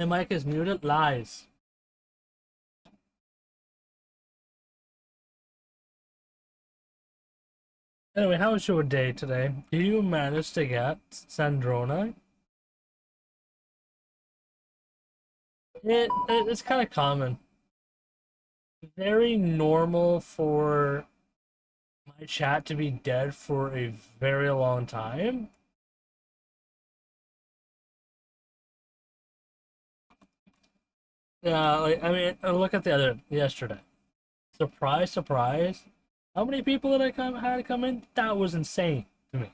My mic is muted. Lies. Anyway, how was your day today? Did you manage to get Sandrona? It's kind of common. Very normal for my chat to be dead for a very long time. Yeah, like I mean, look at the other yesterday. Surprise, surprise. How many people did I had to come in? That was insane to me.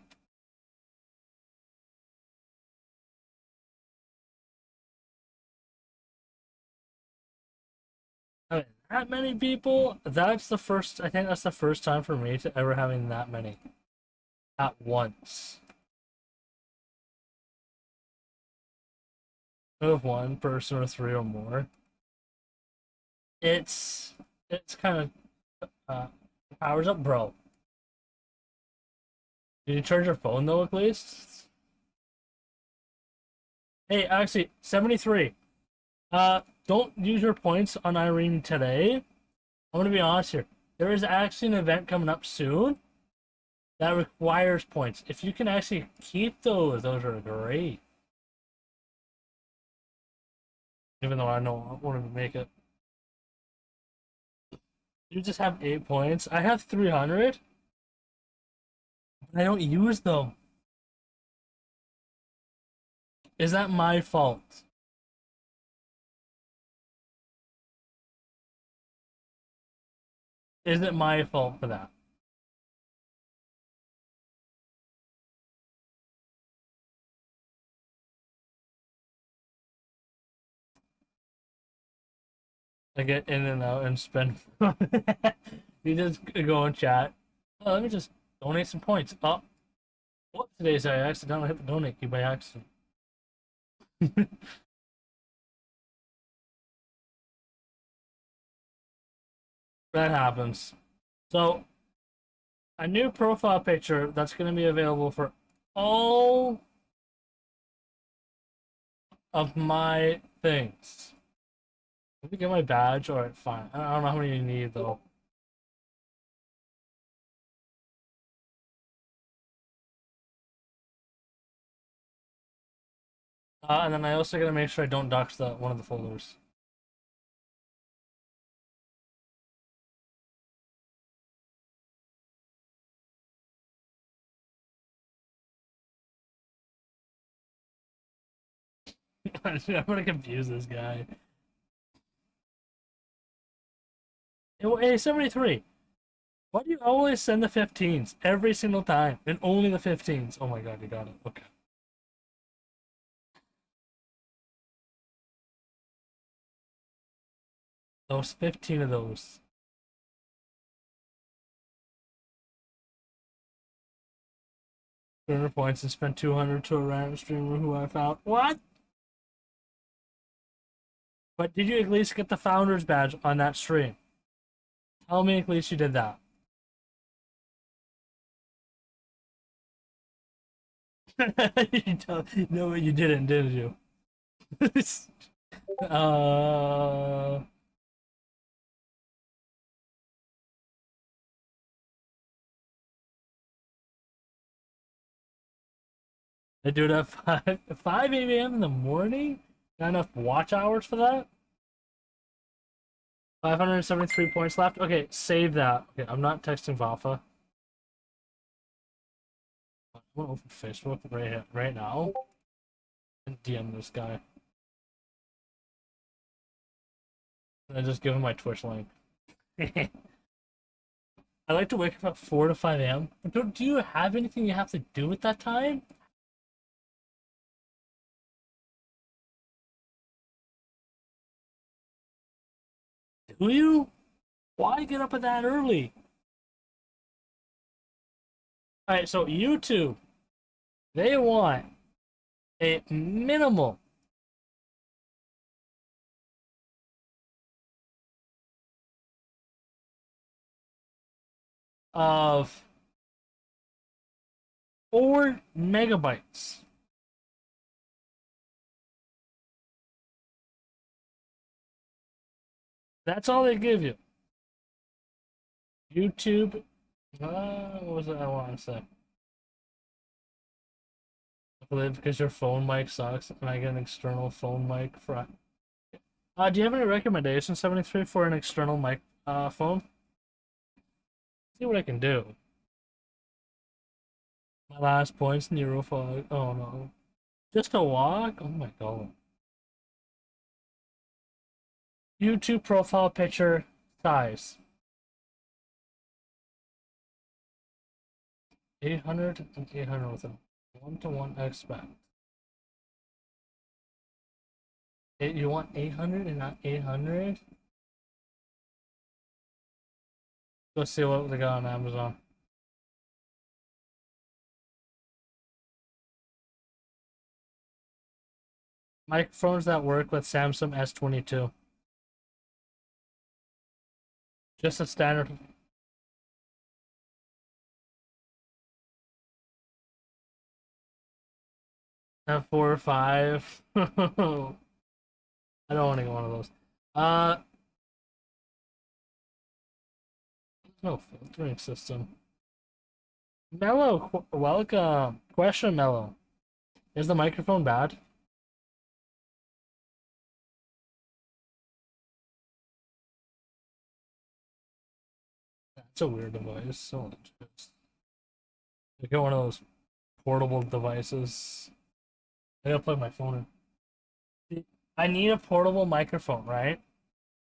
I mean, that many people. That's the first. I think that's the first time for me to ever having that many at once. Of one person or three or more. It's it's kind of powers up, bro. Did you charge your phone though, at least? Hey, actually, 73. Don't use your points on Irene today. I'm gonna be honest here. There is actually an event coming up soon that requires points. If you can actually keep those are great. Even though I know I want to make it. You just have 8 points. I have 300. But I don't use them. Is that my fault? Is it my fault for that? I get in and out and spend. You just go and chat. Oh, let me just donate some points. Oh, what today's I accidentally hit the donate key by accident. That happens. So, a new profile picture that's going to be available for all of my things. Let me get my badge. Alright, fine. I don't know how many you need though. And then I also gotta make sure I don't dox the one of the folders. I'm gonna confuse this guy. Hey, 73. Why do you always send the 15s every single time and only the 15s? Oh my god, you got it. Okay. Those 15 of those. 200 points and spent 200 to a random streamer who I found. What? But did you at least get the founder's badge on that stream? Tell me at least you did that. No, you didn't, did you? uh, I do it at 5 a.m. in the morning? Got enough watch hours for that? 573 points left. Okay, save that. Okay, I'm not texting Vafa. I'm gonna open Facebook right now and DM this guy. And I just give him my Twitch link. I like to wake up at 4 to 5 a.m. But do you have anything you have to do at that time? Do you? Why get up at that early? Alright, so YouTube, they want a minimal of 4 megabytes That's all they give you. YouTube. What was it I want to say? Because your phone mic sucks, and I get an external phone mic for. Do you have any recommendations, 73, for an external mic phone? See what I can do. My last point's Neurofog. Oh no. Just a walk? Oh my god. YouTube profile picture size. 800 and 800 with a 1-to-1 expect. You want 800 and not 800? Go see what they got on Amazon. Microphones that work with Samsung S22. Just a standard. F4 or 5. I don't want to get one of those. No filtering system. Mellow, welcome. Question, Mellow. Is the microphone bad? That's a weird device. So get one of those portable devices. I gotta plug my phone in. I need a portable microphone, right?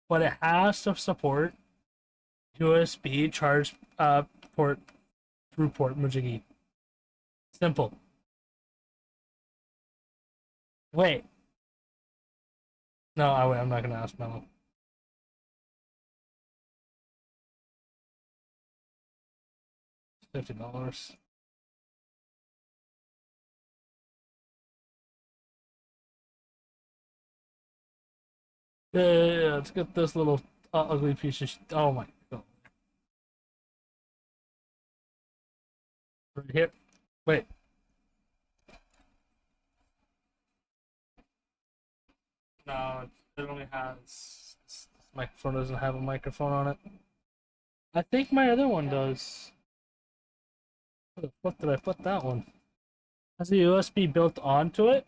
But it has to support USB charge port through port Mujigi. Simple. Wait. No, I'm not gonna ask Mellow. $50. Yeah, let's get this little ugly piece of oh my god. Right here. Wait. No, it only has. This microphone doesn't have a microphone on it. I think my other one does. Where the fuck did I put that one? Has a USB built onto it?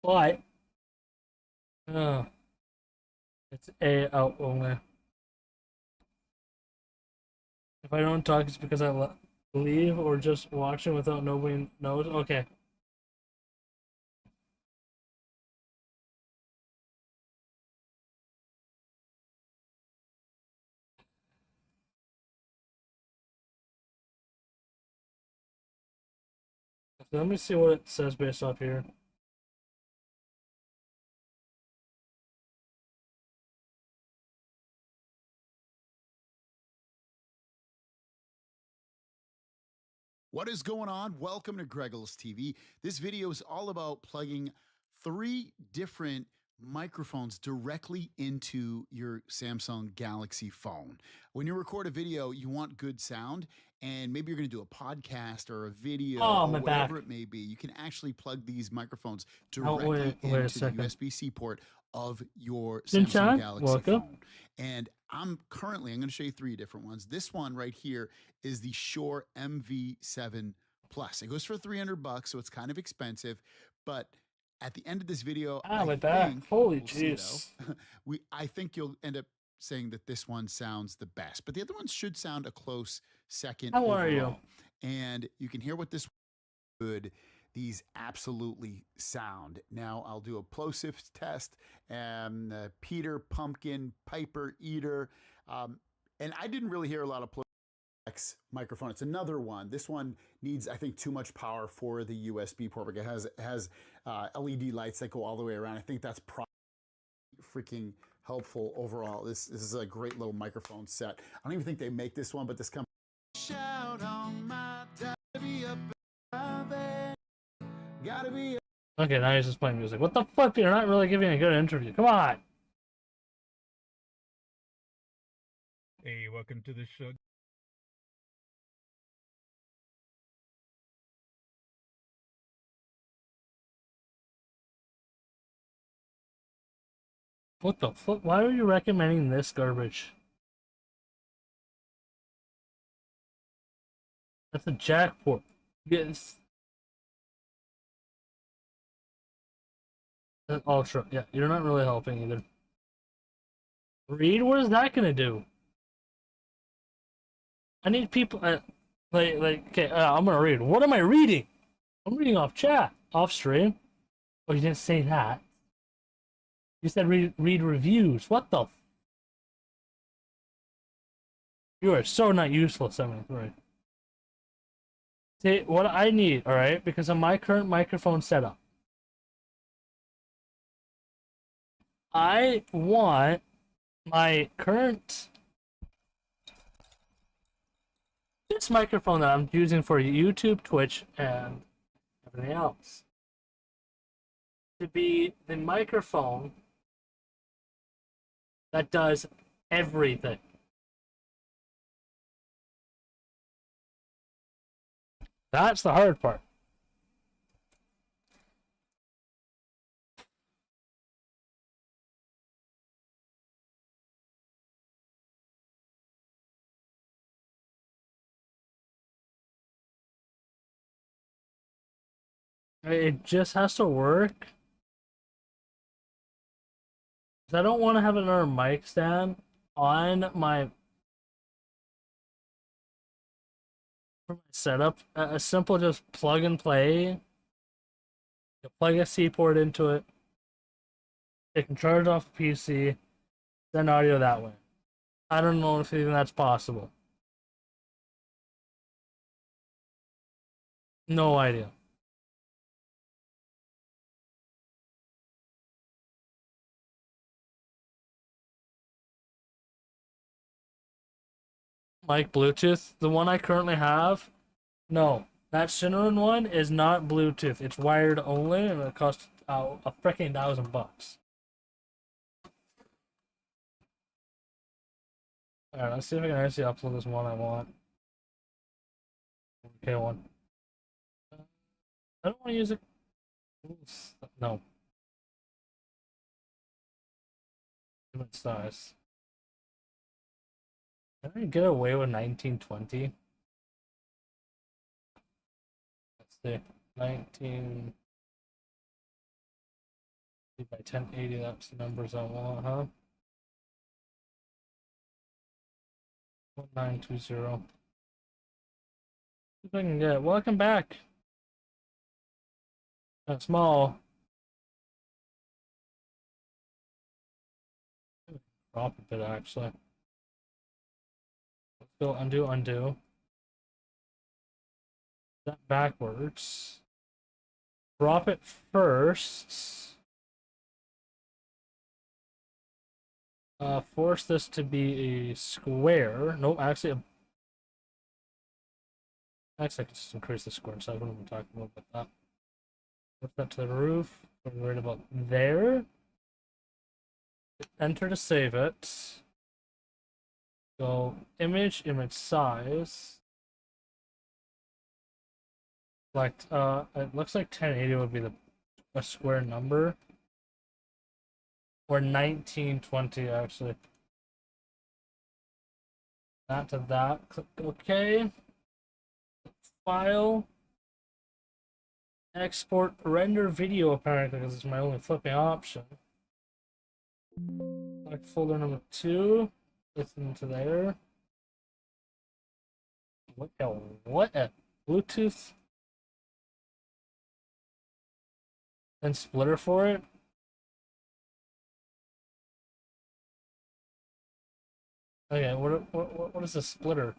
But uh, it's A out only. If I don't talk, it's because I leave or just watching without nobody knows. Okay. So let me see what it says based off here. What is going on? Welcome to Greggles TV. This video is all about plugging 3 different microphones directly into your Samsung Galaxy phone. When you record a video, you want good sound, and maybe you're going to do a podcast or a video or whatever it may be. You can actually plug these microphones directly into the USB-C port of your Samsung Galaxy phone. And I'm going to show you 3 different ones. This one right here is the Shure MV7 Plus. It goes for $300, so it's kind of expensive, but at the end of this video, my back. Holy jeez. I think you'll end up saying that this one sounds the best, but the other ones should sound a close second. How are you? And you can hear what this good these absolutely sound. Now I'll do a plosives test, Peter, Pumpkin, Piper, Eater, and I didn't really hear a lot of plosives microphone. It's another one. This one needs, I think, too much power for the USB port. It has LED lights that go all the way around. I think that's probably freaking helpful overall. This is a great little microphone set. I don't even think they make this one, but this company. Shout on my gotta be. Okay, now he's just playing music. What the fuck? You're not really giving a good interview. Come on. Hey, welcome to the show. What the fuck? Why are you recommending this garbage? That's a jack port. Yes. Ultra. Yeah, you're not really helping either. Read? What is that gonna do? I need people. Okay. I'm gonna read. What am I reading? I'm reading off chat, off stream. Oh, you didn't say that. You said read reviews. What the? You are so not useful, 73. See, what I need, alright, because of my current microphone setup, I want my current... This microphone that I'm using for YouTube, Twitch, and everything else, to be the microphone that does everything. That's the hard part. It just has to work. I don't want to have another mic stand on my setup. A simple just plug and play. You plug a C port into it. It can charge off the PC, send audio that way. I don't know if even that's possible. No idea. Like Bluetooth, the one I currently have, no. That Shinran one is not Bluetooth. It's wired only, and it costs a freaking $1,000. Alright, let's see if I can actually upload this one I want. Okay, one. I don't want to use it. No. Different size. Can I get away with 1920? Let's see. 19 by 1080, that's the numbers I want, huh? 1920. See if I can get it. Welcome back. That's small. Drop a bit actually. Let's go undo. That backwards. Drop it first. Force this to be a square. Nope, actually, I can just increase the square size. What am I talking about that? Put that to the roof. We're worried about there. Enter to save it. Go image size. Select, it looks like 1080 would be a square number. Or 1920 actually. That to that. Click OK. File. Export render video apparently because it's my only flipping option. Select folder number 2. It's into there. What a Bluetooth and splitter for it. Okay, what is a splitter?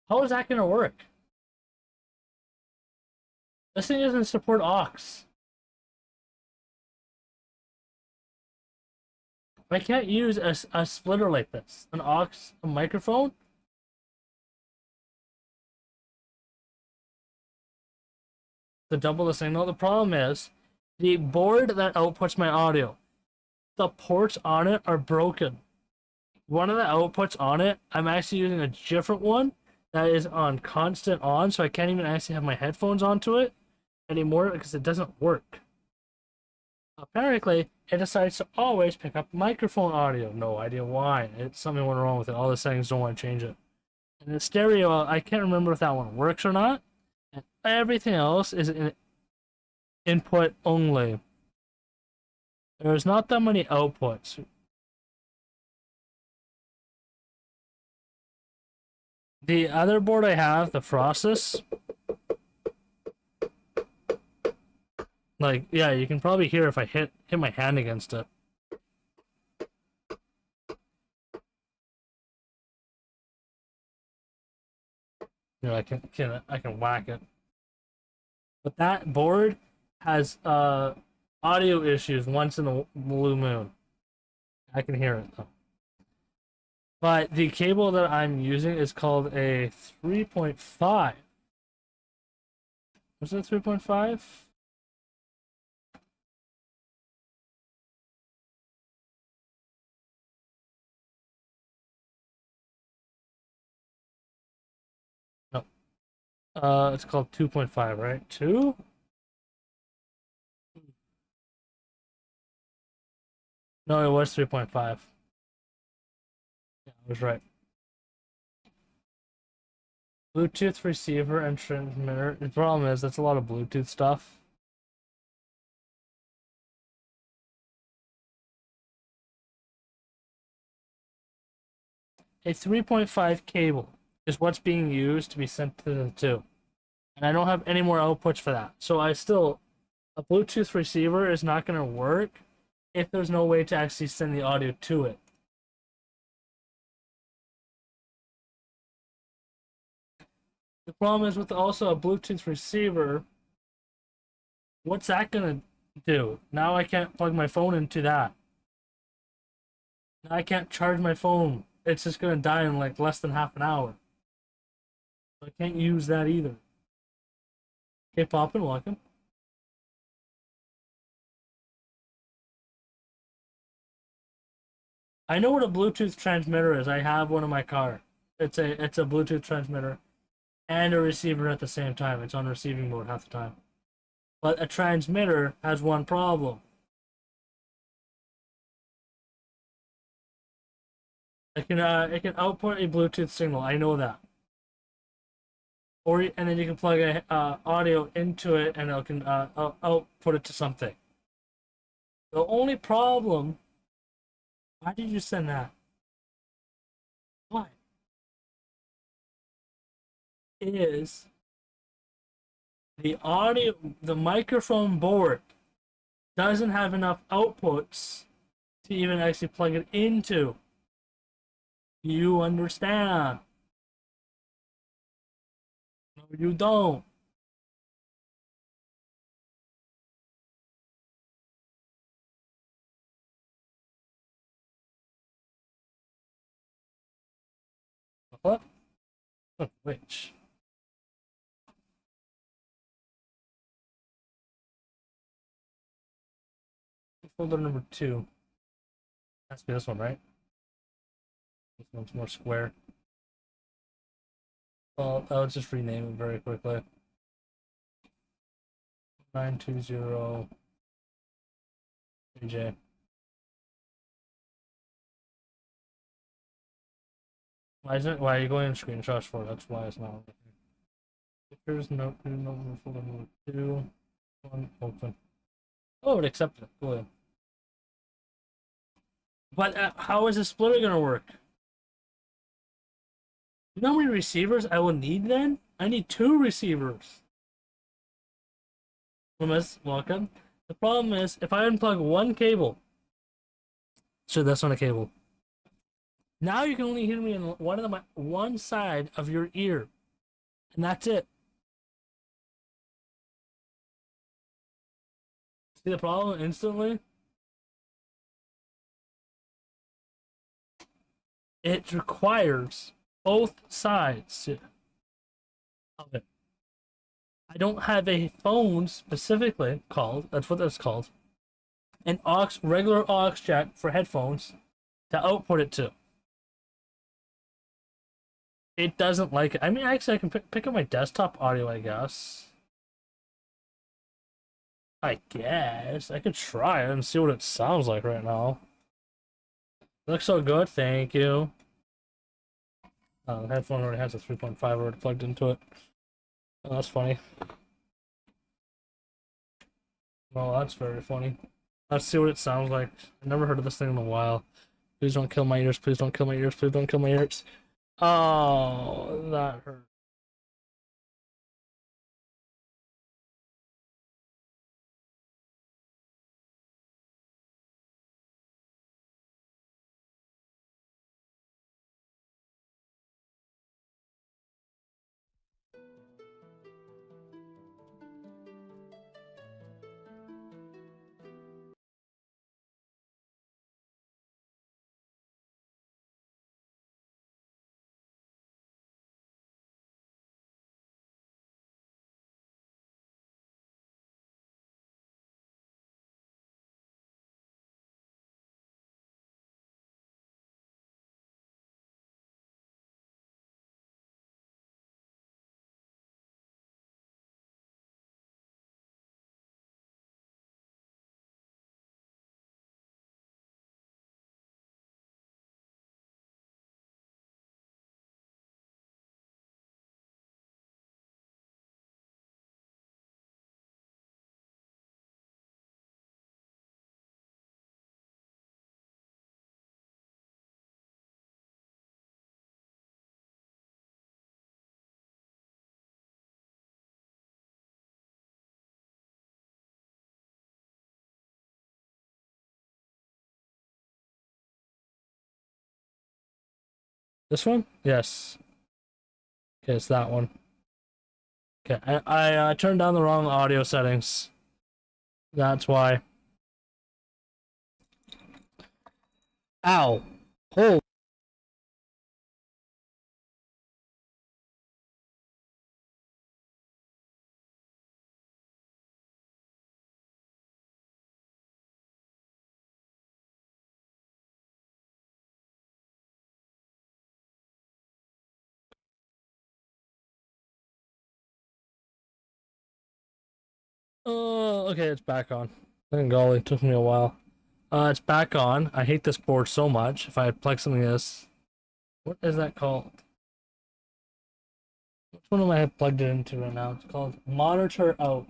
How is that gonna work? This thing doesn't support aux. I can't use a splitter like this. An aux, a microphone? To double the signal. The problem is, the board that outputs my audio, the ports on it are broken. One of the outputs on it, I'm actually using a different one that is on constant on, so I can't even actually have my headphones onto it anymore because it doesn't work. Apparently, it decides to always pick up microphone audio. No idea why. It's something went wrong with it. All the settings don't want to change it. And the stereo, I can't remember if that one works or not. And everything else is in input only. There's not that many outputs. The other board I have, the Frostus, like, yeah, you can probably hear if I hit my hand against it. You know, I can whack it. But that board has audio issues once in a blue moon. I can hear it though. But the cable that I'm using is called a 3.5. Was it 3.5? No. It's called 2.5, right? 2? No, it was 3.5. Yeah, I was right. Bluetooth receiver and transmitter. The problem is that's a lot of Bluetooth stuff. A 3.5 cable is what's being used to be sent to the 2. And I don't have any more outputs for that. So a Bluetooth receiver is not going to work if there's no way to actually send the audio to it. The problem is with also a Bluetooth receiver, what's that going to do? Now I can't plug my phone into that. Now I can't charge my phone. It's just going to die in like less than half an hour. I can't use that either. Okay, Poppin', welcome. I know what a Bluetooth transmitter is. I have one in my car. It's a Bluetooth transmitter and a receiver at the same time. It's on receiving mode half the time. But a transmitter has one problem. It can output a Bluetooth signal. I know that. And then you can plug a audio into it, and it can output it to something. The only problem. Why did you send that? Why? Is the microphone board doesn't have enough outputs to even actually plug it into. You understand? No, you don't. What? Which? Folder number 2. Has to be this one, right? This one's more square. Well, I'll just rename it very quickly. 920 AJ. Why are you going in screenshots for? That's why it's not working. Pictures, note, folder number 2. 1, open. Oh, it accepted it. Cool. But how is the splitter gonna work? You know how many receivers I will need then? I need 2 receivers. Welcome. The problem is if I unplug one cable, so that's not a cable. Now you can only hear me in one side of your ear, and that's it. See the problem instantly? It requires both sides of it. I don't have a phone specifically called, that's what that's called, an regular aux jack for headphones to output it to. It doesn't like it. I mean, actually, I can pick up my desktop audio, I guess. I guess. I could try it and see what it sounds like right now. Looks so good, thank you. The headphone already has a 3.5 already plugged into it. Oh, that's funny. Well, that's very funny. Let's see what it sounds like. I've never heard of this thing in a while. Please don't kill my ears. Please don't kill my ears. Please don't kill my ears. Oh, that hurt. This one? Yes. Okay, it's that one. Okay, I turned down the wrong audio settings. That's why. Ow. Oh. Oh, okay, it's back on. Thank golly, it took me a while. It's back on. I hate this board so much. If I had plugged something this. What is that called? Which one am I plugged it into right now? It's called Monitor Out.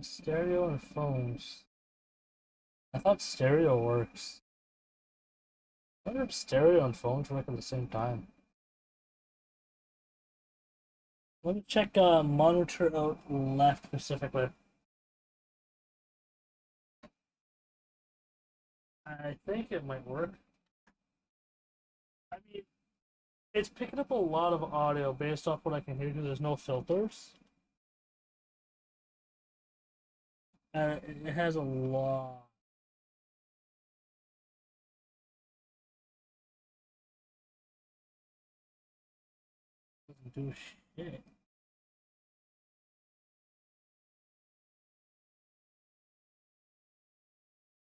Stereo and phones. I thought stereo works. I wonder if stereo and phones work at the same time. Let me check monitor out left specifically. I think it might work. I mean, it's picking up a lot of audio based off what I can hear because there's no filters. And it has a lot. Doesn't do shit.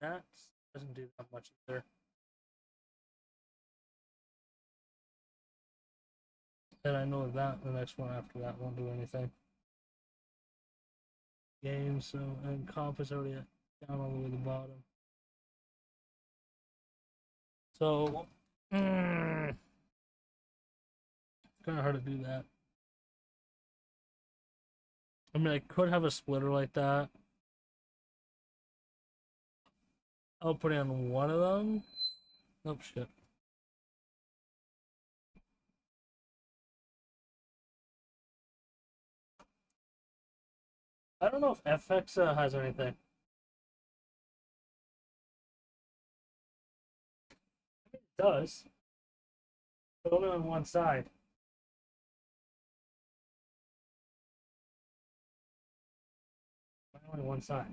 That doesn't do that much either. And I know that the next one after that won't do anything. Games, so and comp is already down all the way to the bottom. So, it's kind of hard to do that. I mean, I could have a splitter like that. I'll put in one of them. Oh, shit. I don't know if FX has anything. It does, but only on one side. Only one side.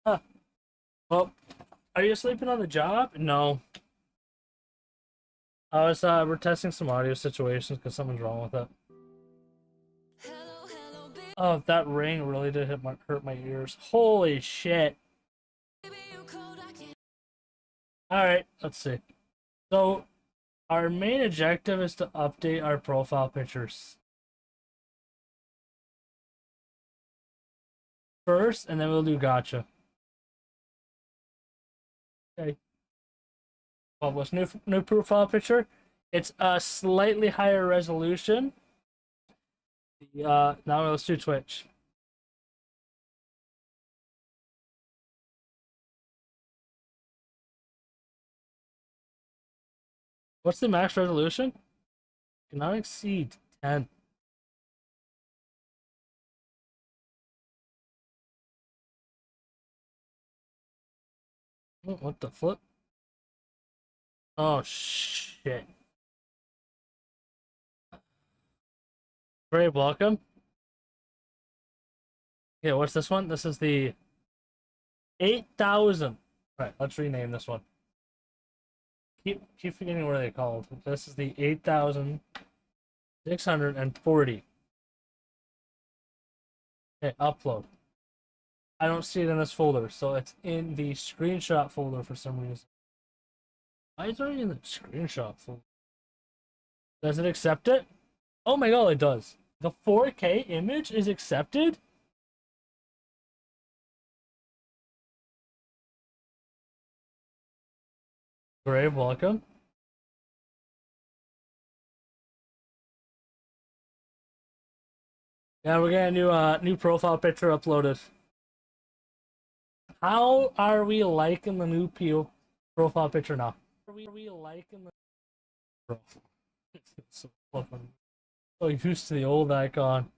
Huh. Well, are you sleeping on the job? No. I was we're testing some audio situations because something's wrong with it. Oh, that ring really did hurt my ears. Holy shit. All right, let's see. So our main objective is to update our profile pictures first, and then we'll do gacha. Okay. Publish new profile picture. It's a slightly higher resolution. Now let's do Twitch. What's the max resolution? Cannot exceed 10. Oh, what the flip? Oh shit. Brave welcome. Okay, what's this one? This is the 8,000. Alright, let's rename this one. Keep forgetting what they're called. This is the 8,640. Okay, upload. I don't see it in this folder, so it's in the screenshot folder for some reason. Why is it in the screenshot folder? Does it accept it? Oh my god, it does. The 4K image is accepted? Brave welcome. Yeah, we're getting a new profile picture uploaded. How are we liking the new profile picture now? Are we liking the so flipping so used to the old icon.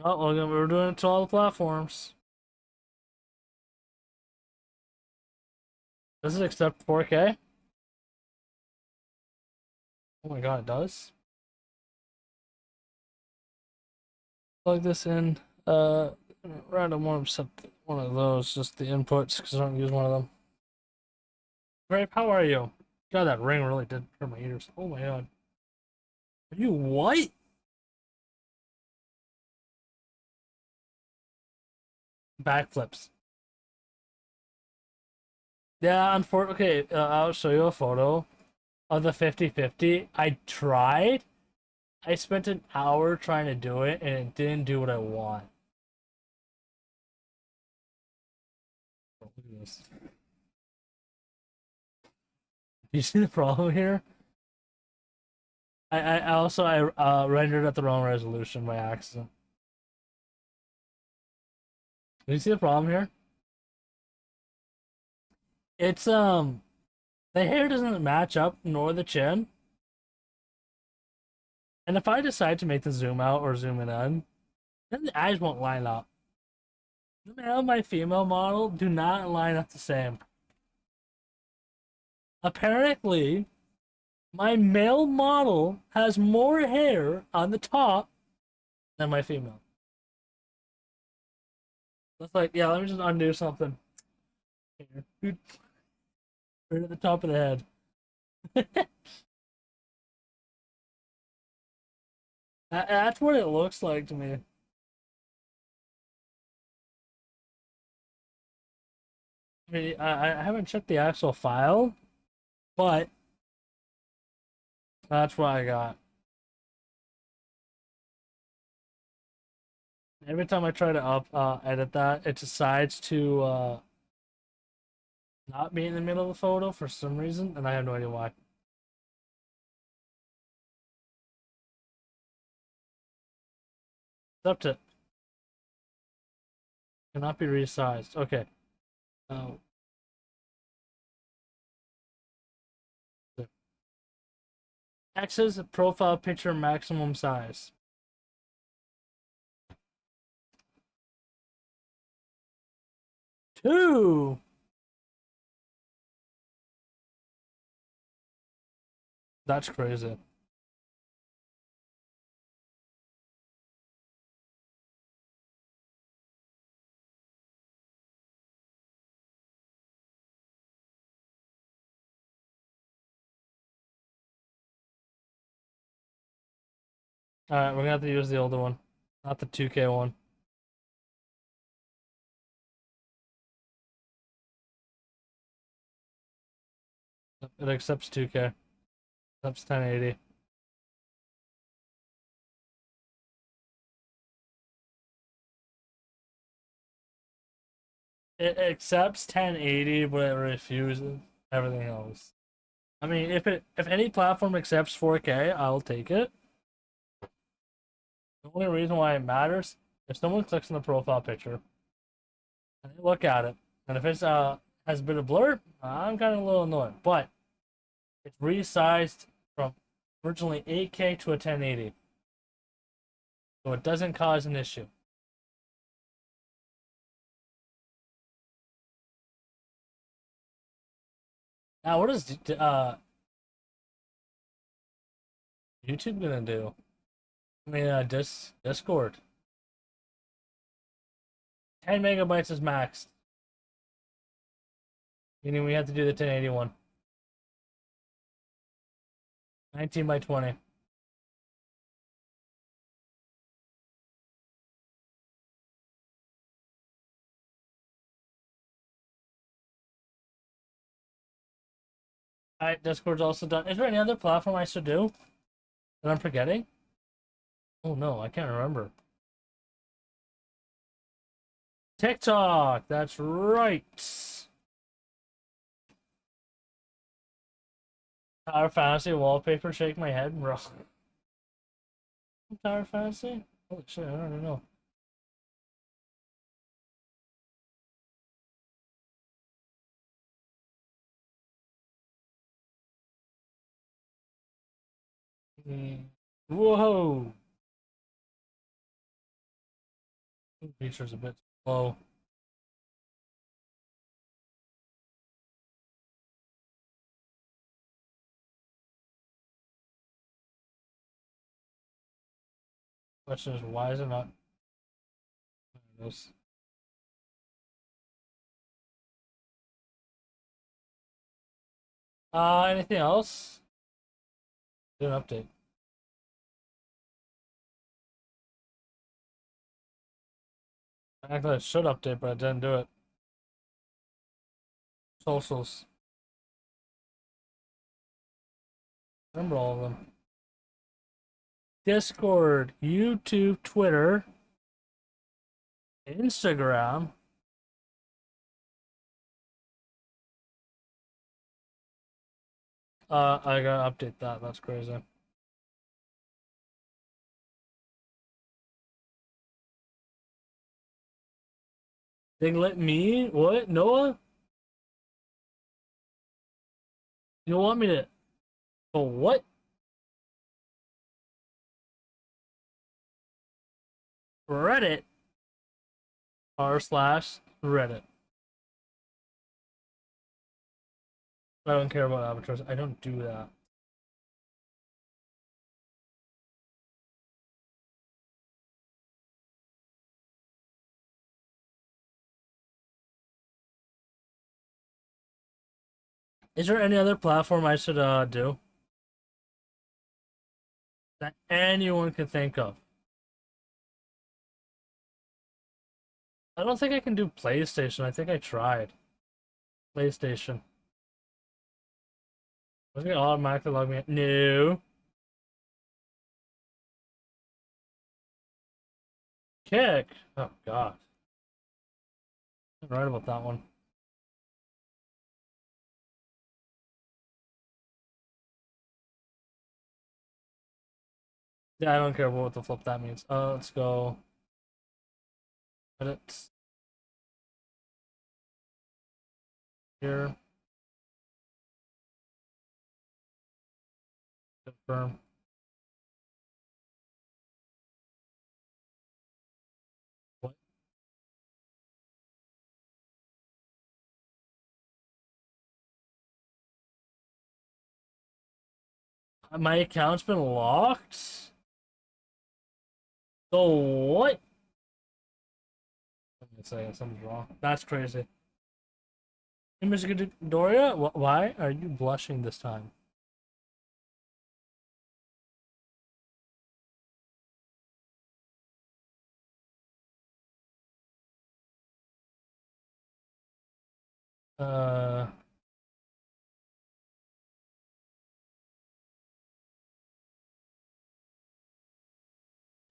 Oh, we're doing it to all the platforms. Does it accept 4K? Oh my god, it does. Plug this in. Random one of those, just the inputs, because I don't use one of them. Grape, how are you? God, that ring really did hurt my ears. Oh my god. Are you white? Backflips. Yeah, unfortunately, okay, I'll show you a photo of the 50-50. I tried. I spent an hour trying to do it, and it didn't do what I want. Look at this. You see the problem here? I rendered at the wrong resolution by accident. Do you see the problem here? It's the hair doesn't match up nor the chin. And if I decide to make the zoom out or zoom in, then the eyes won't line up. The male and my female model do not line up the same. Apparently, my male model has more hair on the top than my female. It's like, yeah, let me just undo something. Here. Right at the top of the head. That's what it looks like to me. I mean, I haven't checked the actual file, but that's what I got. Every time I try to edit that, it decides to not be in the middle of the photo for some reason, and I have no idea why. Accept it. Cannot be resized. Okay. Oh. X's profile picture maximum size. 2. That's crazy. Alright, we're gonna have to use the older one, not the 2K one. It accepts 2K. Accepts 1080. It accepts 1080, but it refuses everything else. I mean, if any platform accepts 4K, I'll take it. The only reason why it matters, if someone clicks on the profile picture and they look at it, and if it's has a bit of blur, I'm kind of a little annoyed. But it's resized from originally 8K to a 1080, so it doesn't cause an issue. Now, what is YouTube gonna do? I mean, Discord. 10 megabytes is maxed, meaning we have to do the 1081. 19 by 20. Alright, Discord's also done. Is there any other platform I should do that I'm forgetting? Oh no, I can't remember. TikTok, that's right. Tower Fantasy wallpaper, shake my head, bro. Tower Fantasy? Holy shit, I don't even know. Whoa! Feature's a bit slow. Question is, why is it not? This. Anything else? Do an update. Actually, I should update, but I didn't do it. Socials. Remember all of them. Discord, YouTube, Twitter, Instagram. I gotta update that. That's crazy. They let me? What? Noah? You want me to? Oh, what? Reddit? r/Reddit. I don't care about avatars. I don't do that. Is there any other platform I should do that anyone can think of? I don't think I can do PlayStation. I think I tried. PlayStation. Was it automatically log me in? No. Kick. Oh god. I'm right about that one. Yeah, I don't care what the flip that means. Let's go. Edit. Here. Confirm. What? My account's been locked? So what? Wait a second, something's wrong. That's crazy. Hey, Mr. Doria, why are you blushing this time? Uh,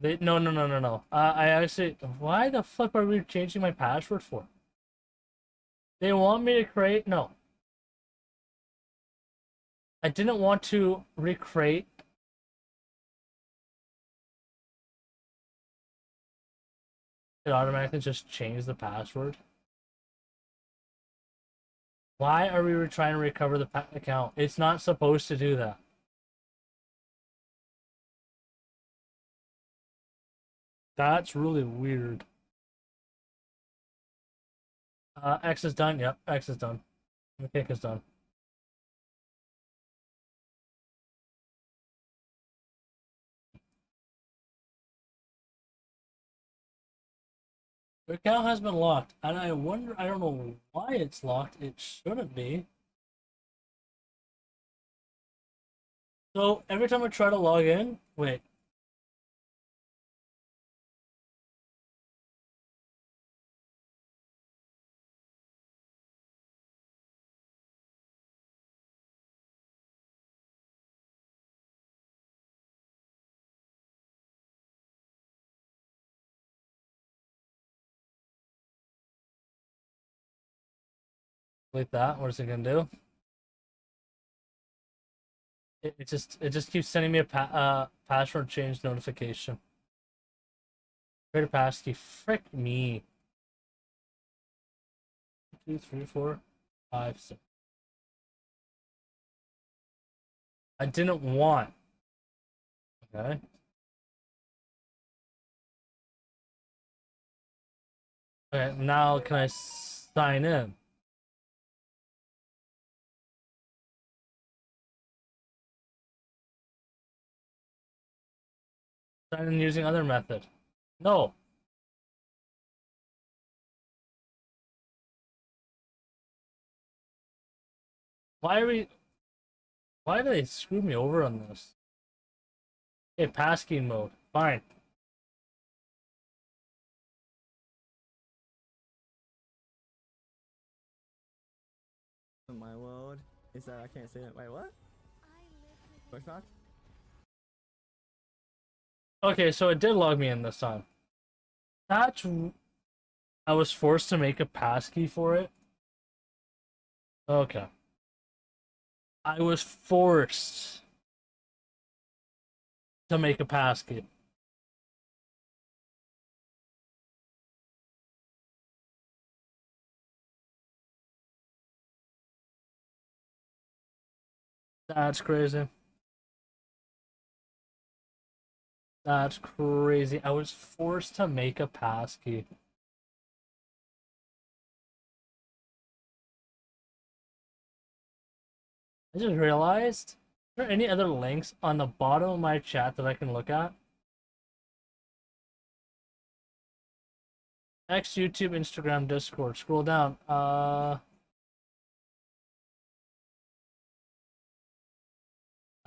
No. I actually, why the flip are we changing my password for? They want me to create, no. I didn't want to recreate. It automatically just changed the password. Why are we trying to recover the account? It's not supposed to do that. That's really weird. X is done. Yep, X is done. The kick is done. The account has been locked, and I wonder, I don't know why it's locked. It shouldn't be. So every time I try to log in, wait. Like that, what is it gonna do? It just keeps sending me a password change notification. Create a passkey. Frick me. 2, 3, 4, 5, 6. I didn't want. Okay. Okay, now can I sign in? Sign in using other method. No. Why are we? Why do they screw me over on this? Okay, passkey mode. Fine. In my world is that I can't say it. Wait, what? Voice box? Okay, so it did log me in this time. That's. I was forced to make a passkey for it. Okay. I was forced to make a passkey. That's crazy. That's crazy. I was forced to make a passkey. I just realized, are there any other links on the bottom of my chat that I can look at? X, YouTube, Instagram, Discord. Scroll down. I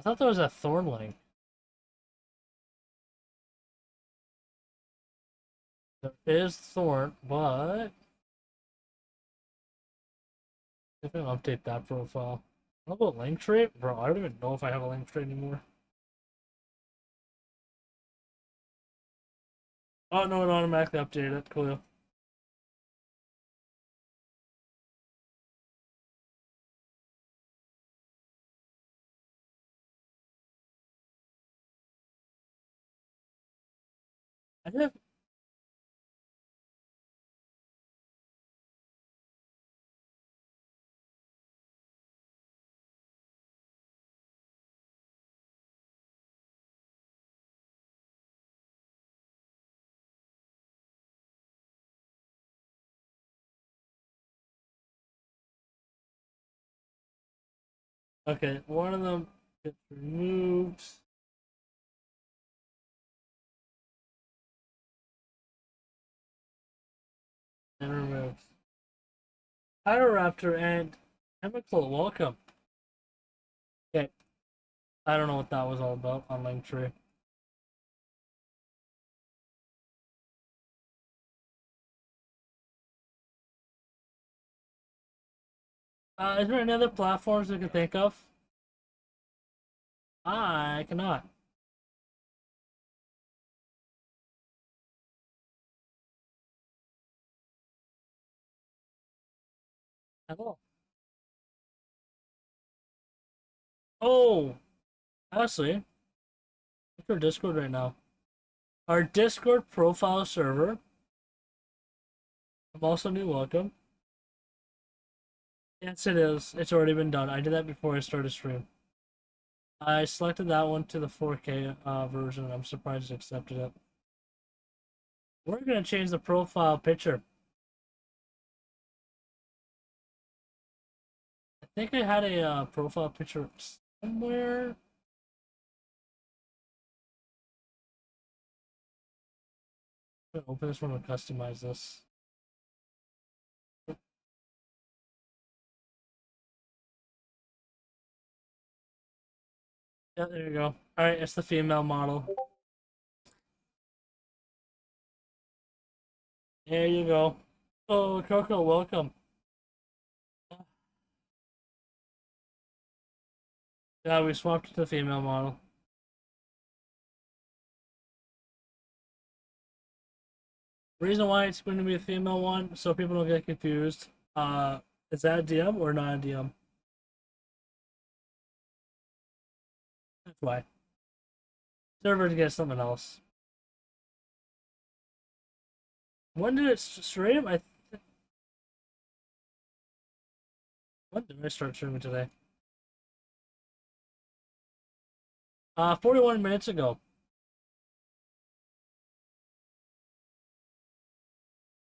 thought there was a Thorn link. There is Thorn, but if I can update that profile. How about Linktree? Bro, I don't even know if I have a Linktree anymore. Oh no, it automatically updated it. Cool. I have. Okay, one of them gets removed. And removed. Raptor and Chemical, welcome. Okay, I don't know what that was all about on Linktree. Is there any other platforms we can think of? I cannot. at all. Oh, honestly, look at our Discord right now. Our Discord profile server. I'm also new. Welcome. Yes, it is. It's already been done. I did that before I started stream. I selected that one to the 4K version. I'm surprised it accepted it. We're gonna change the profile picture. I think I had a profile picture somewhere. I'm gonna open this one and customize this. Yeah, there you go. Alright, it's the female model. There you go. Oh, Coco, welcome. Yeah, we swapped to the female model. Reason why it's going to be a female one, so people don't get confused. Is that a DM or not a DM? That's why. Server to get something else. When did it stream? When did I start streaming today? 41 minutes ago.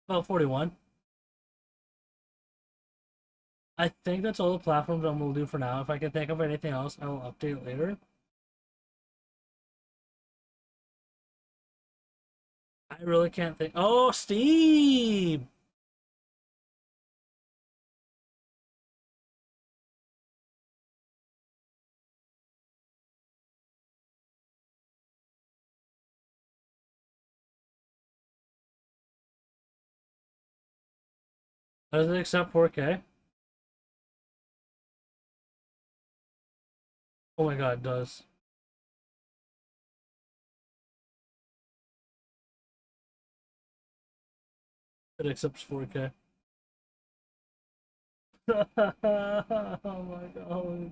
About 41. I think that's all the platforms I'm gonna do for now. If I can think of anything else, I will update later. I really can't think. Oh, Steam! Does it accept 4K? Oh my god, it does. It accepts 4K. Oh my god.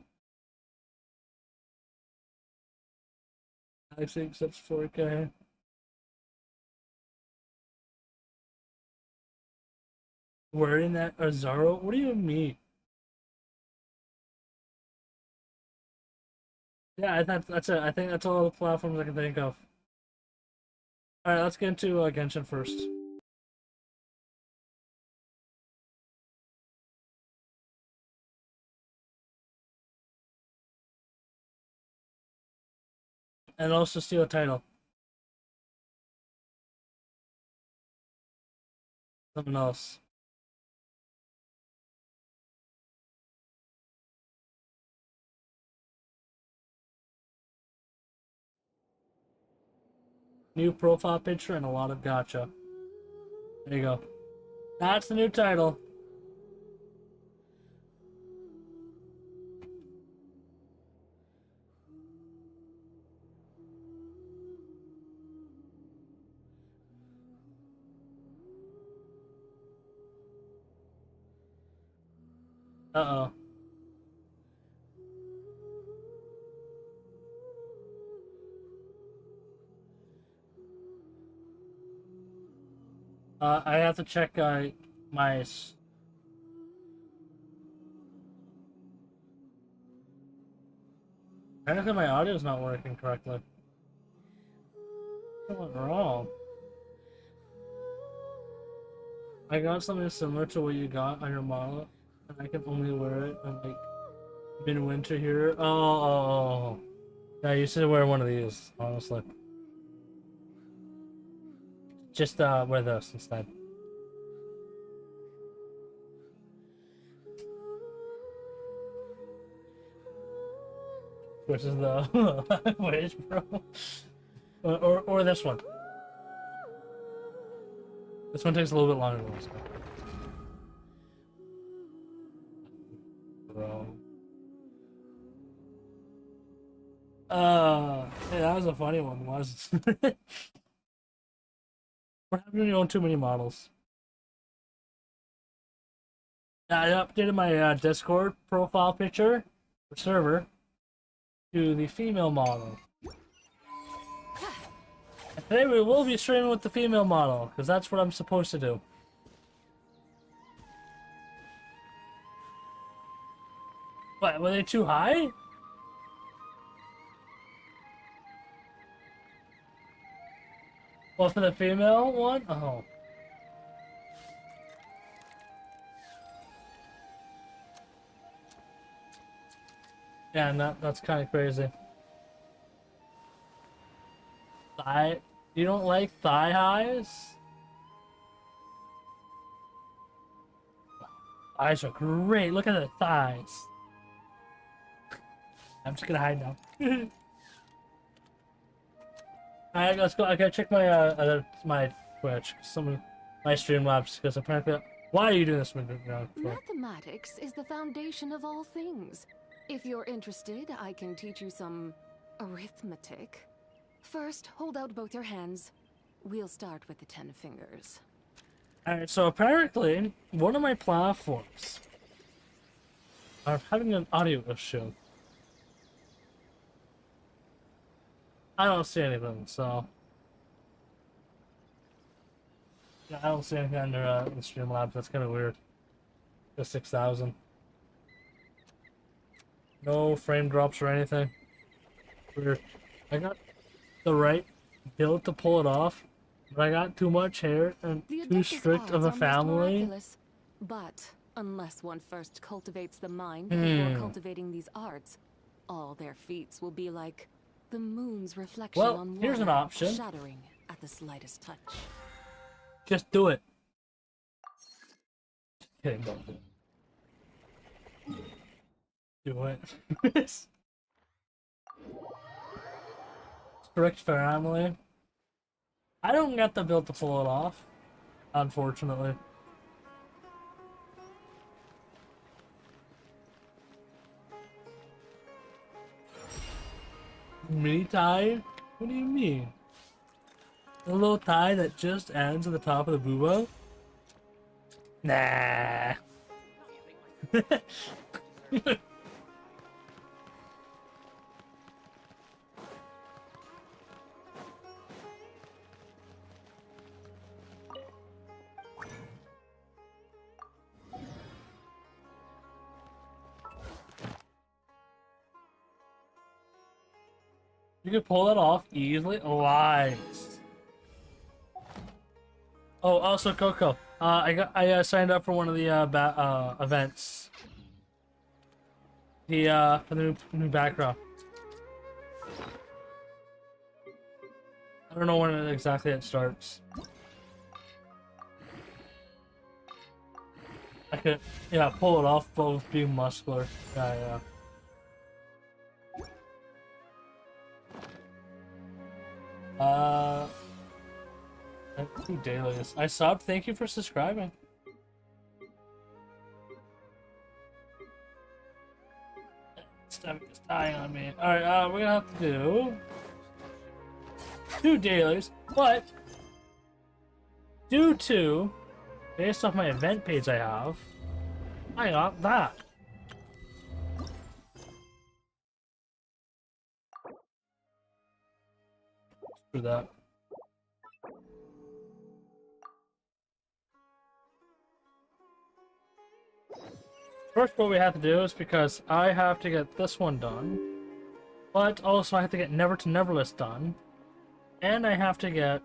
Actually accepts 4K. Wearing that Azaro? What do you mean? Yeah, I thought that's it. I think that's all the platforms I can think of. Alright, let's get into Genshin first. And also steal a title. Something else. New profile picture and a lot of gacha. There you go. That's the new title. Uh-oh. I have to check my... Apparently my audio's not working correctly. What went wrong? I got something similar to what you got on your model, and I can only wear it in like mid-winter here. Oh. Yeah, you should wear one of these, honestly. Just wear this instead. Which is the Wage Pro. Or this one. This one takes a little bit longer than this one. Bro. Hey, that was a funny one, was it? What happens when you own too many models? I updated my Discord profile picture for server to the female model. And today we will be streaming with the female model, because that's what I'm supposed to do. What, were they too high? Well, for the female one? Oh. Yeah, that's kind of crazy. Thigh? You don't like thigh highs? Thighs are great. Look at the thighs. I'm just gonna hide now. Alright, let's go. I gotta check my my Twitch, some of my Streamlabs, because apparently. Why are you doing this? Mathematics is the foundation of all things. If you're interested, I can teach you some arithmetic. First, hold out both your hands. We'll start with the 10 fingers. Alright, so apparently, one of my platforms are having an audio issue. I don't see anything, so... Yeah, I don't see anything under the Streamlabs. That's kind of weird. The 6,000. No frame drops or anything. Weird. I got the right build to pull it off, but I got too much hair and too strict of a family. But unless one first cultivates the mind before cultivating these arts, all their feats will be like the moon's reflection on water, here's an option. shattering at the slightest touch. Just do it. Okay, don't do it. Do it. Strict family. I don't get the build to pull it off, unfortunately. Mini tie? What do you mean? A little tie that just ends at the top of the boobo? Nah. You can pull that off easily. Lies. Oh, also Coco. I signed up for one of the events. For the new background. I don't know when exactly it starts. I could, pull it off, but with being muscular. Yeah. Two dailies. I subbed. Thank you for subscribing. Stomach is dying on me. Alright, we're gonna have to do 2 dailies, but due to, based off my event page I got that. Screw that. First, what we have to do is because I have to get this one done, but also I have to get Never to Neverless done, and I have to get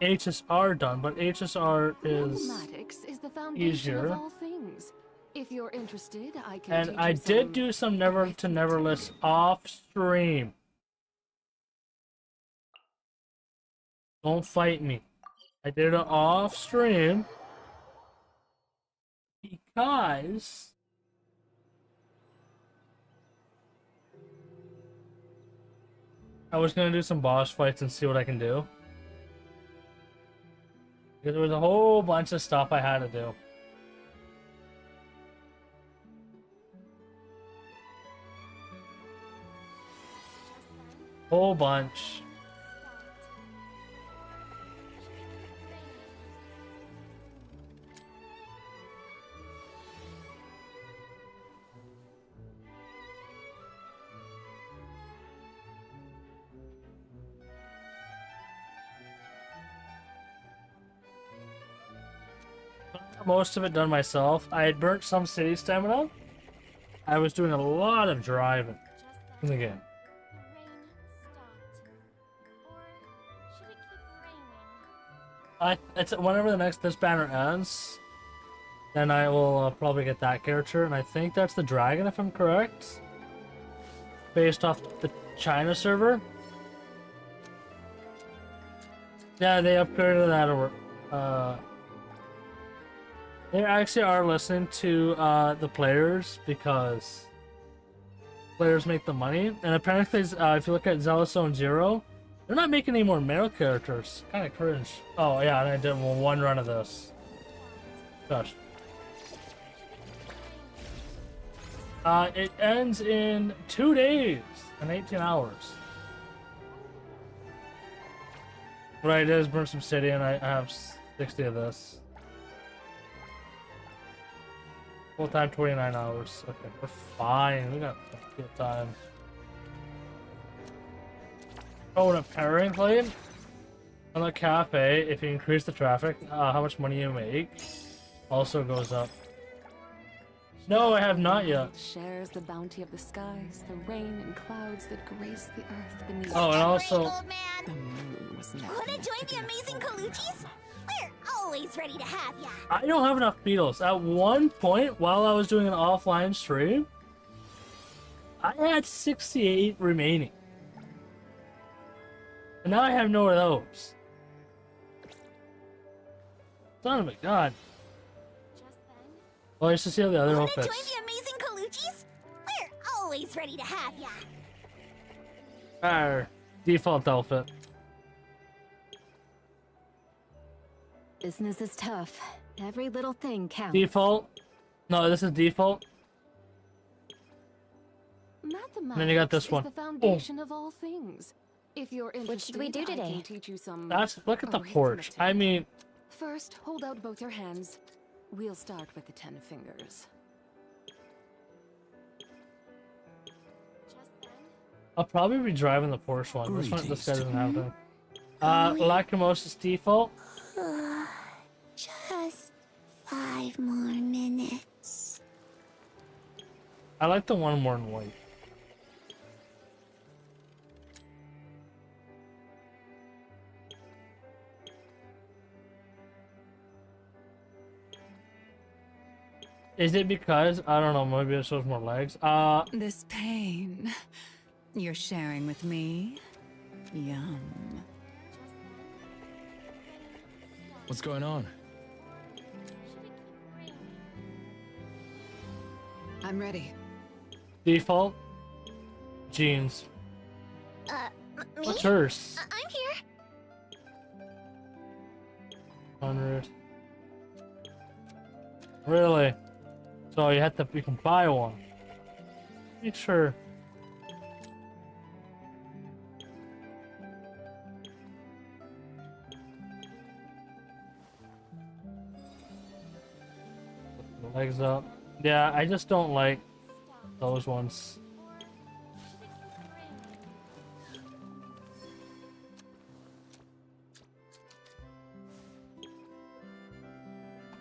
HSR done, but HSR is the foundation easier. Of all things. If you're interested, I can And I did do some Never to Neverless off stream. Don't fight me. I did it off stream because I was gonna do some boss fights and see what I can do. Because there was a whole bunch of stuff I had to do. Whole bunch. most of it done myself. I had burnt some city stamina. I was doing a lot of driving in the game. It's whenever the next this banner ends, then I will probably get that character, and I think that's the dragon if I'm correct, based off the China server. Yeah, they upgraded that over. They actually are listening to the players because players make the money, and apparently, if you look at Zealous Zone Zero, they're not making any more male characters. Kind of cringe. Oh yeah, and I did one run of this. Gosh. It ends in 2 days and 18 hours. Right, it is burn some city, and I have 60 of this. Full time 29 hours. Okay, we're fine. We got plenty of time. Oh, and apparently, on the cafe, if you increase the traffic, how much money you make also goes up. No, I have not yet. Shares the bounty of the skies, the rain and clouds that grace the earth beneath. Oh, and also, Old The man. moon was never Wanna meant join to the be amazing settled. Kaluchis? We're always ready to have ya. I don't have enough beetles. At one point, while I was doing an offline stream, I had 68 remaining. And now I have no of those. Son of a god. Well, I used to see all the other Wanna join outfits. the amazing Kaluchis? We're always ready to have ya. Our default outfit. Business is tough. Every little thing counts. Default. No, this is default. Mathematics then you got this is one. the foundation of all things. If you're interested, should we do I today? can teach you some Look at the porch. I mean, First, hold out both your hands. We'll start with the 10 fingers. I'll probably be driving the Porsche one. This guy doesn't have that. Lacrimosa's default. Just 5 more minutes. I like the one more in white. Is it because, I don't know, maybe it shows more legs? This pain you're sharing with me? Yum. What's going on? I'm ready. Default. Jeans. Me? What's hers? I'm here. 100. Really? So you can buy one. Make sure. The legs up. Yeah, I just don't like those ones.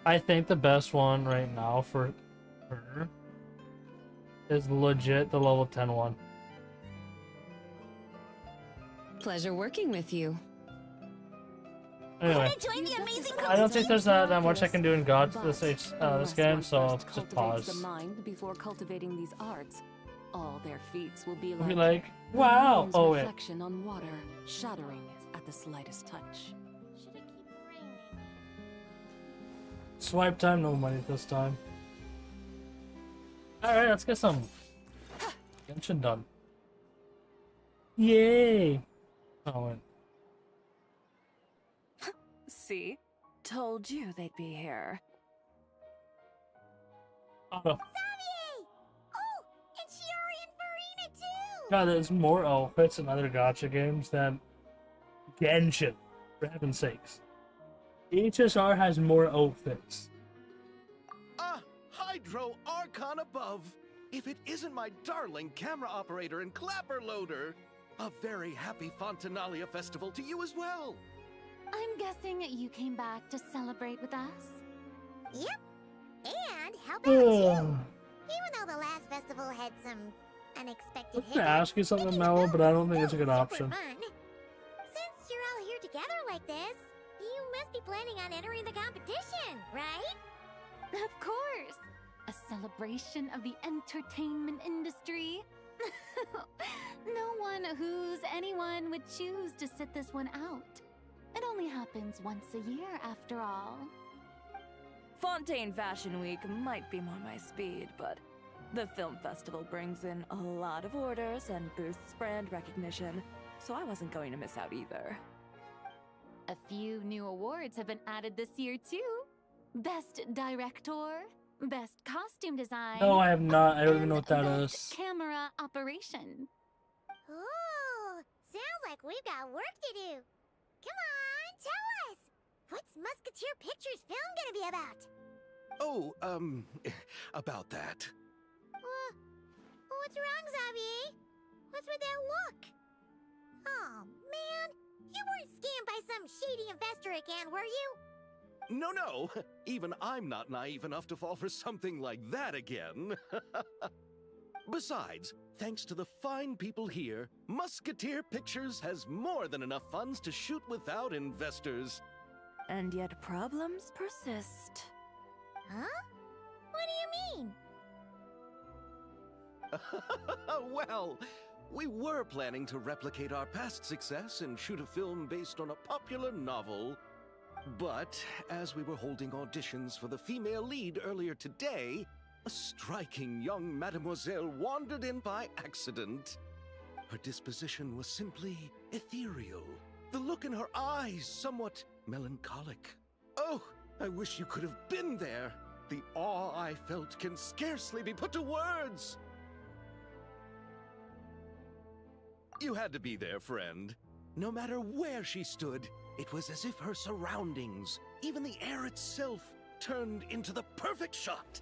I think the best one right now for her is legit the level 10 one. Pleasure working with you. Anyway, Wanna join the amazing I don't think Kaluchis? there's that much I can do in God this Unless game, one so I'll first just cultivates pause. the mind before cultivating these arts. All their feats will be I'll be like, like, wow! moon's Oh wait, reflection on water, shattering at the slightest touch. swipe time, no money this time. Alright, let's get some Genshin done. Yay! Oh wait. See? Told you they'd be here. Oh, Oh, and Shiori and Farina too. God, there's more outfits in other gacha games than Genshin, for heaven's sakes. HSR has more outfits. Ah, Hydro Archon above! If it isn't my darling camera operator and clapper loader! A very happy Fontanalia festival to you as well! I'm guessing you came back to celebrate with us? Yep. And how about you? Even though the last festival had some unexpected I'm gonna ask you something, Mellow, but I don't think it's a good option. Fun. Since you're all here together like this, you must be planning on entering the competition, right? Of course! A celebration of the entertainment industry. No one who's anyone would choose to sit this one out. It only happens once a year, after all. Fontaine Fashion Week might be more my speed, but the film festival brings in a lot of orders and boosts brand recognition, so I wasn't going to miss out either. A few new awards have been added this year, too. Best Director, Best Costume Design. No, I have not. I don't even know what that Best is. Camera Operation. Ooh, sounds like we've got work to do. Come on, tell us. What's Musketeer Pictures film gonna be about? Oh, about that. What's wrong, Xavier? What's with that look? Oh, man. You weren't scammed by some shady investor again, were you? No. Even I'm not naive enough to fall for something like that again. Besides, thanks to the fine people here, Musketeer Pictures has more than enough funds to shoot without investors. And yet problems persist. Huh? What do you mean? Well, we were planning to replicate our past success and shoot a film based on a popular novel. But as we were holding auditions for the female lead earlier today, a striking young mademoiselle wandered in by accident. Her disposition was simply ethereal, the look in her eyes somewhat melancholic. Oh, I wish you could have been there. The awe I felt can scarcely be put to words. You had to be there, friend. No matter where she stood, it was as if her surroundings, even the air itself, turned into the perfect shot.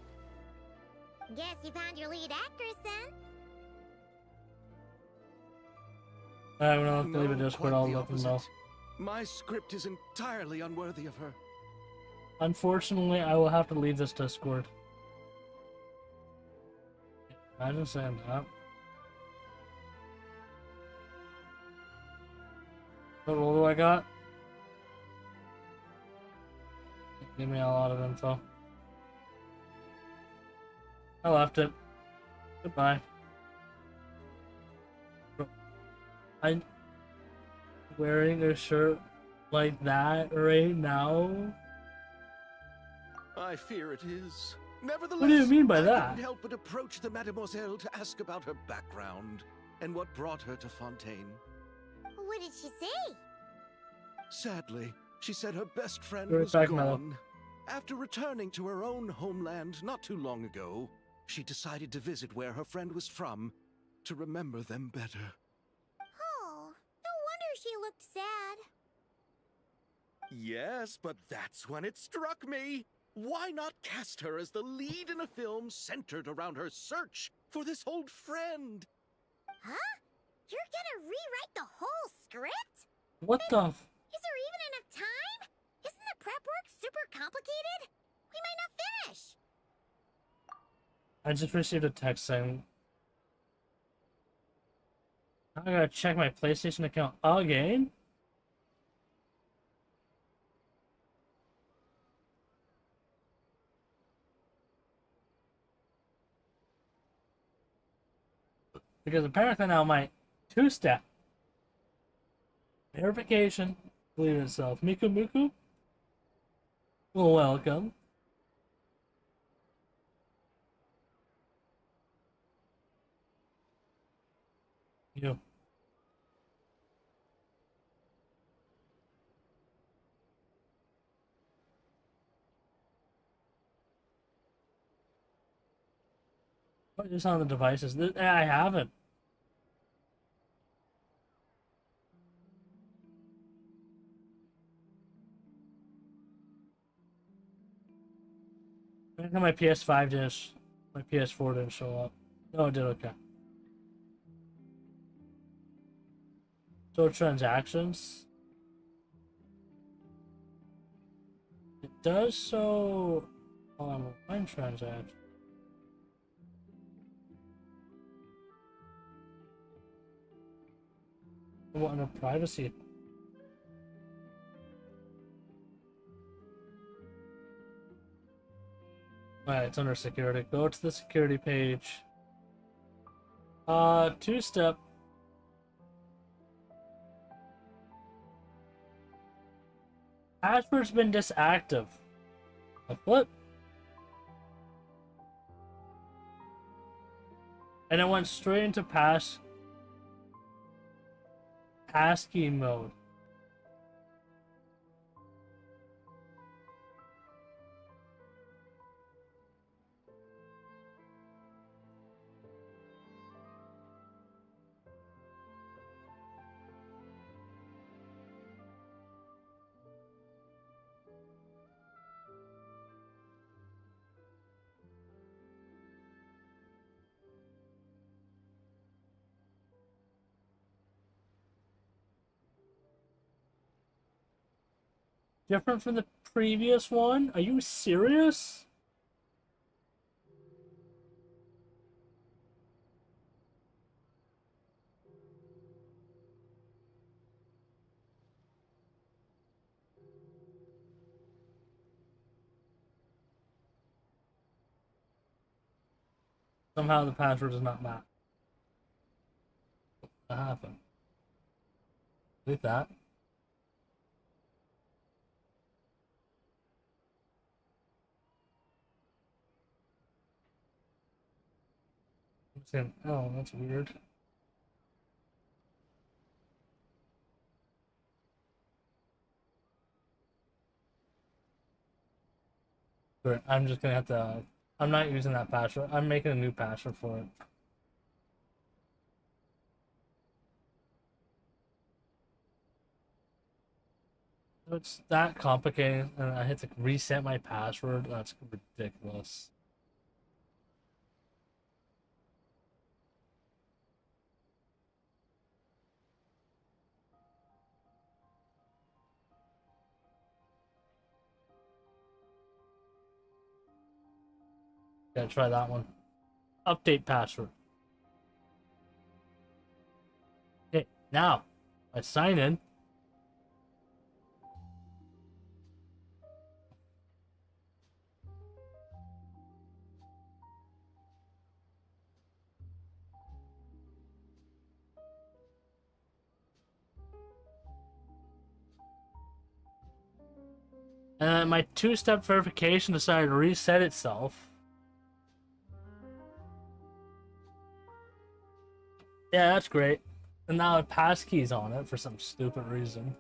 Guess you found your lead actress, then? I'm gonna leave it just quite put all the of them though. opposite. My script is entirely unworthy of her. Unfortunately, I will have to leave this Discord. Imagine saying that. What role do I got? Give me a lot of info. I left it. Goodbye. I'm wearing a shirt like that right now. I fear it is. Nevertheless, What do you mean by I that? couldn't help but approach the mademoiselle to ask about her background and what brought her to Fontaine. What did she say? Sadly, she said her best friend Right was back, gone. Mellow. After returning to her own homeland not too long ago, she decided to visit where her friend was from to remember them better. Oh, no wonder she looked sad. Yes, but that's when it struck me. Why not cast her as the lead in a film centered around her search for this old friend? Huh? You're gonna rewrite the whole script? What the? Is there even enough time? Isn't the prep work super complicated? We might not finish. I just received a text saying I gotta check my PlayStation account again. Because apparently now my two-step verification believe itself. Miku Muku? Well, welcome. You. What is on the devices? I haven't. I think my PS5 didn't, my PS4 didn't show up. No, it did, okay. So transactions. It does so Online transaction. What a privacy. Alright, it's under security. Go to the security page. Two-step. Password's been disactive. Like what? And it went straight into passkey mode. Different from the previous one? Are you serious? Somehow the password is not matched. What happened? Delete that. I'm saying, oh, that's weird. But I'm just gonna have to. I'm not using that password. I'm making a new password for it. It's that complicated, and I had to reset my password. That's ridiculous. Gotta try that one. Update password. Okay, now I sign in. And my two-step verification decided to reset itself. Yeah, that's great. And now it passkeys on it for some stupid reason.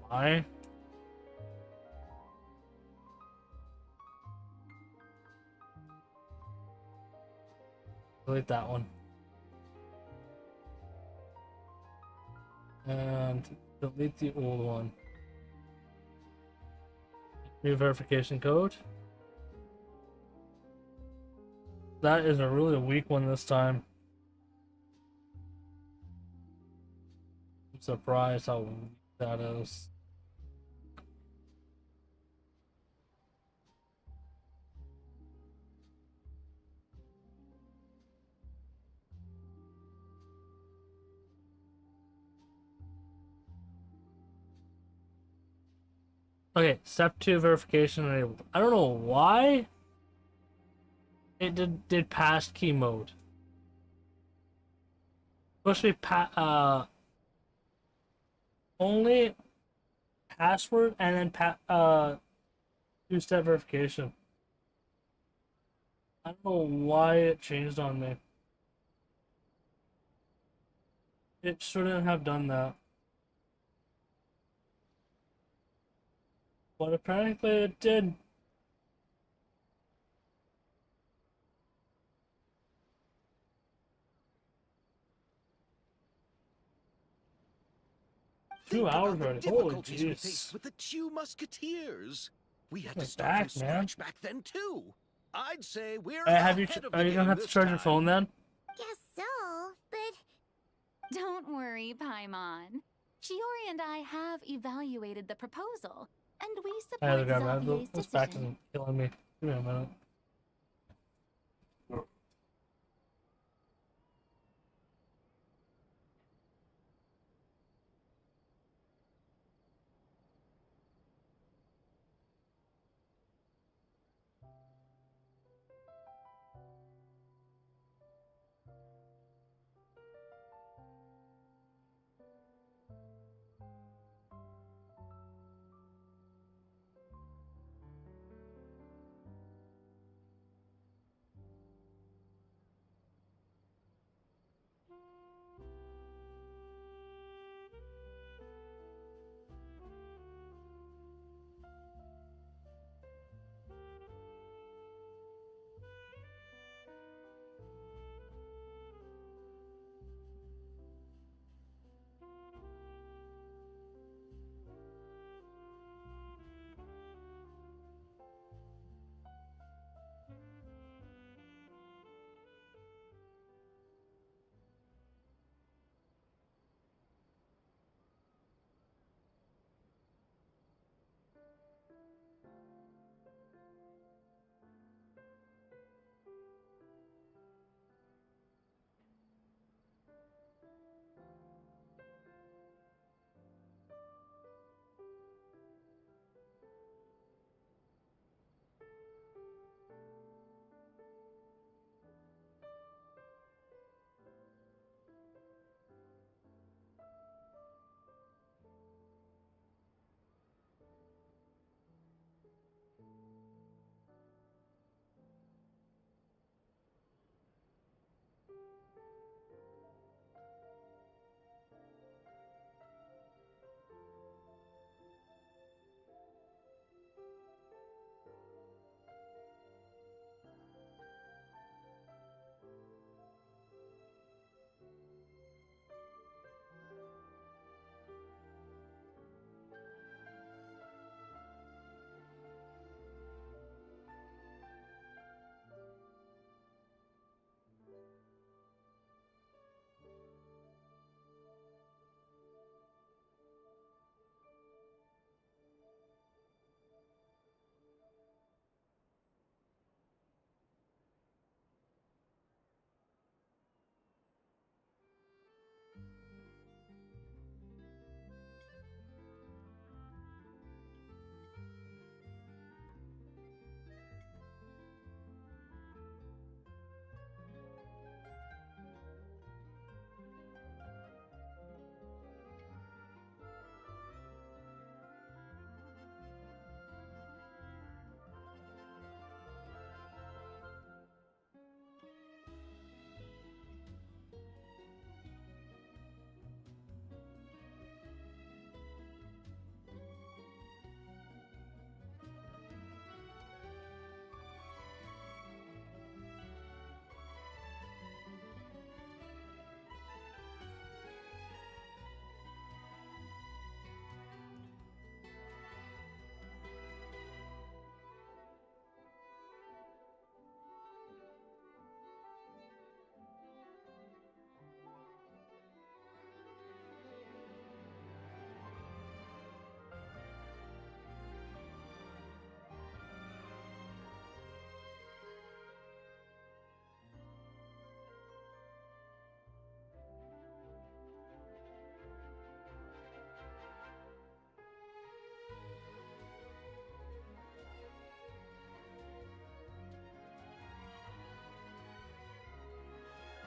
Why? Delete that one. And delete the old one. New verification code. That is a really weak one this time. I'm surprised how weak that is. Okay, step 2 verification enabled. I don't know why it did passkey mode. Supposed to be only password and then two-step verification. I don't know why it changed on me. It shouldn't have done that. But apparently it did. 2 hours about the already. Holy difficulties we jeez. faced with the Chew Musketeers. We had My to start back, from man. scratch back then too. I'd say we're Have you? ahead of Are the you gonna game have to this charge your time. phone then? Guess so, but Don't worry, Paimon. Shiori and I have evaluated the proposal, and we I had to support grab that. Xavier's This back decision. isn't killing me. Give me a minute.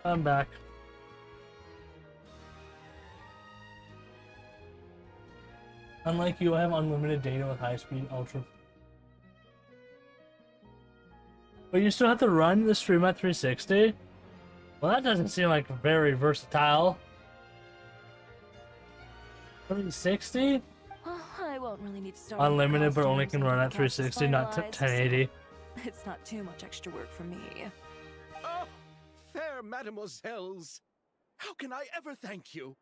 I'm back. Unlike you, I have unlimited data with high-speed ultra. But you still have to run the stream at 360? Well, that doesn't seem like very versatile. 360? I won't really need to start. Unlimited, but only can run at 360, not 1080. It's not too much extra work for me. Oh, fair mademoiselles. How can I ever thank you?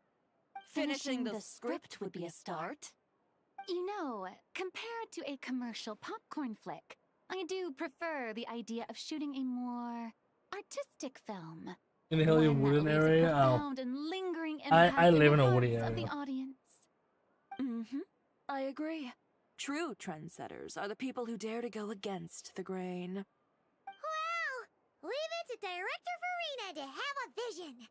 Finishing the script would be a start. You know, compared to a commercial popcorn flick, I do prefer the idea of shooting a more artistic film. In the Hilly One that Wooden leaves a area? profound and lingering I impact live in the a woody hearts of area. the audience. I agree. True trendsetters are the people who dare to go against the grain. Well, leave it to Director Farina to have a vision.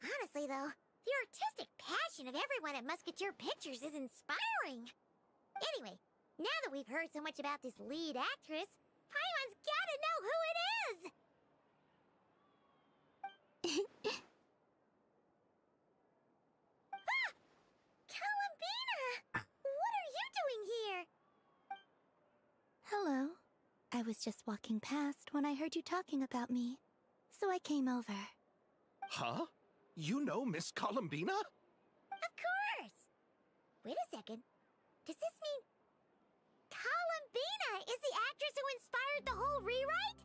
Honestly, though, the artistic passion of everyone at Musketeer Pictures is inspiring. Anyway, now that we've heard so much about this lead actress, Paimon's gotta know who it is! Ah! Columbina! What are you doing here? Hello. I was just walking past when I heard you talking about me, so I came over. Huh? You know Miss Columbina? Of course! Wait a second. Does this mean Columbina is the actress who inspired the whole rewrite?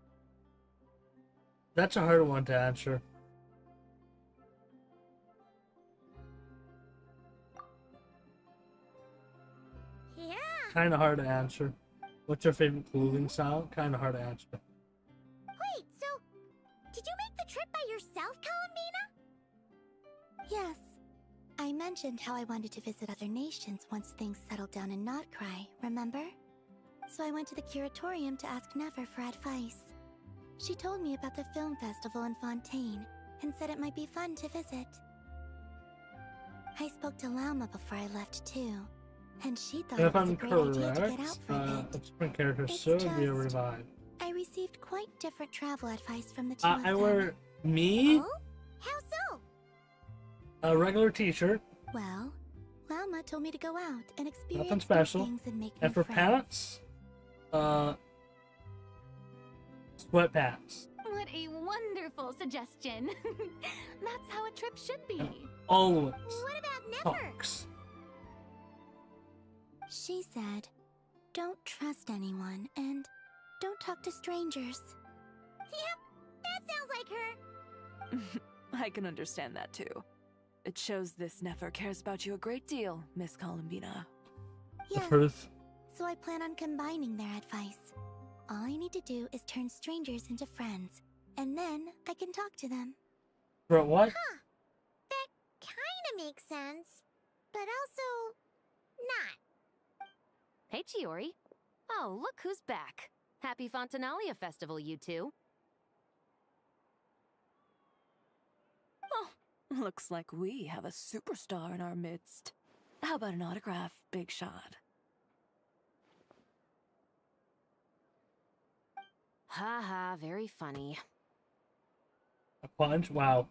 That's a hard one to answer. Yeah. Kind of hard to answer. What's your favorite clothing style? Kind of hard to answer. Wait, so did you make the trip by yourself, Columbina? Yes. I mentioned how I wanted to visit other nations once things settled down in Notcry, remember? So I went to the curatorium to ask Never for advice. She told me about the film festival in Fontaine and said it might be fun to visit. I spoke to Lauma before I left too, and she thought And it if was a I'm great idea to get correct, out for a bit. a sprint character It's should be a just- revive. I received quite different travel advice from the two of I them. wear me, How so? a regular t-shirt, Well, Lauma told me to go out and experience nothing new special, things and make and new for friends. pants, sweatpants. What a wonderful suggestion. That's how a trip should be. Always. What about Never? Socks. She said, don't trust anyone and don't talk to strangers. Yep, that sounds like her. I can understand that too. It shows this Nefer cares about you a great deal, Miss Columbina. Yes, Truth. so I plan on combining their advice. All I need to do is turn strangers into friends, and then I can talk to them. Bro, what? Huh. That kinda makes sense. But also, not. Hey, Chiori. Oh, look who's back. Happy Fontanalia Festival, you two. Oh, looks like we have a superstar in our midst. How about an autograph, Big Shot? Ha ha, very funny. A punch? Wow.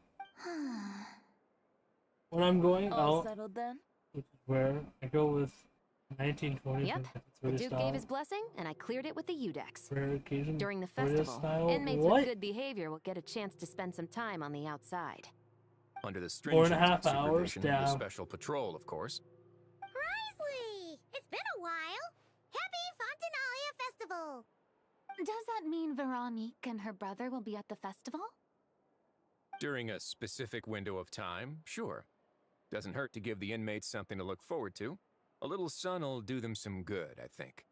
When I'm going All out, settled then? which is where I go with 1920s Yep, and the 53 Duke style. gave his blessing, and I cleared it with the Udex. Rare occasion, During the Victoria festival, style. inmates What? with good behavior will get a chance to spend some time on the outside. Under the 4.5 stringent hours supervision of the down. special patrol, of course. Risley! It's been a while. Happy Fontanalia Festival! Does that mean Veronique and her brother will be at the festival? During a specific window of time, sure. Doesn't hurt to give the inmates something to look forward to. A little sun'll do them some good, I think.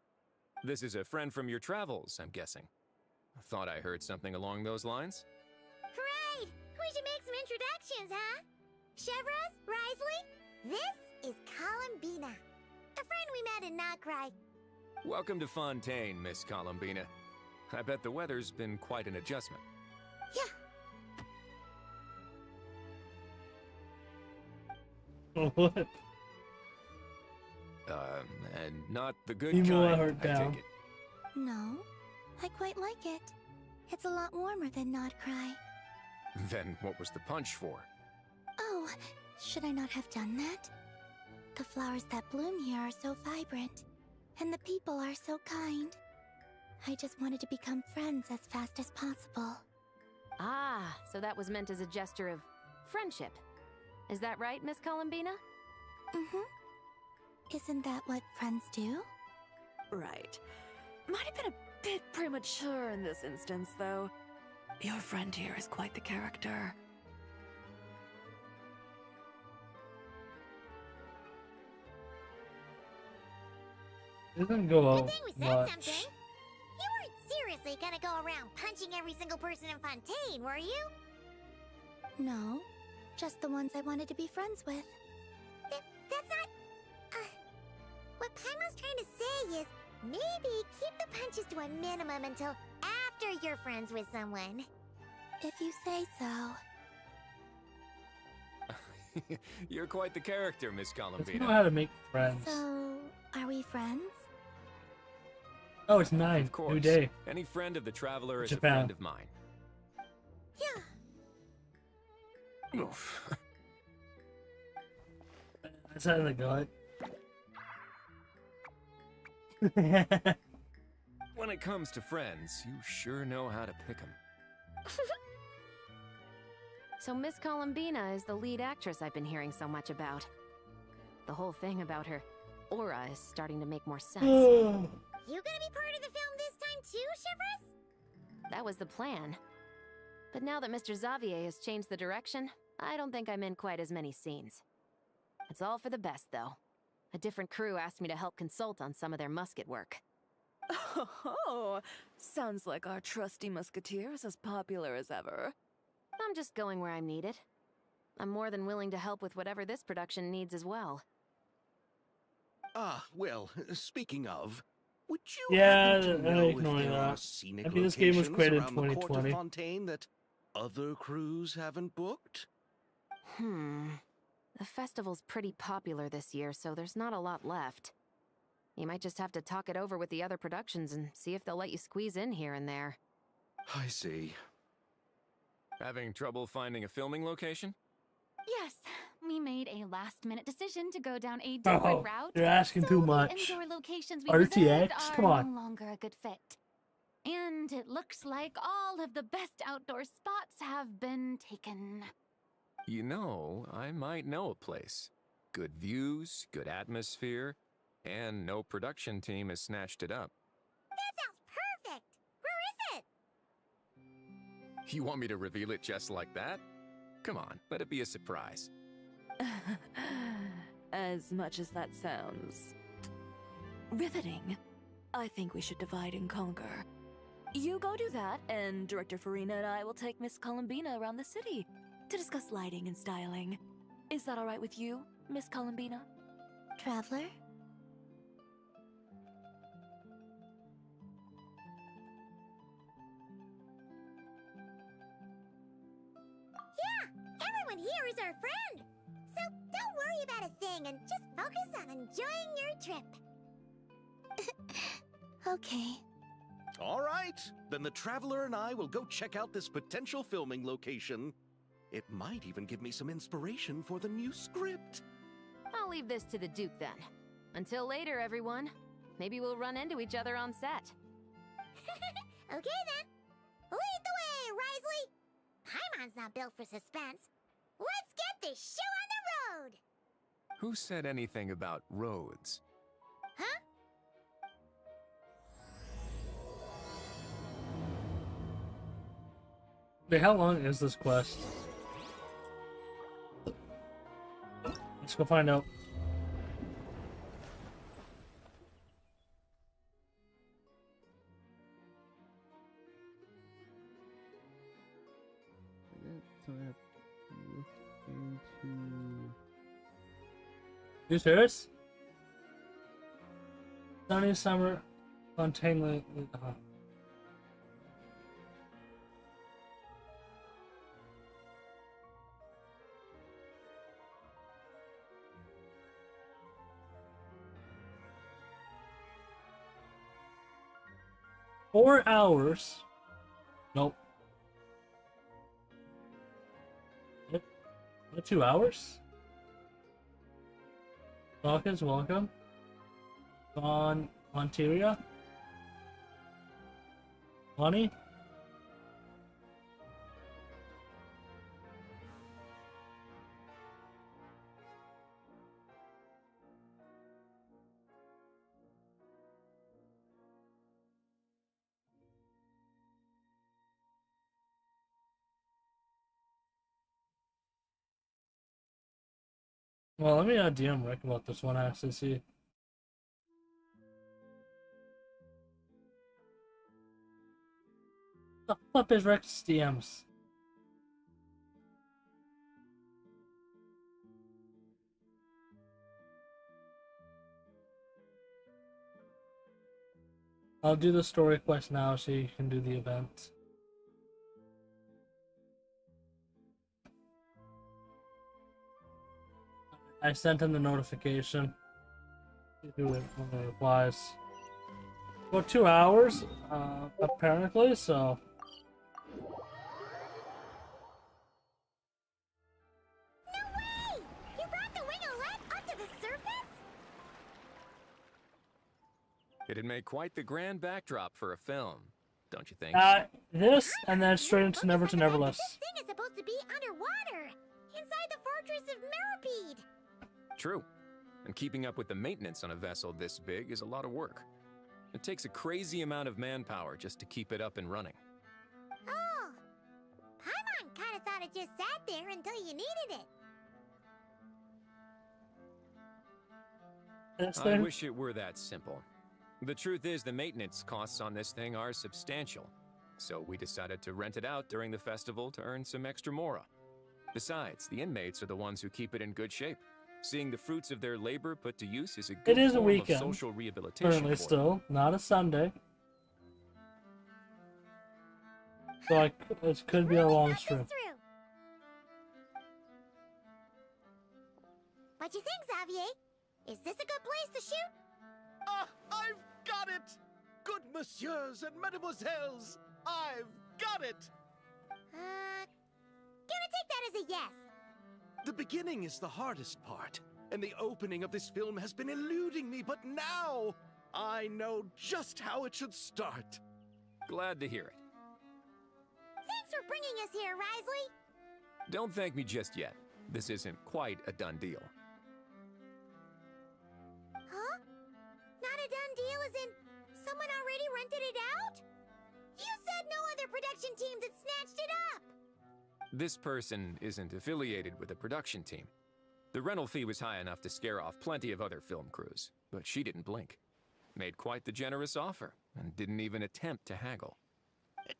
This is a friend from your travels, I'm guessing. Thought I heard something along those lines. Great! We should make some introductions, huh? Chevros, Risley, this is Columbina. A friend we met in Notcry. Welcome to Fontaine, Miss Columbina. I bet the weather's been quite an adjustment. Yeah. What? And not the good You know I kind, heard I down. take it. No, I quite like it. It's a lot warmer than Notcry. Then what was the punch for? Oh, should I not have done that? The flowers that bloom here are so vibrant, and the people are so kind. I just wanted to become friends as fast as possible. Ah, so that was meant as a gesture of friendship. Is that right, Miss Columbina? Mm-hmm. Isn't that what friends do? Right. Might have been a bit premature in this instance, though. Your friend here is quite the character. doesn't go Good out thing we said much. something. You weren't seriously gonna go around punching every single person in Fontaine, were you? No, just the ones I wanted to be friends with. That's not... what Paimon's trying to say is, maybe keep the punches to a minimum until after you're friends with someone. If you say so. You're quite the character, Miss Let's know Columbina. how to make friends. So, are we friends? Oh, it's 9. Of course. New day. Any friend of the Traveler is Japan. a friend of mine. Yeah. Oof. That's how they go. When it comes to friends, you sure know how to pick 'em. So Miss Columbina is the lead actress I've been hearing so much about. The whole thing about her aura is starting to make more sense. You gonna be part of the film this time too, Shivers? That was the plan. But now that Mr. Xavier has changed the direction, I don't think I'm in quite as many scenes. It's all for the best, though. A different crew asked me to help consult on some of their musket work. Oh, sounds like our trusty musketeer is as popular as ever. I'm just going where I'm needed. I'm more than willing to help with whatever this production needs as well. Ah, well, speaking of, would you Yeah, happen to know if ignoring there are that. scenic I mean, this game was locations created in around the court of 2020. Fontaine that other crews haven't booked? The festival's pretty popular this year, so there's not a lot left. You might just have to talk it over with the other productions and see if they'll let you squeeze in here and there. I see. Having trouble finding a filming location? Yes, we made a last-minute decision to go down a different Oh, route. you're asking so too the much. indoor locations we RTX? reserved are Come on. no longer a good fit. And it looks like all of the best outdoor spots have been taken. You know, I might know a place. Good views, good atmosphere, and no production team has snatched it up. That sounds perfect! Where is it? You want me to reveal it just like that? Come on, let it be a surprise. As much as that sounds riveting, I think we should divide and conquer. You go do that, and Director Farina and I will take Miss Columbina around the city to discuss lighting and styling. Is that all right with you, Miss Columbina? Traveler? Yeah, everyone here is our friend. So don't worry about a thing and just focus on enjoying your trip. Okay. All right, then the Traveler and I will go check out this potential filming location. It might even give me some inspiration for the new script. I'll leave this to the Duke then. Until later, everyone. Maybe we'll run into each other on set. Okay then. Lead the way, Risley. Paimon's not built for suspense. Let's get this show on the road. Who said anything about roads? Huh? Wait, how long is this quest? Let's go find out. So I have to look into... You serious? Sunny summer, Fontaine Lake. 4 hours. Nope. Yep. 2 hours? Dawkins, welcome. Ontario? Lonnie? Well, let me DM Rick about this one, I have to see. The flip is Rex DMs. I'll do the story quest now so you can do the event. I sent him the notification. You do it when it replies. About 2 hours, apparently, so. No way! You brought the winglet up to the surface? It'd make quite the grand backdrop for a film, don't you think? This, and then straight into Never to Neverless. This thing is supposed to be underwater, inside the fortress of Mirapede. True. And keeping up with the maintenance on a vessel this big is a lot of work. It takes a crazy amount of manpower just to keep it up and running. Oh, Paimon kind of thought it just sat there until you needed it. I wish it were that simple. The truth is, the maintenance costs on this thing are substantial. So we decided to rent it out during the festival to earn some extra mora. Besides, the inmates are the ones who keep it in good shape. Seeing the fruits of their labor put to use is a good a form weekend, of social rehabilitation. Currently still, not a Sunday. So it could be a long stream. What you think, Xavier? Is this a good place to shoot? Ah, I've got it! Good messieurs and mesdemoiselles, I've got it! Gonna take that as a yes. The beginning is the hardest part, and the opening of this film has been eluding me, but now I know just how it should start. Glad to hear it. Thanks for bringing us here, Risley. Don't thank me just yet. This isn't quite a done deal. Huh? Not a done deal as in someone already rented it out? You said no other production teams had snatched it up! This person isn't affiliated with a production team. The rental fee was high enough to scare off plenty of other film crews, but she didn't blink. Made quite the generous offer, and didn't even attempt to haggle.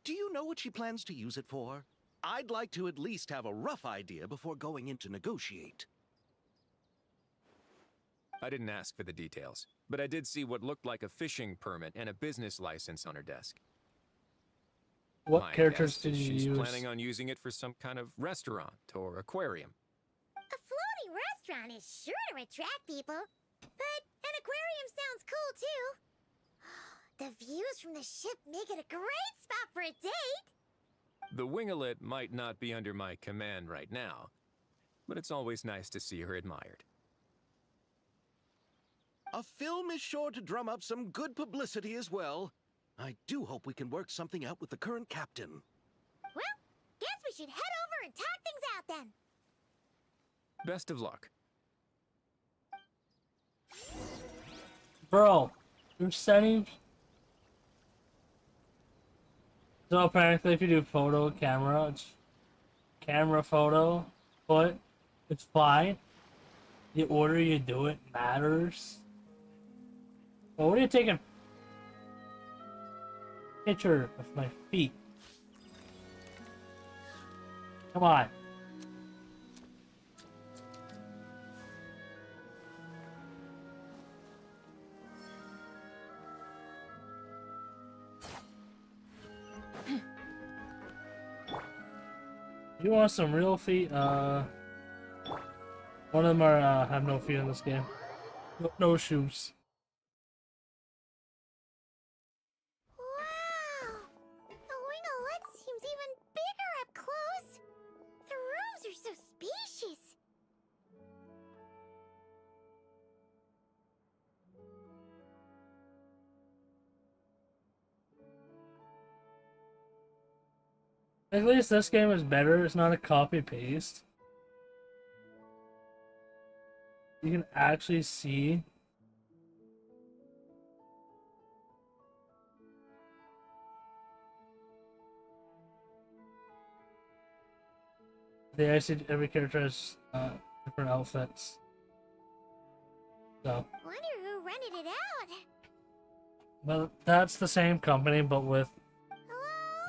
Do you know what she plans to use it for? I'd like to at least have a rough idea before going in to negotiate. I didn't ask for the details, but I did see what looked like a fishing permit and a business license on her desk. What My characters guess did is you she's use? planning on using it for some kind of restaurant or aquarium. A floating restaurant is sure to attract people. But an aquarium sounds cool, too. The views from the ship make it a great spot for a date. The winglet might not be under my command right now, but it's always nice to see her admired. A film is sure to drum up some good publicity as well. I do hope we can work something out with the current captain. Well, guess we should head over and talk things out then. Best of luck. Bro, you're sending. So apparently, if you do photo, camera, photo, foot, it's fine. The order you do it matters. Well, what are you taking? Picture of my feet. Come on. You want some real feet? One of them are have no feet in this game. No shoes. Wow! The winglet seems even bigger up close. The rooms are so spacious. At least this game is better. It's not a copy paste. You can actually see. They actually, every character has different outfits. So. Wonder who rented it out. Well, that's the same company, but with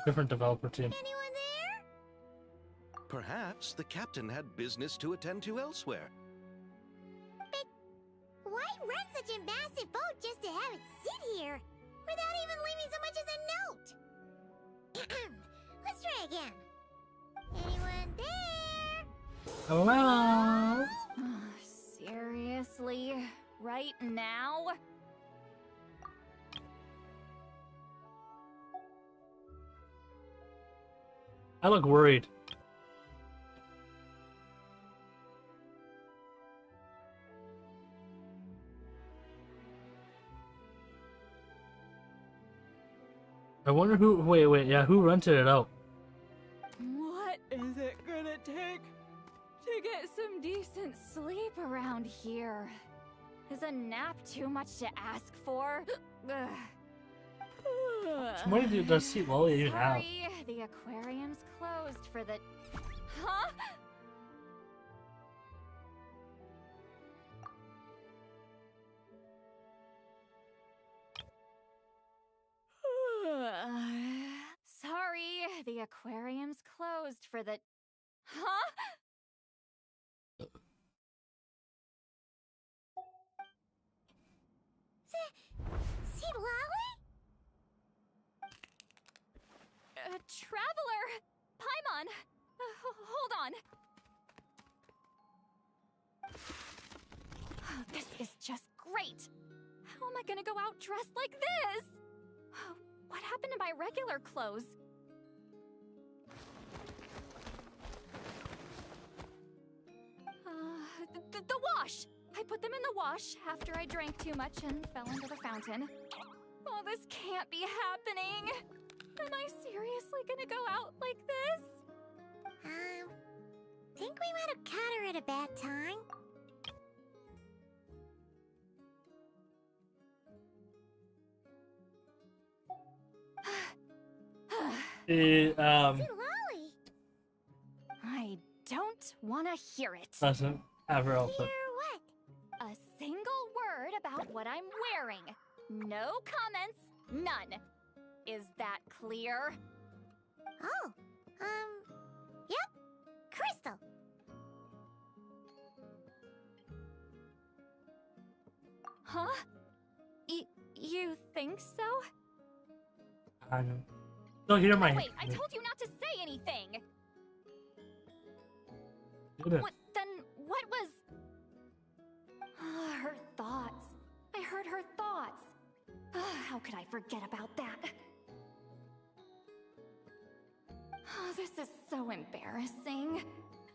Different developer team. Anyone there? Perhaps the captain had business to attend to elsewhere. But why rent such a massive boat just to have it sit here without even leaving so much as a note? Let's try again. Anyone there? Hello? Seriously? Right now? I look worried. I wonder who. Wait, yeah, who rented it out? What is it gonna take to get some decent sleep around here? Is a nap too much to ask for? Ugh. How many does Seat Lolly even have? Sorry, the aquarium's closed for the... Huh? Sorry, the aquarium's closed for the... Huh? See Lolly? Traveler! Paimon! Hold on! Oh, this is just great! How am I gonna go out dressed like this? What happened to my regular clothes? The wash! I put them in the wash after I drank too much and fell into the fountain. Oh, this can't be happening! Am I seriously gonna go out like this? Think we might have caught her at a bad time. It, Lolly! I don't wanna hear it. doesn't have her outfit. Hear what? A single word about what I'm wearing. No comments, none. Is that clear? Oh, yep. Crystal. Huh? You think so? I know. Don't hear my. Wait, I told you not to say anything. Didn't. Then what was... her thoughts. I heard her thoughts. How could I forget about that? Oh, this is so embarrassing.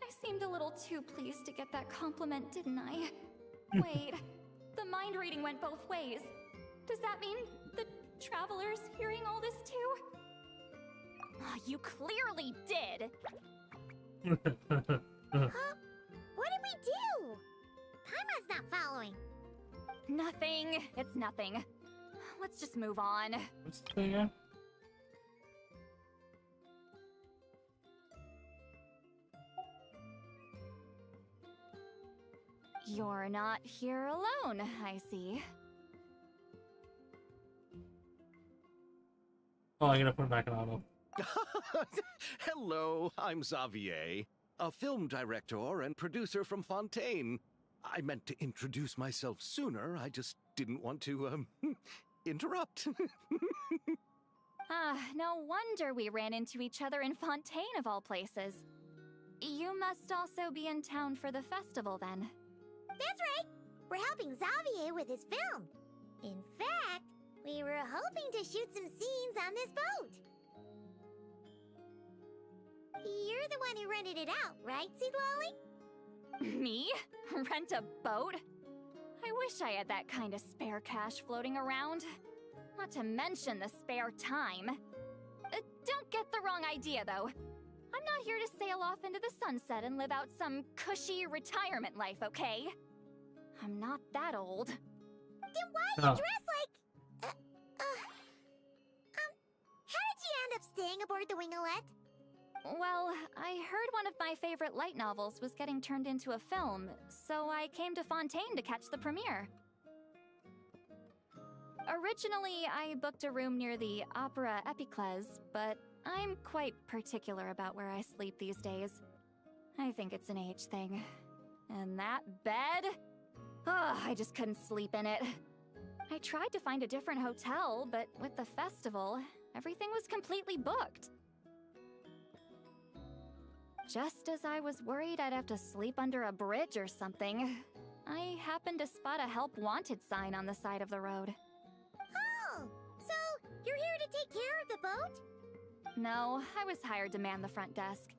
I seemed a little too pleased to get that compliment, didn't I? Wait, the mind reading went both ways. Does that mean the traveler's hearing all this too? You clearly did! What did we do? Paimon's not following. Nothing. It's nothing. Let's just move on. What's the thing again? You're not here alone, I see. Oh, I'm gonna put it back in auto. Hello, I'm Xavier, a film director and producer from Fontaine. I meant to introduce myself sooner, I just didn't want to, interrupt. No wonder we ran into each other in Fontaine of all places. You must also be in town for the festival then. That's right. We're helping Xavier with his film. In fact, we were hoping to shoot some scenes on this boat. You're the one who rented it out, right, Seed Lolly? Me? Rent a boat? I wish I had that kind of spare cash floating around. Not to mention the spare time. Don't get the wrong idea, though. I'm not here to sail off into the sunset and live out some cushy retirement life, okay? I'm not that old. Then why you dress like... how did you end up staying aboard the Wingolette? Well, I heard one of my favorite light novels was getting turned into a film, so I came to Fontaine to catch the premiere. Originally, I booked a room near the Opera Epiclese, but I'm quite particular about where I sleep these days. I think it's an age thing. And that bed? Ugh, I just couldn't sleep in it. I tried to find a different hotel, but with the festival, everything was completely booked. Just as I was worried I'd have to sleep under a bridge or something, I happened to spot a help wanted sign on the side of the road. Oh, so you're here to take care of the boat? No, I was hired to man the front desk.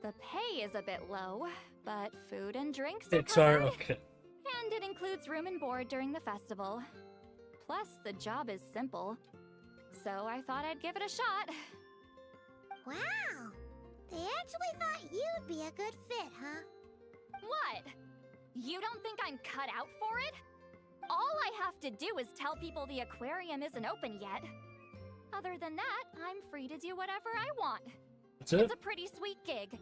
The pay is a bit low, but food and drinks are Sorry, covered. okay. And it includes room and board during the festival. Plus, the job is simple. So I thought I'd give it a shot. Wow! They actually thought you'd be a good fit, huh? What? You don't think I'm cut out for it? All I have to do is tell people the aquarium isn't open yet. Other than that, I'm free to do whatever I want. That's it? It's a pretty sweet gig.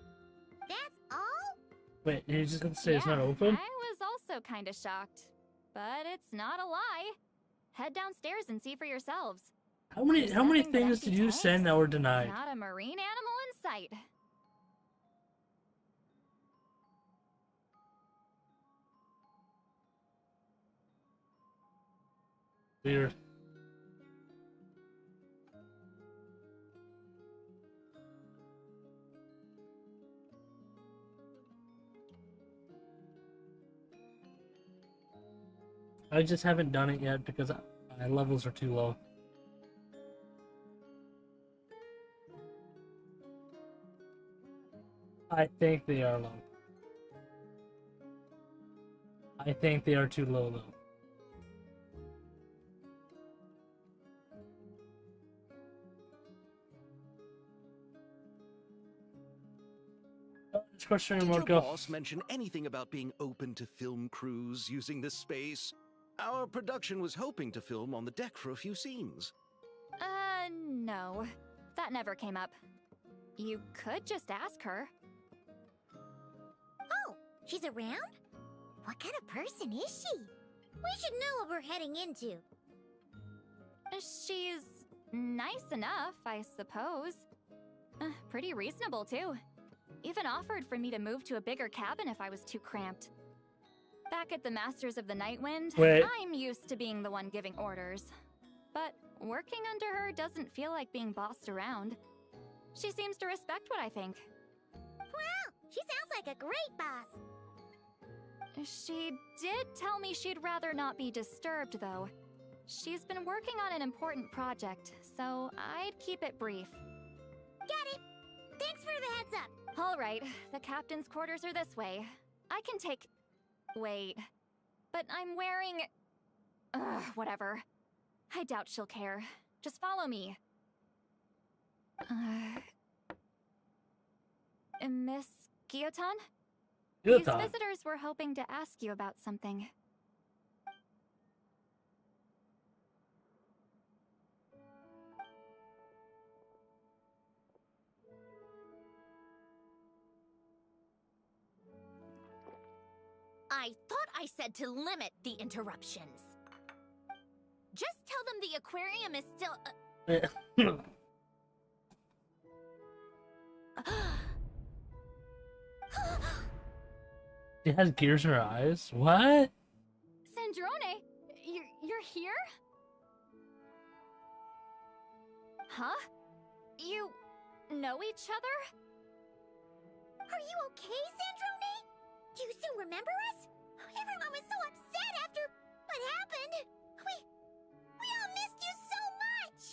That's all? Wait, you're just gonna say it's not open? I was also kind of shocked. But it's not a lie. Head downstairs and see for yourselves. How many Nothing but things empty did you tanks, send that were denied? Not a marine animal in sight. Weird. I just haven't done it yet because my levels are too low. I think they are low. I think they are too low though. Did your boss mention anything about being open to film crews using this space? Our production was hoping to film on the deck for a few scenes. No. That never came up. You could just ask her. Oh, she's around? What kind of person is she? We should know what we're heading into. She's nice enough, I suppose. Pretty reasonable, too. Even offered for me to move to a bigger cabin if I was too cramped. Back at the Masters of the Nightwind, Wait. I'm used to being the one giving orders. But working under her doesn't feel like being bossed around. She seems to respect what I think. Wow, she sounds like a great boss. She did tell me she'd rather not be disturbed, though. She's been working on an important project, so I'd keep it brief. Got it. Thanks for the heads up. All right, the captain's quarters are this way. I can take... Wait. But I'm wearing... whatever. I doubt she'll care. Just follow me. Miss Guillotin? These visitors were hoping to ask you about something. I thought I said to limit the interruptions. Just tell them the aquarium is still... She has gears in her eyes? What? Sandrone, you're here? Huh? You know each other? Are you okay, Sandrone? Do you still remember us? Everyone was so upset after what happened. We all missed you so much.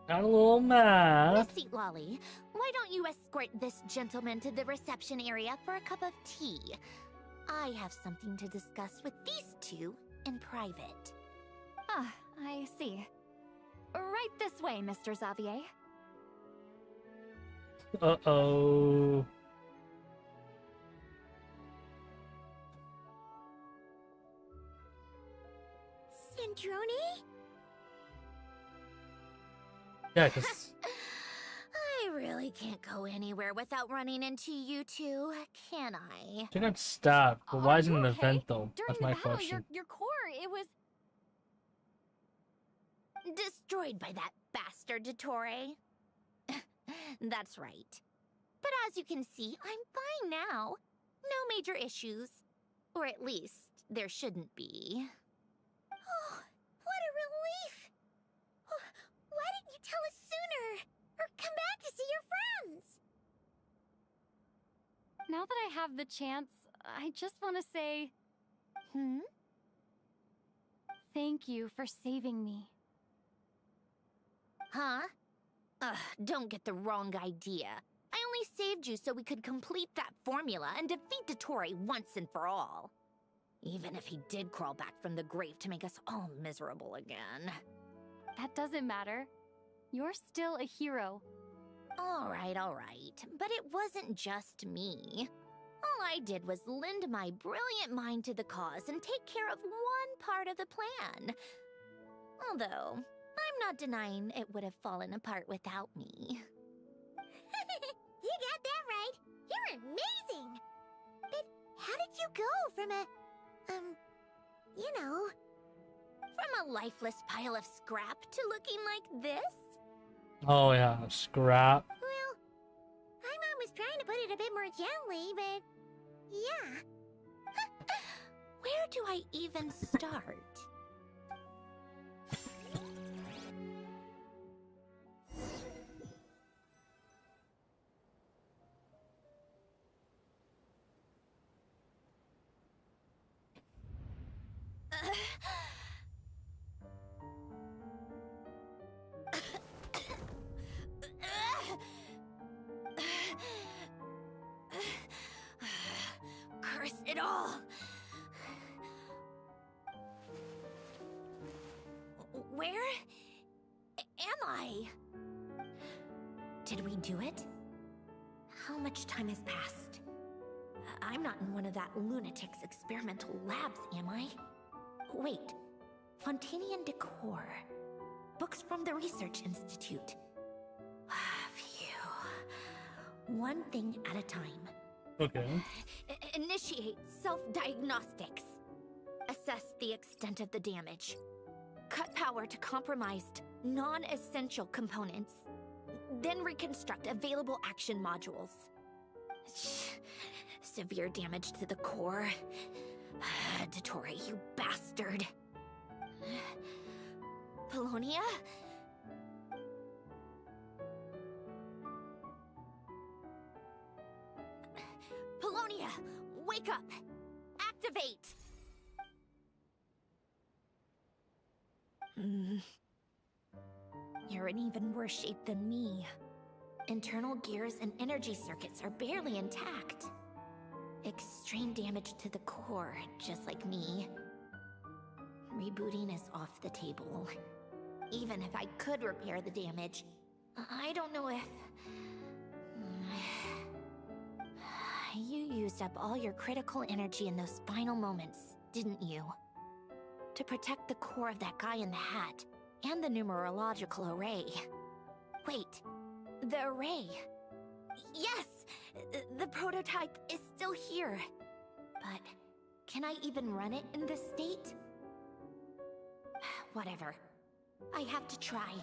Got a little mad. Miss Lolly, why don't you escort this gentleman to the reception area for a cup of tea? I have something to discuss with these two in private. Ah, I see. Right this way, Mr. Xavier. Uh-oh. Sandrone? Yeah, because... I really can't go anywhere without running into you two, can I? She got stopped, but why isn't it an event though? During That's the my battle, question. your core, it was... Destroyed by that bastard Dottore. That's right. But as you can see, I'm fine now. No major issues. Or at least, there shouldn't be. Oh, what a relief! Oh, why didn't you tell us sooner? Or come back to see your friends? Now that I have the chance, I just want to say... Thank you for saving me. Huh? Ugh, don't get the wrong idea. I only saved you so we could complete that formula and defeat Dottore once and for all. Even if he did crawl back from the grave to make us all miserable again. That doesn't matter. You're still a hero. All right. But it wasn't just me. All I did was lend my brilliant mind to the cause and take care of one part of the plan. Although, I'm not denying it would have fallen apart without me. You got that right. You're amazing. But how did you go from a, From a lifeless pile of scrap to looking like this? Oh yeah, scrap. Well, my mom was trying to put it a bit more gently, but yeah. Where do I even start? Curse it all! Where am I? Did we do it? How much time has passed? I'm not in one of that lunatic's experimental labs, am I? Wait, Fontanian decor. Books from the Research Institute. Phew. One thing at a time. Okay. Initiate self-diagnostics. Assess the extent of the damage. Cut power to compromised, non-essential components. Then reconstruct available action modules. Severe damage to the core. Dottore, you bastard. Polonia? Polonia, wake up! Activate! You're in even worse shape than me. Internal gears and energy circuits are barely intact. Extreme damage to the core, just like me. Rebooting is off the table. Even if I could repair the damage, I don't know if... You used up all your critical energy in those final moments, didn't you? To protect the core of that guy in the hat, and the numerological array. Wait, the array. Yes! The prototype is still here. But can I even run it in this state? Whatever. I have to try.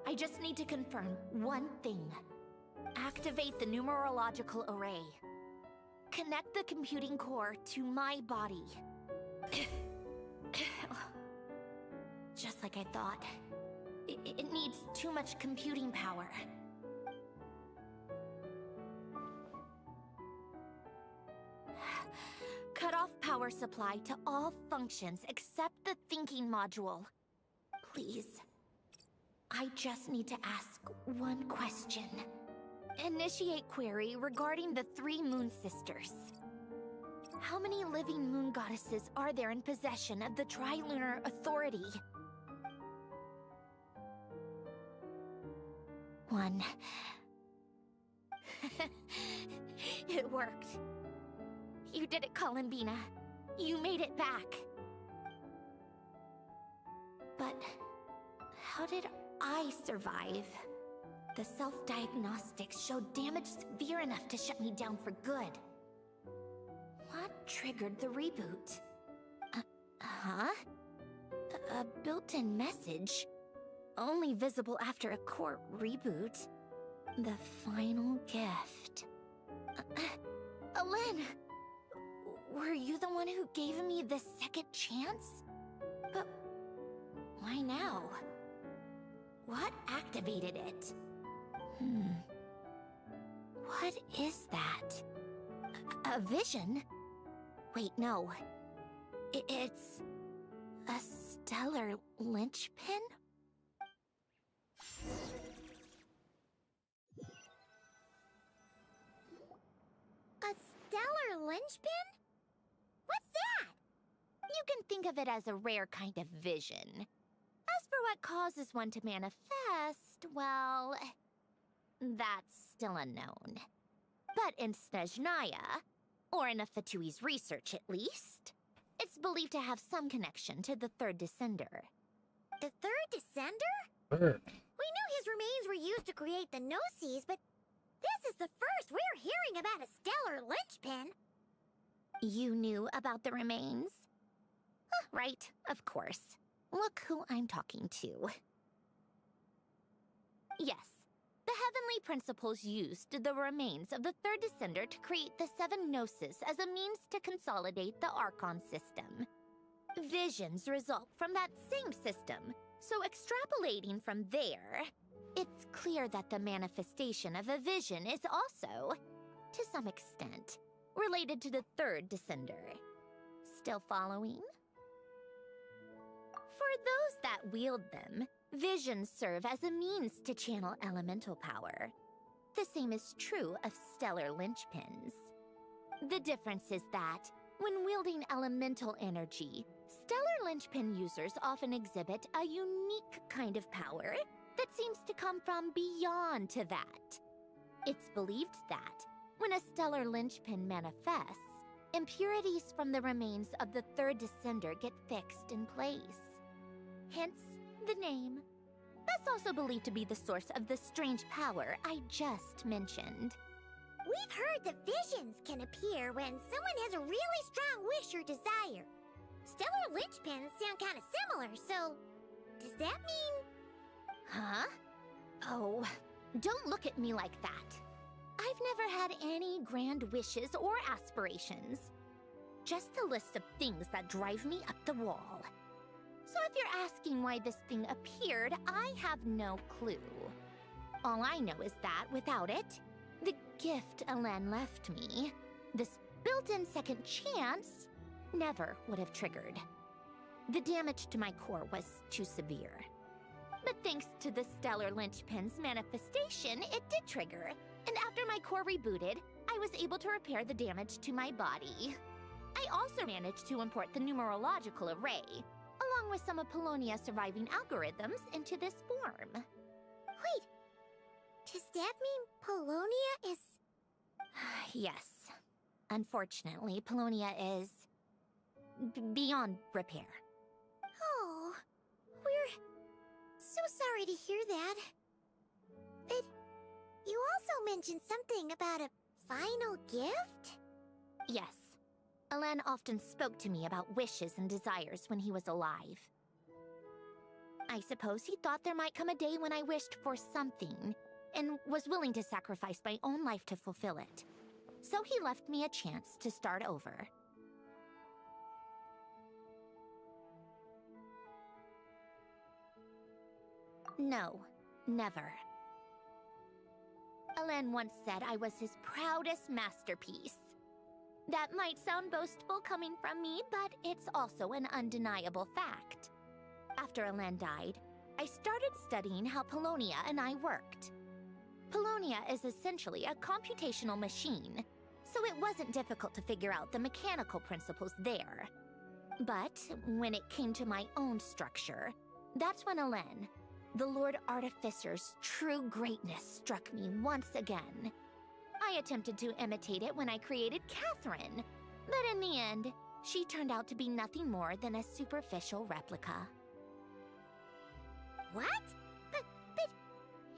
I just need to confirm one thing. Activate the numerological array. Connect the computing core to my body. Just like I thought. It needs too much computing power. Cut off power supply to all functions except the thinking module. Please. I just need to ask one question. Initiate query regarding the 3 Moon Sisters. How many living moon goddesses are there in possession of the Trilunar Authority? 1. It worked. You did it, Columbina. You made it back. But how did I survive? The self-diagnostics showed damage severe enough to shut me down for good. What triggered the reboot? A built-in message? only visible after a core reboot. The final gift. Alen! Were you the one who gave me the second chance? But why now? What activated it? What is that? A vision? Wait, no. It's a stellar linchpin? A stellar linchpin? What's that? You can think of it as a rare kind of vision. As for what causes one to manifest, well, that's still unknown. But in Snezhnaya, or in Afatui's research at least, it's believed to have some connection to the third descender. The third descender? Sure. We knew his remains were used to create the Gnosis, but this is the first we're hearing about a stellar linchpin. You knew about the remains? Right, of course. Look who I'm talking to. Yes, the heavenly principles used the remains of the third descender to create the seven Gnosis as a means to consolidate the Archon system. Visions result from that same system, so extrapolating from there, it's clear that the manifestation of a vision is also, to some extent, related to the third descender. Still following? For those that wield them, visions serve as a means to channel elemental power. The same is true of stellar linchpins. The difference is that, when wielding elemental energy, stellar linchpin users often exhibit a unique kind of power that seems to come from beyond to that. It's believed that, when a stellar linchpin manifests, impurities from the remains of the third descender get fixed in place. Hence, the name. That's also believed to be the source of the strange power I just mentioned. We've heard that visions can appear when someone has a really strong wish or desire. Stellar linchpins sound kind of similar, so does that mean... Huh? Oh, don't look at me like that. I've never had any grand wishes or aspirations. Just a list of things that drive me up the wall. So if you're asking why this thing appeared, I have no clue. All I know is that without it, the gift Alen left me, this built-in second chance, never would have triggered. The damage to my core was too severe. But thanks to the stellar linchpin's manifestation, it did trigger. And after my core rebooted, I was able to repair the damage to my body. I also managed to import the numerological array, along with some of Polonia's surviving algorithms, into this form. Wait, does that mean Polonia is... Yes. Unfortunately, Polonia is... beyond repair. Oh, we're so sorry to hear that. But you also mentioned something about a final gift? Yes. Alen often spoke to me about wishes and desires when he was alive. I suppose he thought there might come a day when I wished for something, and was willing to sacrifice my own life to fulfill it. So he left me a chance to start over. No, never. Alen once said I was his proudest masterpiece. That might sound boastful coming from me, but it's also an undeniable fact. After Alen died, I started studying how Polonia and I worked. Polonia is essentially a computational machine, so it wasn't difficult to figure out the mechanical principles there. But when it came to my own structure, that's when Alen, the Lord Artificer's true greatness, struck me once again. I attempted to imitate it when I created Catherine, but in the end, she turned out to be nothing more than a superficial replica. What? But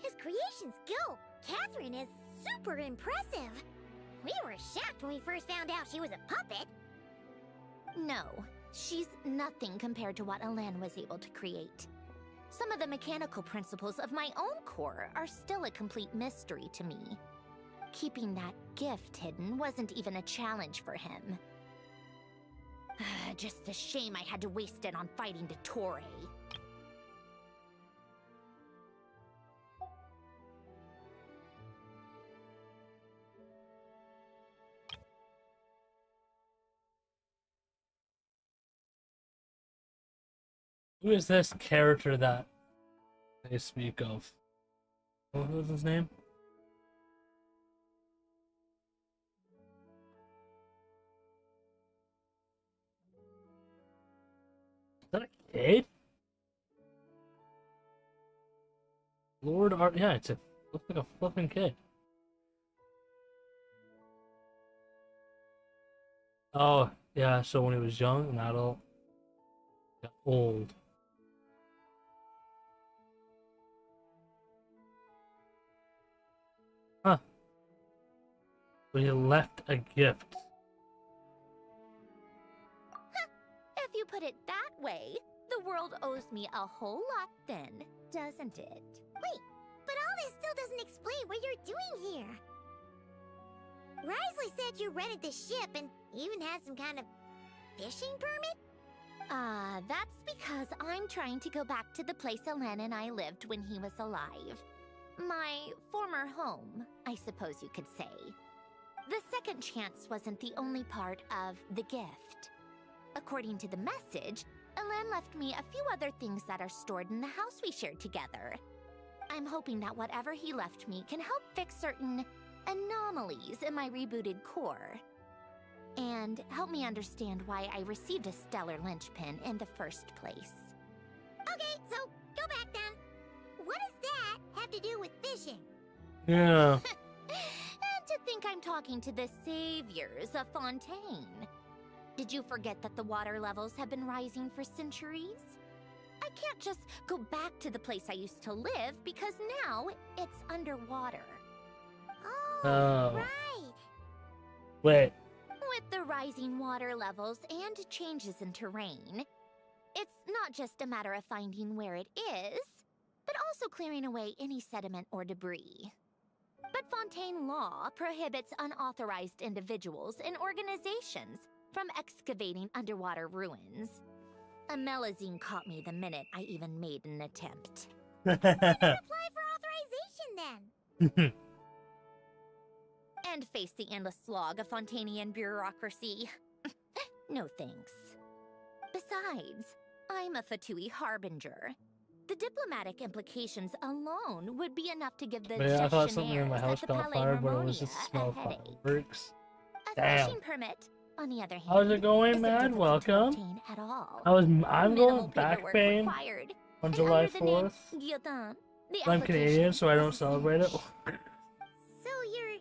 his creations go. Catherine is super impressive. We were shocked when we first found out she was a puppet. No, she's nothing compared to what Alen was able to create. Some of the mechanical principles of my own core are still a complete mystery to me. Keeping that gift hidden wasn't even a challenge for him. Just a shame I had to waste it on fighting Dottore. Who is this character that they speak of? What was his name? Is that a kid? Lord Art, yeah, looks like a flipping kid. Oh, yeah, so when he was young, an adult, got old. Huh. But he left a gift. If you put it that way, the world owes me a whole lot then, doesn't it? Wait, but all this still doesn't explain what you're doing here. Risley said you rented the ship and even had some kind of fishing permit? That's because I'm trying to go back to the place Elen and I lived when he was alive. My former home, I suppose you could say. The second chance wasn't the only part of the gift. According to the message, Elen left me a few other things that are stored in the house we shared together. I'm hoping that whatever he left me can help fix certain anomalies in my rebooted core. And help me understand why I received a stellar linchpin in the first place. Okay, so go back then. What does that have to do with fishing? Yeah. And to think I'm talking to the saviors of Fontaine. Did you forget that the water levels have been rising for centuries? I can't just go back to the place I used to live because now it's underwater. Oh. Right. Wait. With the rising water levels and changes in terrain, it's not just a matter of finding where it is, but also clearing away any sediment or debris. But Fontaine law prohibits unauthorized individuals and organizations from excavating underwater ruins. A Melazine caught me the minute I even made an attempt. Why not apply for authorization then? And face the endless slog of Fontanian bureaucracy. No thanks. Besides, I'm a Fatui harbinger. The diplomatic implications alone would be enough to give the Yeah, I thought something in my house at the got Palais fired, but it was Mermonia just the a smell of headache. fireworks. A Damn. fishing permit, on the other hand, How's it going, isn't man? difficult to Welcome. obtain at all. I'm Minimal going back paperwork pain required, on and July under the name 4th. Guillotin, the I'm Canadian, application so I don't was a celebrate it. cinch. So you're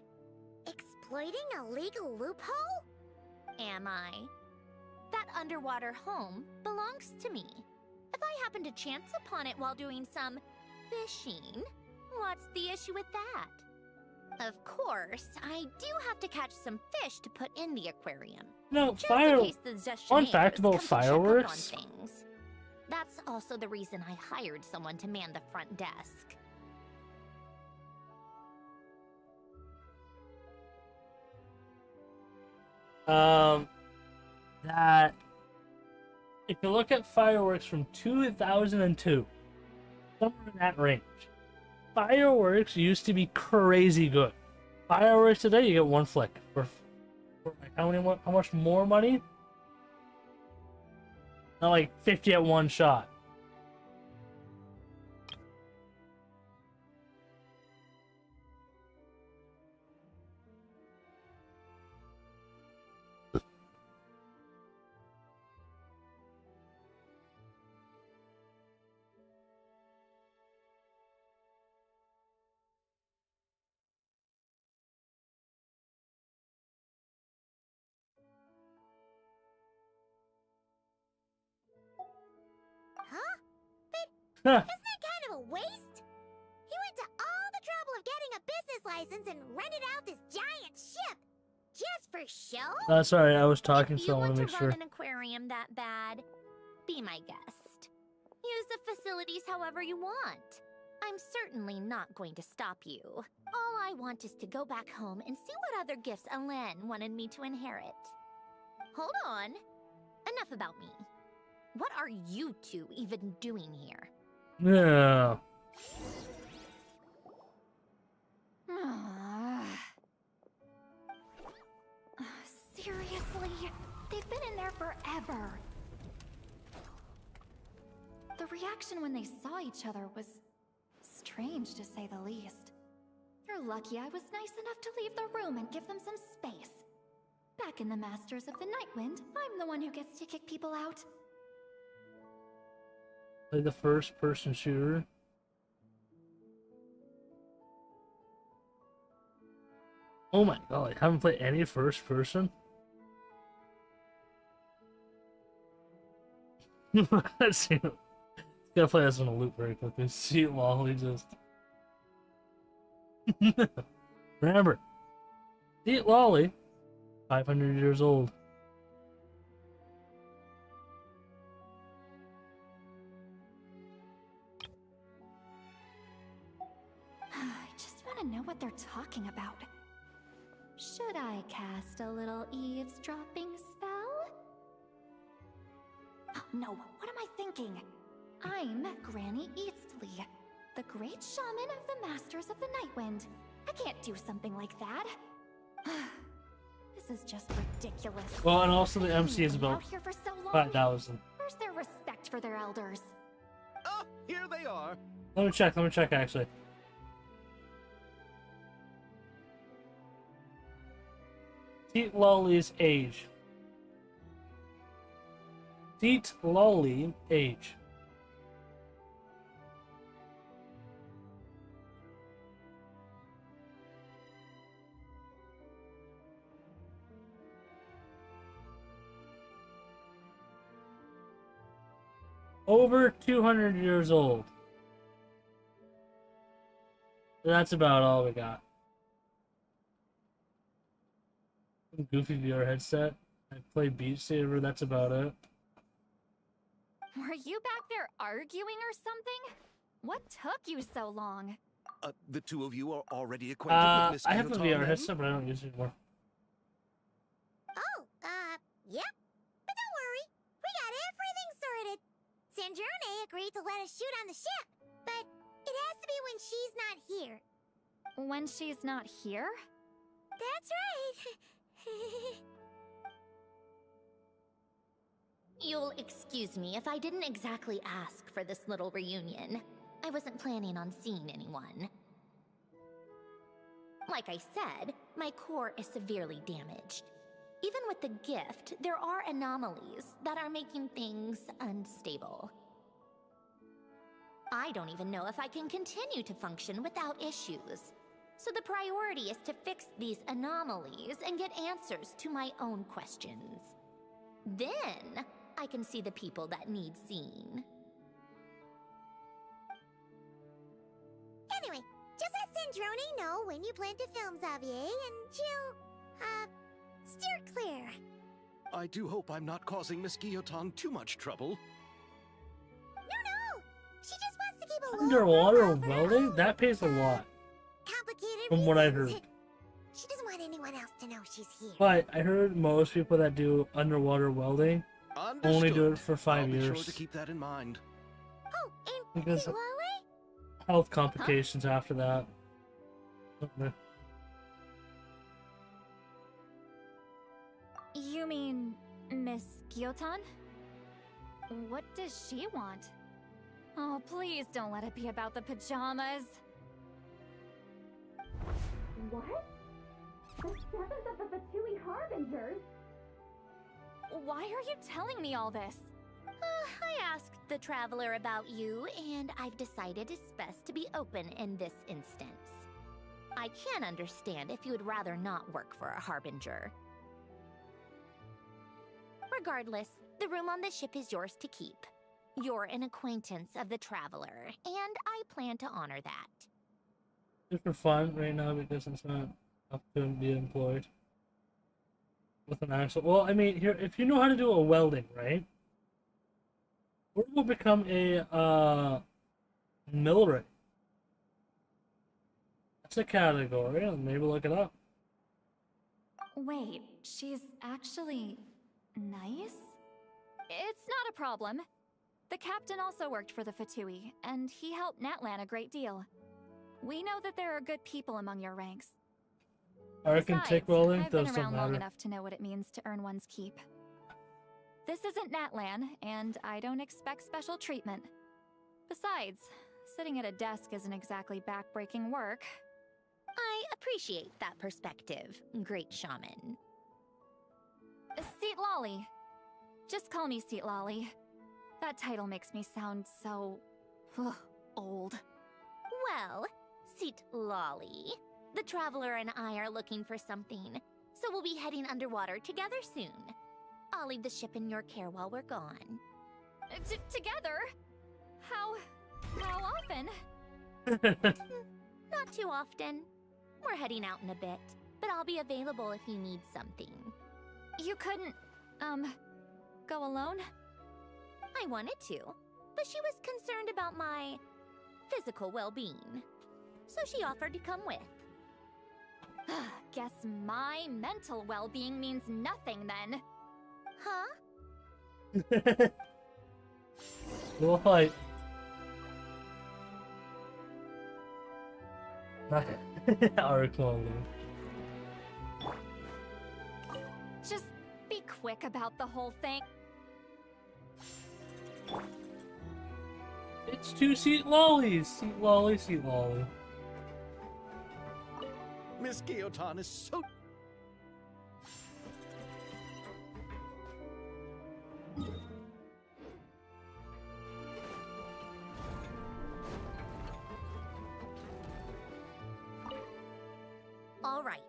exploiting a legal loophole? Am I? That underwater home belongs to me. If I happen to chance upon it while doing some fishing, what's the issue with that? Of course, I do have to catch some fish to put in the aquarium. No, Just in case the Fun fact Zeshananes about come to check up fireworks. on things. That's also the reason I hired someone to man the front desk. That if you look at fireworks from 2002, somewhere in that range, fireworks used to be crazy good. Fireworks today, you get one flick for like how much more money? Not like 50 at one shot. Huh? But Huh. isn't that kind of a waste? He went to all the trouble of getting a business license and rented out this giant ship. Just for show? Sorry, I was talking, If so I you want want to to make run sure. an aquarium that bad, be my guest. use the facilities however you want. I'm certainly not going to stop you. All I want is to go back home and see what other gifts Alain wanted me to inherit. Hold on. Enough about me. What are you two even doing here? Yeah. Seriously? They've been in there forever. The reaction when they saw each other was strange, to say the least. You're lucky I was nice enough to leave the room and give them some space. Back in the Masters of the Nightwind, I'm the one who gets to kick people out. Play the first-person shooter. Oh my god, I haven't played any first-person? Let's see. Gotta play this on a loop very quickly. See Lolly just. Remember, see Lolly, 500 years old. I just want to know what they're talking about. Should I cast a little eavesdropping spell? No, what am I thinking? I'm Granny Eastley, the great shaman of the Masters of the Nightwind. I can't do something like that. This is just ridiculous. Well, and also the MC is about out here for so long. 5,000. Where's their respect for their elders? Oh, here they are. Let me check actually. Seat Lolly's age. Seat Lolly age. Over 200 years old. That's about all we got. Goofy VR headset. I play Beat Saber, that's about it. Were you back there arguing or something? What took you so long? The two of you are already acquainted with Miss I have the Guillotin, VR then? headset, but I don't use it anymore. Oh, yep. But don't worry, we got everything sorted. Sanjurne agreed to let us shoot on the ship, but it has to be when she's not here. When she's not here? That's right. You'll excuse me if I didn't exactly ask for this little reunion. I wasn't planning on seeing anyone. Like I said, my core is severely damaged. Even with the gift, there are anomalies that are making things unstable. I don't even know if I can continue to function without issues. So the priority is to fix these anomalies and get answers to my own questions. Then, I can see the people that need seeing. Anyway, just let Sandrone know when you plan to film Xavier, and she'll, steer clear. I do hope I'm not causing Miss Guillotin too much trouble. No! She just wants to keep a low Underwater profile for her welding? own, That pays a lot. complicated From what I reasons. heard. She doesn't want anyone else to know she's here. But I heard most people that do underwater welding only do it for 5 I'll years. be sure to keep that in mind. Oh, and Because Lale? health complications after that. Okay. You mean Miss Guillotin? What does she want? Oh, please don't let it be about the pajamas. What? The seventh of the Fatui Harbingers? Why are you telling me all this? I asked the Traveler about you, and I've decided it's best to be open in this instance. I can understand if you would rather not work for a Harbinger. Regardless, the room on the ship is yours to keep. You're an acquaintance of the Traveler, and I plan to honor that. Just for fun right now because it's not up to be employed with an actual. Well, I mean, here, if you know how to do a welding, right? Or we'll become a mill rate. That's a category. Maybe look it up. Wait, she's actually nice? It's not a problem. The captain also worked for the Fatui, and he helped Natlan a great deal. We know that there are good people among your ranks. Arithmetic Besides, welding I've been doesn't around long matter. enough to know what it means to earn one's keep. This isn't Natlan, and I don't expect special treatment. Besides, sitting at a desk isn't exactly backbreaking work. I appreciate that perspective, great shaman. Seat Lolly. Just call me Seat Lolly. That title makes me sound so... old. Well, Seat Lolly, the Traveler and I are looking for something, so we'll be heading underwater together soon. I'll leave the ship in your care while we're gone. Together? How often? Not too often. We're heading out in a bit, but I'll be available if you need something. You couldn't, go alone? I wanted to, but she was concerned about my physical well-being, so she offered to come with. Guess my mental well-being means nothing then. Huh? We'll fight. Our clone. Just be quick about the whole thing. It's 2 Seat Lollies. Seat Lolly, Seat Lolly. Miss Guillotin is so... All right.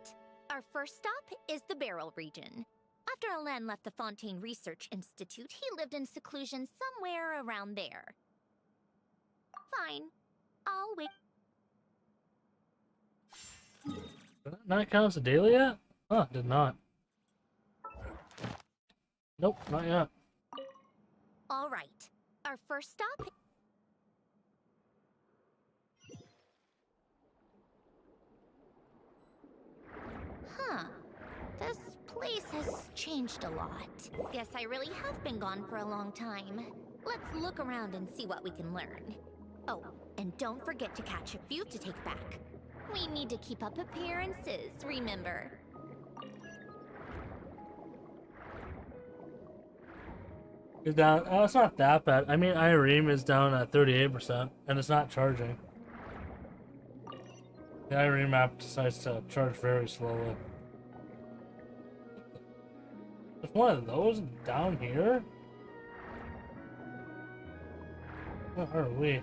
Our first stop is the Barrel region. After Alain left the Fontaine Research Institute, he lived in seclusion somewhere around there. Fine. I'll wait. Did that not count as a daily yet? Huh, did not. Nope, not yet. All right. Our first stop... Huh. This place has changed a lot. Guess I really have been gone for a long time. Let's look around and see what we can learn. Oh, and don't forget to catch a few to take back. We need to keep up appearances, remember? It's down. Oh, it's not that bad. I mean, Irene is down at 38%, and it's not charging. The Irene map decides to charge very slowly. There's one of those down here? Where are we?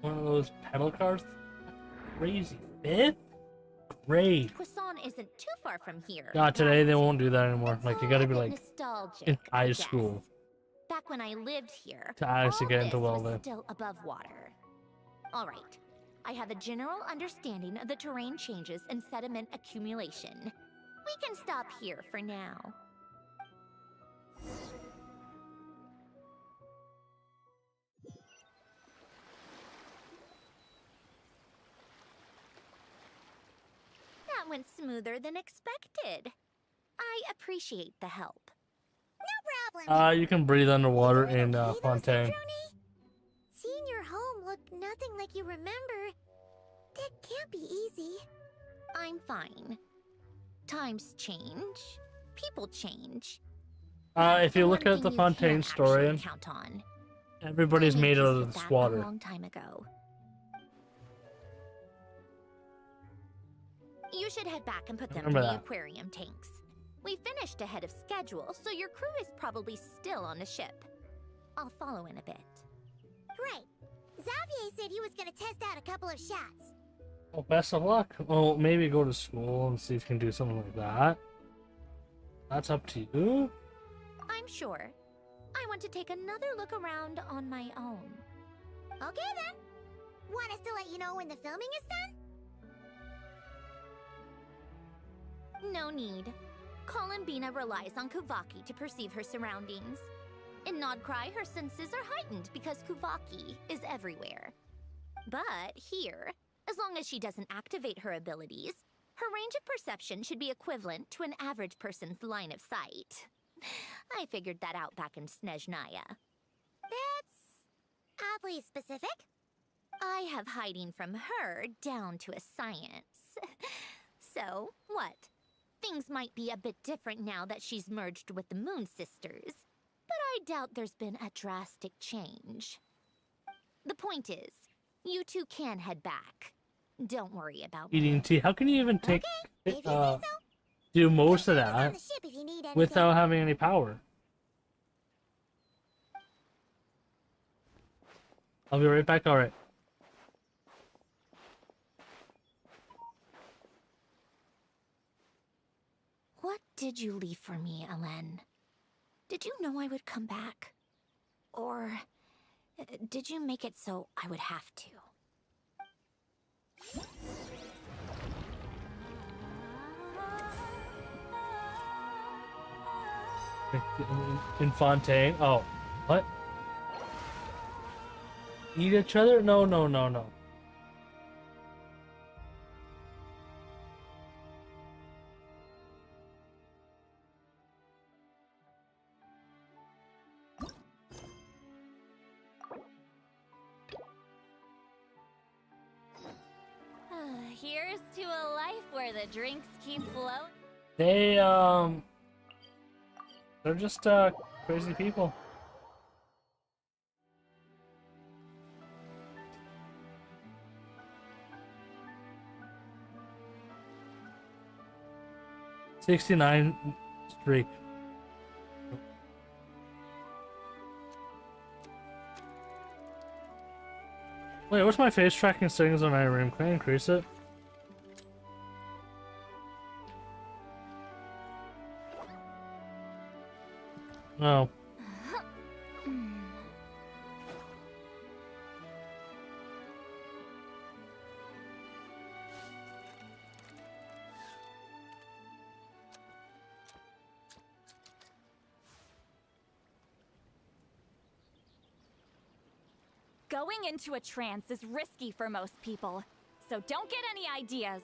One of those pedal cars? Crazy. Fifth? Great. Poisson isn't too far from here. God, today they won't do that anymore. Like, you gotta be a bit like nostalgic, in I high guess. school. Back when I lived here, To actually all get into this was welding. still above water. All right. I have a general understanding of the terrain changes and sediment accumulation. We can stop here for now. That went smoother than expected. I appreciate the help. No problem. You can breathe underwater in Fontaine. Seeing your home look nothing like you remember, that can't be easy. I'm fine. Times change. People change. If you look One at the thing you Fontaine can't story, actually count on. everybody's I made made out peace of with this that water. a long time ago. You should head back and put them in Remember the that. aquarium tanks. We finished ahead of schedule, so your crew is probably still on the ship. I'll follow in a bit. Right. Xavier said he was gonna test out a couple of shots. Well, best of luck. Well, maybe go to school and see if you can do something like that. That's up to you. I'm sure. I want to take another look around on my own. Okay then. Want us to let you know when the filming is done? No need. Columbina relies on Kuvaki to perceive her surroundings. In Nodcry, her senses are heightened because Kuvaki is everywhere. But here, as long as she doesn't activate her abilities, her range of perception should be equivalent to an average person's line of sight. I figured that out back in Snezhnaya. That's oddly specific. I have hiding from her down to a science. So, what? Things might be a bit different now that she's merged with the Moon Sisters, but I doubt there's been a drastic change. The point is, you two can head back. Don't worry about me. Eating tea. How can you even take If you say so. do most of It's on that the ship if you need anything. without having any power? I'll be right back. All right. What did you leave for me, Elen? Did you know I would come back? Or did you make it so I would have to? In Fontaine. Oh, what? Eat each other? No, no, no, no. Here's to a life where the drinks keep flowing. They're just crazy people. '69 streak. Wait, what's my face tracking settings on iRoom? Can I increase it? No. Going into a trance is risky for most people, so don't get any ideas.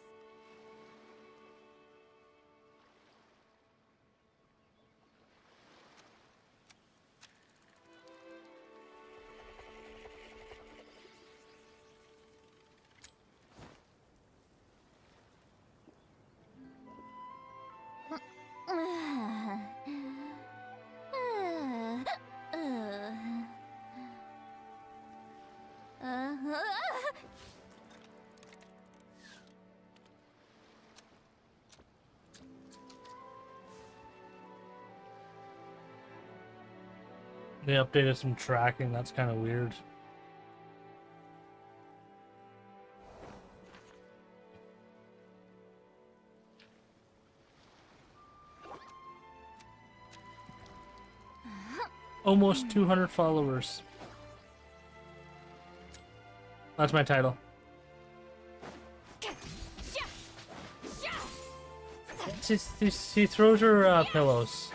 They updated some tracking, that's kind of weird. Almost 200 followers. That's my title. She throws her pillows.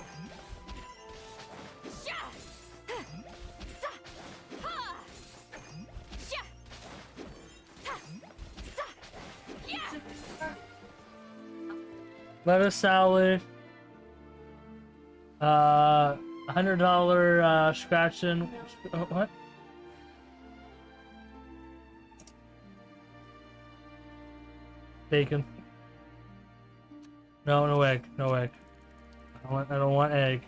Lettuce salad. $100 scratching. What? Bacon. No, no egg. No egg. I don't want egg.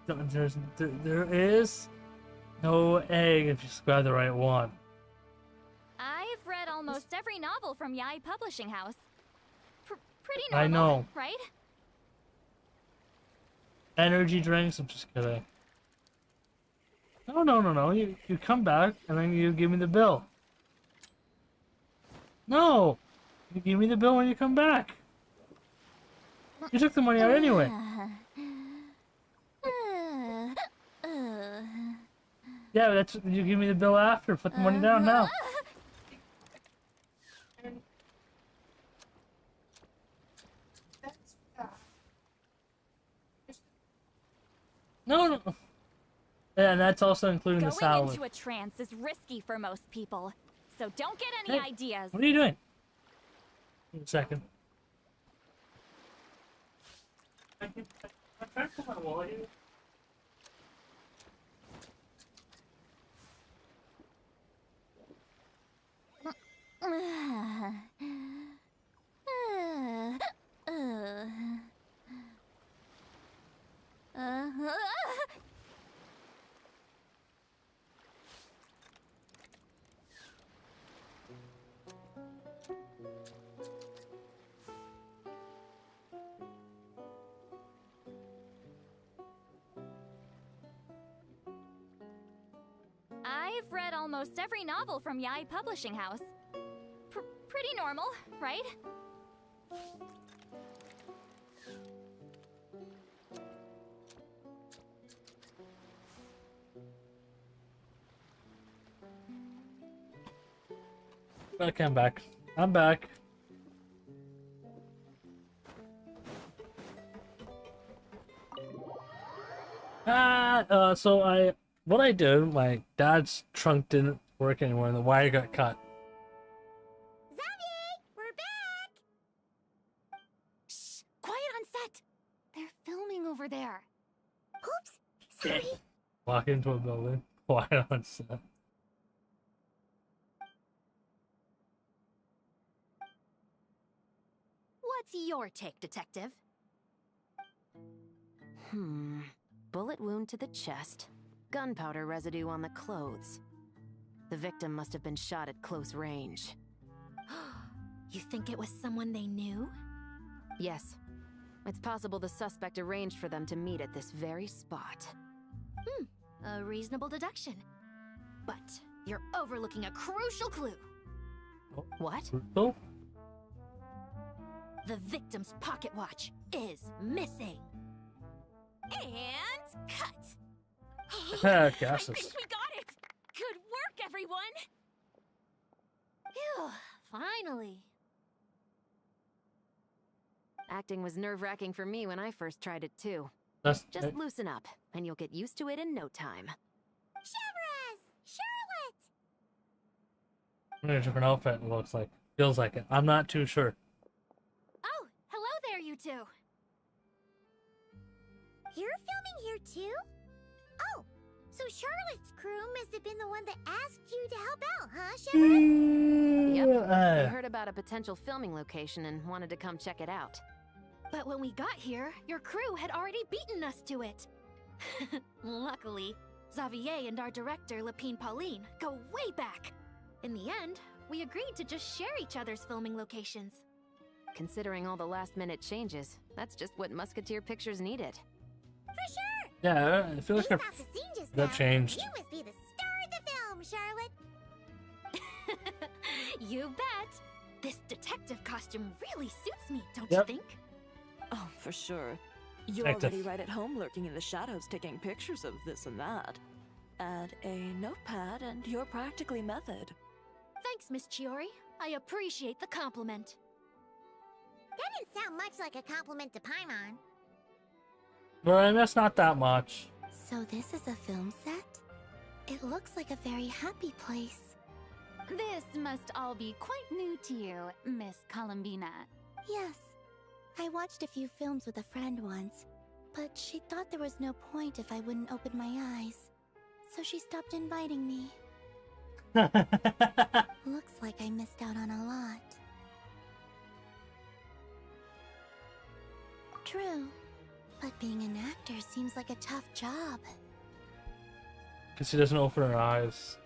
There is no egg if you grab the right one. I've read almost every novel from Yai Publishing House. Pretty normal, I know. right? Energy drinks? I'm just kidding. No, no, no, no. You come back and then you give me the bill. No! You give me the bill when you come back. You took the money out anyway. Yeah, that's you give me the bill after. Put the money down now. No, no. Yeah, and that's also including the Going salad. into a trance is risky for most people, so don't get any Hey, ideas. What are you doing? Give me a second. I'm trying to pull my wallet here. I've read almost every novel from Yai Publishing House. Pretty normal, right? Okay, I'm back. I'm back. So what I did, my dad's trunk didn't work anymore and the wire got cut. Xavier, we're back! Shh! Quiet on set! They're filming over there. Oops, sorry. Walk into a building, quiet on set. What's your take, Detective? Bullet wound to the chest. Gunpowder residue on the clothes. The victim must have been shot at close range. You think it was someone they knew? Yes. It's possible the suspect arranged for them to meet at this very spot. A reasonable deduction. But you're overlooking a crucial clue. What? Oh? The victim's pocket watch is missing. And cut. Yeah, I guesses. think we got it! Good work, everyone! Phew, finally. Acting was nerve-wracking for me when I first tried it too. Just loosen up, and you'll get used to it in no time. Shabras! Charlotte! I'm in a different outfit, it looks like. Feels like it. I'm not too sure. Oh, hello there, you two! You're filming here too? Oh, so Charlotte's crew must have been the one that asked you to help out, huh, Shabras? Yep. I heard about a potential filming location and wanted to come check it out. But when we got here, your crew had already beaten us to it. Luckily, Xavier and our director, Lapine Pauline, go way back. In the end, we agreed to just share each other's filming locations. Considering all the last-minute changes, that's just what Musketeer Pictures needed. For sure! Yeah, I feel like Based off the scene just that now, changed. You must be the star of the film, Charlotte! You bet! This detective costume really suits me, don't Yep. you think? Oh, for sure. You're Detective. already right at home lurking in the shadows taking pictures of this and that. Add a notepad and you're practically method. Thanks, Miss Chiori. I appreciate the compliment. That didn't sound much like a compliment to Paimon. Well, that's not that much. So this is a film set? It looks like a very happy place. This must all be quite new to you, Miss Columbina. Yes. I watched a few films with a friend once, but she thought there was no point if I wouldn't open my eyes. So she stopped inviting me. Looks like I missed out on a lot. True. But being an actor seems like a tough job. Because she doesn't open her eyes.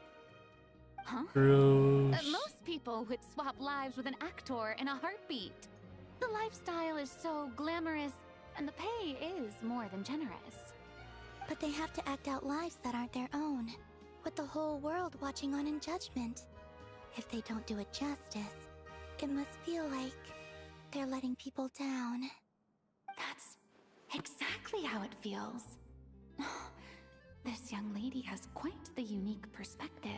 Huh? Bruce. Most people would swap lives with an actor in a heartbeat. The lifestyle is so glamorous, and the pay is more than generous. But they have to act out lives that aren't their own, with the whole world watching on in judgment. If they don't do it justice, it must feel like they're letting people down. That's exactly how it feels. This young lady has quite the unique perspective.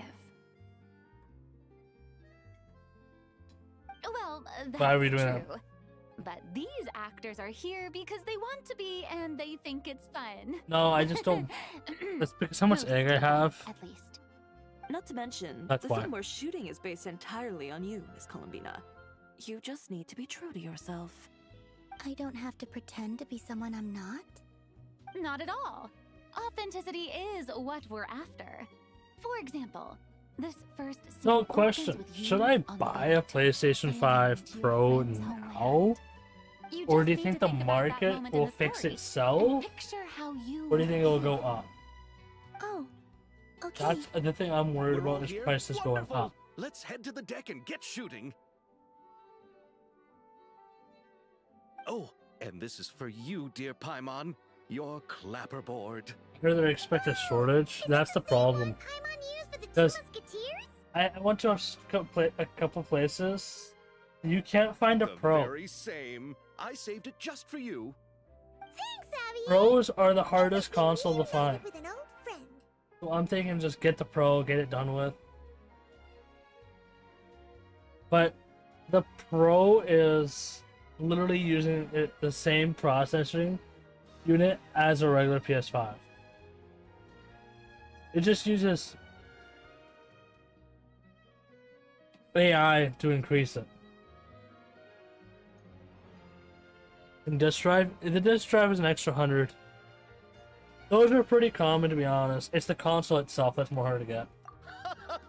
Well, that's Why are we doing true. that? But these actors are here because they want to be and they think it's fun. No, I just don't. That's because how much egg I have. At least. Not to mention, That's the why. film we're shooting is based entirely on you, Miss Columbina. You just need to be true to yourself. I don't have to pretend to be someone I'm not? Not at all. Authenticity is what we're after. For example, this first scene So, opens question: with you should I on the buy a PlayStation 5 Pro now, or do you think the market will fix itself, picture how you or do you think it'll go up? Oh, okay. That's the thing I'm worried We're all about is here? prices going Wonderful. up. Let's head to the deck and get shooting. Oh, and this is for you, dear Paimon. Your clapperboard. I hear they expect a shortage. That's the problem. Because I went to a couple places. You can't find a The Pro. very same. I saved it just for you. Pros are the hardest console to find. So I'm thinking just get the Pro, get it done with. But the Pro is literally using the same processing unit as a regular PS5. It just uses AI to increase it. And disk drive, the disk drive is an extra 100. Those are pretty common, to be honest. It's the console itself that's more hard to get.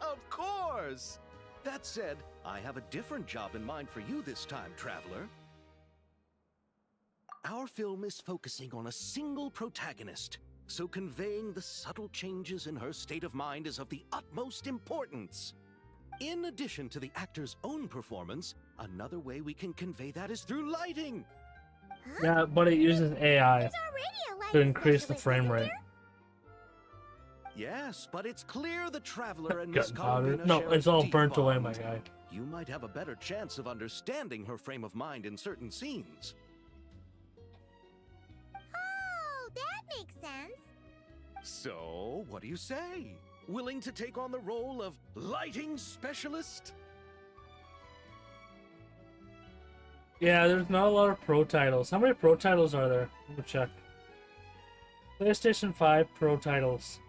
Of course! That said, I have a different job in mind for you this time, traveler. Our film is focusing on a single protagonist, so conveying the subtle changes in her state of mind is of the utmost importance. In addition to the actor's own performance, another way we can convey that is through lighting. Yeah, but it uses AI to increase the frame rate. Yes, but it's clear the traveler and Miss Gunpowder. Columbina No, share it's a all deep burnt away, bond. my guy. You might have a better chance of understanding her frame of mind in certain scenes. Oh, that makes sense. So, what do you say? Willing to take on the role of lighting specialist? Yeah, there's not a lot of Pro titles. How many Pro titles are there? Let me check. PlayStation 5 Pro titles.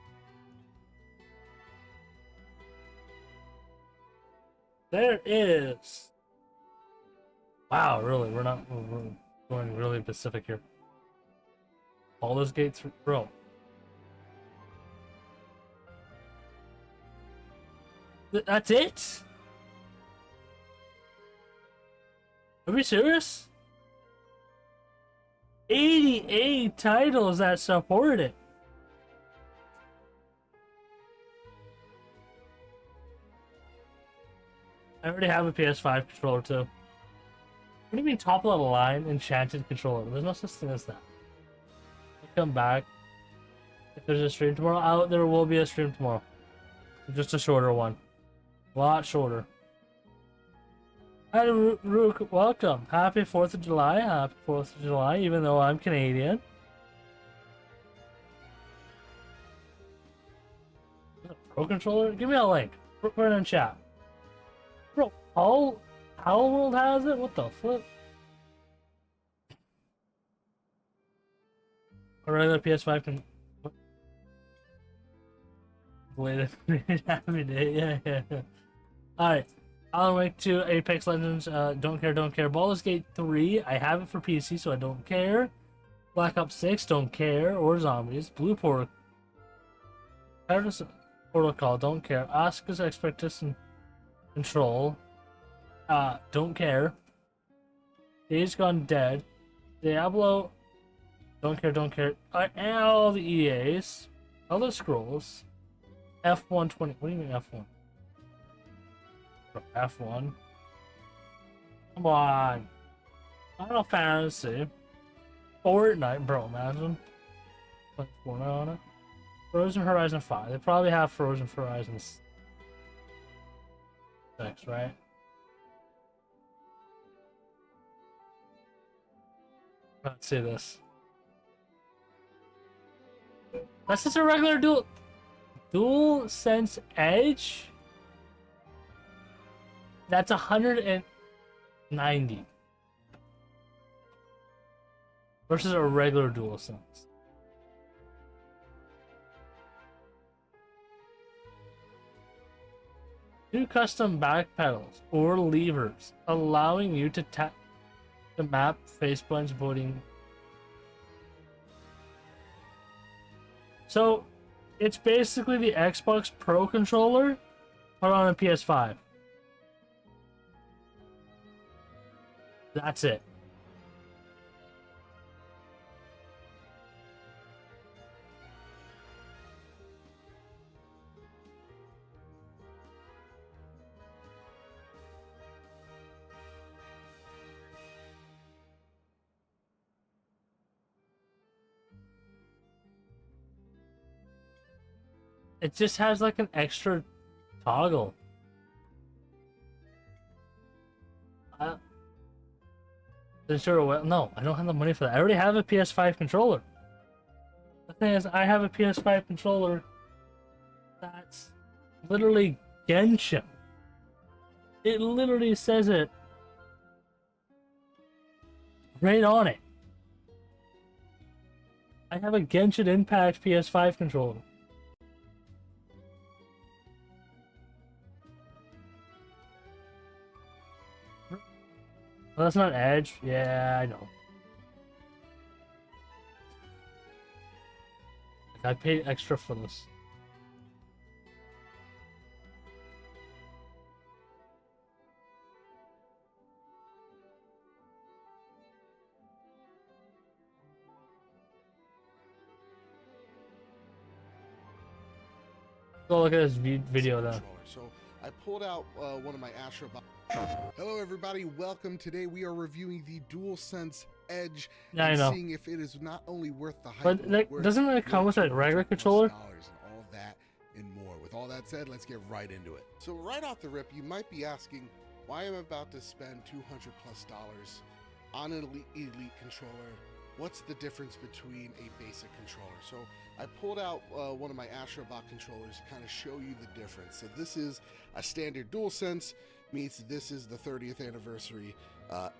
There is. Wow, really? We're going really specific here. Baldur's Gate 3 Pro. That's it? Are we serious? 88 titles that support it. I already have a PS5 controller too. What do you mean top of the line enchanted controller? There's no such thing as that. I'll come back. If there's a stream tomorrow, there will be a stream tomorrow. Just a shorter one. A lot shorter. Hi, Rook, welcome. Happy 4th of July. Happy 4th of July, even though I'm Canadian. Is it a Pro controller? Give me a link. Put it in chat. Bro, Owl World has it? What the flip? A regular PS5 can... Wait happy day. Yeah. Alright. Alan Wake 2, Apex Legends, don't care. Baldur's Gate 3, I have it for PC, so I don't care. Black Ops 6, don't care. Or Zombies. Blue Portal. Protocol, don't care. Asuka's Expectation Control. Don't care. Days Gone Dead. Diablo. Don't care. And all the EAs. Elder Scrolls. F120. What do you mean F1? F1. Come on. Final Fantasy. Fortnite, bro, imagine. Put Fortnite on it. Frozen Horizon 5. They probably have Frozen Horizon 6, right? Let's see this. That's just a regular dual sense Edge. That's 190 versus a regular dual sense. Two custom back pedals or levers, allowing you to tap the map face punch voting. So, it's basically the Xbox Pro controller, but on a PS5. That's it. It just has like an extra toggle. No, I don't have the money for that. I already have a PS5 controller. The thing is, I have a PS5 controller that's literally Genshin. It literally says it right on it. I have a Genshin Impact PS5 controller. Well, that's not Edge. Yeah, I know. I paid extra for this. Go look at this video though. So I pulled out one of my Astro. Hello everybody, welcome. Today we are reviewing the DualSense Edge and seeing if it is not only worth the hype, but like, doesn't it come with a regular controller? And all that and more. With all that said, let's get right into it. So right off the rip, you might be asking why I'm about to spend $200+ on an elite controller. What's the difference between a basic controller? So I pulled out one of my Astrobot controllers to kind of show you the difference. So this is a standard DualSense meets this is the 30th anniversary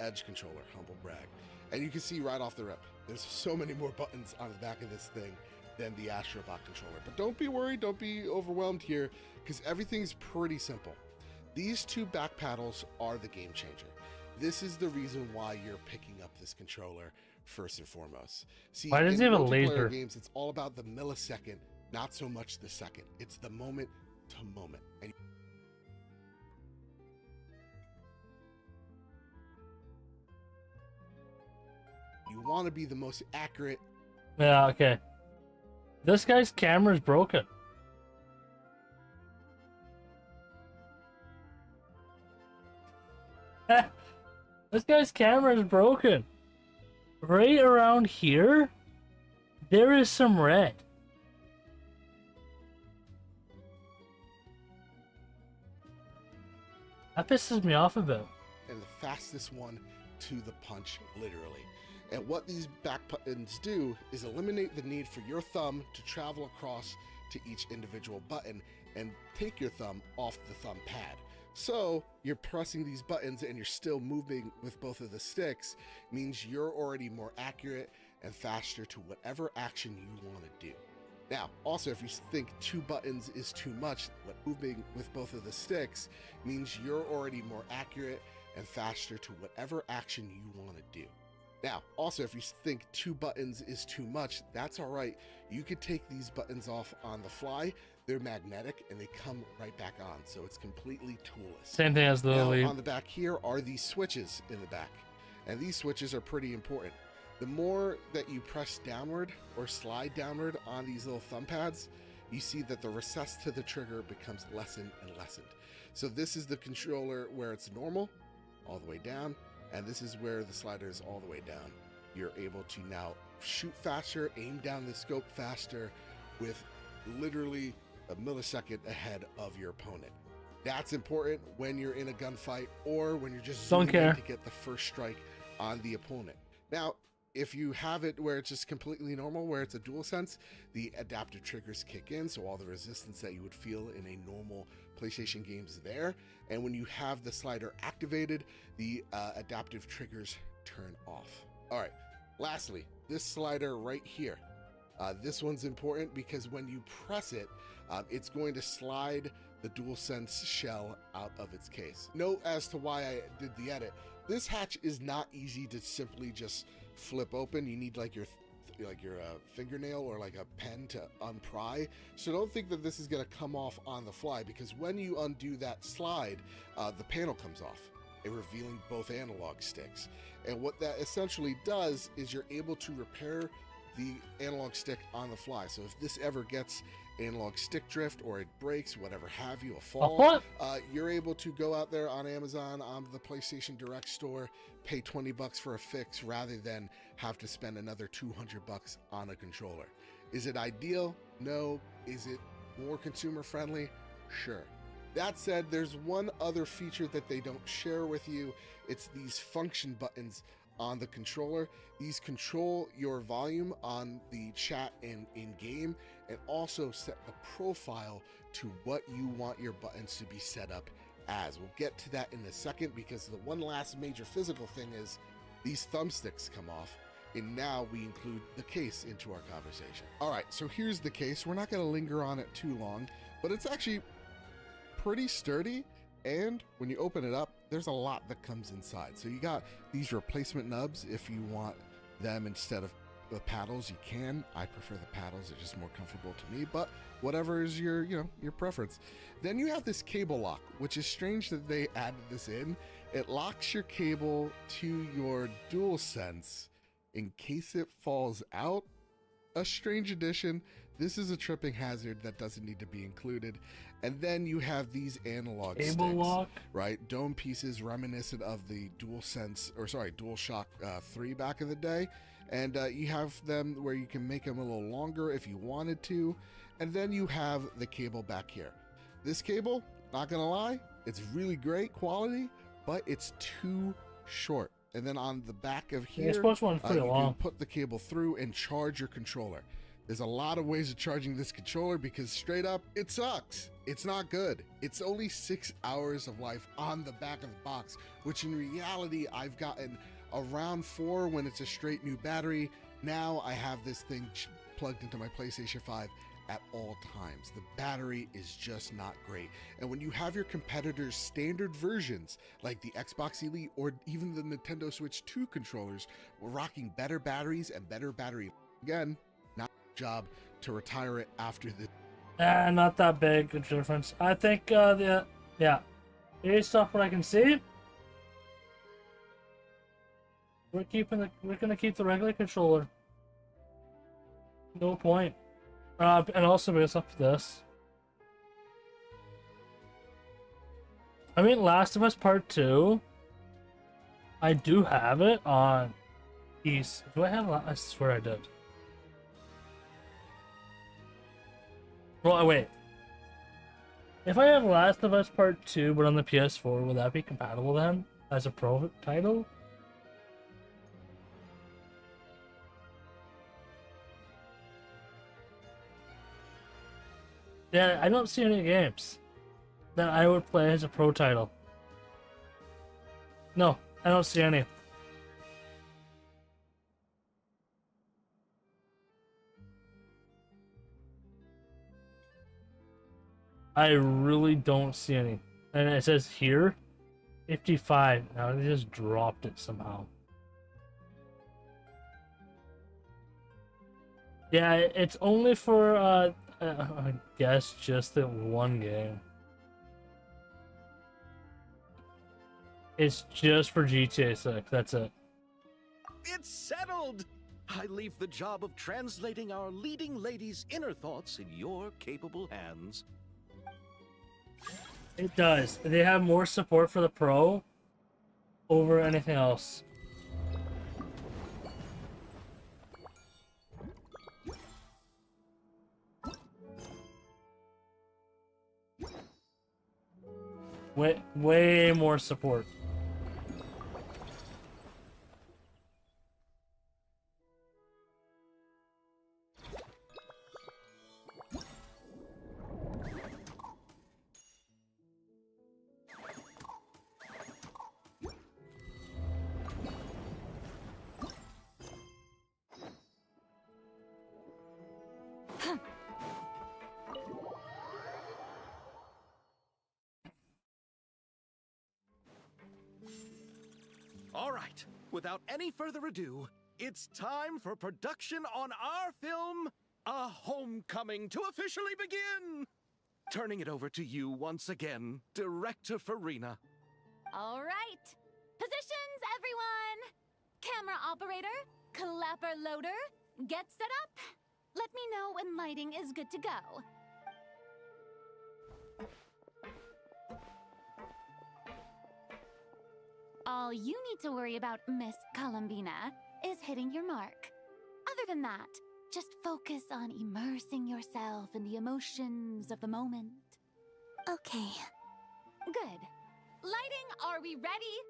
Edge controller, humble brag. And you can see right off the rip, there's so many more buttons on the back of this thing than the Astrobot controller. But don't be worried, don't be overwhelmed here, because everything's pretty simple. These two back paddles are the game changer. This is the reason why you're picking up this controller first and foremost. See, why does he have a laser? Games, it's all about the millisecond, not so much the second. It's the moment to moment. And you want to be the most accurate. Yeah, okay. This guy's camera is broken. This guy's camera is broken. Right around here, there is some red. That pisses me off a bit. And the fastest one to the punch, literally. And what these back buttons do is eliminate the need for your thumb to travel across to each individual button and take your thumb off the thumb pad. So you're pressing these buttons and you're still moving with both of the sticks, means you're already more accurate and faster to whatever action you want to do. Now, also, if you think 2 buttons is too much, moving with both of the sticks means you're already more accurate and faster to whatever action you want to do. Now, also, if you think 2 buttons is too much, that's all right. You could take these buttons off on the fly. They're magnetic and they come right back on, so it's completely toolless. Same thing as the Elite. On the back here are these switches in the back, and these switches are pretty important. The more that you press downward or slide downward on these little thumb pads, you see that the recess to the trigger becomes lessened and lessened. So this is the controller where it's normal, all the way down, and this is where the slider is all the way down. You're able to now shoot faster, aim down the scope faster, with literally a millisecond ahead of your opponent. That's important when you're in a gunfight or when you're just zooming in to get the first strike on the opponent. Now, if you have it where it's just completely normal, where it's a DualSense, the adaptive triggers kick in, so all the resistance that you would feel in a normal PlayStation game is there. And when you have the slider activated, the adaptive triggers turn off. All right, lastly, this slider right here. This one's important because when you press it, it's going to slide the DualSense shell out of its case. Note as to why I did the edit. This hatch is not easy to simply just flip open. You need like your fingernail or like a pen to unpry. So don't think that this is going to come off on the fly, because when you undo that slide, the panel comes off, revealing both analog sticks. And what that essentially does is you're able to repair the analog stick on the fly. So if this ever gets analog stick drift or it breaks, whatever have you, a fall, you're able to go out there on Amazon, on the PlayStation Direct store, pay $20 for a fix rather than have to spend another $200 on a controller. Is it ideal? No. Is it more consumer friendly? Sure. That said, there's one other feature that they don't share with you. It's these function buttons on the controller. These control your volume on the chat and in-game, and also set the profile to what you want your buttons to be set up as. We'll get to that in a second, because the one last major physical thing is these thumbsticks come off, and now we include the case into our conversation. All right, so here's the case. We're not going to linger on it too long, but it's actually pretty sturdy. And when you open it up, there's a lot that comes inside. So you got these replacement nubs. If you want them instead of the paddles, you can. I prefer the paddles. They're just more comfortable to me, but whatever is your preference. Then you have this cable lock, which is strange that they added this in. It locks your cable to your DualSense in case it falls out. A strange addition. This is a tripping hazard that doesn't need to be included. And then you have these analog sticks, lock, right? Dome pieces reminiscent of the DualShock 3 back in the day. And you have them where you can make them a little longer if you wanted to. And then you have the cable back here. This cable, not gonna lie, it's really great quality, but it's too short. And then on the back of here, this one's pretty you long. can put the cable through and charge your controller. There's a lot of ways of charging this controller, because straight up, it sucks. It's not good. It's only 6 hours of life on the back of the box, which in reality, I've gotten around 4 when it's a straight new battery. Now I have this thing plugged into my PlayStation 5 at all times. The battery is just not great. And when you have your competitors' standard versions, like the Xbox Elite or even the Nintendo Switch 2 controllers, rocking better batteries and better battery, again, not a job to retire it after the... Not that big a difference. I think, based off what I can see, we're gonna keep the regular controller. No point. And also based off this, I mean, Last of Us Part 2, I do have it on East. Do I have? I swear I did. Well, wait. If I have Last of Us Part 2 but on the PS4, would that be compatible then as a pro title? Yeah, I don't see any games that I would play as a pro title. No, I don't see any. I really don't see any. And it says here, 55. Now they just dropped it somehow. Yeah, it's only for, I guess, just the one game. It's just for GTA 6, that's it. It's settled! I leave the job of translating our leading lady's inner thoughts in your capable hands. It does. They have more support for the Pro over anything else. Way more support. without any further ado, it's time for production on our film, A Homecoming, to officially begin! Turning it over to you once again, Director Farina. All right. Positions, everyone. Camera operator, clapper loader, get set up. Let me know when lighting is good to go. All you need to worry about, Miss Columbina, is hitting your mark. Other than that, just focus on immersing yourself in the emotions of the moment. Okay. Good. Lighting, are we ready?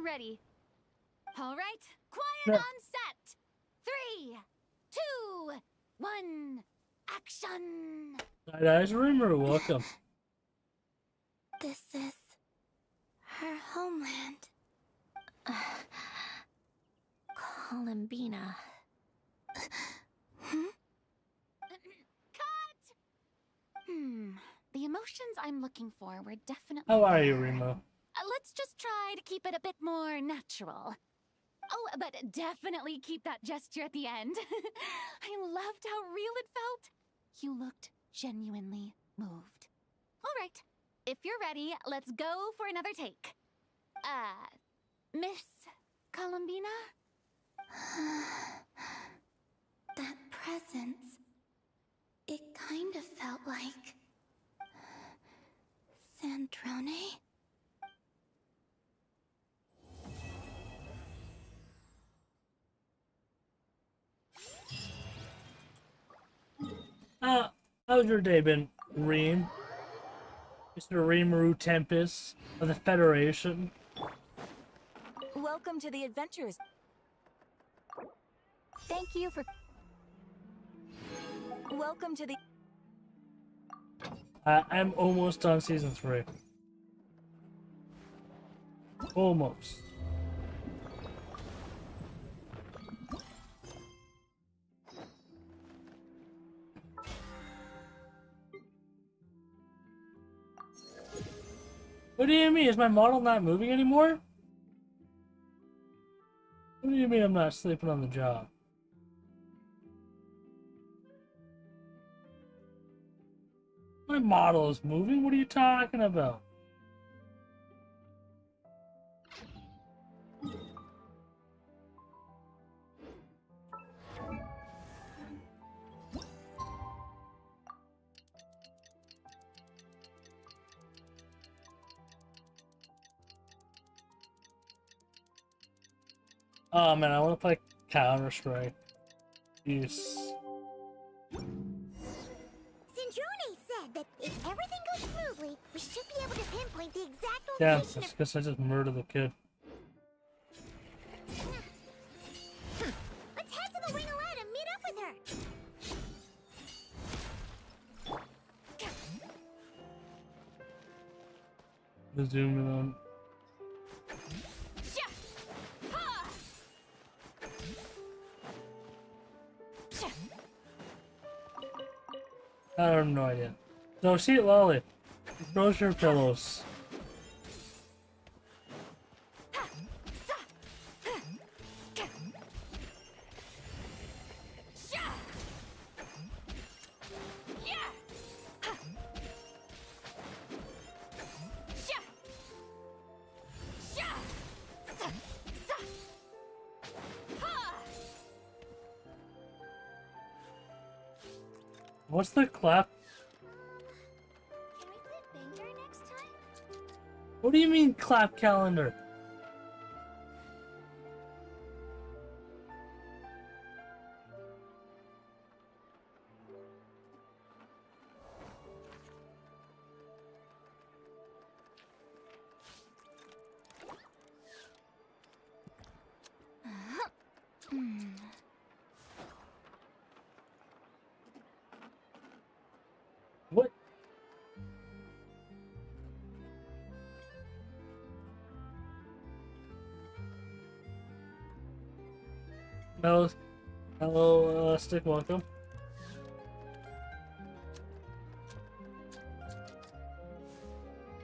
Ready. All right, quiet on set. 3, 2, 1, action. Side-eyes rumor, welcome. This is her homeland. Columbina. Cut! The emotions I'm looking for were definitely How are you, there. Remo? Let's just try to keep it a bit more natural. Oh, but definitely keep that gesture at the end. I loved how real it felt. You looked genuinely moved. All right, if you're ready, let's go for another take. Miss Columbina? That presence. It kind of felt like Sandrone? How's your day been, Reem? Mr. Rimuru Tempest of the Federation? Welcome to the adventures. Thank you for... Welcome to the... I'm almost on season 3. Almost. What do you mean? Is my model not moving anymore? What do you mean I'm not sleeping on the job? My model is moving? What are you talking about? Oh man, I want to play Counter-Strike. Yes. Sandrone said that if everything goes smoothly, we should be able to pinpoint the exact Yeah, location that's because I just murdered the kid. Let's head to the wing around and meet up with her. Zoom in on. I have no idea. So, see, Lolly, those your pillows. What's the clap? Can we play Banger next time? What do you mean clap calendar? What? Hello, Stick, welcome.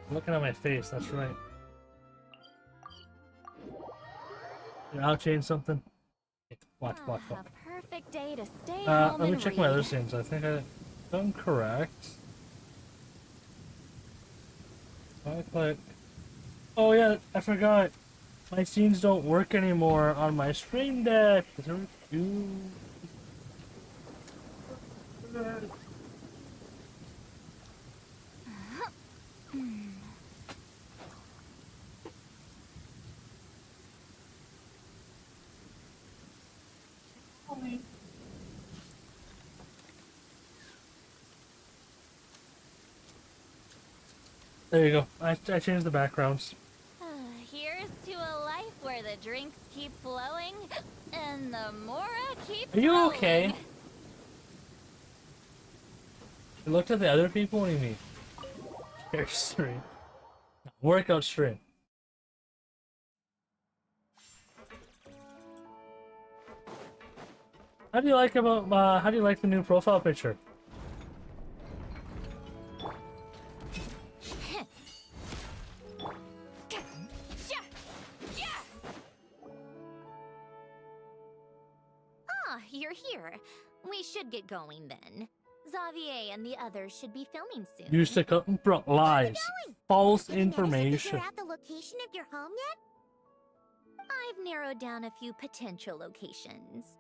I'm looking at my face, that's right. Here, I'll change something. Watch. A perfect day to stay Let home me and check my other read. scenes. I think I'm correct. I click. Oh yeah, I forgot. My scenes don't work anymore on my stream deck. There you go. I changed the backgrounds. Here's to a life where the drinks keep flowing and the Mora keeps Are you rolling. okay? You looked at the other people? What do you mean? Hair stream. Workout stream. How do you like the new profile picture? Ah, you're here. We should get going then. Xavier and the others should be filming soon. Used to come from lies, false Did you information. figure out the location of your home yet? I've narrowed down a few potential locations.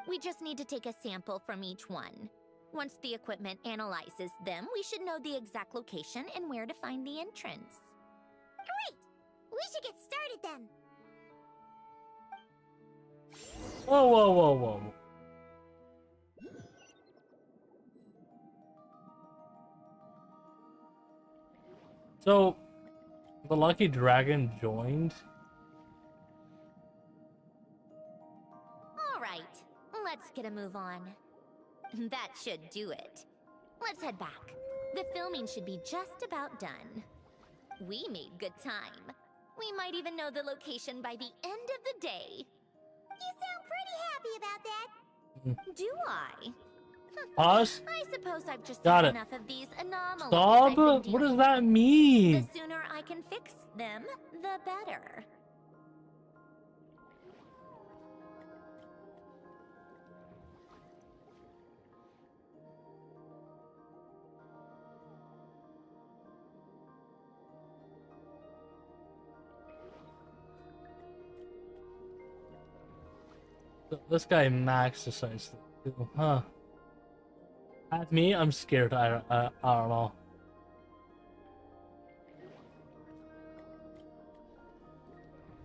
We just need to take a sample from each one. Once the equipment analyzes them, we should know the exact location and where to find the entrance. Great! We should get started then. Whoa. So, the lucky dragon joined. All right, let's get a move on. That should do it. Let's head back. The filming should be just about done. We made good time. We might even know the location by the end of the day. You sound pretty happy about that. Do I? Pause. I suppose I've just Got had it. enough of these anomalies. Stop? I've been What dealing does with. that mean? The sooner I can fix them, the better. This guy Max decides to do, huh? At me, I'm scared. I don't know.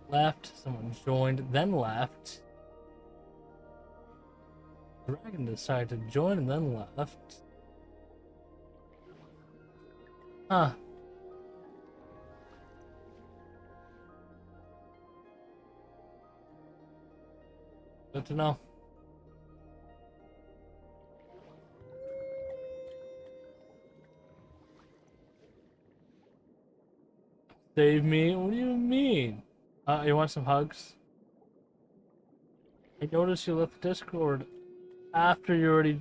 Left. Someone joined, then left. Dragon decided to join and then left. Huh. Good to know. Save me? What do you mean? You want some hugs? I noticed you left the Discord after you already...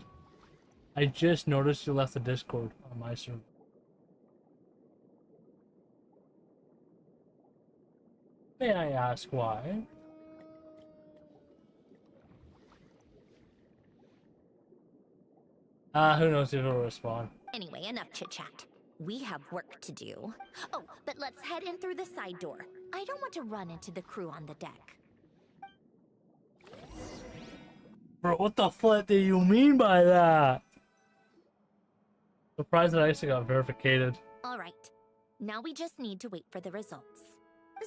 I just noticed you left the Discord on my server. May I ask why? Who knows if it'll respond. Anyway, enough chit-chat. We have work to do. Oh, but let's head in through the side door. I don't want to run into the crew on the deck. Bro, what the fuck do you mean by that? Surprised that Isa got verificated. All right. Now we just need to wait for the results.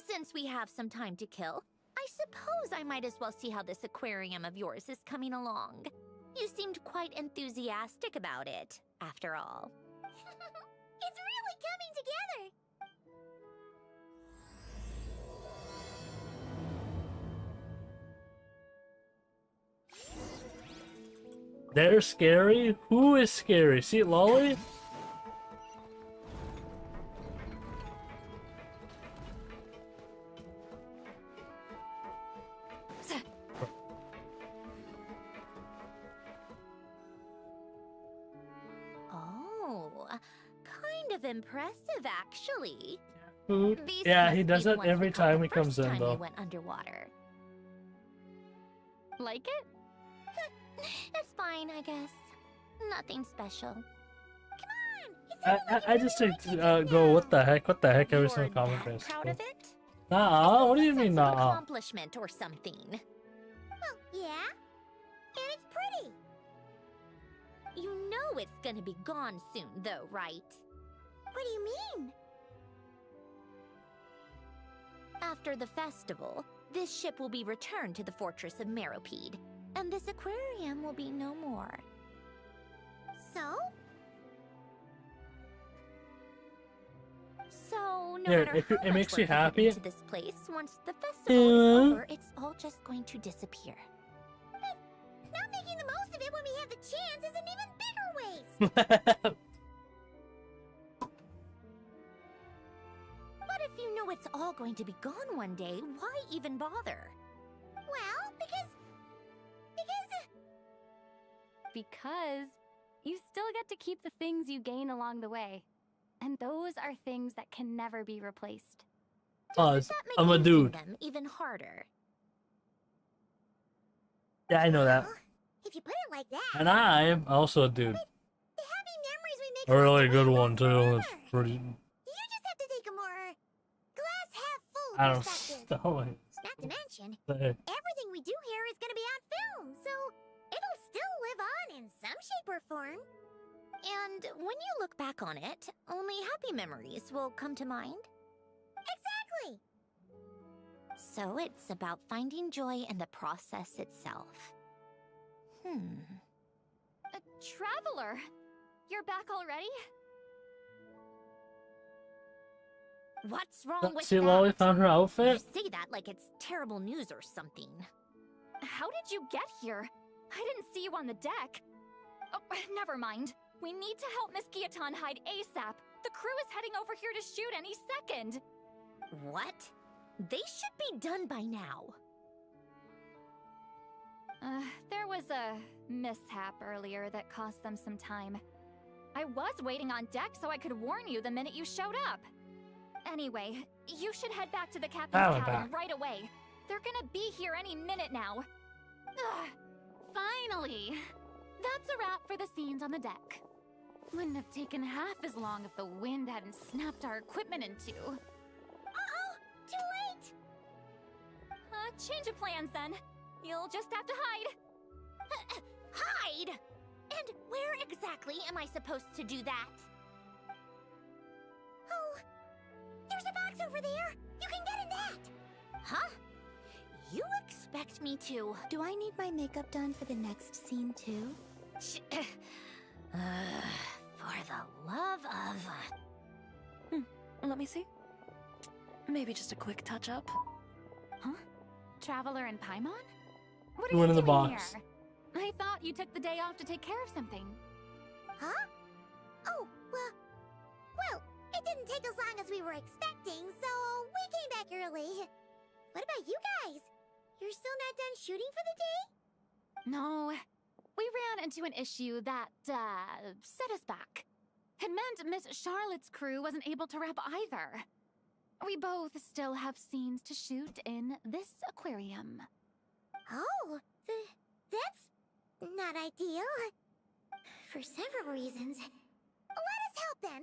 Since we have some time to kill, I suppose I might as well see how this aquarium of yours is coming along. You seemed quite enthusiastic about it, after all. It's really coming together! They're scary? Who is scary? See, Lolly? Oh, kind of impressive, actually. Food? These Yeah, must he be does the it ones every we caught time the he comes first in, time though. we went underwater. Like it? It's fine, I guess. Nothing special. I just think go, what the heck every single comment That base. proud of it? Nah, what do you mean Sense of nah? accomplishment or something. Well, yeah. And it's pretty. You know it's gonna be gone soon, though, right? What do you mean? After the festival, this ship will be returned to the fortress of Meropede, and this aquarium will be no more. So? So, no Here, matter if how it much makes work you we put happy- into this place, once the festival is over, it's all just going to disappear. Not making the most of it when we have the chance is an even bigger waste! But if you know it's all going to be gone one day, why even bother? Well, because Because you still get to keep the things you gain along the way. And those are things that can never be replaced. Pause. That make I'm a using dude. them even harder. Yeah, I know that. if you put it like that, And I'm also a dude. the happy memories we make A really along the good way one last too. forever. It's pretty. You just have to take a more glass half full I don't perspective. know. Not to mention, Say. everything we do here is gonna be on film, so it'll still live on in some shape or form. And when you look back on it, only happy memories will come to mind. Exactly! So it's about finding joy in the process itself. Traveler! You're back already? What's wrong with See, that? Lolly found her You outfit. say that like it's terrible news or something. How did you get here? I didn't see you on the deck. Oh, never mind. We need to help Miss Guillotin hide ASAP. The crew is heading over here to shoot any second. What? They should be done by now. There was a mishap earlier that cost them some time. I was waiting on deck so I could warn you the minute you showed up. Anyway, you should head back to the captain's cabin right away. They're gonna be here any minute now. Ugh, finally! That's a wrap for the scenes on the deck. Wouldn't have taken half as long if the wind hadn't snapped our equipment in two. Uh-oh! Too late! Change of plans then. You'll just have to hide. Hide? And where exactly am I supposed to do that? Oh, there's a box over there! You can get in that! Huh? You expect me to... Do I need my makeup done for the next scene too? For the love of... Let me see. Maybe just a quick touch-up. Huh? Traveler and Paimon? What are Who you in the doing box? here? I thought you took the day off to take care of something. Huh? Oh, well, it didn't take as long as we were expecting, so we came back early. What about you guys? You're still not done shooting for the day? No, we ran into an issue that, set us back. It meant Miss Charlotte's crew wasn't able to wrap either. We both still have scenes to shoot in this aquarium. Oh, that's not ideal. For several reasons. Let us help then.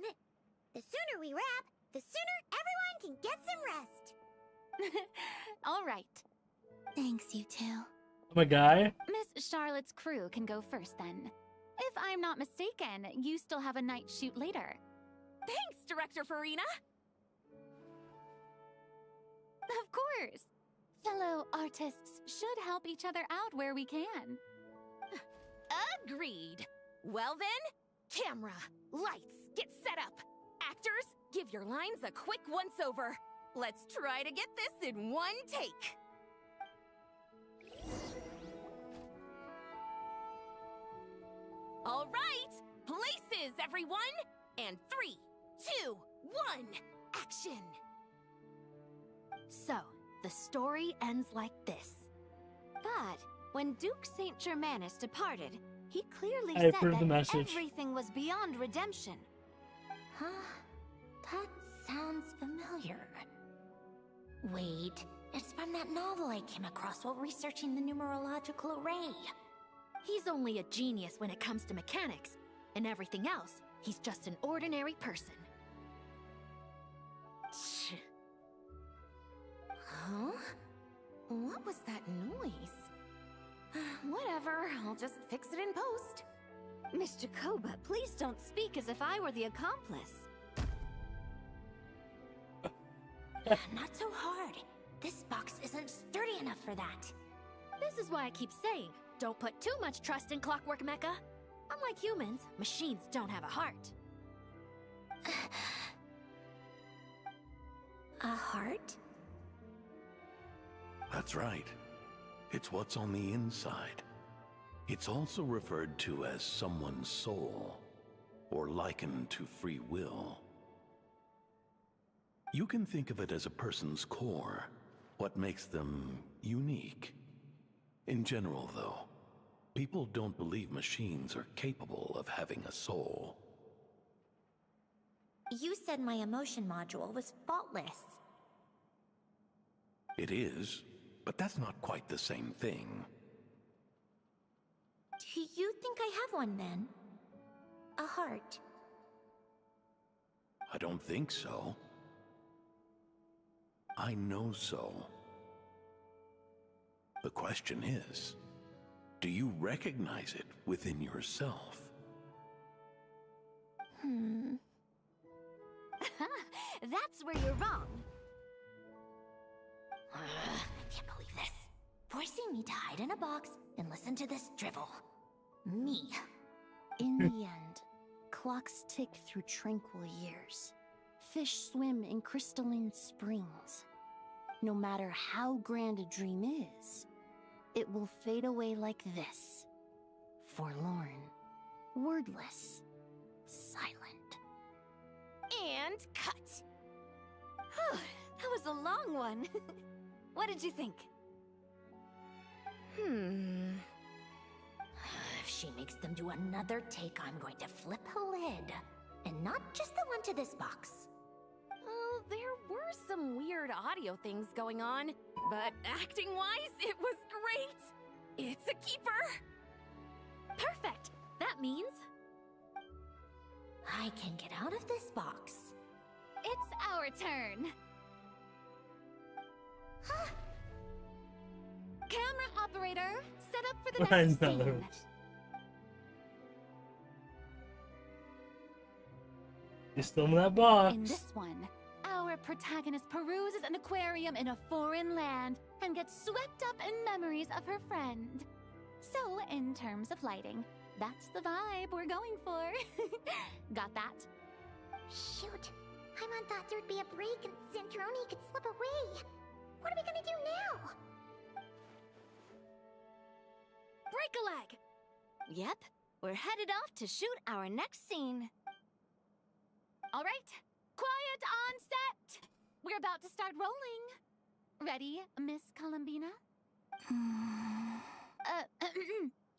The sooner we wrap, the sooner everyone can get some rest. All right. Thanks, you two. I'm a guy. Miss Charlotte's crew can go first then. If I'm not mistaken, you still have a night shoot later. Thanks, Director Farina! Of course! Fellow artists should help each other out where we can. Agreed! Well then, camera, lights, get set up. Actors, give your lines a quick once-over. Let's try to get this in one take. All right, places, everyone! And 3, 2, 1, action! So, the story ends like this. But when Duke Saint Germanus departed, he clearly I said approve the that message. everything was beyond redemption. Huh? That sounds familiar. Wait, it's from that novel I came across while researching the numerological array. He's only a genius when it comes to mechanics, and everything else, he's just an ordinary person. Huh? What was that noise? Whatever, I'll just fix it in post. Mr. Koba, please don't speak as if I were the accomplice. Not so hard. This box isn't sturdy enough for that. This is why I keep saying, don't put too much trust in Clockwork Mecha. Unlike humans, machines don't have a heart. A heart? That's right. It's what's on the inside. It's also referred to as someone's soul, or likened to free will. You can think of it as a person's core, what makes them unique. In general, though, people don't believe machines are capable of having a soul. You said my emotion module was faultless. It is, but that's not quite the same thing. Do you think I have one then? A heart? I don't think so. I know so. The question is, do you recognize it within yourself? That's where you're wrong. I can't believe this. Forcing me to hide in a box and listen to this drivel. Me. In the end, clocks tick through tranquil years. Fish swim in crystalline springs. No matter how grand a dream is, it will fade away like this. Forlorn, wordless, silent. And cut. That was a long one. What did you think? If she makes them do another take, I'm going to flip a lid. And not just the one to this box. Oh, there were some weird audio things going on, but acting-wise, it was great! It's a keeper! Perfect! That means... I can get out of this box. It's our turn! Camera operator, set up for the next scene. You're still in that box. In this one, our protagonist peruses an aquarium in a foreign land and gets swept up in memories of her friend. So, in terms of lighting, that's the vibe we're going for. Got that? Shoot. Paimon thought there'd be a break and Zandroni could slip away. What are we gonna do now? Break a leg! Yep, we're headed off to shoot our next scene. All right, quiet on set. We're about to start rolling. Ready, Miss Columbina?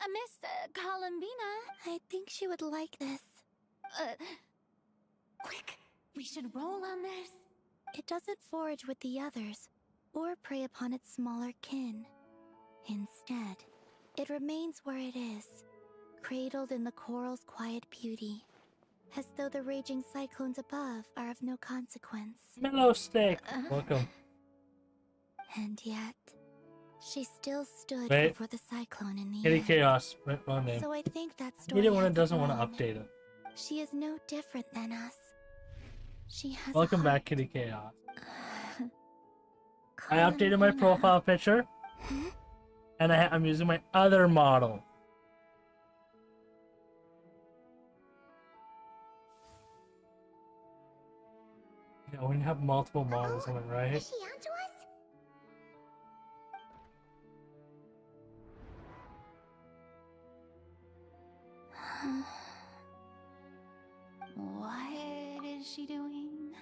Miss Columbina? I think she would like this. Quick, we should roll on this. It doesn't forage with the others, or prey upon its smaller kin. Instead, it remains where it is, cradled in the coral's quiet beauty, as though the raging cyclones above are of no consequence. Mellow Stick, welcome. And yet, She still stood Wait. before the cyclone in the Kitty end. Chaos. Wrong name. So I think that I story hate it when has it doesn't want to grown. update it. She is no different than us. She has Welcome a back, heart. Kitty Chaos. I updated my profile picture, and I'm using my other model. Yeah, when you have multiple models on it, right? Is she onto us? What is she doing?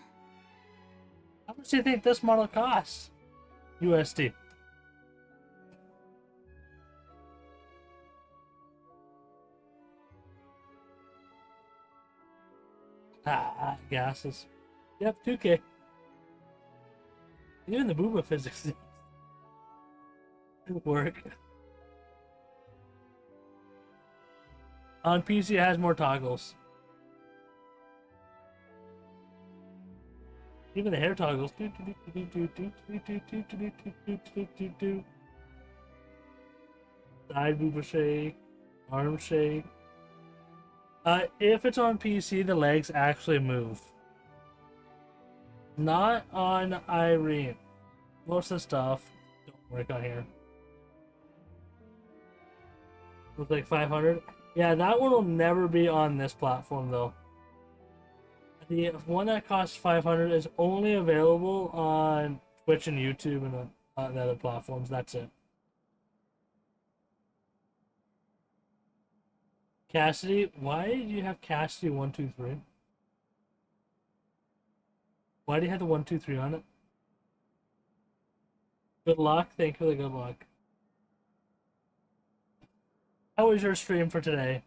How much do you think this model costs? USD. Gases. Yep, 2K. Even the booba physics work. On PC, it has more toggles. Even the hair toggles. Side booba shake, arm shake. If it's on PC, the legs actually move. Not on Irene. Most of the stuff don't work on here. Looks like 500. Yeah, that one will never be on this platform though. The one that costs 500 is only available on Twitch and YouTube and on the other platforms. That's it. Cassidy, why did you have Cassidy 123? Why do you have the 123 on it? Good luck. Thank you for the good luck. How was your stream for today?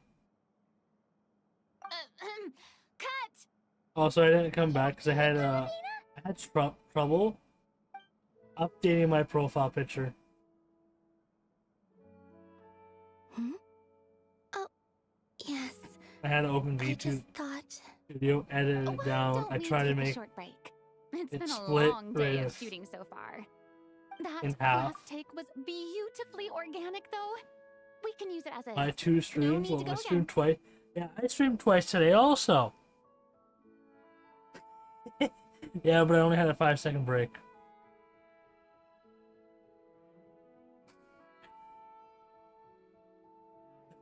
Cut! Oh, so I didn't come back because I had trouble updating my profile picture. Yes. I had to open I V2 just thought. video, edit it down. Don't I we tried to take a make short break? It's it been a split long day right of shooting so far. That in half. last take was beautifully organic, though. We can use it as a. My 2 streams. need Well, to I go streamed twice. Yeah, I streamed twice today also. Yeah, but I only had a 5-second break.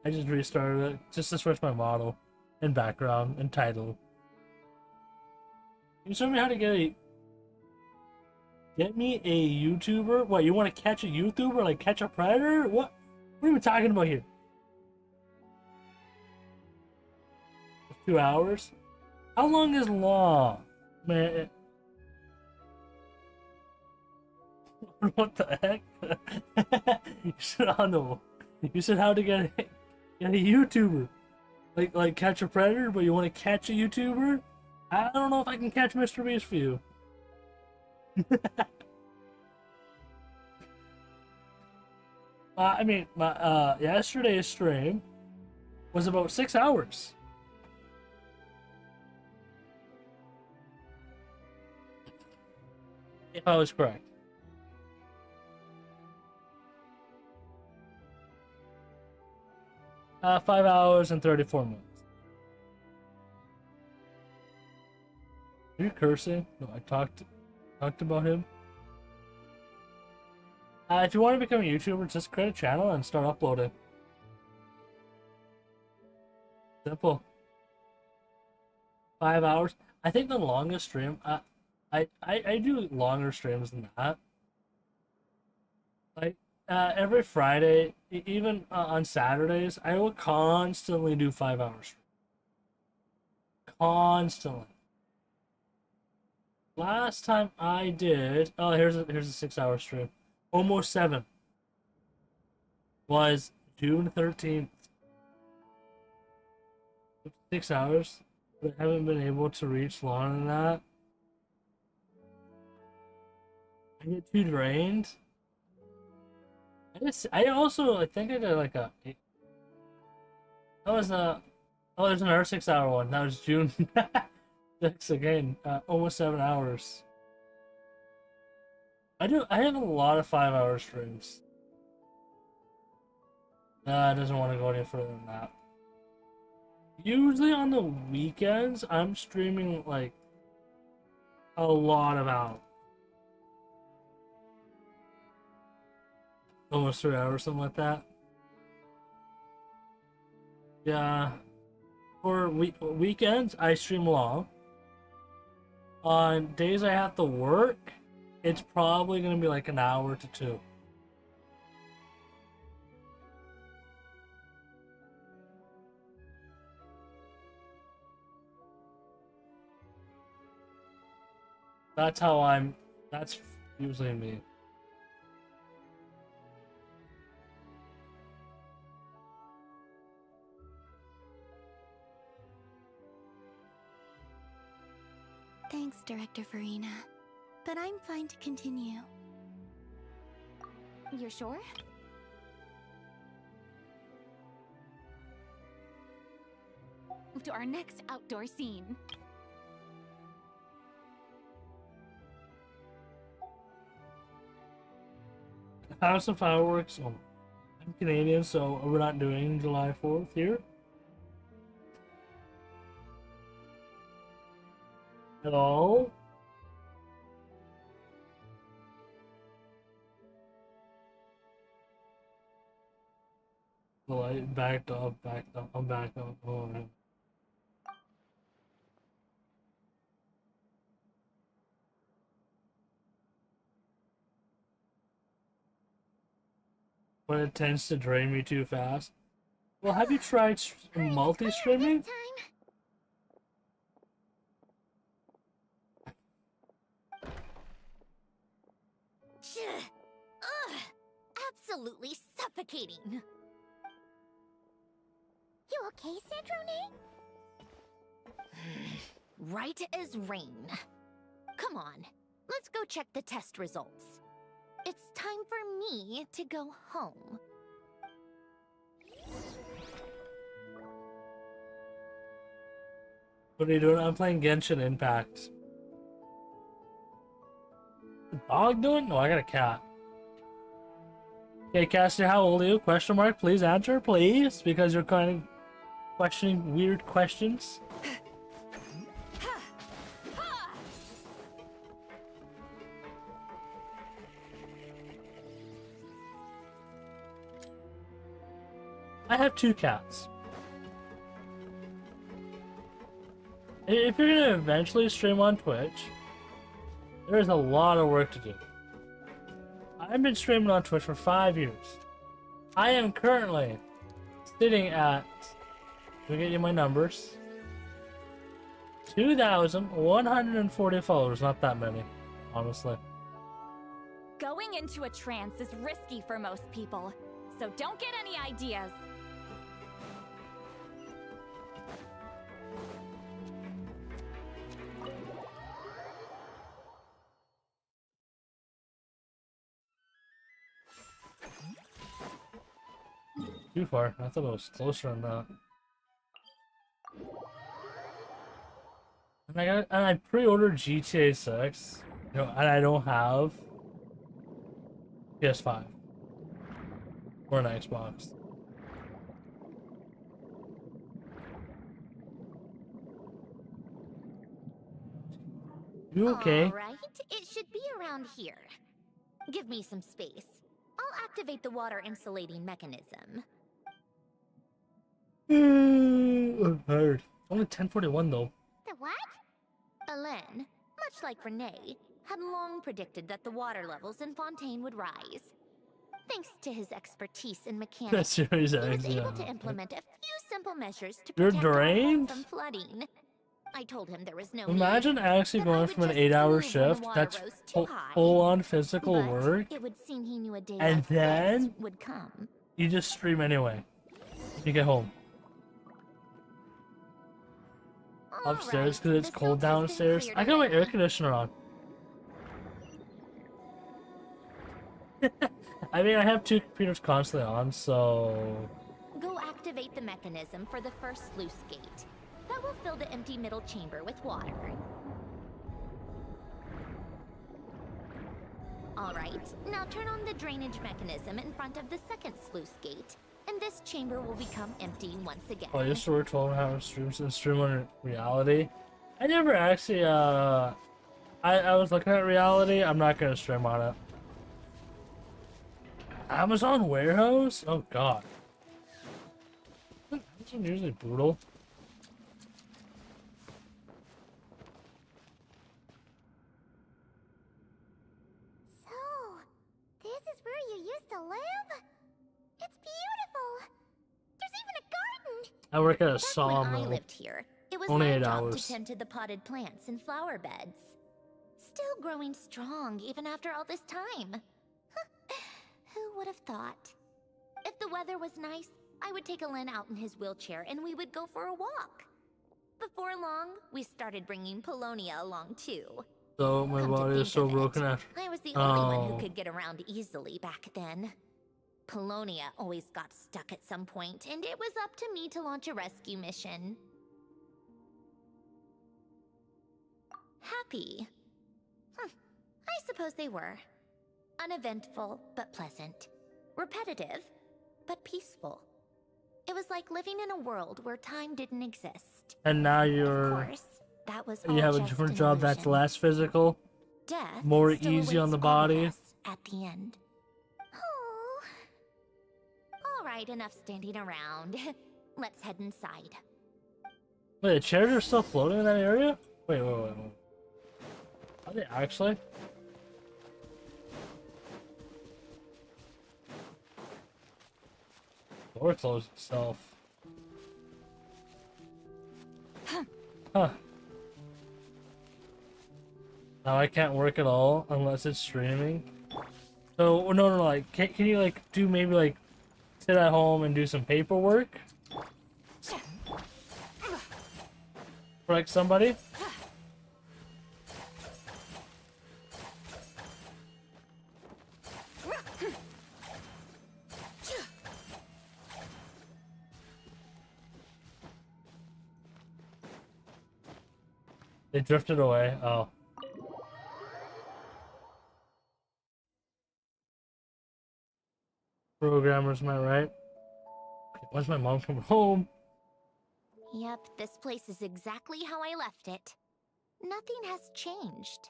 I just restarted it just to switch my model and background and title. Can you show me how to get me a YouTuber? What, you want to catch a YouTuber like catch a predator? What are we talking about here? 2 hours? How long is long? Man. What the heck? You said how to get a YouTuber. Like catch a predator, but you want to catch a YouTuber? I don't know if I can catch Mr. Beast for you. I mean, my yesterday's stream was about 6 hours. If I was correct. 5 hours and 34 minutes. Are you cursing? No, I talked about him. If you want to become a YouTuber, just create a channel and start uploading. Simple. 5 hours. I think the longest stream. I do longer streams than that. Like every Friday, even on Saturdays, I will constantly do 5 hours. Constantly. Last time I did, oh, here's a 6-hour stream. Almost 7. Was June 13th. 6 hours. But I haven't been able to reach longer than that. I get too drained. I think I did like a. That was a. Oh, there's another 6-hour one. That was June 6 again. Almost 7 hours. I have a lot of 5-hour streams. Nah, I doesn't want to go any further than that. Usually on the weekends, I'm streaming like a lot of hours. Almost 3 hours, something like that. Yeah. For weekends, I stream long. On days I have to work, it's probably going to be like an hour to 2. That's usually me. Thanks, Director Farina. But I'm fine to continue. You're sure? Move to our next outdoor scene. House of Fireworks. Oh, I'm Canadian, so we're not doing July 4th here. At all. Well, I backed off, I'm back off. Oh, man. But it tends to drain me too fast. Well, have you tried multi-streaming? Ugh, absolutely suffocating. You okay, Sandrone? Right as rain. Come on, let's go check the test results. It's time for me to go home. What are you doing? I'm playing Genshin Impact. The dog doing? No, I got a cat. Okay, Cassie, how old are you? Question mark. Please answer, please, because you're kind of questioning weird questions. I have 2 cats. If you're gonna eventually stream on Twitch, there's a lot of work to do. I've been streaming on Twitch for 5 years. I am currently sitting at, let me get you my numbers, 2,140 followers. Not that many, honestly. Going into a trance is risky for most people, so don't get any ideas. Too far. I thought it was closer than that. And I pre-ordered GTA 6, you know, and I don't have PS5 or an Xbox. You okay? All right, it should be around here. Give me some space. I'll activate the water insulating mechanism. I'm tired. Only 10:41 though. The what? Alain, much like Renee, had long predicted that the water levels in Fontaine would rise. Thanks to his expertise in mechanics, he was able to implement a few simple measures to You're protect our home drained? from flooding. I told him there was no Imagine need, actually that I going would from an just 8-hour move when the shift water that's rose too high. full-on physical But work, it would seem he knew a day and like then this would come. you just stream anyway. You get home. Upstairs because it's cold downstairs. I got my air conditioner on. I mean, I have 2 computers constantly on, so... Go activate the mechanism for the first sluice gate. That will fill the empty middle chamber with water. Alright, now turn on the drainage mechanism in front of the second sluice gate. and this chamber will become empty once again. Oh, I used to work 12-hour streams and stream on reality. I never actually, I was looking at reality. I'm not gonna stream on it. Amazon warehouse? Oh god. This one usually brutal. So, this is where you used to live? It's beautiful. There's even a garden. I work at a When I sawmill. lived here, it was Only my 8 job hours. to tend to the potted plants and flower beds. Still growing strong even after all this time. Who would have thought? If the weather was nice, I would take Alen out in his wheelchair and we would go for a walk. Before long, we started bringing Polonia along too. So my Come to body is think so of it, broken after. I was the only one Oh. who could get around easily back then. Polonia always got stuck at some point, and it was up to me to launch a rescue mission. Happy? I suppose they were. Uneventful, but pleasant. Repetitive, but peaceful. It was like living in a world where time didn't exist. And now Of you're course, that was you all have a just different an job that's illusion. less physical, Death more still easy on awaits the all of body. us at the end. Oh. All right, enough standing around. Let's head inside. Wait, the chairs are still floating in that area? Wait. Are they actually? Door closed itself. Huh. Now I can't work at all unless it's streaming. So no, like can you like do maybe like sit at home and do some paperwork for like somebody? They drifted away. Oh. Programmers, am I right? When's my mom coming home? Yep, this place is exactly how I left it. Nothing has changed.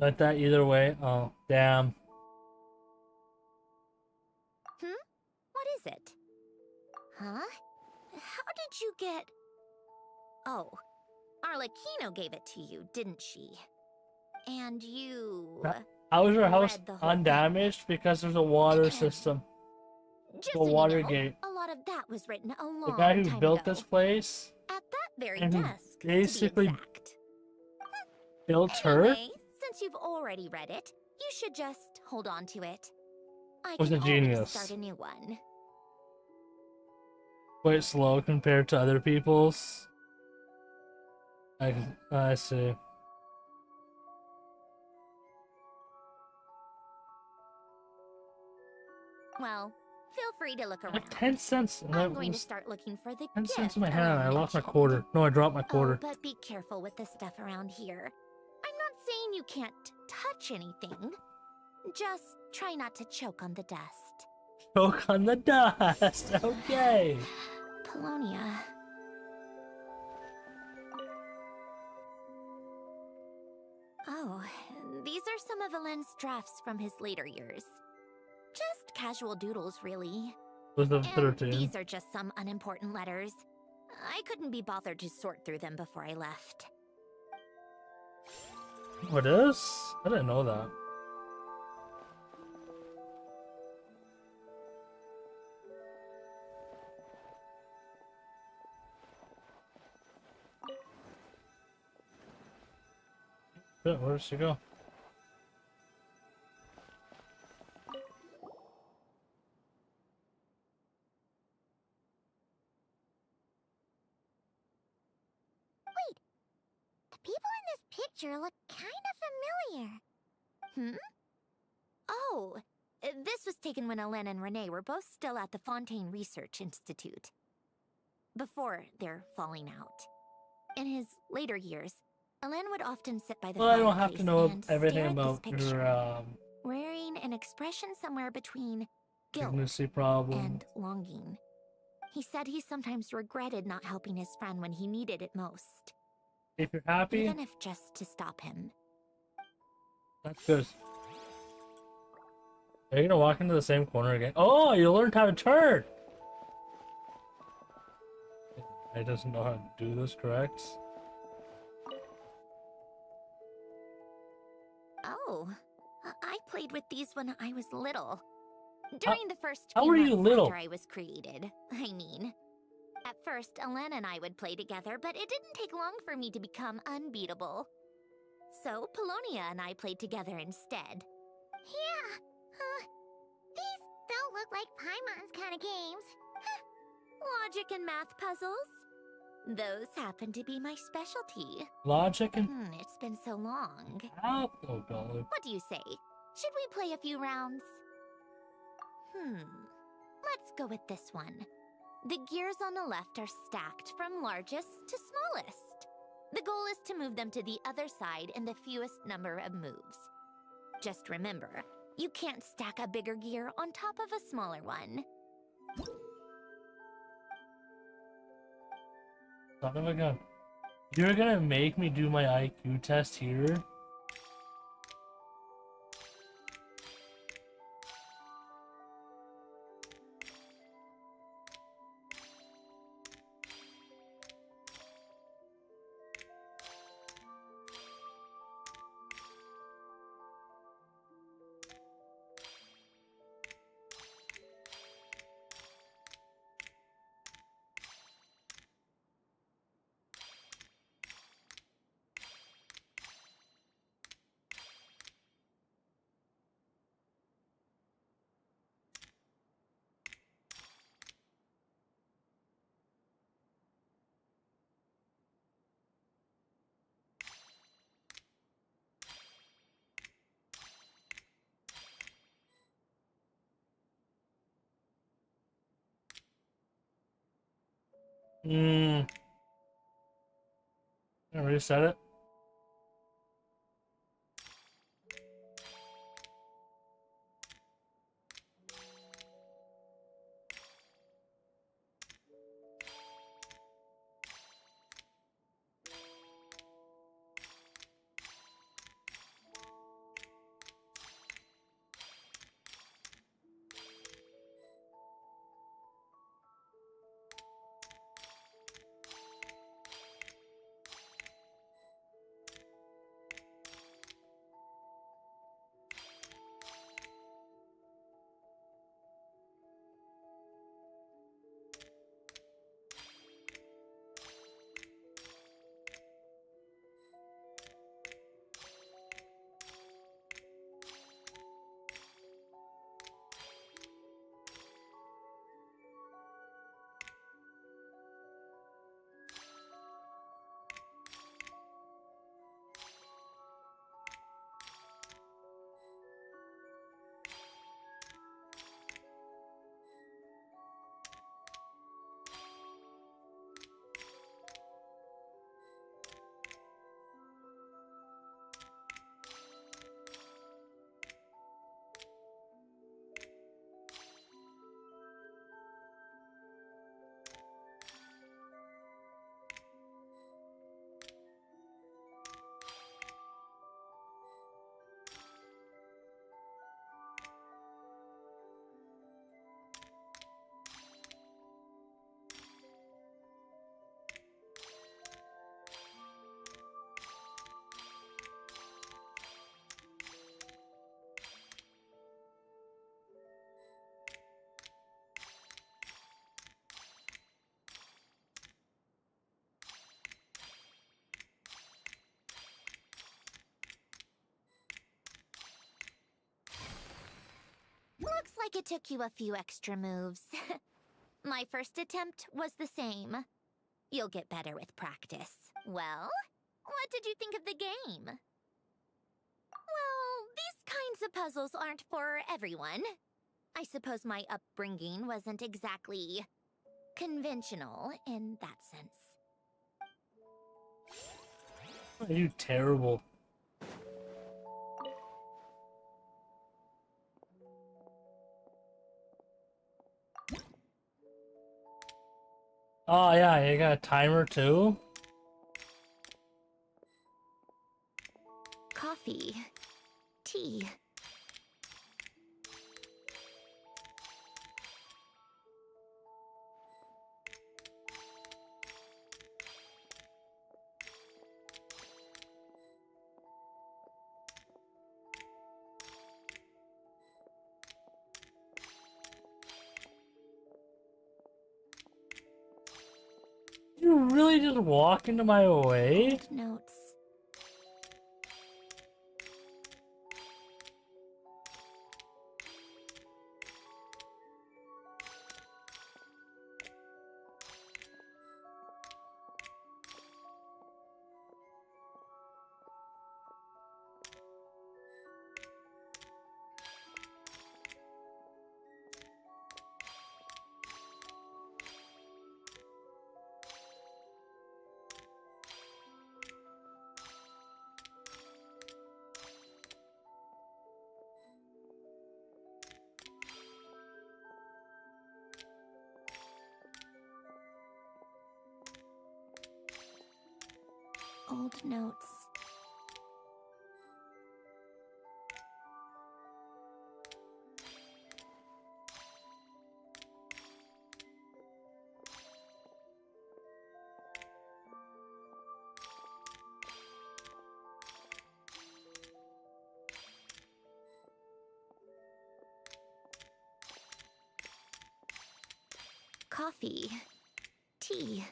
Like that either way. Oh, damn. What is it? Huh? How did you get... Oh, Arlecchino gave it to you, didn't she? And you... How is your house read the whole undamaged? Because there's a water system. Just A so water you know, gate. a lot of that was written a long The guy who time built ago. this place At that very and who desk, basically to be exact. built her Anyway, since you've already read it, you should just hold on to it. I was can a always genius. start a new one. Quite slow compared to other people's. I see. Well, feel free to look I around. have 10 cents. And I'm that going to was start looking for the 10 gift cents in my Ellen hand. I lost my mentioned. quarter. No, I dropped my quarter. Oh, but be careful with the stuff around here. I'm not saying you can't touch anything. Just try not to choke on the dust. Choke on the dust. Okay. Polonia. Oh, these are some of Alen's drafts from his later years. Just casual doodles, really. Was the And 13? these are just some unimportant letters. I couldn't be bothered to sort through them before I left. What is? I didn't know that. Shit, where did she go? Wait, the people in this picture look kind of familiar. Oh, this was taken when Alen and Renee were both still at the Fontaine Research Institute. Before their falling out. In his later years, Alan would often sit by the Well, I don't have to fireplace know and everything stare at about this picture, your wearing an expression somewhere between guilt pregnancy problem. and longing. He said he sometimes regretted not helping his friend when he needed it most, If you're happy, even if just to stop him. that's good. Are you gonna walk into the same corner again? Oh, you learned how to turn! I doesn't know how to do this, correct? Oh, I played with these when I was little. During the first how few were you months little? after I was created, I mean. At first, Alana and I would play together, but it didn't take long for me to become unbeatable. So, Polonia and I played together instead. Yeah, these don't look like Paimon's kind of games. Logic and math puzzles? Those happen to be my specialty. Logic and... It's been so long. Oh, golly. What do you say? Should we play a few rounds? Let's go with this one. The gears on the left are stacked from largest to smallest. The goal is to move them to the other side in the fewest number of moves. Just remember, you can't stack a bigger gear on top of a smaller one. Son of a gun. You're gonna make me do my IQ test here? I reset it. Looks like it took you a few extra moves. My first attempt was the same. You'll get better with practice. Well, what did you think of the game? Well, these kinds of puzzles aren't for everyone. I suppose my upbringing wasn't exactly conventional in that sense. Are you terrible? Oh yeah, you got a timer too? Coffee. Tea. You really just walk into my way? Notes. Old notes. Coffee. Tea.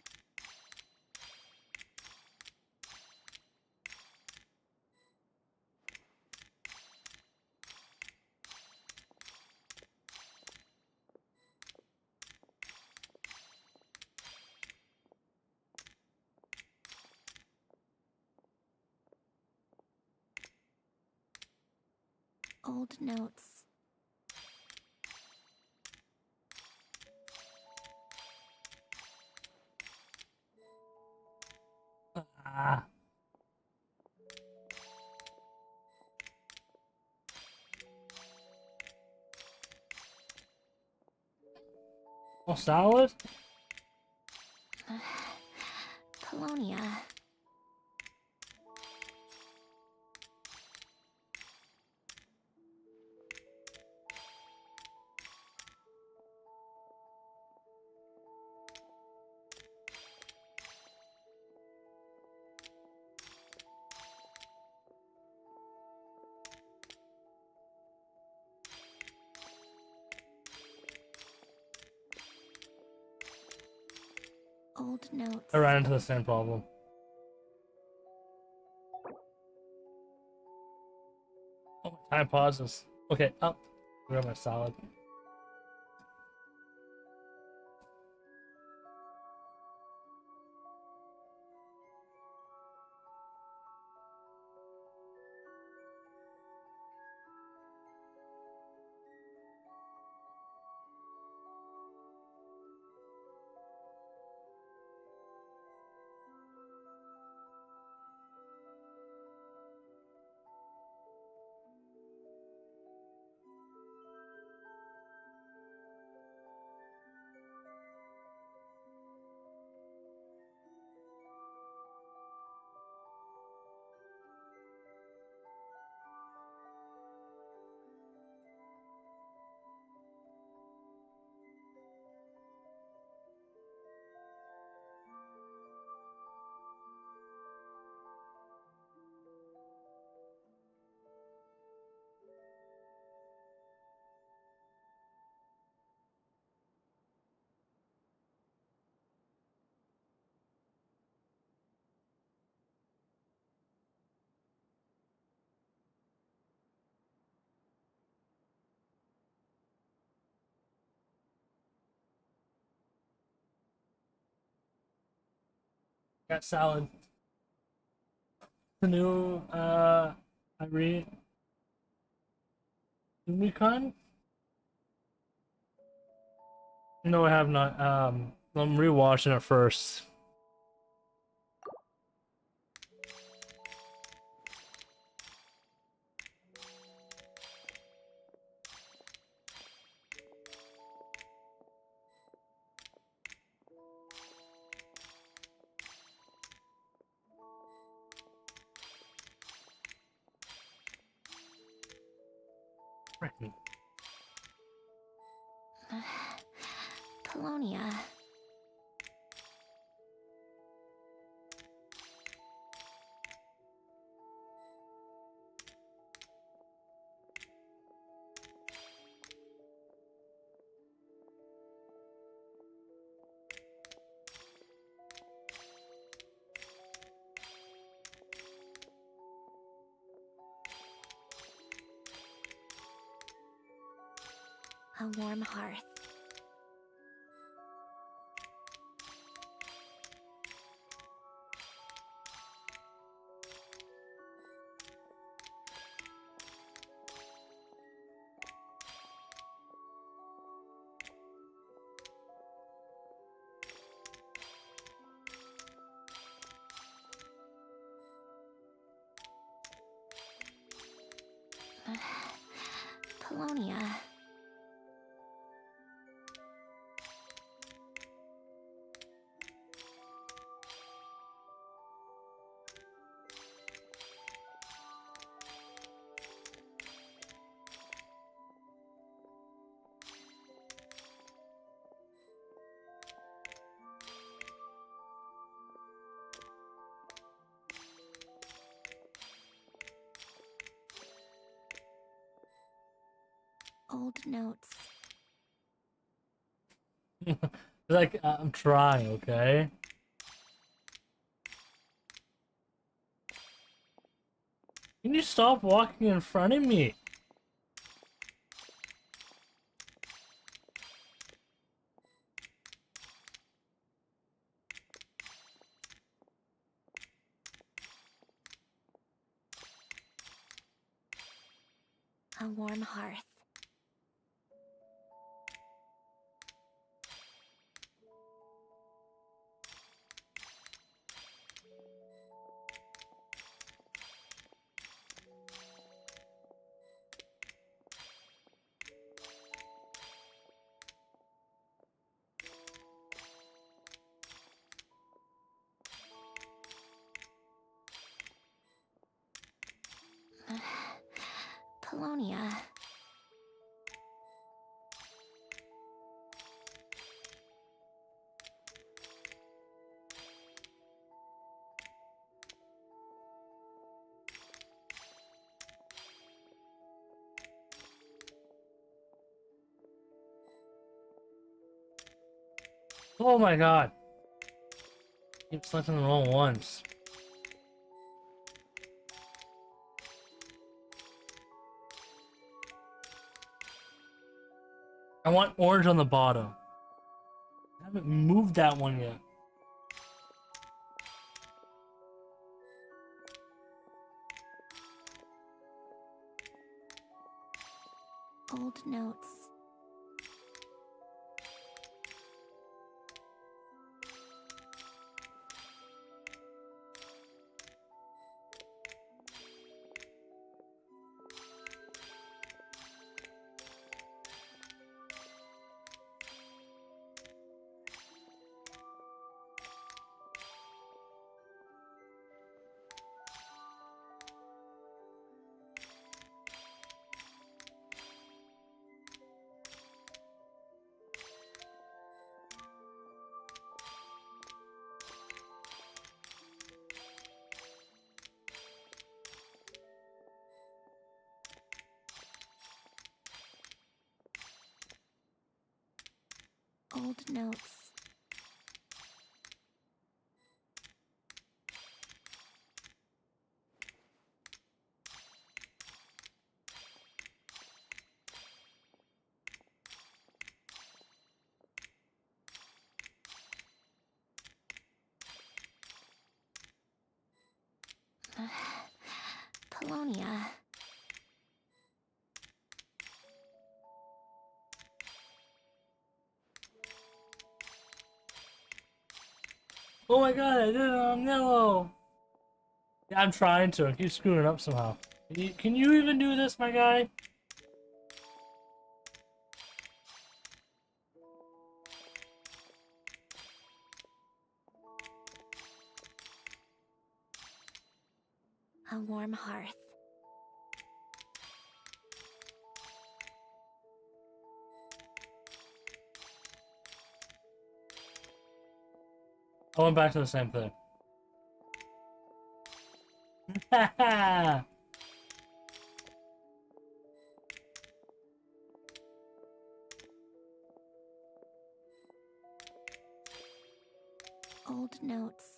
Old notes. Ah. Oh, salad? Colonia. Old notes. I ran into the same problem. Oh, my time pauses. Okay, up. Grab my salad. Got salad. The new Irene Unicorn? No, I have not. I'm rewatching it first. distracting. Polonia. A warm hearth. Polonia. Old notes. Like, I'm trying, okay? Can you stop walking in front of me? A warm hearth. Polonia. Oh my god. Keep selecting the wrong ones. I want orange on the bottom. I haven't moved that one yet. Old notes. Old notes. Polonia. Oh my god, I did it on yellow! Yeah, I'm trying to. I keep screwing up somehow. Can you even do this, my guy? A warm hearth. I went back to the same thing. Haha! Old notes.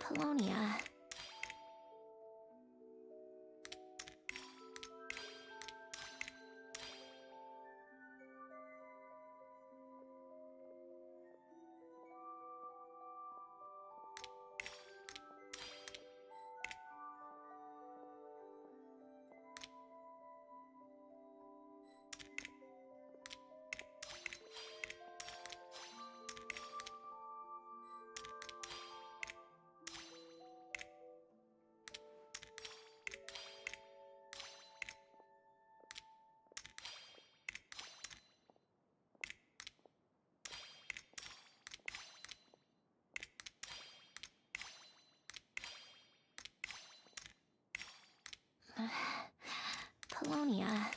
Polonia. Polonia.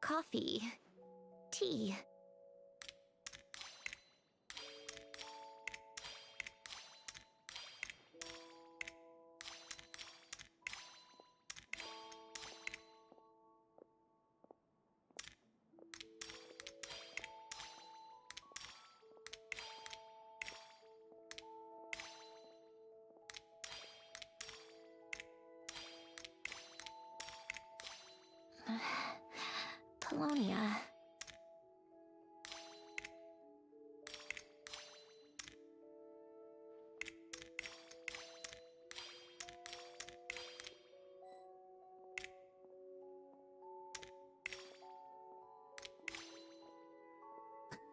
Coffee. Tea. Polonia.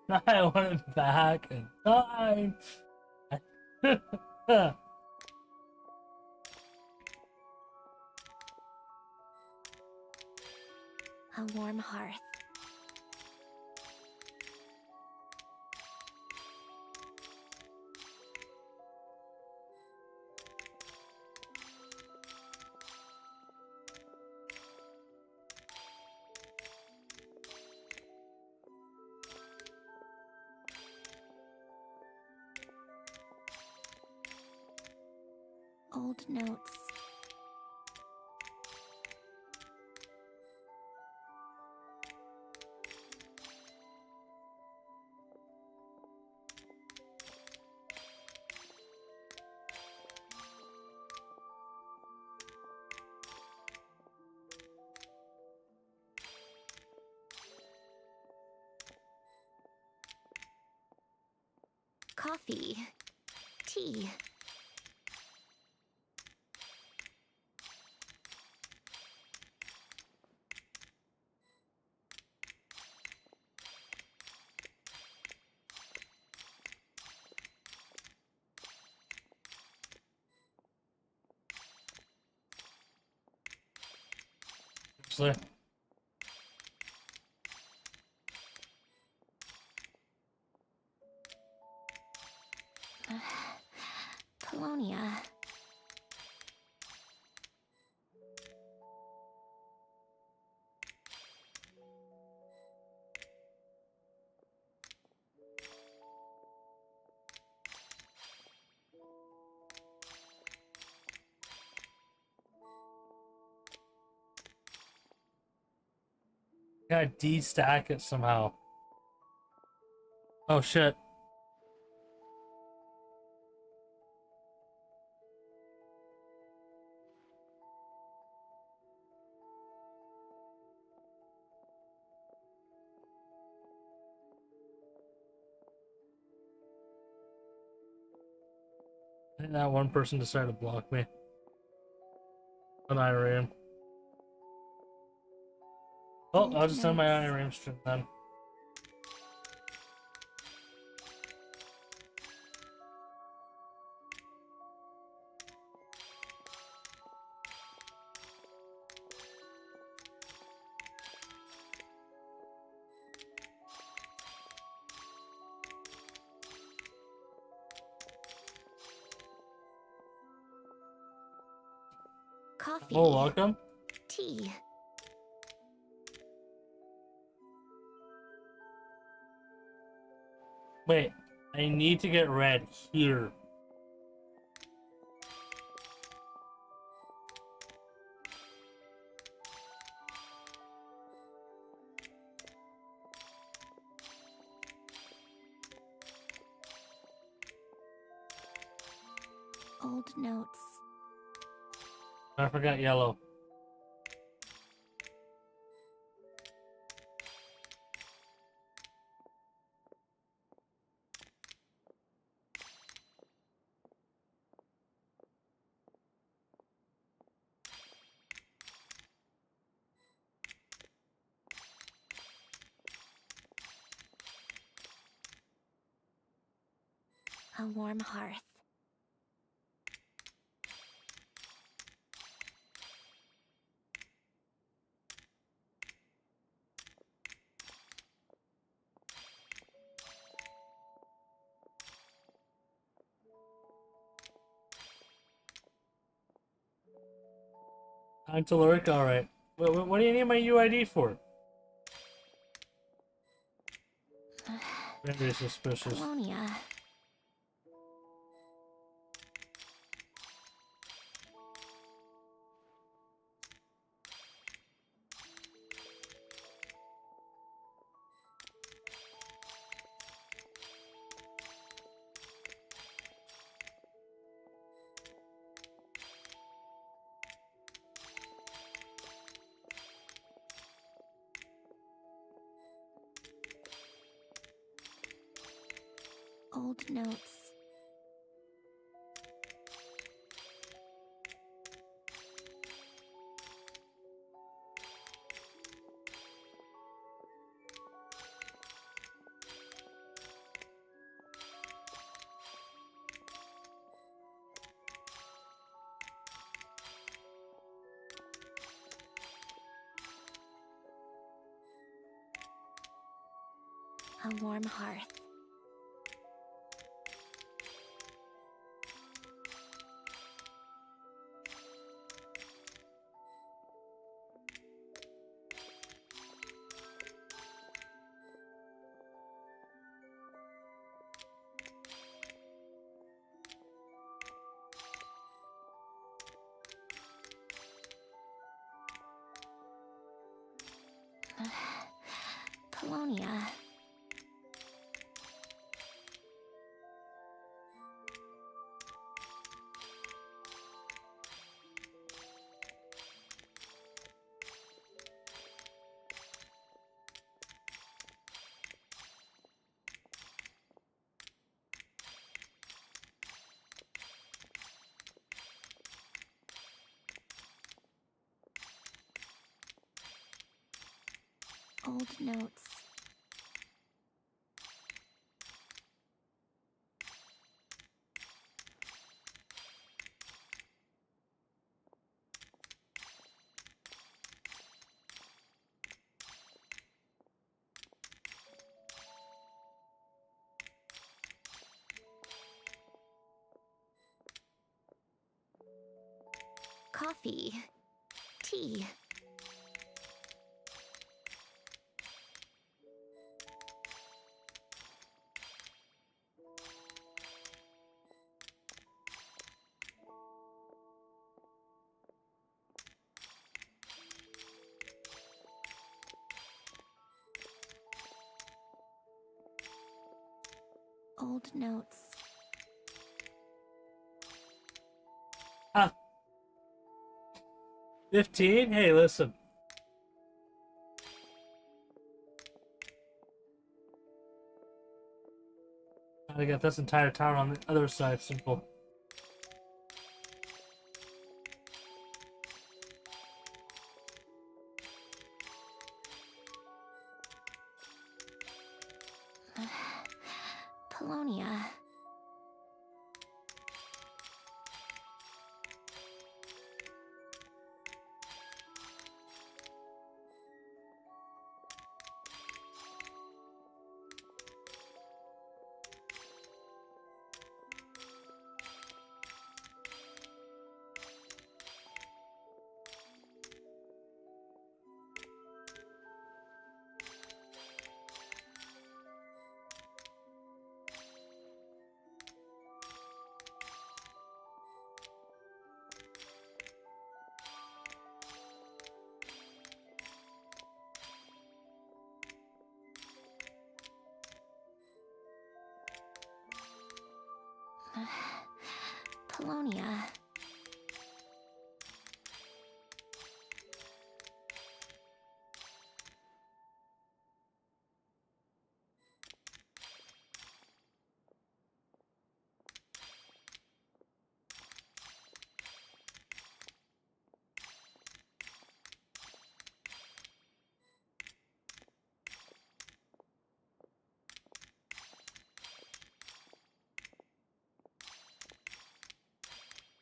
I went back in time. A warm hearth. Old notes. Coffee. Tea. Seriously? Polonia. Gotta de-stack it somehow. Oh shit. I think that one person decided to block me. On IRAM. Oh, I'll just send my IRAM stream then. Coffee. Oh, welcome. Tea. Wait, I need to get red here. Old notes. I forgot yellow. A warm hearth. Time to lurk? Alright. What do you need my UID for? Very suspicious. Colonia. Old notes. A warm hearth. Colonia. Old notes. Coffee. Tea. Old notes. Ah. 15? Hey, listen. Gotta get this entire town on the other side simple. Polonia.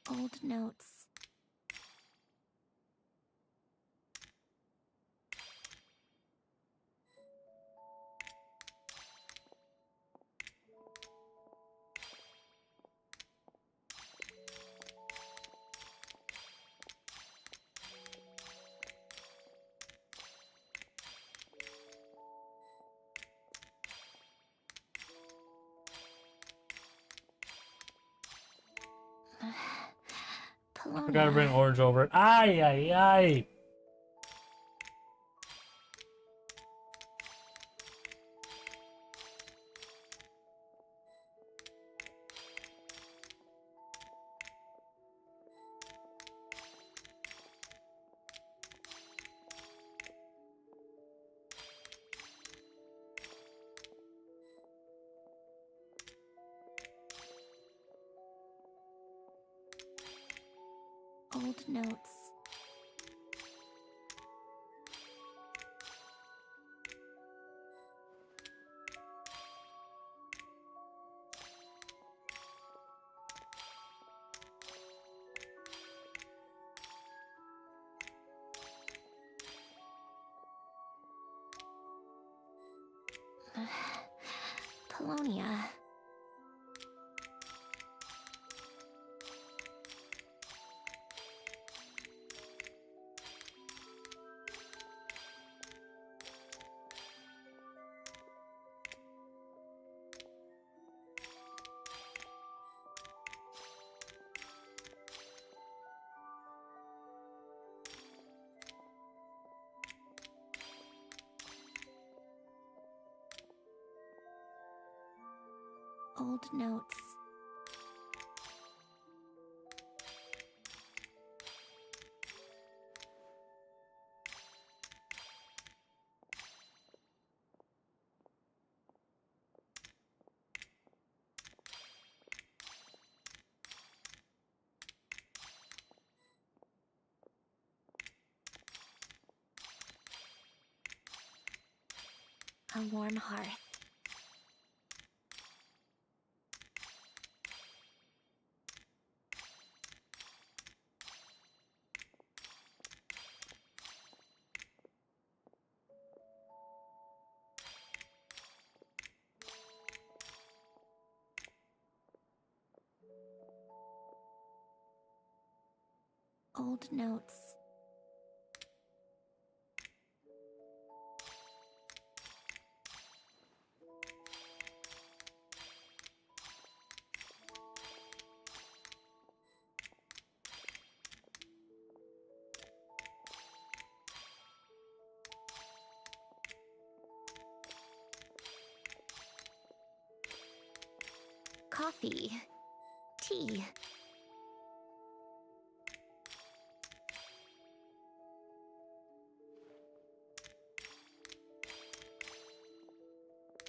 Old notes. I forgot to bring orange over. Ay, ay, ay. Old notes. Polonia. Old notes. A warm hearth. Old notes. Coffee. Tea.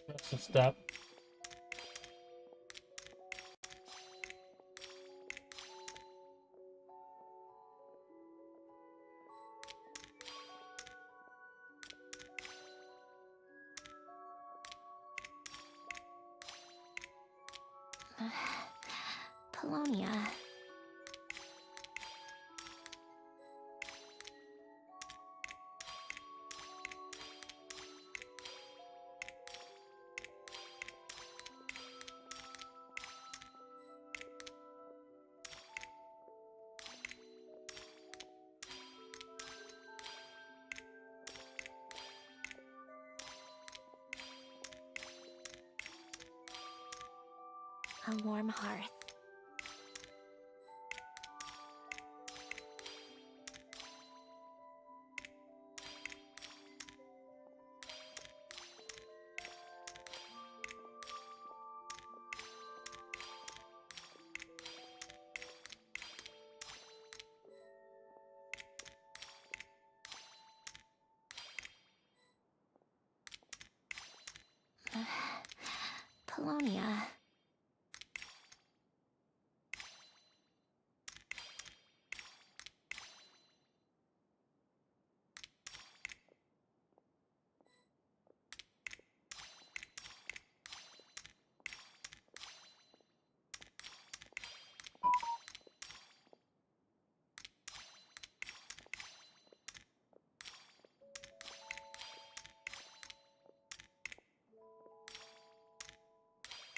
That's a step. Polonia. A warm hearth. Polonia.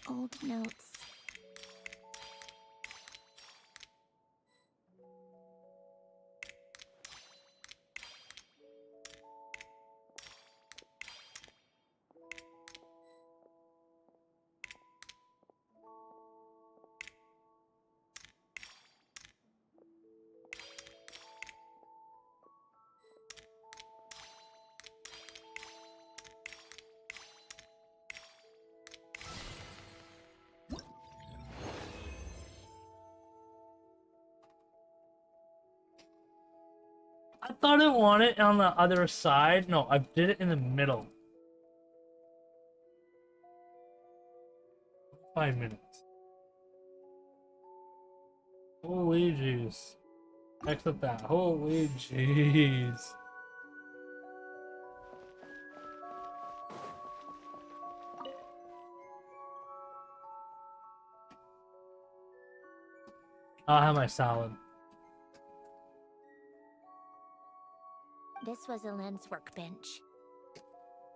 Old notes. I thought it wanted it on the other side. No, I did it in the middle. 5 minutes. Holy jeez. Exit that. Holy jeez. I'll have my salad. This was Elend's workbench.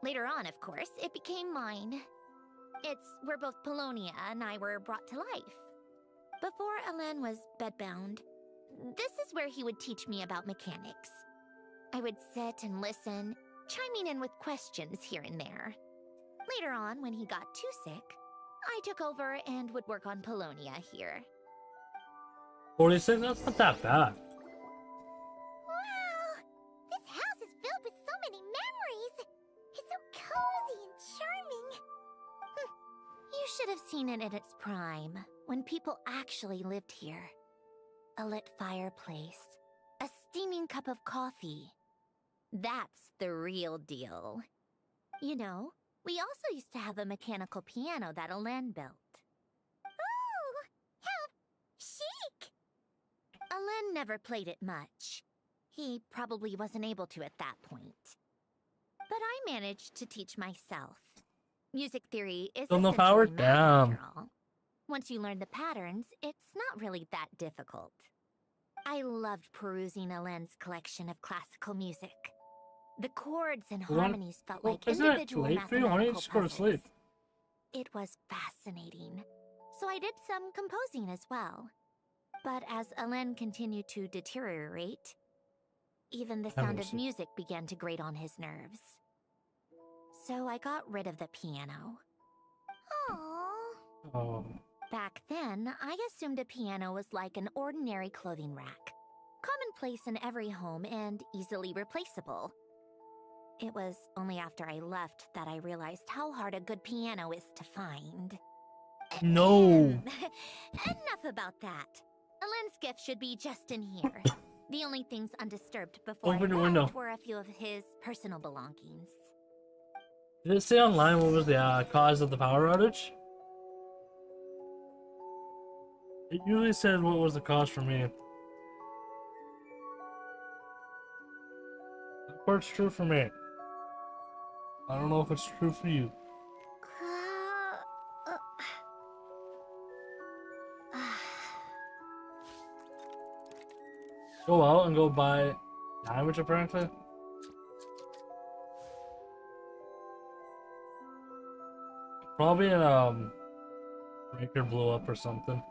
Later on, of course, it became mine. It's where both Polonia and I were brought to life. Before Elend was bedbound, this is where he would teach me about mechanics. I would sit and listen, chiming in with questions here and there. Later on, when he got too sick, I took over and would work on Polonia here. 46? That's not that bad. Wow! This house is filled with so many memories! It's so cozy and charming! You should have seen it in its prime, when people actually lived here. A lit fireplace, a steaming cup of coffee. That's the real deal. You know, we also used to have a mechanical piano that Elend built. Ooh! How chic! Elend never played it much. He probably wasn't able to at that point. But I managed to teach myself. Music theory is Don't know if I were essentially math down. after all. Once you learn the patterns, it's not really that difficult. I loved perusing Elend's collection of classical music. The chords and harmonies felt like Isn't it individual late for you? Why don't you mathematical just go to puzzles. sleep? It was fascinating. So I did some composing as well. But as Elend continued to deteriorate, even the sound of music began to grate on his nerves. So I got rid of the piano. Aww. Oh. Back then, I assumed a piano was like an ordinary clothing rack. Commonplace in every home and easily replaceable. It was only after I left that I realized how hard a good piano is to find. No. Enough about that. Elend's gift should be just in here. The only things undisturbed before Open I the left window. were a few of his personal belongings. Did it say online what was the cause of the power outage? It usually says what was the cause for me. That part's true for me. I don't know if it's true for you. Go out and go buy damage apparently. Probably an breaker blew up or something.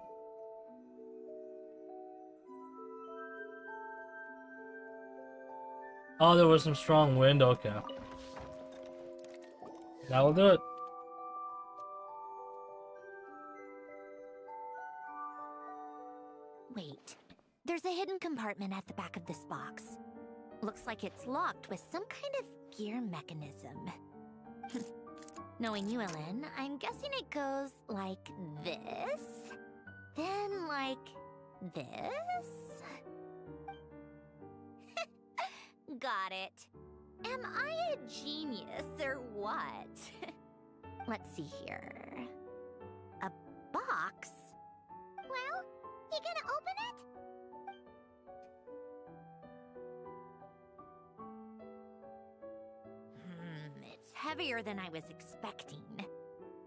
Oh, there was some strong wind. Okay, that'll do it. Wait, there's a hidden compartment at the back of this box. Looks like it's locked with some kind of gear mechanism. Knowing you, Elend, I'm guessing it goes like this, then like this. Got it. Am I a genius or what? Let's see here. box. Well, you gonna open it? It's heavier than I was expecting.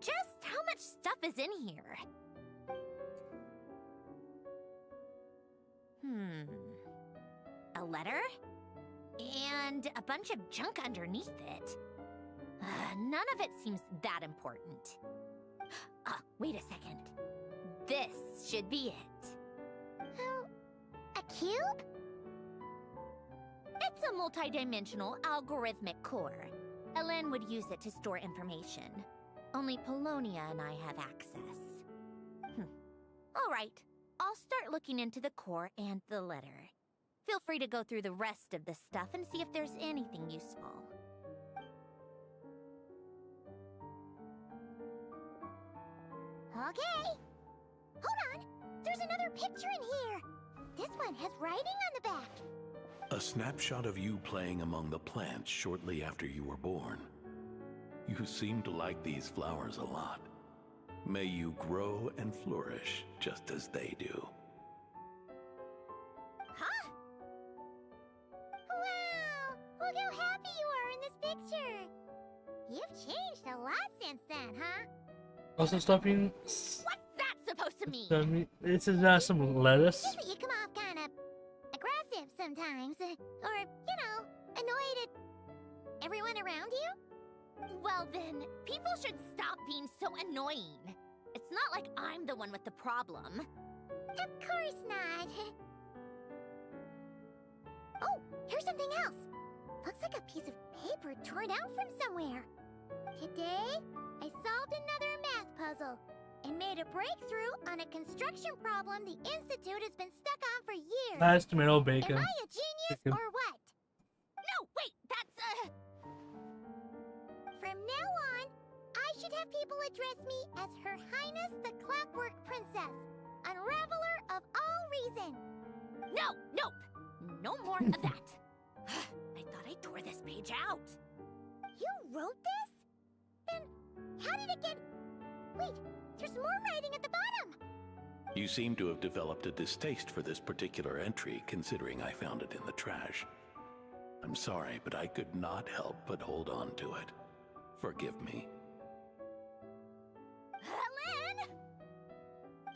Just how much stuff is in here? A letter? And a bunch of junk underneath it. None of it seems that important. Wait a second. This should be it. Oh, a cube? It's a multi-dimensional algorithmic core. Ellen would use it to store information. Only Polonia and I have access. All right, I'll start looking into the core and the letter. Feel free to go through the rest of the stuff and see if there's anything useful. Okay. Hold on. There's another picture in here. This one has writing on the back. A snapshot of you playing among the plants shortly after you were born. You seem to like these flowers a lot. May you grow and flourish just as they do. Huh? Wow! Look how happy you are in this picture. You've changed a lot since then, huh? Also, stop being. What's that supposed to mean? This is some lettuce. Just that you come off kind of aggressive sometimes, or, you know, annoyed at everyone around you? Well then, people should stop being so annoying. It's not like I'm the one with the problem. Of course not. Oh, here's something else. Looks like a piece of paper torn out from somewhere. Today, I solved another math puzzle and made a breakthrough on a construction problem the Institute has been stuck on for years. Nice tomato bacon. Am I a genius or what? No, wait, that's From now on, I should have people address me as Her Highness the Clockwork Princess, Unraveler of all reason. No, nope, no more of that. I thought I tore this page out. You wrote this? Then how did it get... Wait, there's more writing at the bottom. You seem to have developed a distaste for this particular entry, considering I found it in the trash. I'm sorry, but I could not help but hold on to it. Forgive me. Helen!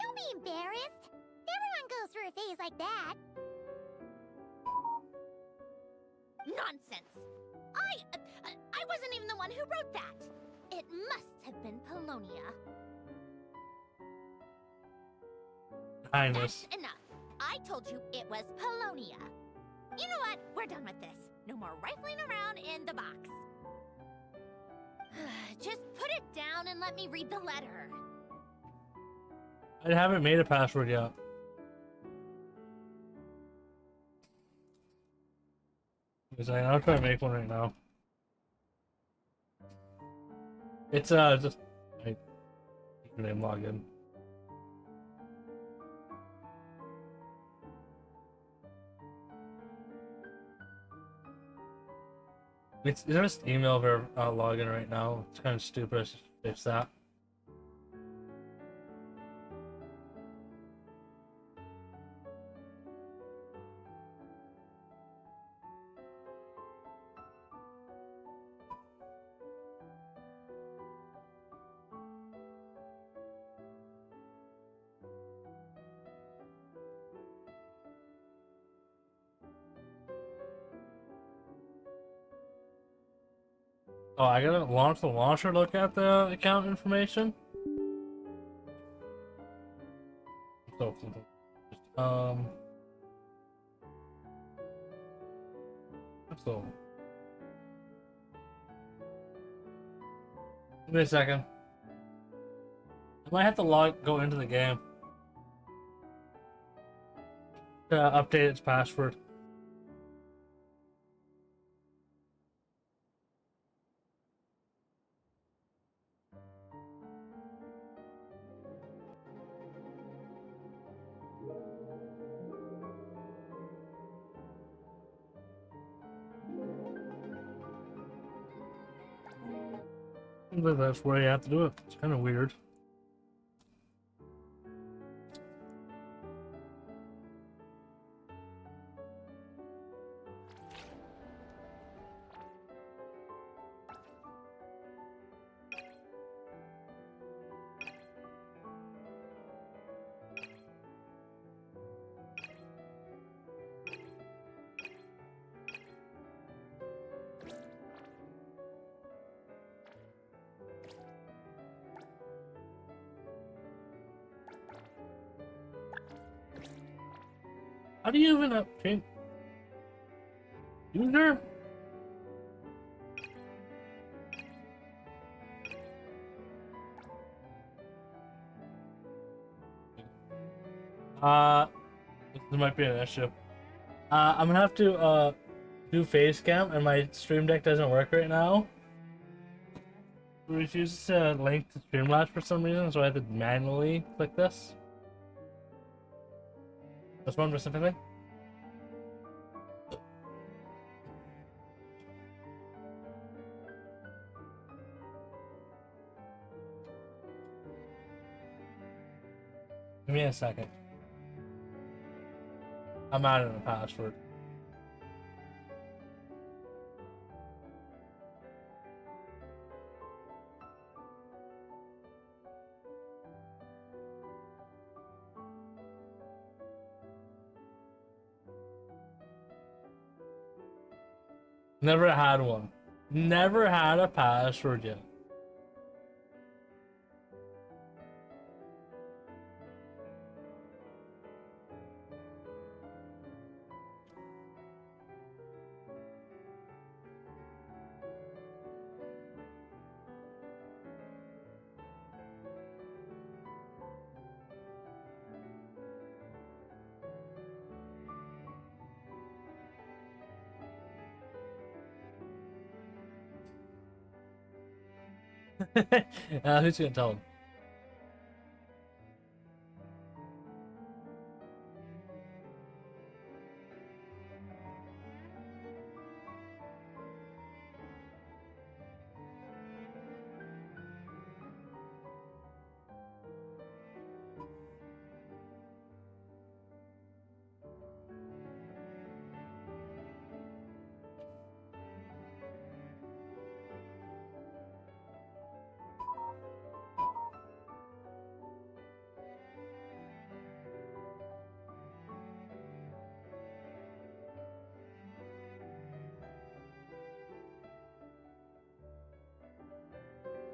Don't be embarrassed. Everyone goes through a phase like that. Nonsense! I wasn't even the one who wrote that. It must have been Polonia. Highness. That's enough. I told you it was Polonia. You know what? We're done with this. No more rifling around in the box. Just put it down and let me read the letter. I haven't made a password yet. I'll try to make one right now. It's just username login. It's just email their login right now. It's kind of stupid. I should fix that. Oh, I gotta launch the launcher, look at the account information. So, so. Give me a second. I might have to go into the game to update its password. But that's where you have to do it. It's kind of weird. How do you even change user? This might be an issue. I'm gonna have to do face cam, and my stream deck doesn't work right now. It refuses to link to Streamlabs for some reason, so I have to manually click this. This one specifically. Give me a second. I'm out of the password. Never had one. Never had a password yet. Who's gonna tell him?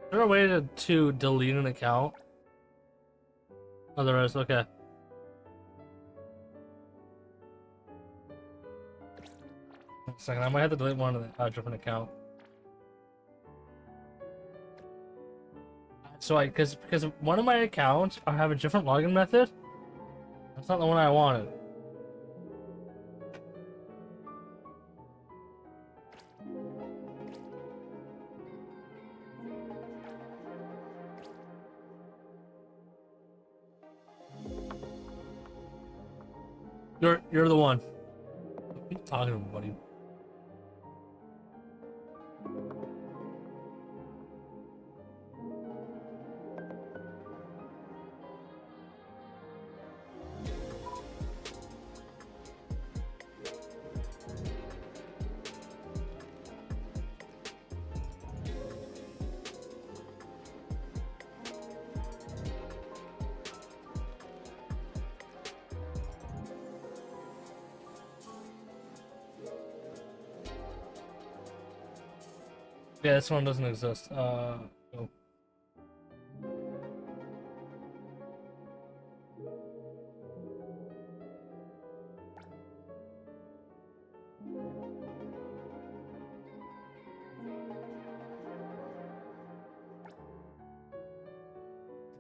Is there a way to delete an account? Otherwise, okay. One second, I might have to delete one of the different account. So because one of my accounts I have a different login method. That's not the one I wanted. You're the one. What are you talking about, buddy? Yeah, this one doesn't exist. Oh.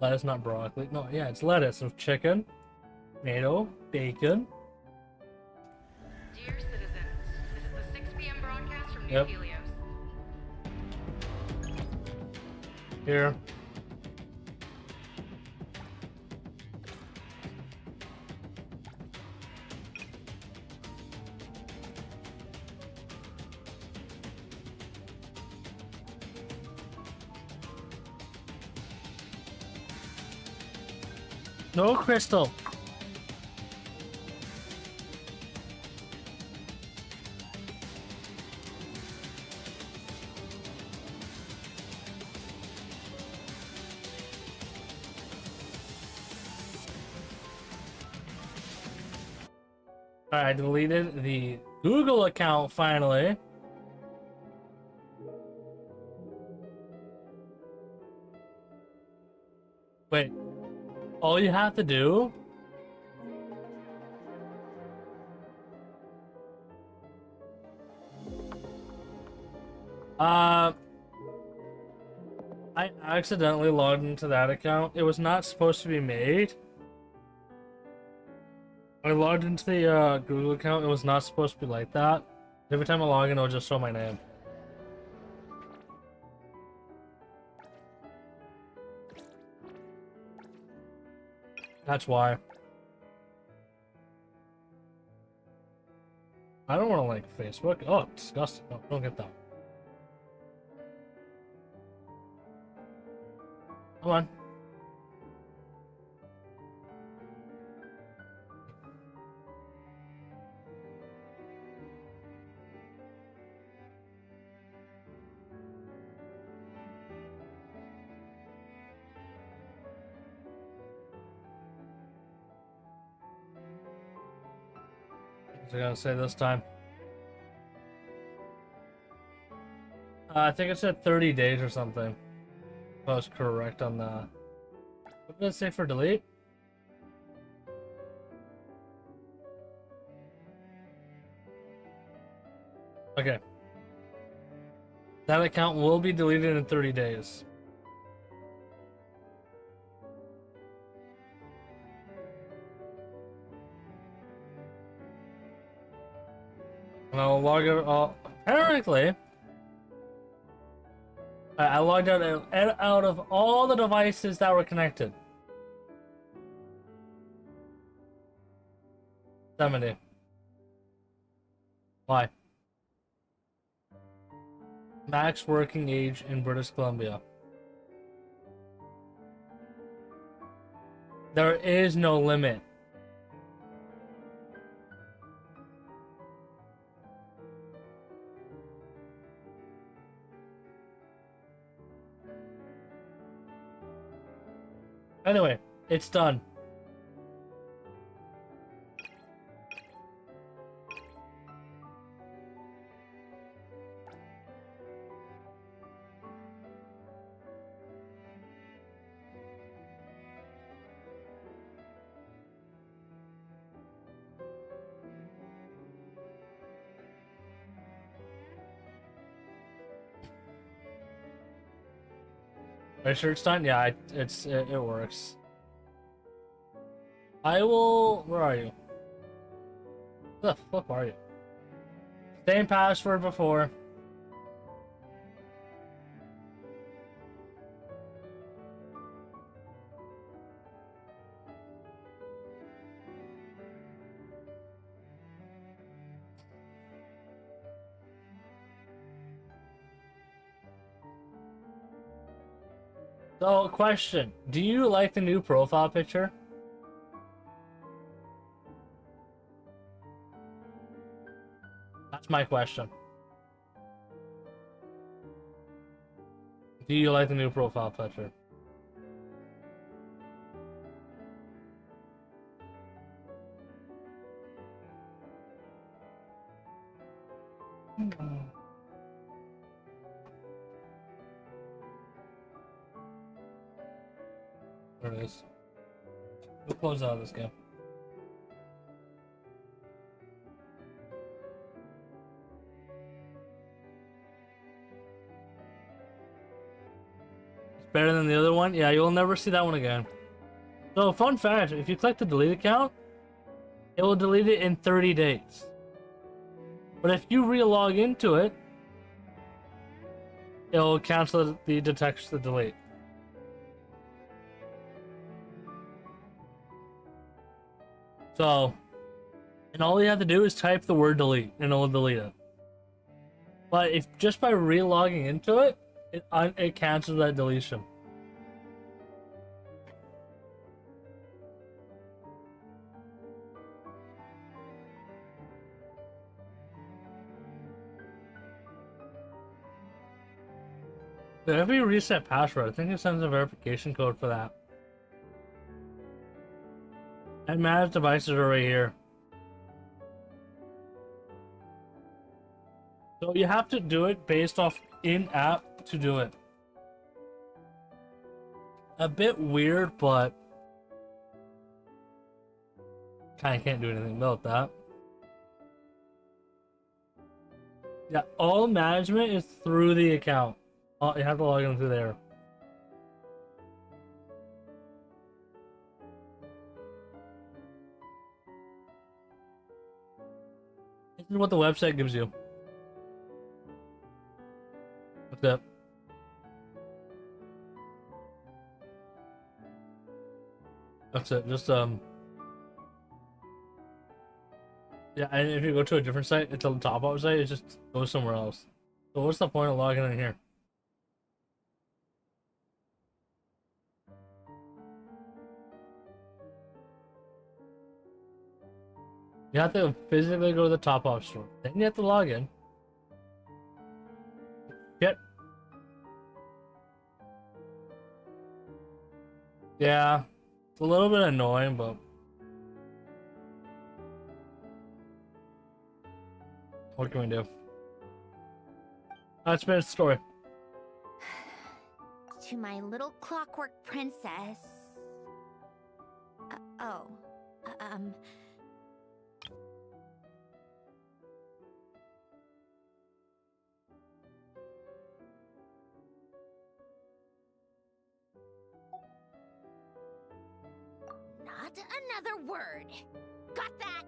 Lettuce, not broccoli. No, yeah, it's lettuce. So chicken, tomato, bacon. Dear citizens, this is the 6 p.m. broadcast from New Yep. Helios. Here. No crystal. I deleted the Google account finally. Wait, all you have to do I accidentally logged into that account. It was not supposed to be made. I logged into the Google account. It was not supposed to be like that. Every time I log in, it'll just show my name. That's why. I don't want to like Facebook. Oh, disgusting. No, don't get that. Come on. What's I gotta say this time? I think it said 30 days or something. If I was correct on that. What did it say for delete? Okay. That account will be deleted in 30 days. And I'll log out. Apparently, I logged out of all the devices that were connected. 70. Why? Max working age in British Columbia. There is no limit. Anyway, it's done. Are you sure it's done? Yeah, it works. I will. Where are you? Where the fuck are you? Same password before. So, question. Do you like the new profile picture? That's my question. Do you like the new profile picture? There it is. We'll close out of this game. It's better than the other one? Yeah, you'll never see that one again. So, fun fact, if you click the delete account, it will delete it in 30 days. But if you re-log into it, it'll cancel the detection to delete. So, and all you have to do is type the word delete, and it'll delete it. But if just by re-logging into it, it cancels that deletion. Whenever you reset password, I think it sends a verification code for that. And manage devices are right here. So you have to do it based off in-app to do it. A bit weird, but kinda can't do anything about that. Yeah, all management is through the account. You have to log in through there. This is what the website gives you. What's up? That's it. Just yeah, and if you go to a different site, it's a top-up site. It just goes somewhere else. So what's the point of logging in here? You have to physically go to the top-up store. Then you have to log in. Yep. Yeah, it's a little bit annoying, but what can we do? Let's finish the story. To my little clockwork princess. Oh. Not another word. Got that?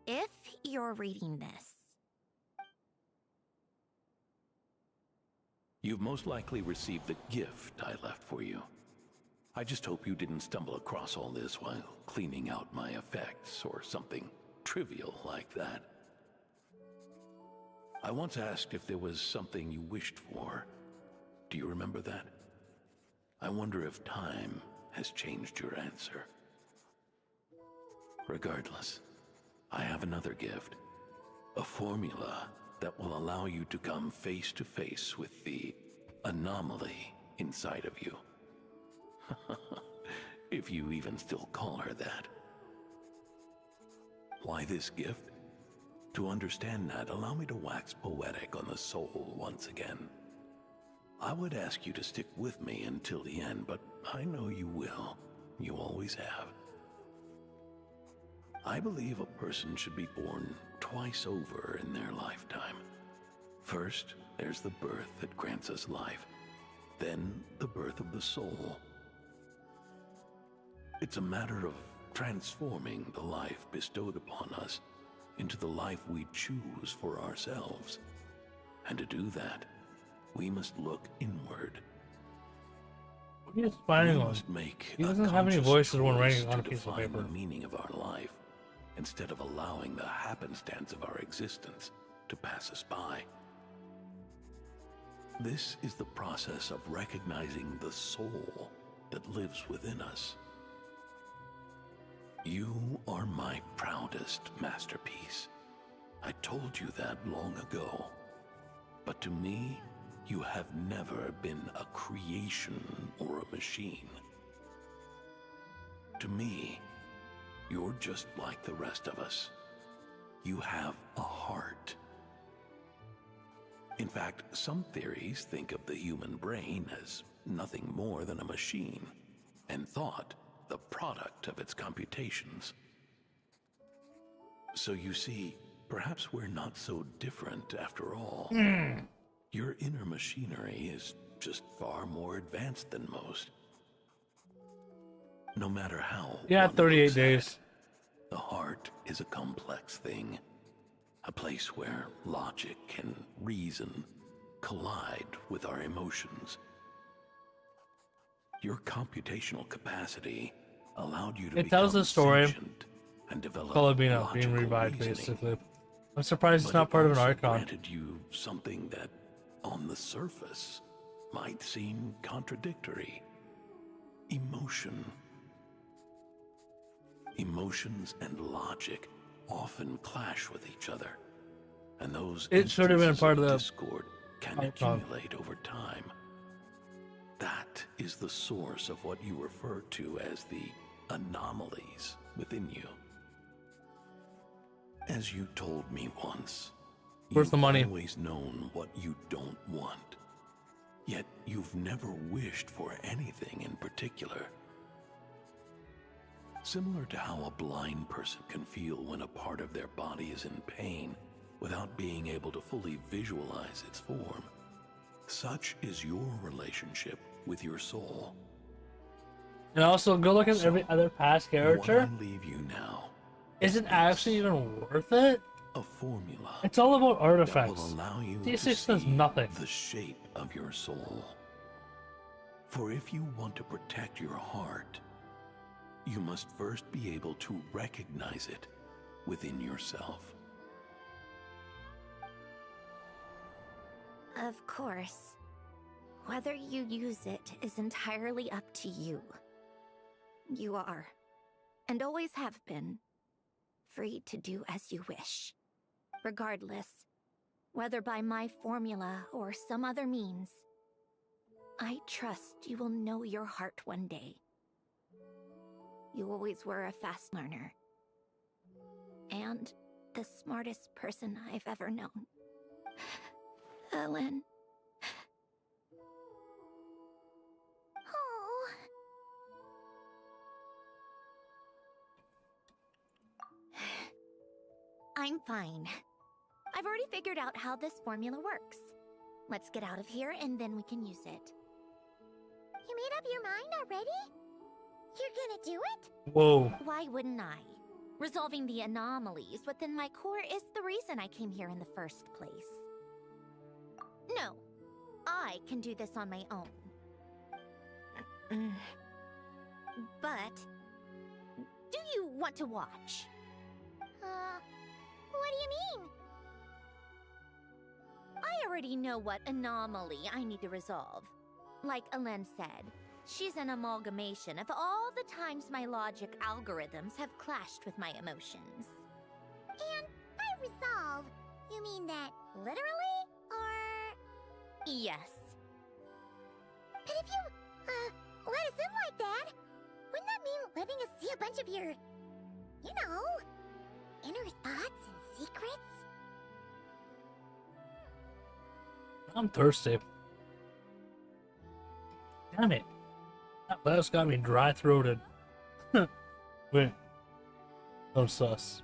If you're reading this, You've most likely received the gift I left for you. I just hope you didn't stumble across all this while cleaning out my effects or something trivial like that. I once asked if there was something you wished for. Do you remember that? I wonder if time has changed your answer. Regardless, I have another gift. A formula that will allow you to come face to face with the anomaly inside of you. If you even still call her that. Why this gift? To understand that, allow me to wax poetic on the soul once again. I would ask you to stick with me until the end, but I know you will. You always have. I believe a person should be born twice over in their lifetime. First, there's the birth that grants us life. Then, the birth of the soul. It's a matter of transforming the life bestowed upon us into the life we choose for ourselves. And to do that, we must look inward. What are you spying on? He doesn't have any voices when writing on a piece of paper. The meaning of our life, instead of allowing the happenstance of our existence to pass us by. This is the process of recognizing the soul that lives within us. You are my proudest masterpiece. I told you that long ago. But to me, you have never been a creation or a machine. To me, you're just like the rest of us. You have a heart. In fact, some theories think of the human brain as nothing more than a machine, and thought the product of its computations. So you see, perhaps we're not so different after all. Your inner machinery is just far more advanced than most. No matter how. Yeah, one 38 looks at days. it, the heart is a complex thing. A place where logic and reason collide with our emotions. Your computational capacity allowed you to It tells the story and develop Colabino being revived, basically. I'm surprised it's not part of an icon. Granted you something that, on the surface, might seem contradictory. Emotion. Emotions and logic often clash with each other, and those It should have been part of the discord can accumulate over time. That is the source of what you refer to as the anomalies within you. As you told me once, where's the money? You've always known what you don't want, yet you've never wished for anything in particular. Similar to how a blind person can feel when a part of their body is in pain without being able to fully visualize its form, such is your relationship with your soul. And also, go look at every other past character. What I leave you now is it actually even worth it? A formula. It's all about That artifacts. will allow you to D6 does see nothing. the shape of your soul. For if you want to protect your heart, you must first be able to recognize it within yourself. Of course. Whether you use it is entirely up to you. You are, and always have been, free to do as you wish. Regardless, whether by my formula or some other means, I trust you will know your heart one day. You always were a fast learner. And the smartest person I've ever known. Ellen. Oh. I'm fine. I've already figured out how this formula works. Let's get out of here and then we can use it. You made up your mind already? You're gonna do it? Whoa. Why wouldn't I? Resolving the anomalies within my core is the reason I came here in the first place. No, I can do this on my own. But, do you want to watch? What do you mean? I already know what anomaly I need to resolve. Like Alen said, she's an amalgamation of all the times my logic algorithms have clashed with my emotions. And by resolve, you mean that literally, or...? Yes. But if you, let us in like that, wouldn't that mean letting us see a bunch of your, you know, inner thoughts and secrets? I'm thirsty. Damn it. That last got me dry-throated. Wait. I'm sus.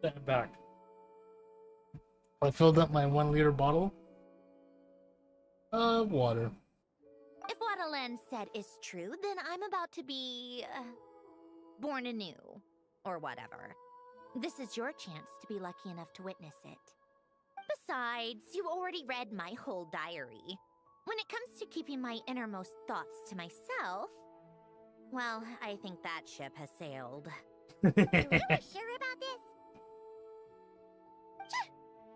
Stand back. I filled up my 1-liter bottle of water. If what Alen said is true, then I'm about to be born anew, or whatever. This is your chance to be lucky enough to witness it. Besides, you already read my whole diary. When it comes to keeping my innermost thoughts to myself, well, I think that ship has sailed. Are you sure about this?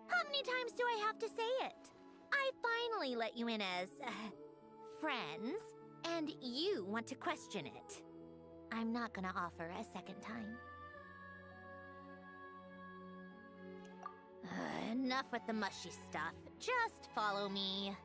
How many times do I have to say it? I finally let you in as friends, and you want to question it. I'm not gonna offer a second time. Enough with the mushy stuff. Just follow me.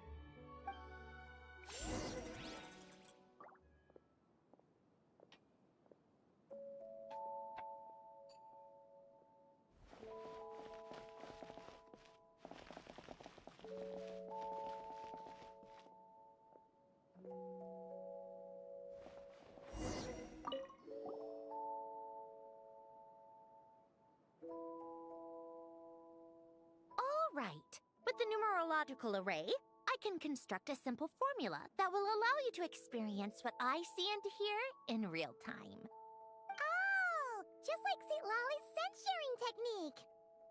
Right. With the numerological array, I can construct a simple formula that will allow you to experience what I see and hear in real time. Oh, just like St. Lolly's sense sharing technique.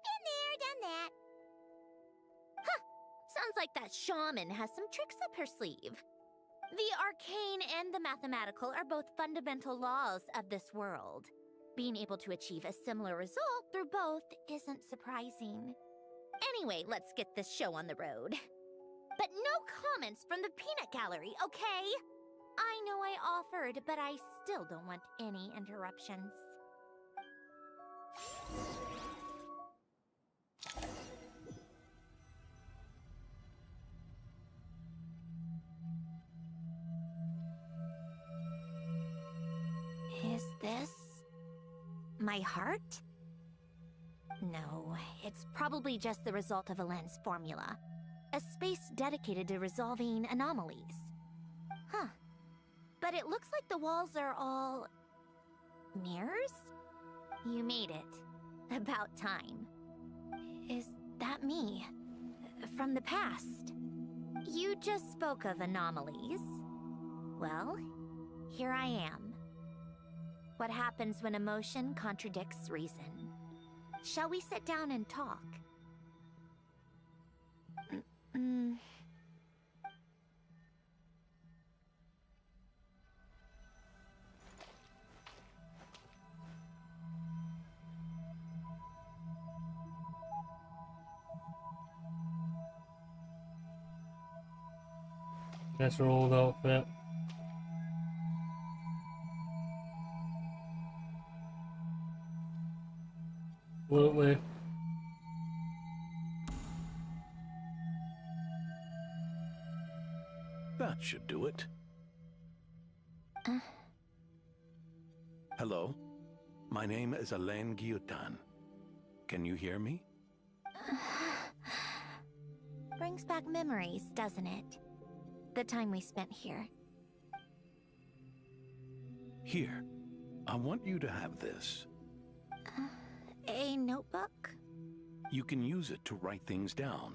Been there, done that. Huh. Sounds like that shaman has some tricks up her sleeve. The arcane and the mathematical are both fundamental laws of this world. Being able to achieve a similar result through both isn't surprising. Anyway, let's get this show on the road. But no comments from the peanut gallery, okay? I know I offered, but I still don't want any interruptions. Is this my heart? No, it's probably just the result of Alen's formula. A space dedicated to resolving anomalies. Huh. But it looks like the walls are all... mirrors? You made it. About time. Is that me? From the past? You just spoke of anomalies. Well, here I am. What happens when emotion contradicts reason? Shall we sit down and talk? That's her old outfit. Absolutely. That should do it. Hello, my name is Alen Guillotin. Can you hear me? Brings back memories, doesn't it? The time we spent here. Here, I want you to have this. A notebook? You can use it to write things down.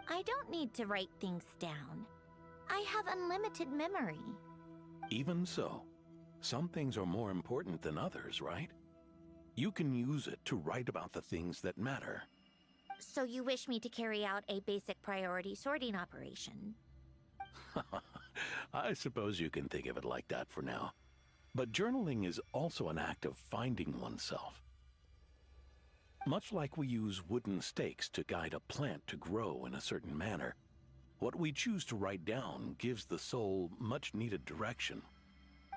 I don't need to write things down. I have unlimited memory. Even so, some things are more important than others, right? You can use it to write about the things that matter. So you wish me to carry out a basic priority sorting operation? I suppose you can think of it like that for now. But journaling is also an act of finding oneself. Much like we use wooden stakes to guide a plant to grow in a certain manner, what we choose to write down gives the soul much needed direction.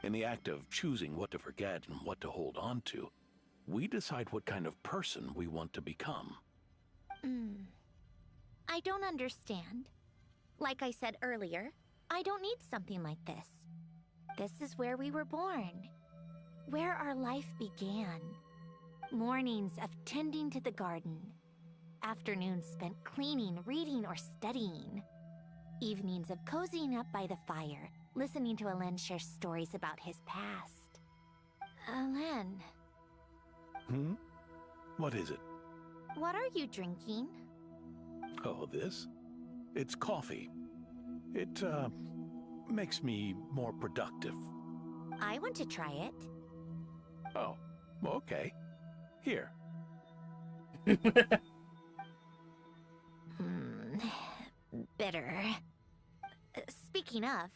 In the act of choosing what to forget and what to hold on to, we decide what kind of person we want to become. I don't understand. Like I said earlier, I don't need something like this. This is where we were born, where our life began. Mornings of tending to the garden, afternoons spent cleaning, reading, or studying, evenings of cozying up by the fire, listening to Alen share stories about his past. Alen. What is it? What are you drinking? Oh, this? It's coffee. It, makes me more productive. I want to try it. Oh, okay. Here. Bitter. Speaking of,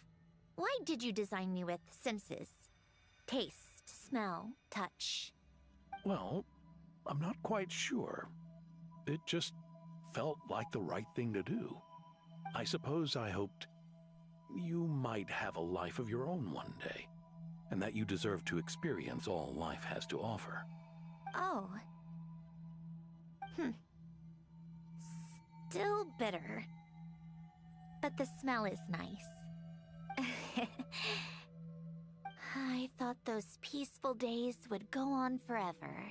why did you design me with senses? Taste, smell, touch. Well, I'm not quite sure. It just felt like the right thing to do. I suppose I hoped you might have a life of your own one day, and that you deserve to experience all life has to offer. Oh. Still bitter. But the smell is nice. I thought those peaceful days would go on forever.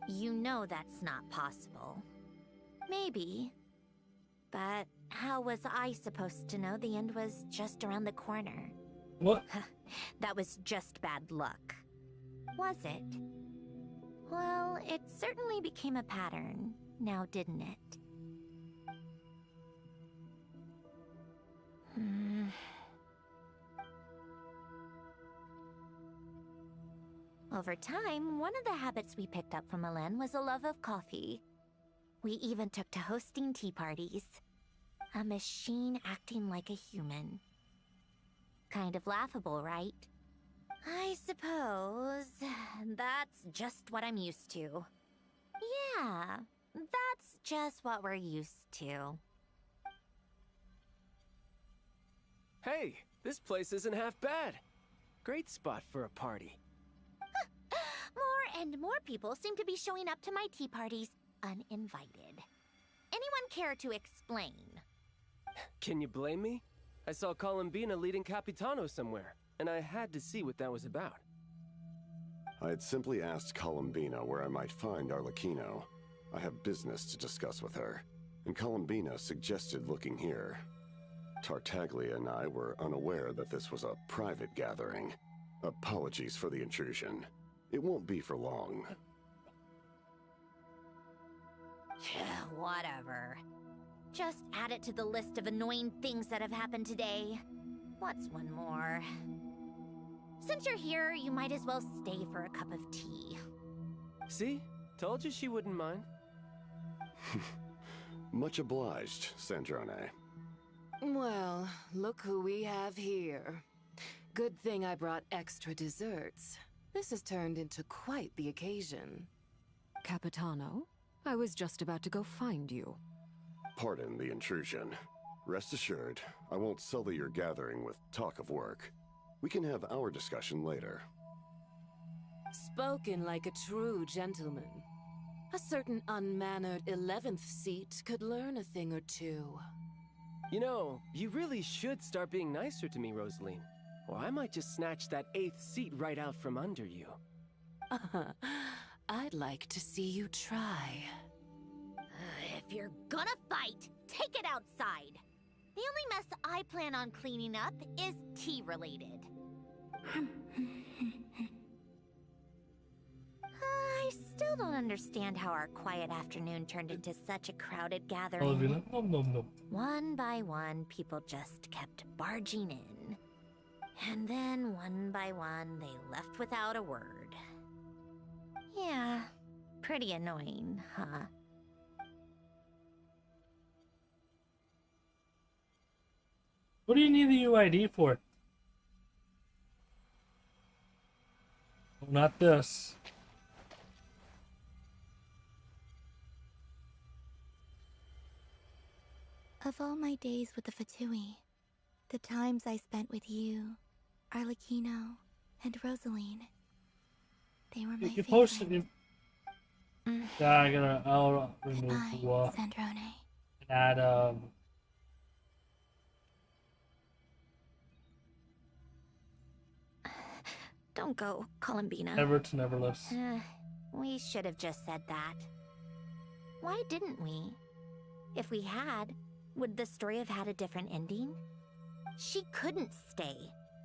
You know that's not possible. Maybe. But how was I supposed to know the end was just around the corner? What? That was just bad luck. Was it? Well, it certainly became a pattern, now didn't it? Over time, one of the habits we picked up from Elen was a love of coffee. We even took to hosting tea parties. A machine acting like a human. Kind of laughable, right? I suppose that's just what I'm used to. Yeah, that's just what we're used to. Hey, this place isn't half bad. Great spot for a party. More and more people seem to be showing up to my tea parties uninvited. Anyone care to explain? Can you blame me? I saw Columbina leading Capitano somewhere, and I had to see what that was about. I had simply asked Columbina where I might find Arlecchino. I have business to discuss with her, and Columbina suggested looking here. Tartaglia and I were unaware that this was a private gathering. Apologies for the intrusion. It won't be for long. Whatever. Just add it to the list of annoying things that have happened today. What's one more? Since you're here, you might as well stay for a cup of tea. See? Told you she wouldn't mind. Much obliged, Sandrone. Well, look who we have here. Good thing I brought extra desserts. This has turned into quite the occasion. Capitano, I was just about to go find you. Pardon the intrusion. Rest assured, I won't sully your gathering with talk of work. We can have our discussion later. Spoken like a true gentleman. A certain unmannered 11th seat could learn a thing or two. You know, you really should start being nicer to me, Rosaline. Or I might just snatch that 8th seat right out from under you. I'd like to see you try. If you're gonna fight, take it outside. The only mess I plan on cleaning up is tea-related. I still don't understand how our quiet afternoon turned into such a crowded gathering. One by one, people just kept barging in. And then, one by one, they left without a word. Yeah, pretty annoying, huh? What do you need the UID for? Oh, not this. Of all my days with the Fatui, the times I spent with you, Arlecchino, and Rosaline, they were my You favorite. posted it. Yeah, I'll remove Goodbye, Sandrone. and add Don't go, Columbina. Never to Neverless. We should have just said that. Why didn't we? If we had, would the story have had a different ending? She couldn't stay.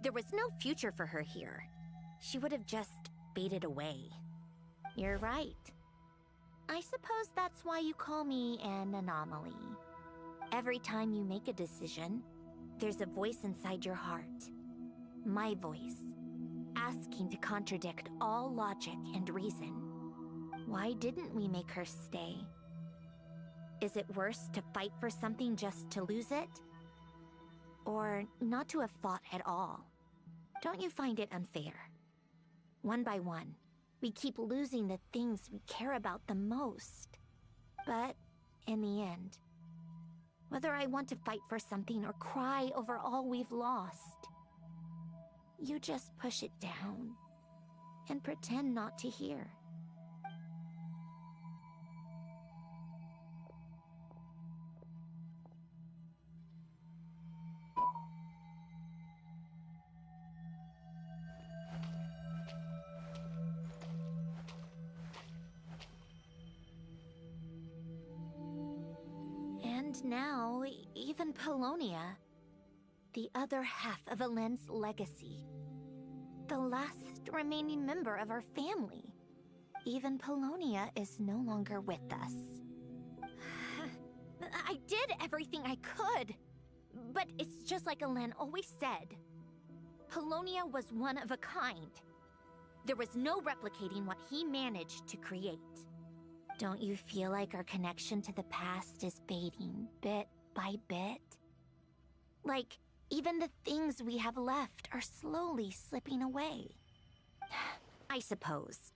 There was no future for her here. She would have just faded away. You're right. I suppose that's why you call me an anomaly. Every time you make a decision, there's a voice inside your heart. My voice, asking to contradict all logic and reason. Why didn't we make her stay? Is it worse to fight for something just to lose it? Or not to have fought at all? Don't you find it unfair? One by one, we keep losing the things we care about the most. But in the end, whether I want to fight for something or cry over all we've lost, you just push it down and pretend not to hear. And now, even Polonia, the other half of Alen's legacy, the last remaining member of our family. Even Polonia is no longer with us. I did everything I could, but it's just like Alen always said. Polonia was one of a kind. There was no replicating what he managed to create. Don't you feel like our connection to the past is fading bit by bit? Like, even the things we have left are slowly slipping away. I suppose.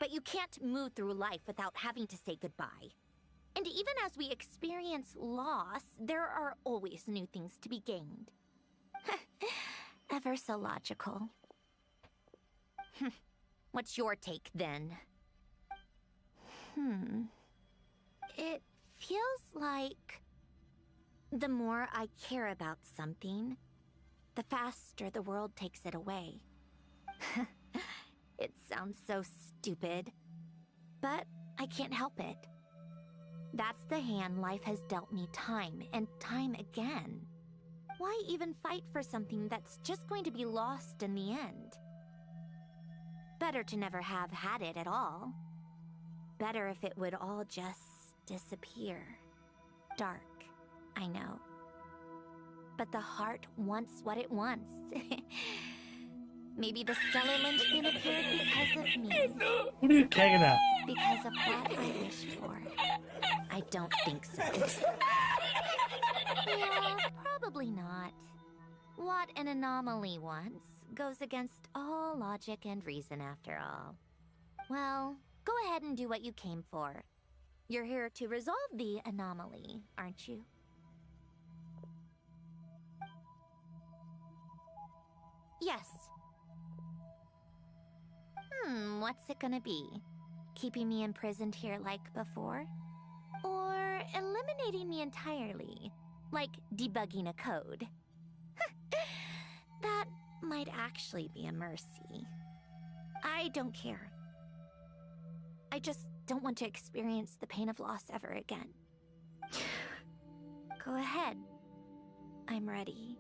But you can't move through life without having to say goodbye. And even as we experience loss, there are always new things to be gained. Ever so logical. What's your take, then? It feels like the more I care about something, the faster the world takes it away. It sounds so stupid, but I can't help it. That's the hand life has dealt me time and time again. Why even fight for something that's just going to be lost in the end? Better to never have had it at all. Better if it would all just disappear. Dark, I know. But the heart wants what it wants. Maybe the stellar linchpin appeared because of me. What are you kicking at? Because of what I wished for. I don't think so. Yeah, probably not. What an anomaly wants goes against all logic and reason after all. Well, go ahead and do what you came for. You're here to resolve the anomaly, aren't you? Yes. What's it gonna be? Keeping me imprisoned here like before? Or eliminating me entirely? Like debugging a code? That might actually be a mercy. I don't care. I just don't want to experience the pain of loss ever again. Go ahead. I'm ready.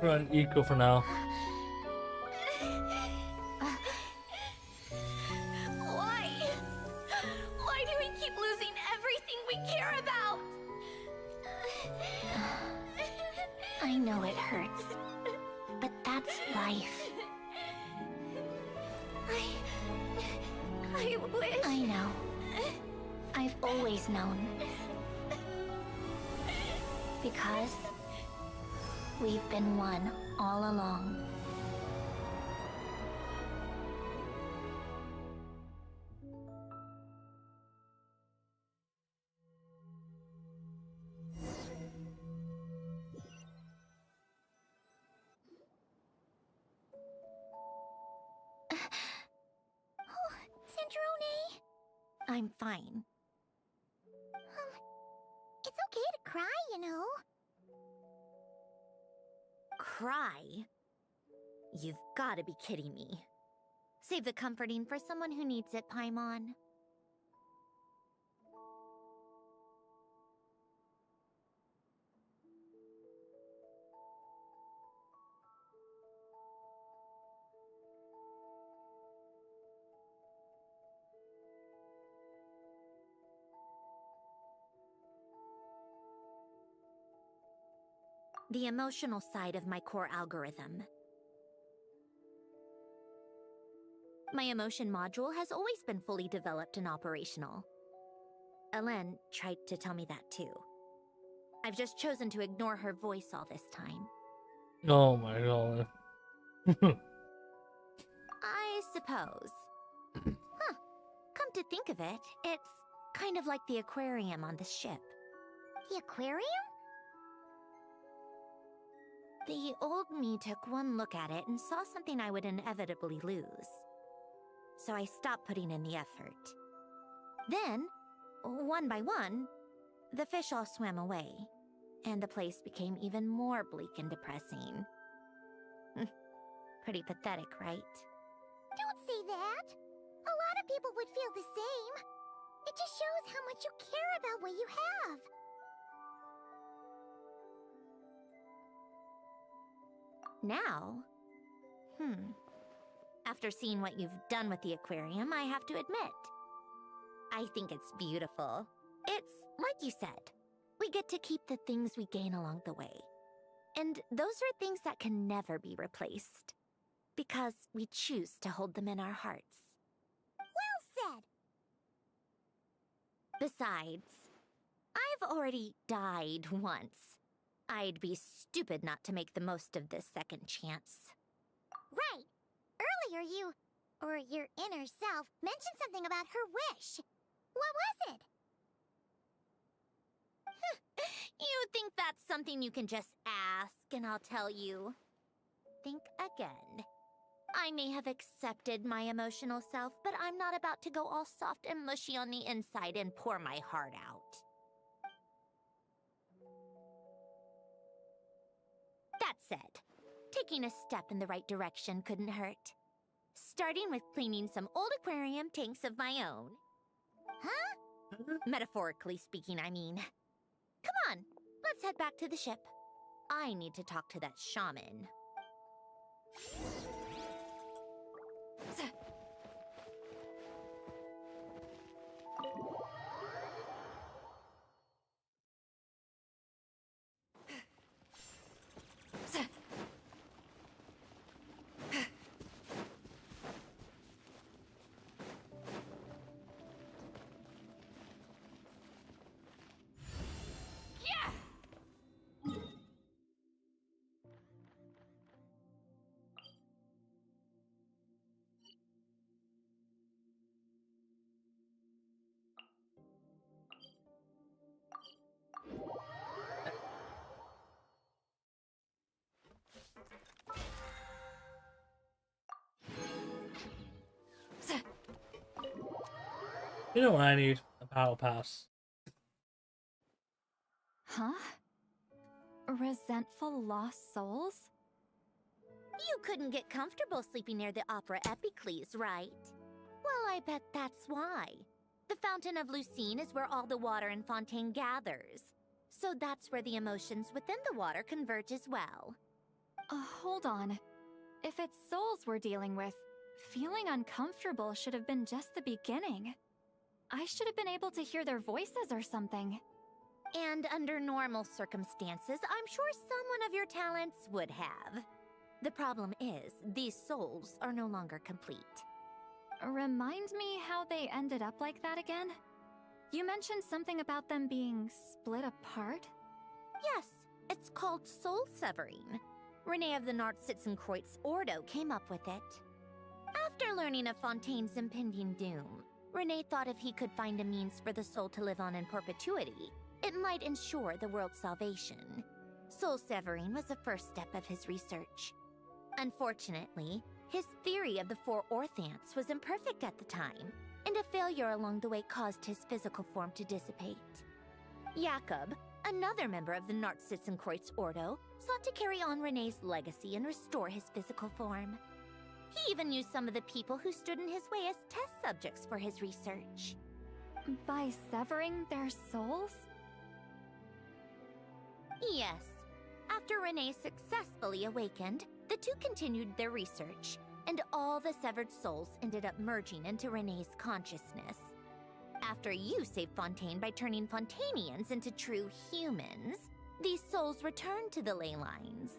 We're on eco for now. Why? Why do we keep losing everything we care about? I know it hurts, but that's life. I wish... I know. I've always known. Because we've been one all along. I'm fine. It's okay to cry, you know. Cry? You've got to be kidding me. Save the comforting for someone who needs it, Paimon. The emotional side of my core algorithm. My emotion module has always been fully developed and operational. Elen tried to tell me that too. I've just chosen to ignore her voice all this time. Oh my god. I suppose. Huh. Come to think of it, it's kind of like the aquarium on the ship. The aquarium? The old me took one look at it and saw something I would inevitably lose. So I stopped putting in the effort. Then, one by one, the fish all swam away, and the place became even more bleak and depressing. Pretty pathetic, right? Don't say that. A lot of people would feel the same. It just shows how much you care about what you have. Now? After seeing what you've done with the aquarium, I have to admit, I think it's beautiful. It's like you said, we get to keep the things we gain along the way. And those are things that can never be replaced, because we choose to hold them in our hearts. Well said! Besides, I've already died once. I'd be stupid not to make the most of this second chance. Right. Earlier or your inner self, mentioned something about her wish. What was it? You think that's something you can just ask and I'll tell you? Think again. I may have accepted my emotional self, but I'm not about to go all soft and mushy on the inside and pour my heart out. That said, taking a step in the right direction couldn't hurt. Starting with cleaning some old aquarium tanks of my own. Huh? Metaphorically speaking, I mean. Come on, let's head back to the ship. I need to talk to that shaman. You know what I need? A battle pass. Huh? Resentful lost souls? You couldn't get comfortable sleeping near the Opera Epicles, right? Well, I bet that's why. The Fountain of Lucine is where all the water in Fontaine gathers. So that's where the emotions within the water converge as well. Hold on. If it's souls we're dealing with, feeling uncomfortable should have been just the beginning. I should have been able to hear their voices or something. And under normal circumstances, I'm sure someone of your talents would have. The problem is, these souls are no longer complete. Remind me how they ended up like that again? You mentioned something about them being split apart? Yes, it's called soul severing. Renee of the Nartsitzenkreuz Ordo came up with it. After learning of Fontaine's impending doom, Renee thought if he could find a means for the soul to live on in perpetuity, it might ensure the world's salvation. Soul severing was the first step of his research. Unfortunately, his theory of the four Orthants was imperfect at the time, and and a failure along the way caused his physical form to dissipate. Jakob, another member of the Narcitzenkreuz Ordo, sought to carry on Renee's legacy and restore his physical form. He even used some of the people who stood in his way as test subjects for his research. By severing their souls? Yes. After Renee successfully awakened, the two continued their research, and all the severed souls ended up merging into Renee's consciousness. After you saved Fontaine by turning Fontainians into true humans, these souls returned to the ley lines.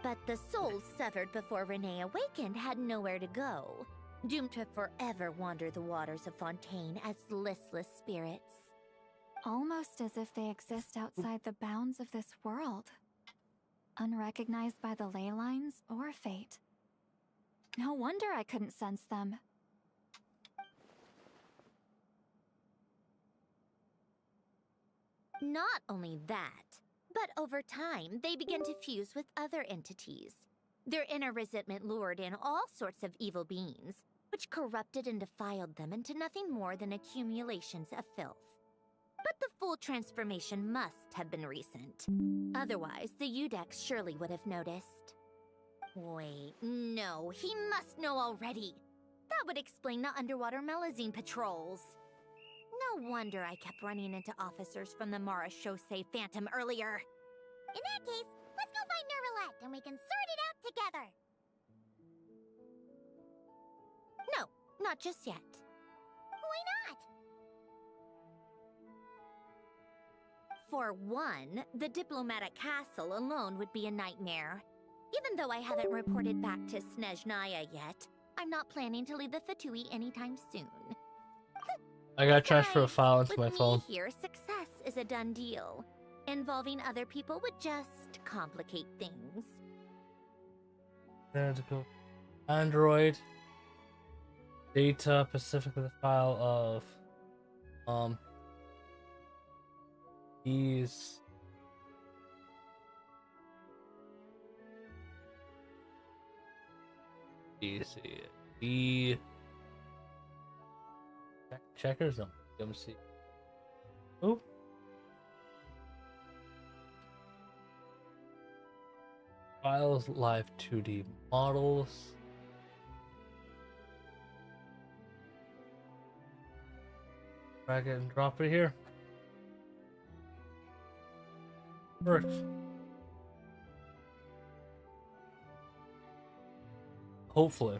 But the souls severed before Renee awakened had nowhere to go, doomed to forever wander the waters of Fontaine as listless spirits. Almost as if they exist outside the bounds of this world, unrecognized by the ley lines or fate. No wonder I couldn't sense them. Not only that, but over time, they began to fuse with other entities. Their inner resentment lured in all sorts of evil beings, which corrupted and defiled them into nothing more than accumulations of filth. But the full transformation must have been recent. Otherwise, the Udex surely would have noticed. Wait, no, he must know already. That would explain the underwater Melazine patrols. No wonder I kept running into officers from the Mara Chaussee Phantom earlier. In that case, let's go find Nervalette and we can sort it out together. No, not just yet. Why not? For one, the diplomatic castle alone would be a nightmare. Even though I haven't reported back to Snezhnaya yet, I'm not planning to leave the Fatui anytime soon. I gotta transfer a file into my With phone. me here, success is a done deal. Involving other people would just complicate things. Identical. Android. Data Pacific with a file of these the checkers on. Let me see. Oh. Files, live 2D models. Drag it and drop it here. Works. Hopefully.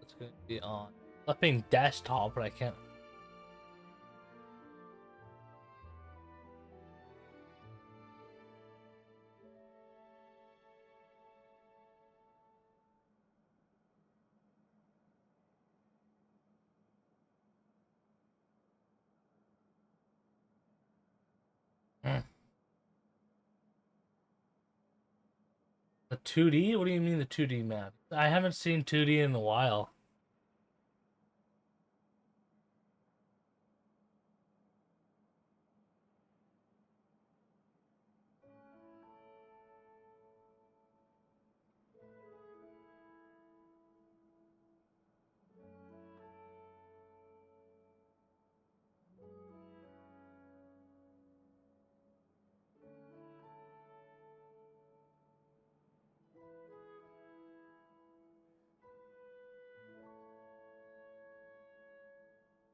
It's going to be on. Not being desktop, but I can't. The 2D? What do you mean the 2D map? I haven't seen 2D in a while.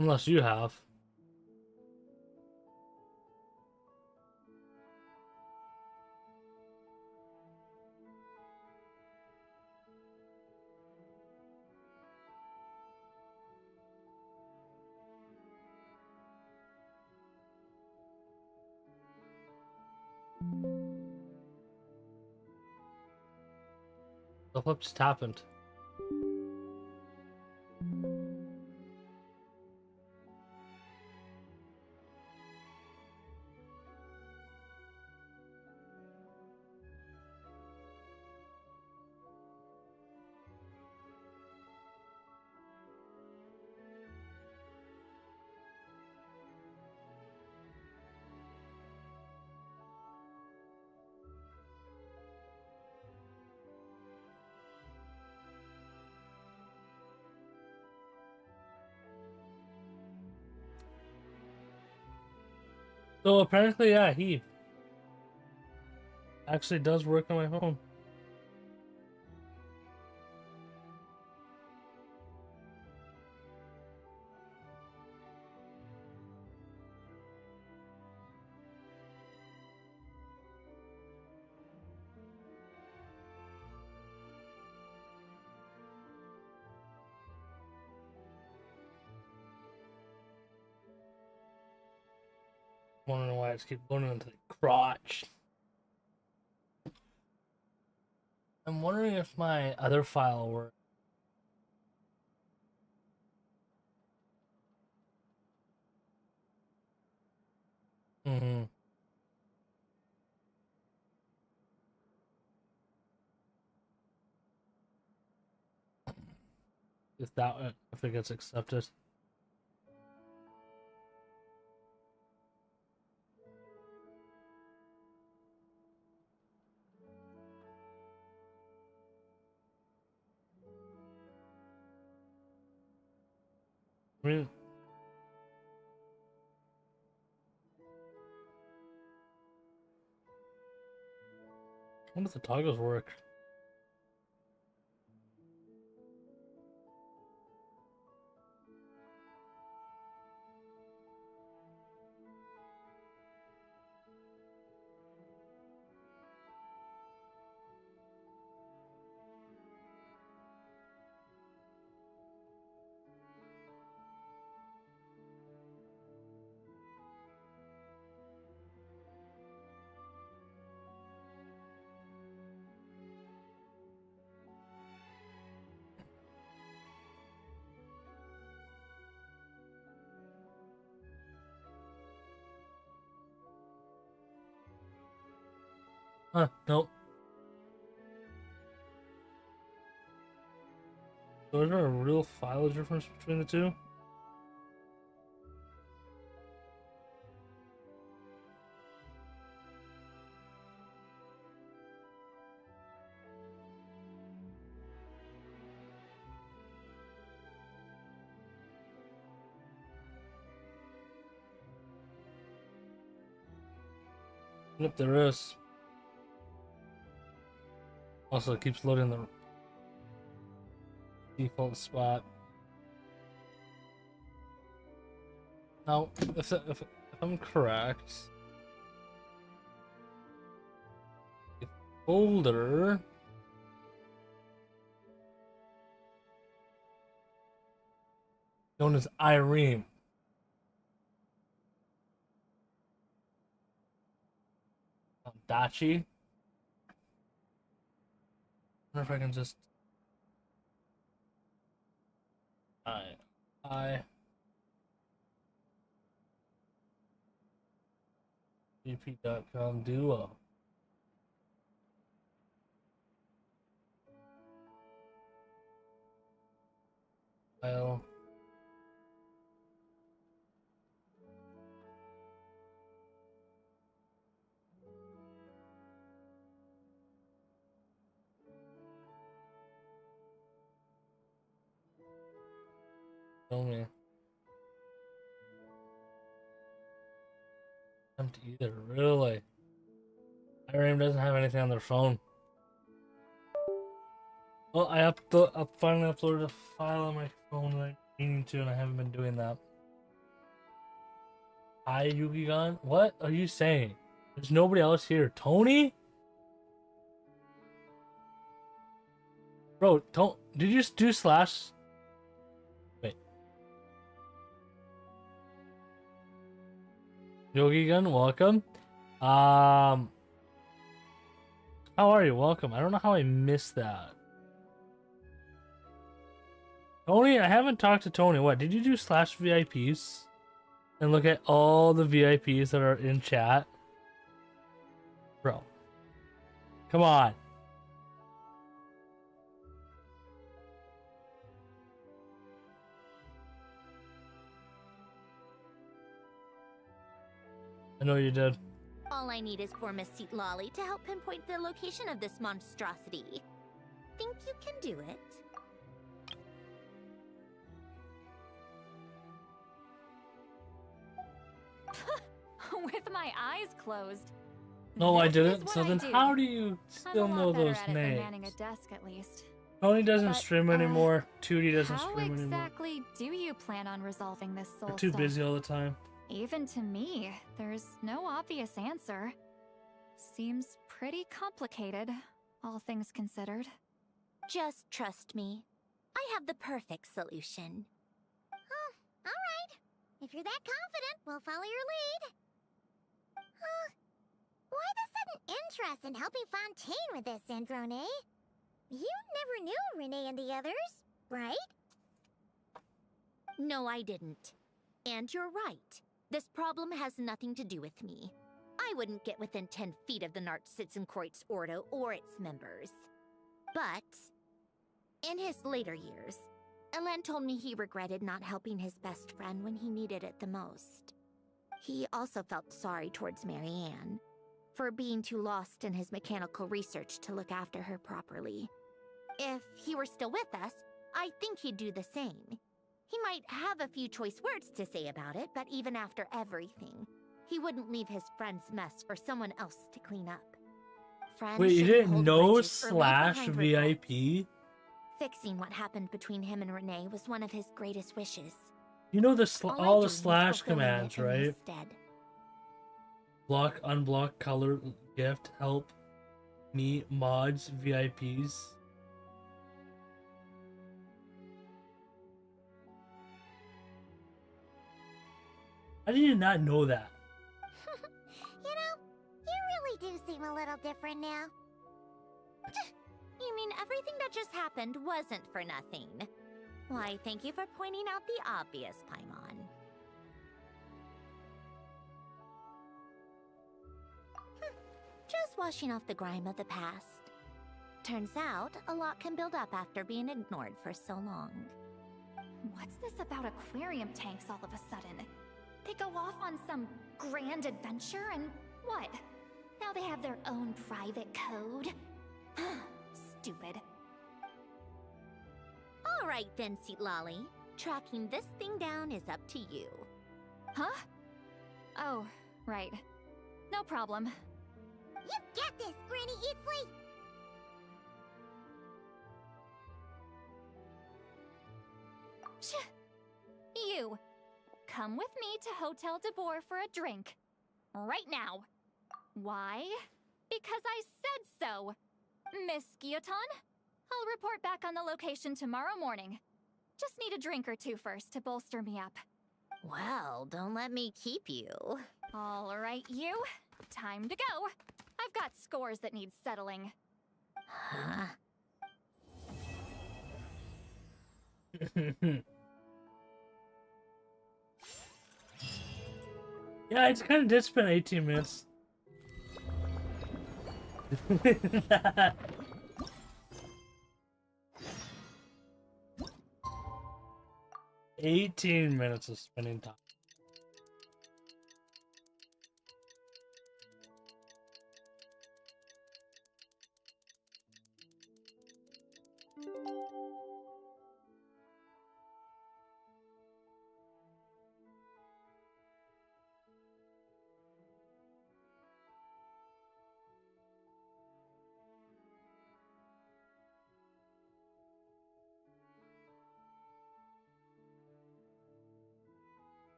Unless you have. The flip just happened. So apparently, yeah, he actually does work on my phone. Wondering why it's keep going into the crotch. I'm wondering if my other file works. Mm-hmm. If it gets accepted. I mean, I wonder if the toggles work. Huh, nope. So is there a real file difference between the two? Yep, there is. Also, it keeps loading the default spot. Now, if I'm correct, the folder known as Irene. Dachi. I wonder if I can just I gp.com duo. File. Show me. Empty either, really. Irene doesn't have anything on their phone. Well, I finally uploaded a file on my phone that I'm meaning to, and I haven't been doing that. Hi, Yugi-gon? What are you saying? There's nobody else here. Tony? Bro, did you just do slash? Wait. Yogi-gun, welcome. How are you? Welcome. I don't know how I missed that. Tony, I haven't talked to Tony. What, did you do slash VIPs? And look at all the VIPs that are in chat? Bro. Come on. I know you did. All I need is for Miss Seat Lolly to help pinpoint the location of this monstrosity. Think you can do it? with my eyes closed. No, I This is didn't. what So I then do. how do you still I'm a know lot better those at it than manning a names? desk, at least. Tony doesn't But, stream anymore. 2D doesn't How stream anymore. exactly do you plan on resolving this soul They're too stuff? busy all the time. Even to me, there's no obvious answer. Seems pretty complicated, all things considered. Just trust me. I have the perfect solution. Oh, alright. If you're that confident, we'll follow your lead. Why the sudden interest in helping Fontaine with this, Androne? You never knew Renee and the others, right? No, I didn't. And you're right. This problem has nothing to do with me. I wouldn't get within 10 feet of the Nartsitzenkreuz Ordo or its members. But, in his later years, Elen told me he regretted not helping his best friend when he needed it the most. He also felt sorry towards Marianne, for being too lost in his mechanical research to look after her properly. If he were still with us, I think he'd do the same. He might have a few choice words to say about it, but even after everything, he wouldn't leave his friend's mess for someone else to clean up. Friends Wait, you shouldn't didn't hold know grudges or leave Slash behind regrets. VIP? Fixing what happened between him and Renee was one of his greatest wishes. You know the All I'm all the doing is slash fulfilling it commands, in right? his stead. Block, unblock, color, gift, help, me, mods, VIPs. How did you not know that? You know, you really do seem a little different now. You mean everything that just happened wasn't for nothing? Why, thank you for pointing out the obvious, Paimon. Just washing off the grime of the past. Turns out, a lot can build up after being ignored for so long. What's this about aquarium tanks all of a sudden? They go off on some grand adventure and what? Now they have their own private code? Stupid. All right then, Lolly. Tracking this thing down is up to you. Huh? Oh, right. No problem. You get this, Granny Eatsley! You, come with me to Hotel de Boer for a drink. Right now. Why? Because I said so. Miss Guillotin, I'll report back on the location tomorrow morning. Just need a drink or two first to bolster me up. Well, don't let me keep you. All right, you. Time to go. I've got scores that need settling. Huh? Yeah, I kind of did spend 18 minutes. 18 minutes of spending time.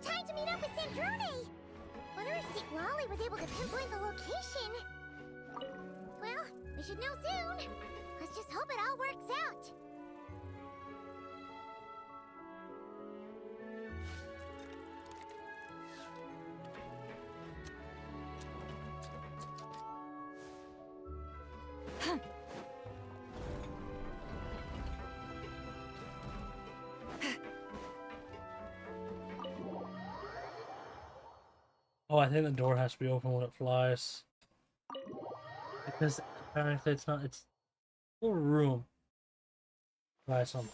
Time to meet up with Sandrone! Wonder if St. Lolly was able to pinpoint the location. Well, we should know soon. Let's just hope it all works out. Oh, I think the door has to be open when it flies. Because apparently it's not, it's a little room. Try something.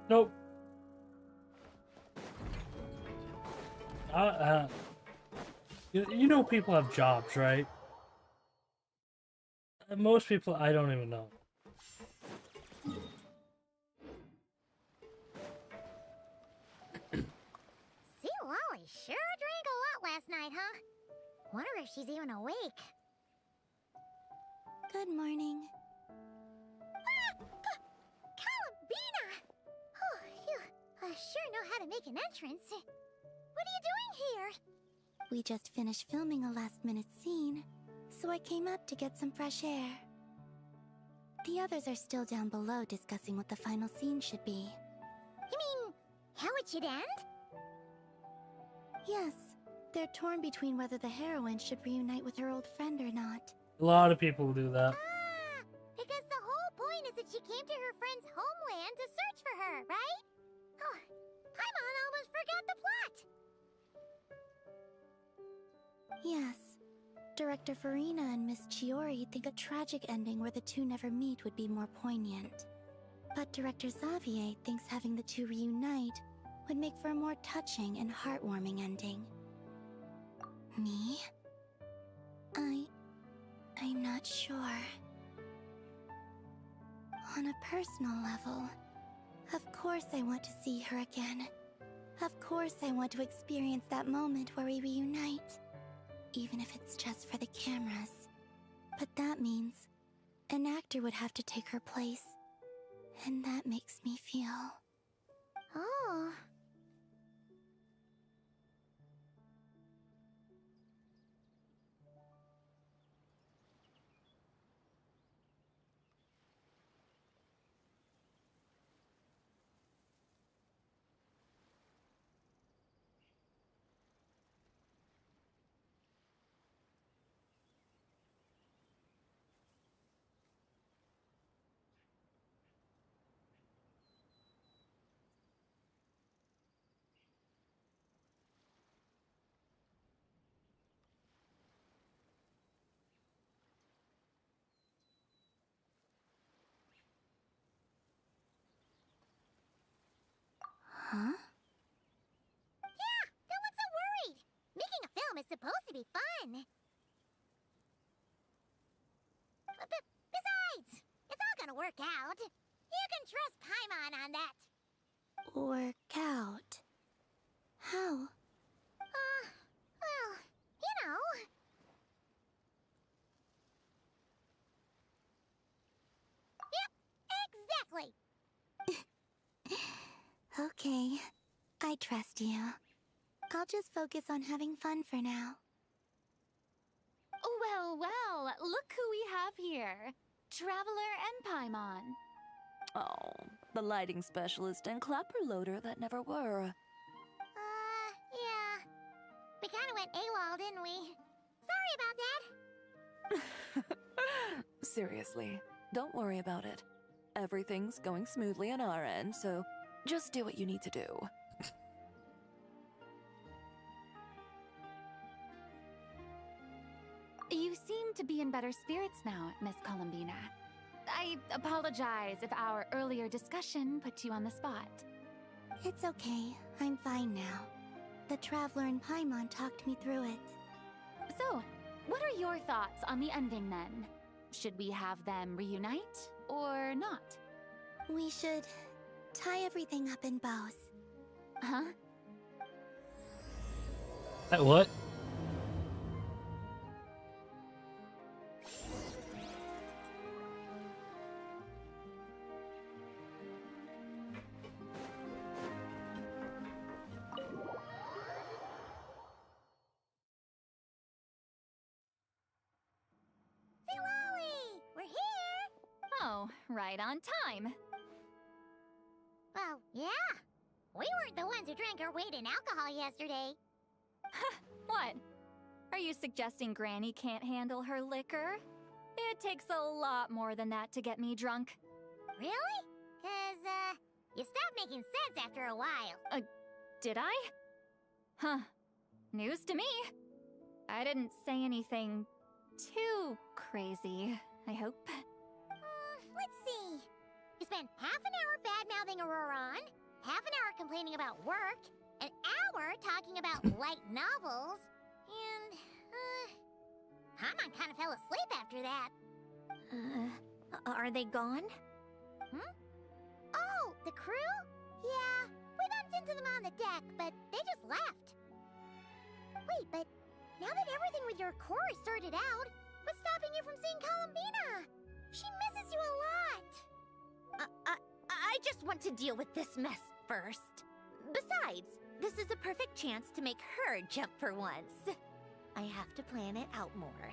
Nope. You know people have jobs, right? Most people, I don't even know. See, Lolly sure drank a lot last night, huh? Wonder if she's even awake. Good morning. Columbina! Oh, you sure know how to make an entrance. What are you doing here? We just finished filming a last-minute scene, so I came up to get some fresh air. The others are still down below discussing what the final scene should be. You mean, how it should end? Yes, they're torn between whether the heroine should reunite with her old friend or not. A lot of people do that. Because the whole point is that she came to her friend's homeland to search for her, right? Oh, Paimon almost forgot the plot! Yes. Director Farina and Miss Chiori think a tragic ending where the two never meet would be more poignant. But Director Xavier thinks having the two reunite would make for a more touching and heartwarming ending. Me? I'm not sure. On a personal level, of course I want to see her again. Of course I want to experience that moment where we reunite. Even if it's just for the cameras. But that means an actor would have to take her place. And that makes me feel... Oh... Huh? Yeah, don't look so worried! Making a film is supposed to be fun! Besides, it's all gonna work out. You can trust Paimon on that. Work out? How? Well, you know... Yep, exactly! Okay, I trust you. I'll just focus on having fun for now. Well, well, look who we have here. Traveler and Paimon. Oh, the lighting specialist and clapper loader that never were. Yeah. We kinda went AWOL, didn't we? Sorry about that! Seriously, don't worry about it. Everything's going smoothly on our end, so just do what you need to do. You seem to be in better spirits now, Miss Columbina. I apologize if our earlier discussion put you on the spot. It's okay. I'm fine now. The Traveler and Paimon talked me through it. So, what are your thoughts on the ending then? Should we have them reunite or not? We should tie everything up in bows. Huh? What? Oh, right on time. Well, yeah. We weren't the ones who drank our weight in alcohol yesterday. What? Are you suggesting Granny can't handle her liquor? It takes a lot more than that to get me drunk. Really? 'Cause, you stopped making sense after a while. Did I? Huh. News to me. I didn't say anything too crazy, I hope. Let's see. You spent half an hour bad-mouthing Auroron, half an hour complaining about work, an hour hour talking about light novels, and, Haman kind of fell asleep after that. Are they gone? Hmm? Oh, the crew? Yeah, we bumped into them on the deck, but they just left. Wait, but now that everything with your core is sorted out, what's stopping you from seeing Columbina? She misses you a lot. I just want to deal with this mess first. Besides, this is a perfect chance to make her jump for once. I have to plan it out more.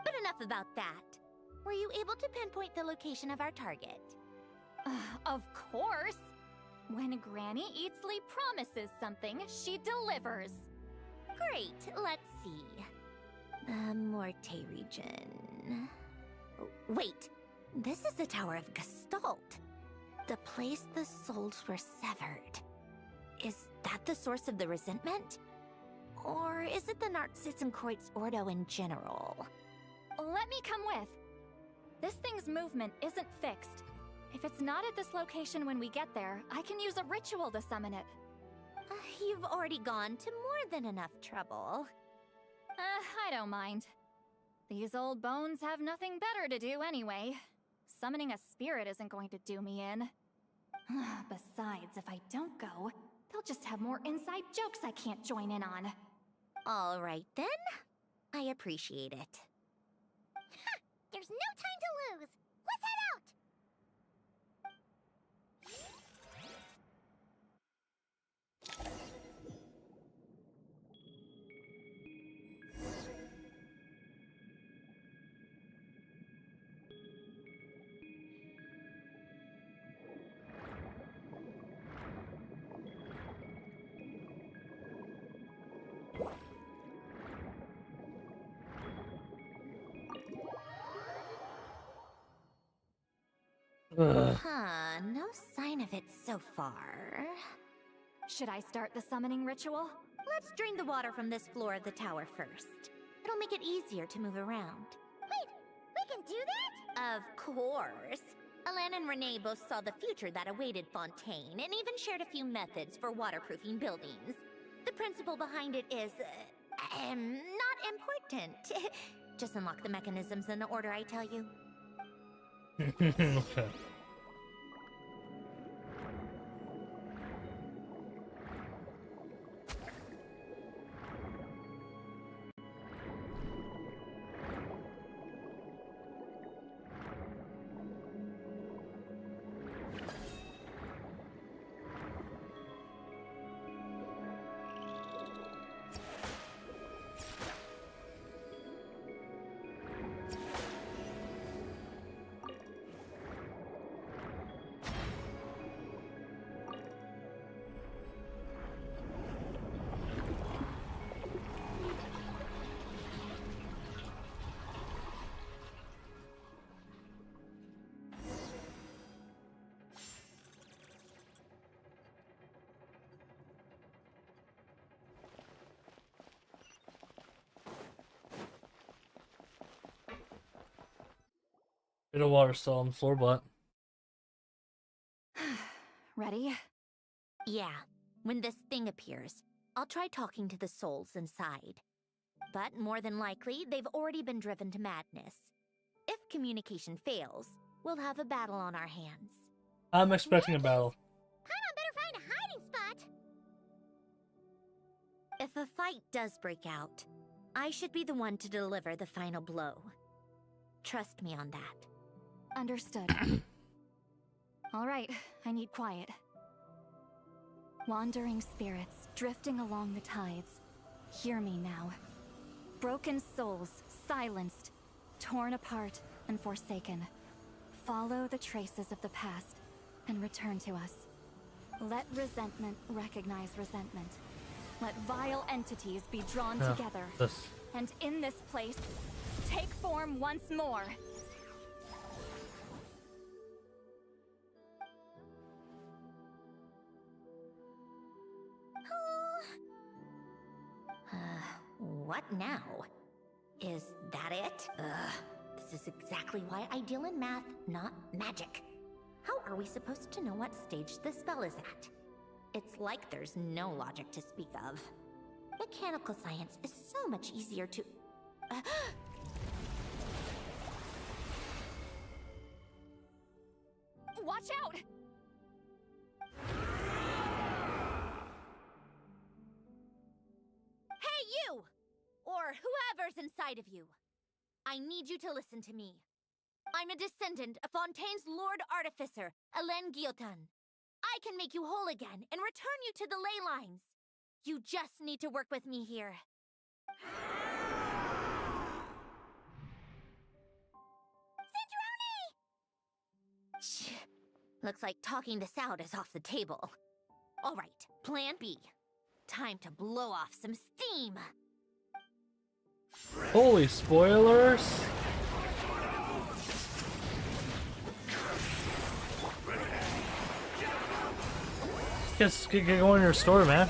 But enough about that. Were you able to pinpoint the location of our target? Of course! When Granny Eatsley promises something, she delivers. Great, let's see. The Morte region. Wait, this is the Tower of Gestalt. The place the souls were severed. Is that the source of the resentment? Or is it the Narcissenkreuz Ordo in general? Let me come with. This thing's movement isn't fixed. If it's not at this location when we get there, I can use a ritual to summon it. You've already gone to more than enough trouble. I don't mind. These old bones have nothing better to do anyway. Summoning a spirit isn't going to do me in. Besides, if I don't go, they'll just have more inside jokes I can't join in on. All right then. I appreciate it. There's no time to lose. Let's head out. No sign of it so far. Should I start the summoning ritual? Let's drain the water from this floor of the tower first. It'll make it easier to move around. Wait, we can do that? Of course. Alan and Renee both saw the future that awaited Fontaine, and even shared a few methods for waterproofing buildings. The principle behind it is, not important. Just unlock the mechanisms in the order I tell you. Okay. Bit of water still on the floor, but Ready? Yeah. When this thing appears, I'll try talking to the souls inside. But more than likely, they've already been driven to madness. If communication fails, we'll have a battle on our hands. I'm expecting a battle. Paimon better find a hiding spot. If a fight does break out, I should be the one to deliver the final blow. Trust me on that. Understood. All right, I need quiet. Wandering spirits drifting along the tides. Hear me now. Broken souls, silenced, torn apart, and forsaken. Follow the traces of the past and return to us. Let resentment recognize resentment. Let vile entities be drawn together. And in this place, take form once more. What now? Is that it? This is exactly why I deal in math, not magic. How are we supposed to know what stage the spell is at? It's like there's no logic to speak of. Mechanical science is so much easier to... Watch out! Hey, you! Or whoever's inside of you. I need you to listen to me. I'm a descendant of Fontaine's Lord Artificer, Hélène Guillotin. I can make you whole again and return you to the ley lines. You just need to work with me here. Shh. Looks like talking this out is off the table. All right, plan B. Time to blow off some steam. Holy spoilers! Get going in your story, man.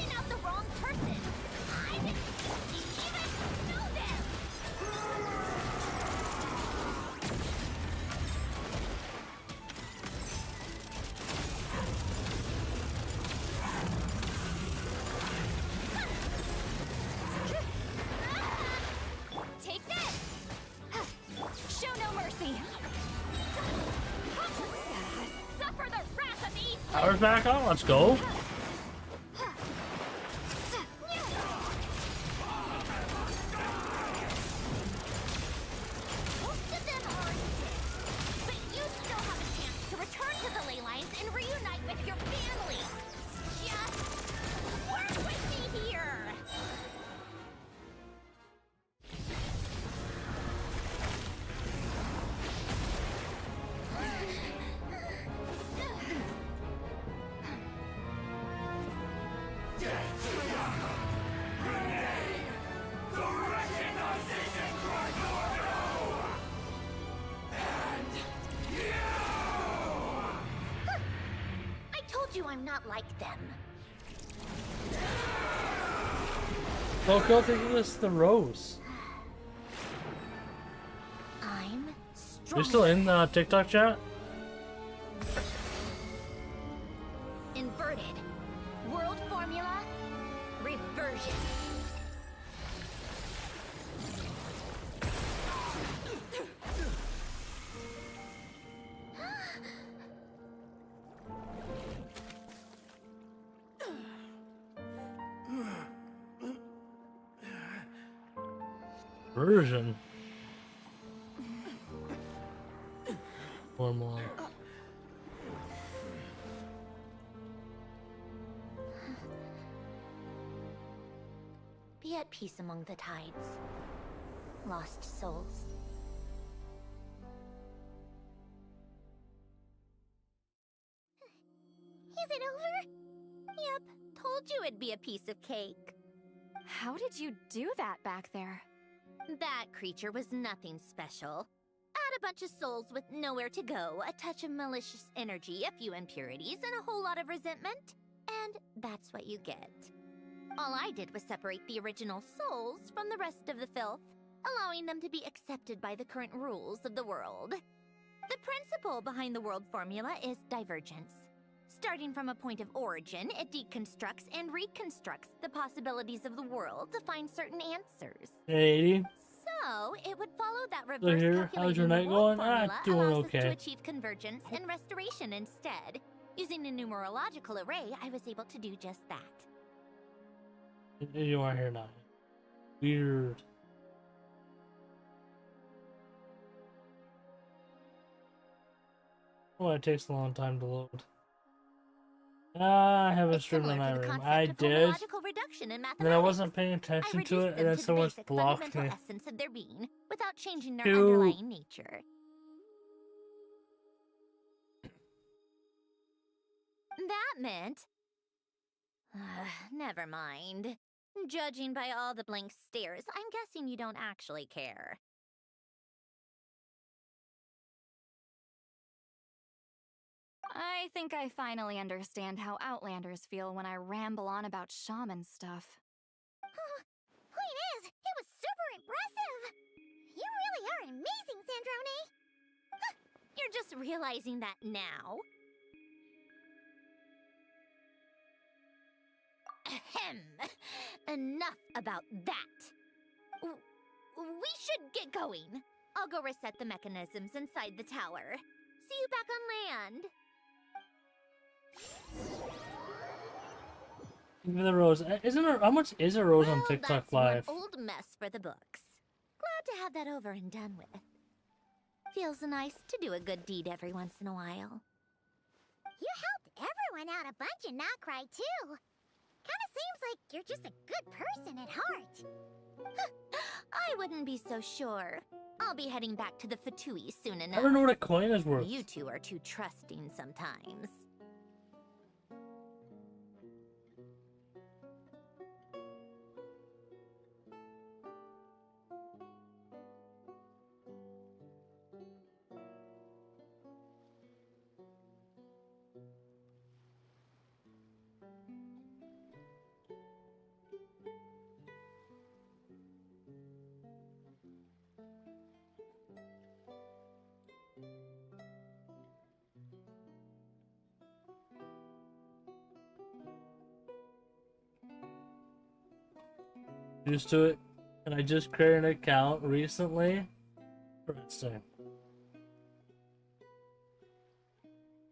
Take this! Show no mercy! Suffer the wrath of East! Power's back on, let's go. Most of them are dead, but you still have a chance to return to the ley lines and reunite with your family. Just work with me here. I told you I'm not like them. Loco, think of this the rose. I'm You're still in TikTok chat? inverted. World formula. Reversion. Version. Formula. Be at peace among the tides. Lost souls. Is it over? Yep, told you it'd be a piece of cake. How did you do that back there? That creature was nothing special. Add a bunch of souls with nowhere to go, a touch of malicious energy, a few impurities, and a whole lot of resentment. And that's what you get. All I did was separate the original souls from the rest of the filth, allowing them to be accepted by the current rules of the world. The principle behind the world formula is divergence. Starting from a point of origin, it deconstructs and reconstructs the possibilities of the world to find certain answers. Hey, So, it would follow that so reverse here, how's your calculating the night world going? Ah, formula doing allows us to okay. achieve convergence and restoration instead. Using a numerological array, I was able to do just that. You are here now. Weird. Oh, it takes a long time to load. I haven't streamed on Similar to the Irem. concept I of did. homological reduction in Then I mathematics. wasn't paying attention I to it, reduced and then them to the someone basic blocked fundamental me. essence of their being, without changing their Dude. underlying nature. That meant... never mind. Judging by all the blank stares, I'm guessing you don't actually care. I think I finally understand how Outlanders feel when I ramble on about shaman stuff. Point is, it was super impressive! You really are amazing, Sandrone! You're just realizing that now? Ahem. Enough about that. We should get going. I'll go reset the mechanisms inside the tower. See you back on land. Give me the rose. Isn't there, how much is a rose on TikTok That's Live? one old mess for the books. Glad to have that over and done with. Feels nice to do a good deed every once in a while. You helped everyone out a bunch and not cry too. Kinda seems like you're just a good person at heart. I wouldn't be so sure. I'll be heading back to the Fatui soon enough. I don't know what a coin is worth. You two are too trusting sometimes. Used to it, and I just created an account recently. Let's see.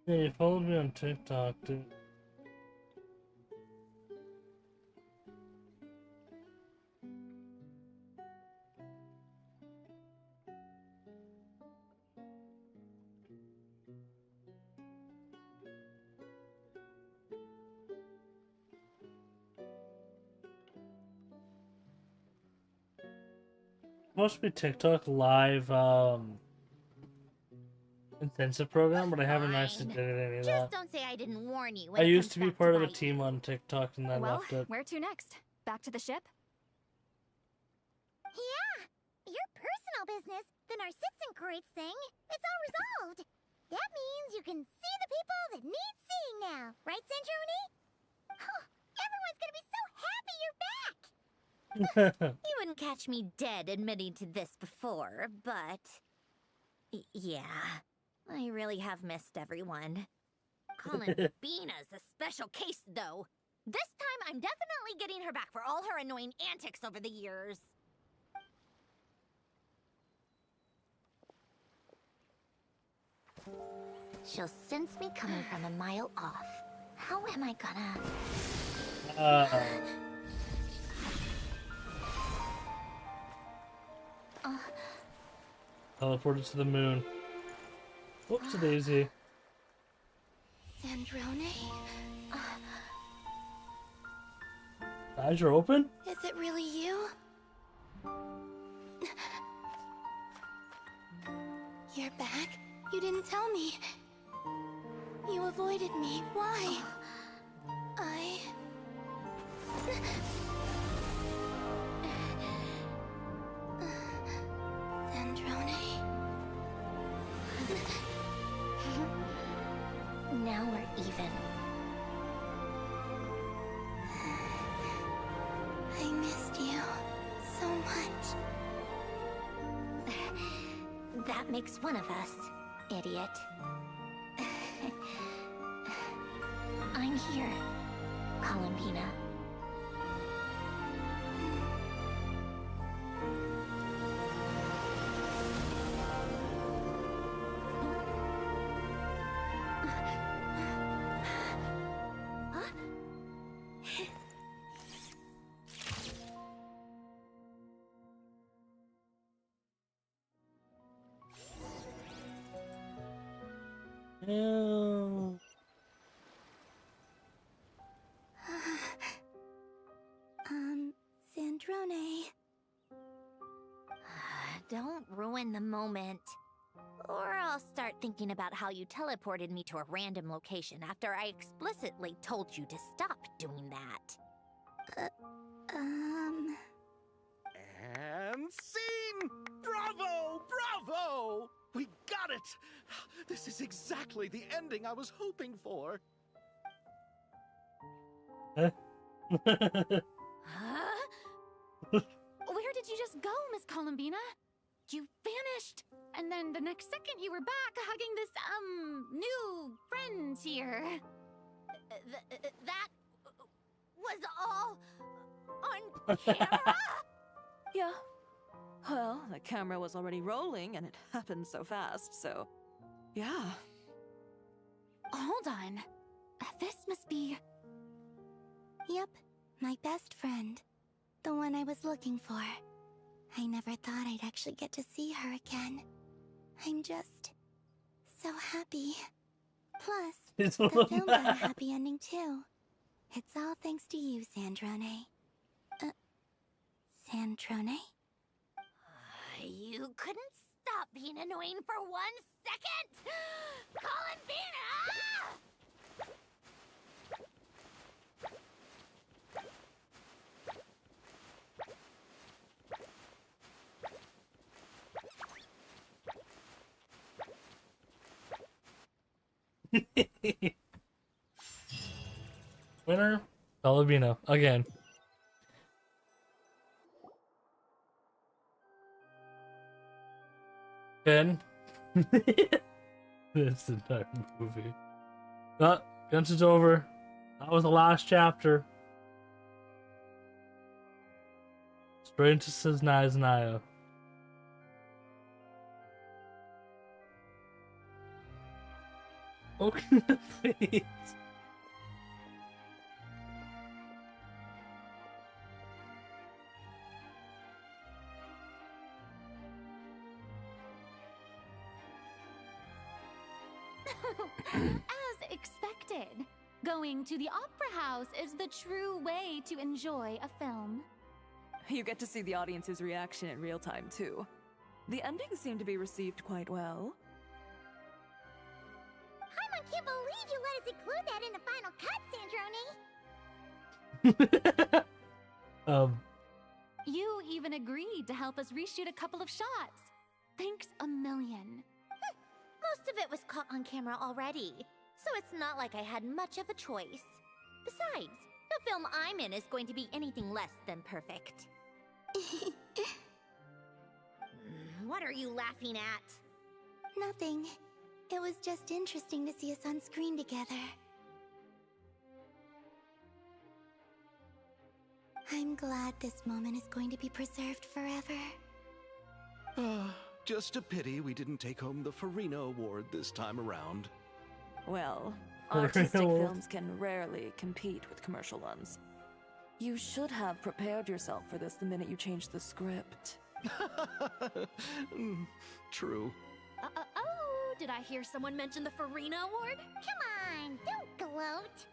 Yeah, you followed me on TikTok, dude. Supposed to be TikTok live intensive program, but I haven't actually did any of that. Just don't say I didn't warn you. I used to be part of a team on TikTok and then Well, left it. where to next? Back to the ship? Yeah, your personal business, the Narcissism thing, it's all resolved. That means you can see the people that need seeing now, right, Centroni? Oh, everyone's gonna be so happy you're back! You wouldn't catch me dead admitting to this before, but... yeah, I really have missed everyone. Colin Bina's a special case, though. This time, I'm definitely getting her back for all her annoying antics over the years. She'll sense me coming from a mile off. How am I gonna... Teleported to the moon. Whoops, daisy. Sandrone? Eyes are open? Is it really you? You're back? You didn't tell me. You avoided me. Why? Sandrone? Now we're even. I missed you so much. That makes one of us, idiot. I'm here, Columbina. Ew. Sandrone. Don't ruin the moment. Or I'll start thinking about how you teleported me to a random location after I explicitly told you to stop doing that. And scene! Bravo! Bravo! We got it! This is exactly the ending I was hoping for. Huh? Where did you just go, Miss Columbina? You vanished, and then the next second you were back hugging this, new friend here. That was all Yeah. Well, the camera was already rolling and it happened so fast, so yeah. Hold on. This must be... Yep, my best friend. The one I was looking for. I never thought I'd actually get to see her again. I'm just... so happy. Plus, It's the a little film got a bad. happy ending too. It's all thanks to you, Sandrone. Sandrone? You couldn't stop being annoying for 1 second? Columbina! Winner, Palomino again. Ben. This entire movie. But once it's over, that was the last chapter. Straight into Snaznaya. Okay, please. As expected, going to the opera house is the true way to enjoy a film. You get to see the audience's reaction in real time, too. The endings seem to be received quite well. I can't believe you let us include that in the final cut, Sandrone! You even agreed to help us reshoot a couple of shots. Thanks a million. Most of it was caught on camera already, so it's not like I had much of a choice. Besides, the film I'm in is going to be anything less than perfect. What are you laughing at? Nothing. It was just interesting to see us on screen together. I'm glad this moment is going to be preserved forever. Just a pity we didn't take home the Farina Award this time around. Well, artistic films can rarely compete with commercial ones. You should have prepared yourself for this the minute you changed the script. True. Oh, did I hear someone mention the Farina Award? Come on, don't gloat.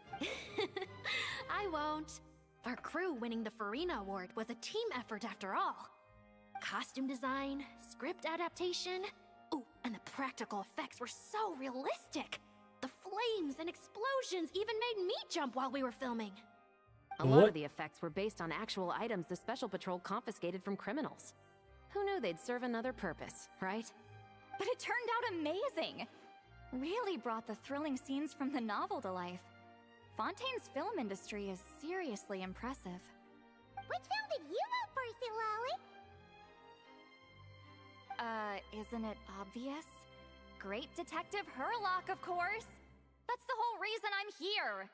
I won't. Our crew winning the Farina Award was a team effort after all. Costume design, script adaptation. Ooh, and the practical effects were so realistic. The flames and explosions even made me jump while we were filming. A lot of the effects were based on actual items the Special Patrol confiscated from criminals. Who knew they'd serve another purpose, right? But it turned out amazing. Really brought the thrilling scenes from the novel to life. Fontaine's film industry is seriously impressive. Which film did you vote for, Silali? Isn't it obvious? Great Detective Herlock, of course! That's the whole reason I'm here!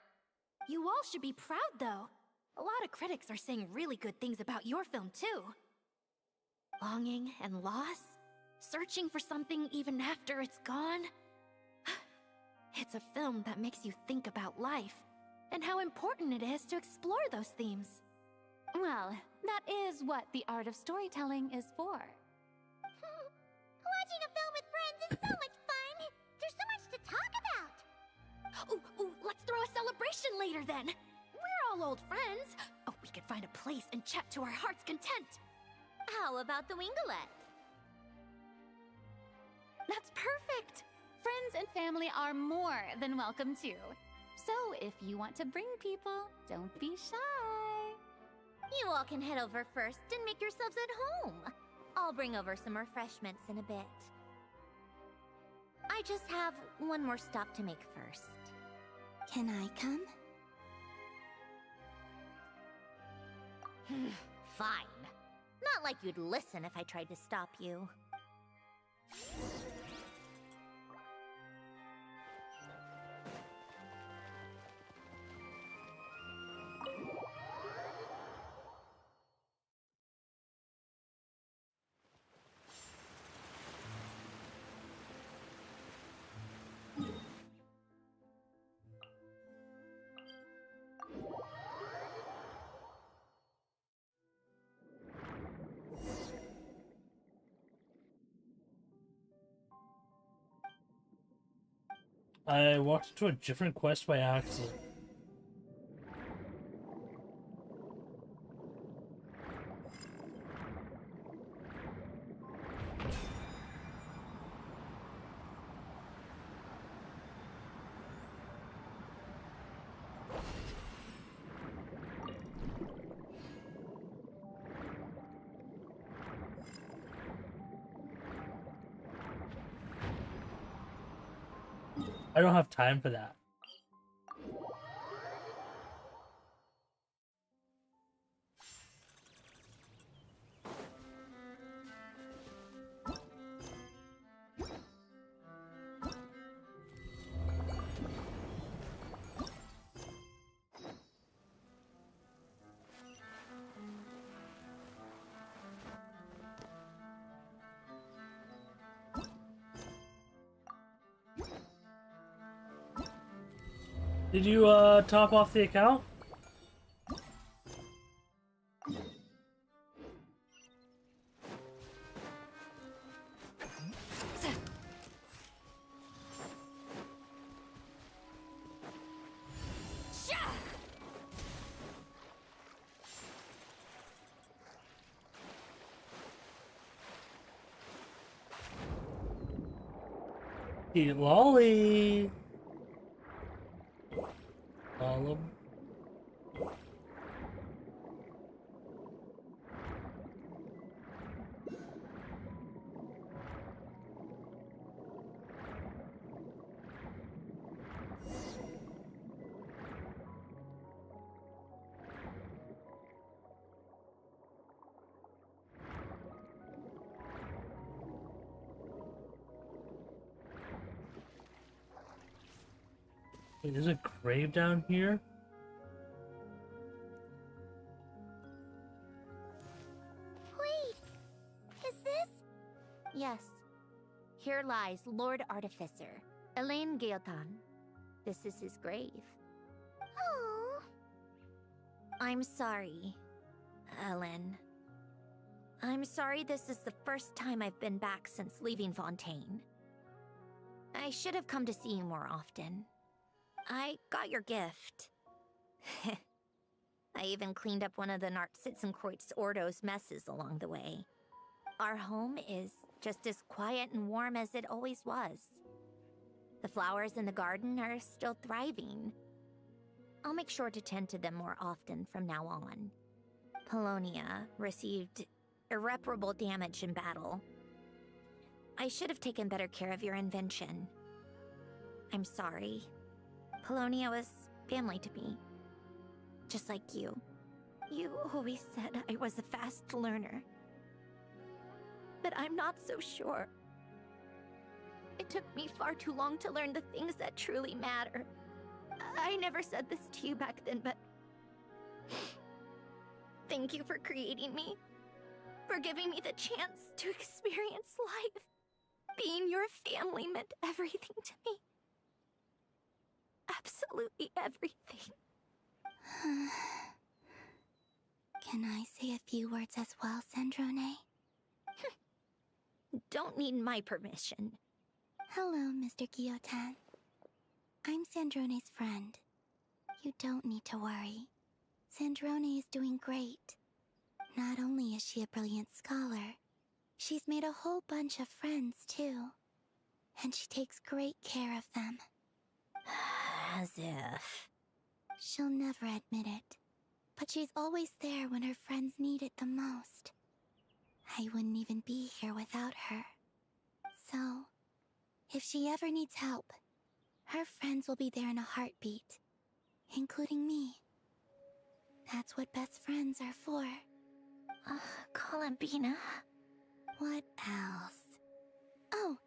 You all should be proud, though. A lot of critics are saying really good things about your film, too. Longing and loss? Searching for something even after it's gone? It's a film that makes you think about life, and how important it is to explore those themes. Well, that is what the art of storytelling is for. Watching a film with friends is so much fun! There's so much to talk about! Ooh, let's throw a celebration later then! We're all old friends! Oh, we could find a place and chat to our heart's content! How about the Winglet? That's perfect! Friends and family are more than welcome too. So if you want to bring people, don't be shy. You all can head over first and make yourselves at home. I'll bring over some refreshments in a bit. I just have one more stop to make first. Can I come? Fine. Not like you'd listen if I tried to stop you. I walked into a different quest by accident. I don't have time for that. Did you top off the account? Eat lolly. All Wait, there's a grave down here? Wait! Is this? Yes. Here lies Lord Artificer, Elaine Gaeltan. This is his grave. Oh. I'm sorry, Ellen. I'm sorry this is the first time I've been back since leaving Fontaine. I should have come to see you more often. I got your gift. I even cleaned up one of the Nartsitzenkreuz Ordo's messes along the way. Our home is just as quiet and warm as it always was. The flowers in the garden are still thriving. I'll make sure to tend to them more often from now on. Polonia received irreparable damage in battle. I should have taken better care of your invention. I'm sorry. Polonia was family to me. Just like you. You always said I was a fast learner. But I'm not so sure. It took me far too long to learn the things that truly matter. I never said this to you back then, but... Thank you for creating me. For giving me the chance to experience life. Being your family meant everything to me. Absolutely everything. Can I say a few words as well, Sandrone? Don't need my permission. Hello, Mr. Guillotin. I'm Sandrone's friend. You don't need to worry. Sandrone is doing great. Not only is she a brilliant scholar, she's made a whole bunch of friends, too. And she takes great care of them. As if... She'll never admit it, but she's always there when her friends need it the most. I wouldn't even be here without her. So, if she ever needs help, her friends will be there in a heartbeat, including me. That's what best friends are for. Columbina. What else? Oh,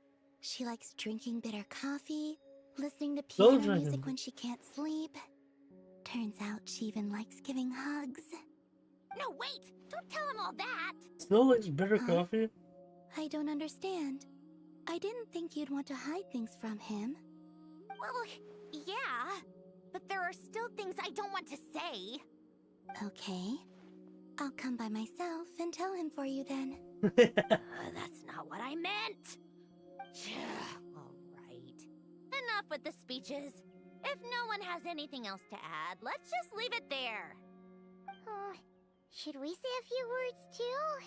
she likes drinking bitter coffee, listening to piano music when she can't sleep. Turns out she even likes giving hugs. No, wait! Don't tell him all that! Still likes bitter coffee? I don't understand. I didn't think you'd want to hide things from him. Well, yeah. But there are still things I don't want to say. Okay. I'll come by myself and tell him for you then. That's not what I meant! Alright. Enough with the speeches. If no one has anything else to add, let's just leave it there. Should we say a few words too?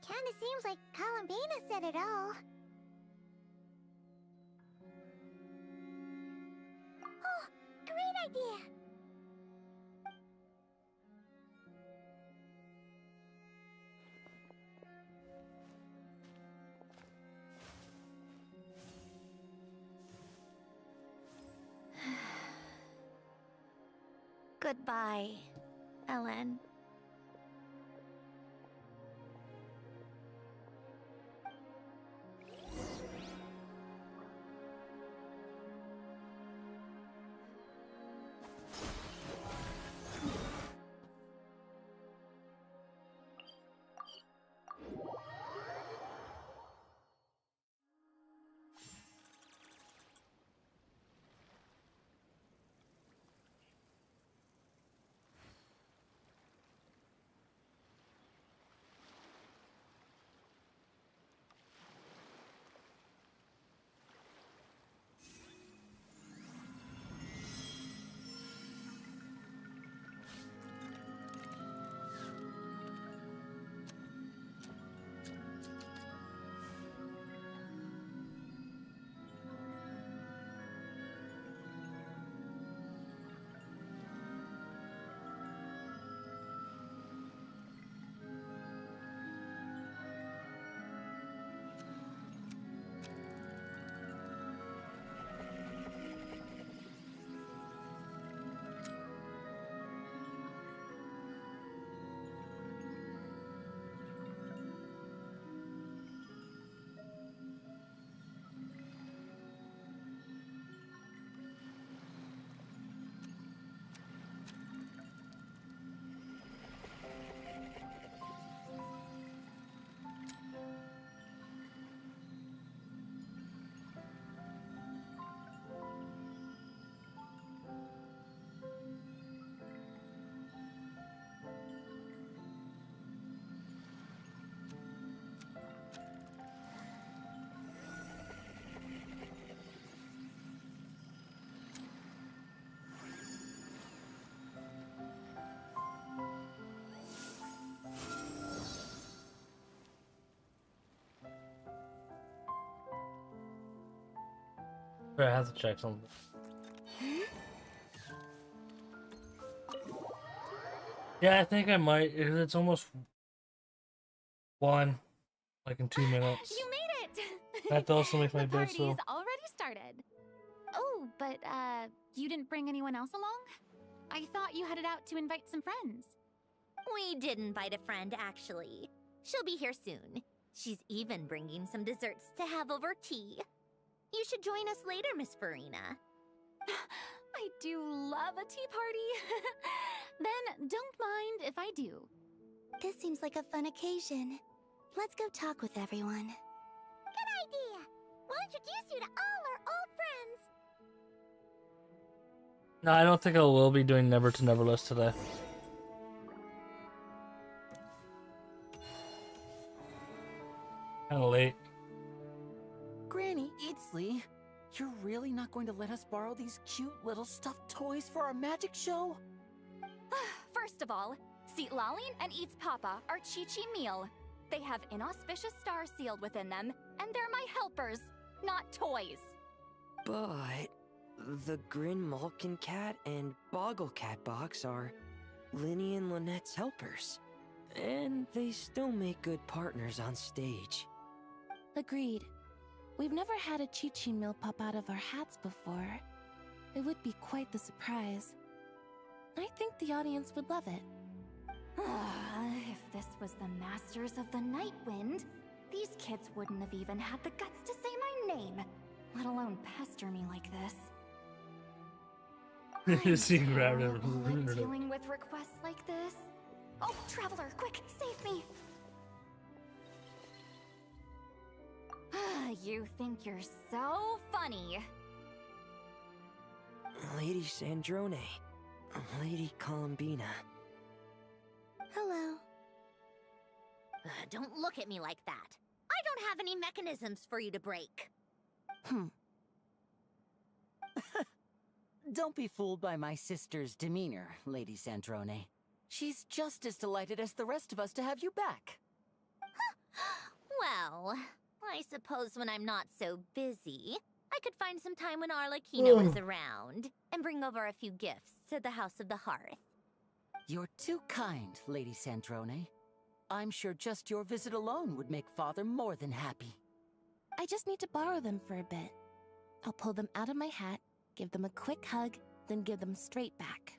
Kinda seems like Columbina said it all. Oh, great idea! Goodbye, Ellen. I have to check something. Yeah, I think I might. It's almost 1, like in 2 minutes. You made it! I have to also make my The bed, party's so. already started. Oh, but you didn't bring anyone else along? I thought you headed out to invite some friends. We did invite a friend, actually. She'll be here soon. She's even bringing some desserts to have over tea. You should join us later, Miss Farina. I do love a tea party. Then don't mind if I do. This seems like a fun occasion. Let's go talk with everyone. Good idea! We'll introduce you to all our old friends. No, I don't think I will be doing Never to Neverless today. Kinda late. Granny Eatsley, you're really not going to let us borrow these cute little stuffed toys for our magic show? First of all, Seat Lalin and Eats Papa are Chi-Chi meal. They have inauspicious stars sealed within them, and they're my helpers, not toys. But the Grin Malkin Cat and Boggle Cat box are Linny and Lynette's helpers. And they still make good partners on stage. Agreed. We've never had a Chi-Chi meal pop out of our hats before. It would be quite the surprise. I think the audience would love it. If this was the Masters of the Night Wind, these kids wouldn't have even had the guts to say my name, let alone pester me like this. She grabbed it. I'm dealing with requests like this. Oh, Traveler, quick, save me! You think you're so funny. Lady Sandrone, Lady Columbina. Hello. Don't look at me like that. I don't have any mechanisms for you to break. Don't be fooled by my sister's demeanor, Lady Sandrone. She's just as delighted as the rest of us to have you back. Well, I suppose when I'm not so busy, I could find some time when Arlecchino is around and bring over a few gifts to the House of the Hearth. You're too kind, Lady Sandrone. I'm sure just your visit alone would make Father more than happy. I just need to borrow them for a bit. I'll pull them out of my hat, give them a quick hug, then give them straight back.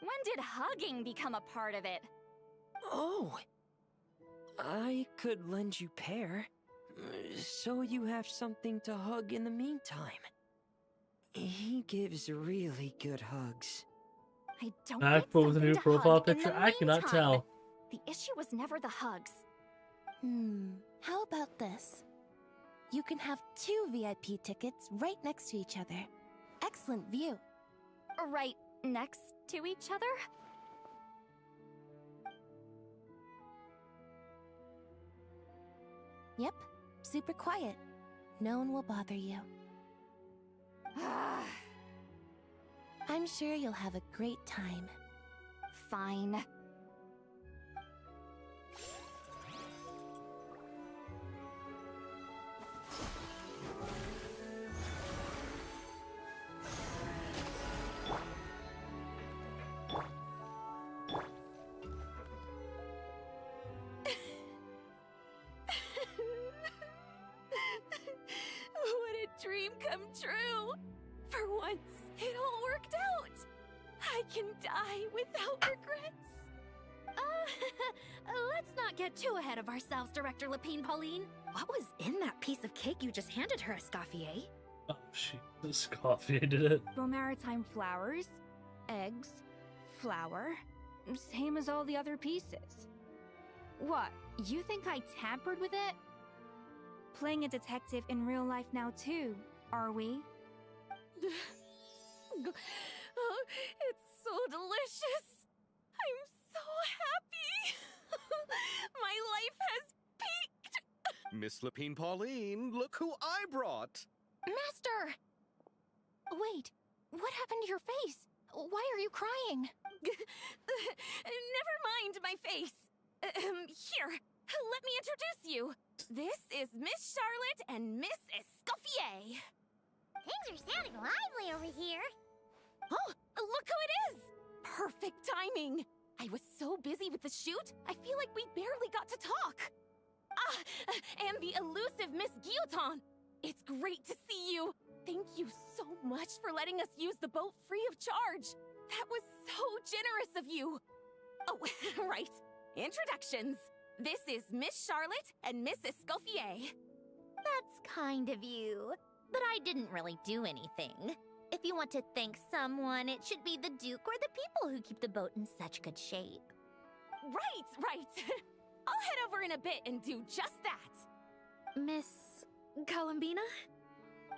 When did hugging become a part of it? Oh! I could lend you pair, so you have something to hug in the meantime. He gives really good hugs. I don't Back get with a something new to profile hug in picture. the I cannot meantime. tell. The issue was never the hugs. How about this? You can have 2 VIP tickets right next to each other. Excellent view. Right next to each other? Yep, super quiet. No one will bother you. I'm sure you'll have a great time. Fine. What a dream come true! For once, it all worked out! I can die without regrets! Let's not get too ahead of ourselves, Director Lapine Pauline. What was in that piece of cake you just handed her, Escoffier? Oh, Jesus, Coffee did it. Maritime flowers, eggs, flour, same as all the other pieces. What, you think I tampered with it? Playing a detective in real life now too, are we? Oh, it's so delicious! I'm so happy! My life has peaked! Miss Lapine Pauline, look who I brought! Master! Wait, what happened to your face? Why are you crying? Never mind my face. Here, let me introduce you. This is Miss Charlotte and Miss Escoffier. Things are sounding lively over here. Oh, look who it is! Perfect timing. I was so busy with the shoot, I feel like we barely got to talk. And the elusive Miss Guillotin. It's great to see you. Thank you so much for letting us use the boat free of charge. That was so generous of you. Oh, right. Introductions. This is Miss Charlotte and Miss Escoffier. That's kind of you, but I didn't really do anything. If you want to thank someone, it should be the Duke or the people who keep the boat in such good shape. Right. I'll head over in a bit and do just that. Miss Columbina?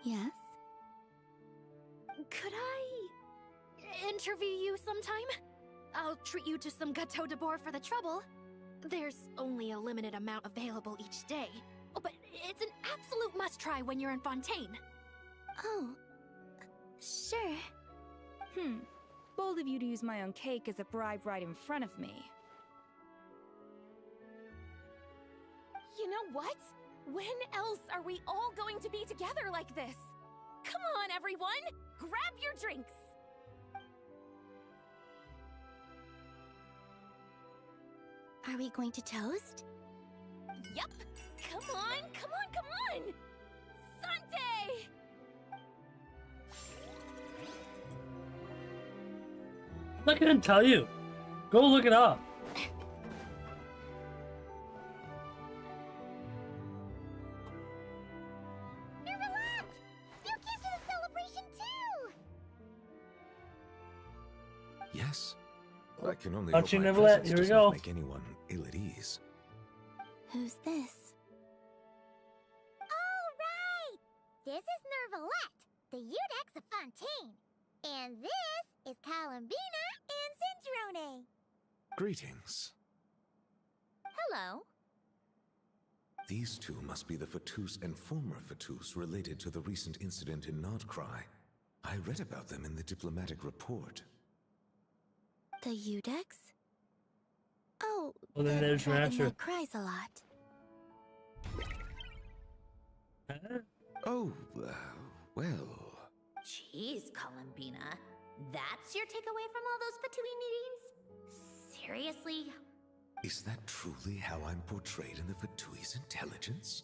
Yes? Could I interview you sometime? I'll treat you to some gâteau de bord for the trouble. There's only a limited amount available each day. Oh, but it's an absolute must-try when you're in Fontaine. Oh, sure. Bold of you to use my own cake as a bribe right in front of me. You know what? When else are we all going to be together like this? Come on, everyone! Grab your drinks! Are we going to toast? Yup! Come on! Sante! I'm not gonna tell you. Go look it up. Relax! You came to the celebration too! Yes. I can only Don't hope you my never let- presence here we does go. not make anyone ill at ease. Who's this? All right! This is Nervalette, the Udex of Fontaine. And this is Columbina and Cendrone. Greetings. Hello. These two must be the Fatus and former Fatus related to the recent incident in Nodcry. I read about them in the diplomatic report. The Udex? Oh, Well, then the there's your dragon answer. that cries a lot. Oh, well... Jeez, Columbina. That's your takeaway from all those Fatui meetings? Seriously? Is that truly how I'm portrayed in the Fatui's intelligence?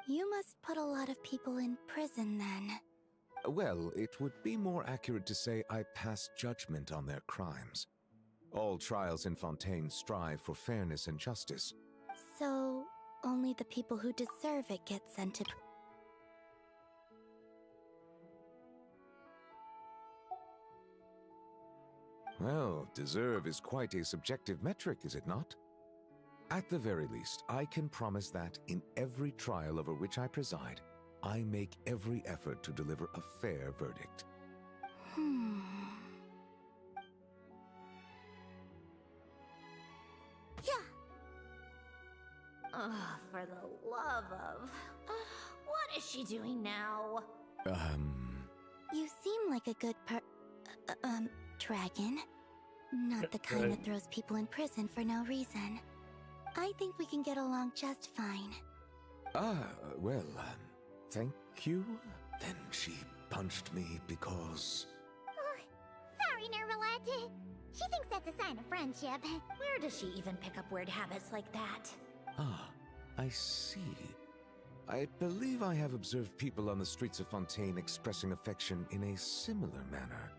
You must put a lot of people in prison then. Well, it would be more accurate to say I pass judgment on their crimes. All trials in Fontaine strive for fairness and justice. So, only the people who deserve it get sent to... Well, deserve is quite a subjective metric, is it not? At the very least, I can promise that in every trial over which I preside, I make every effort to deliver a fair verdict. Ugh, for the love of... what is she doing now? You seem like a good dragon. Not the kind that throws people in prison for no reason. I think we can get along just fine. Well, thank you? Then she punched me because... Sorry, Nervalette. She thinks that's a sign of friendship. Where does she even pick up weird habits like that? Ah, I see. I believe I have observed people on the streets of Fontaine expressing affection in a similar manner.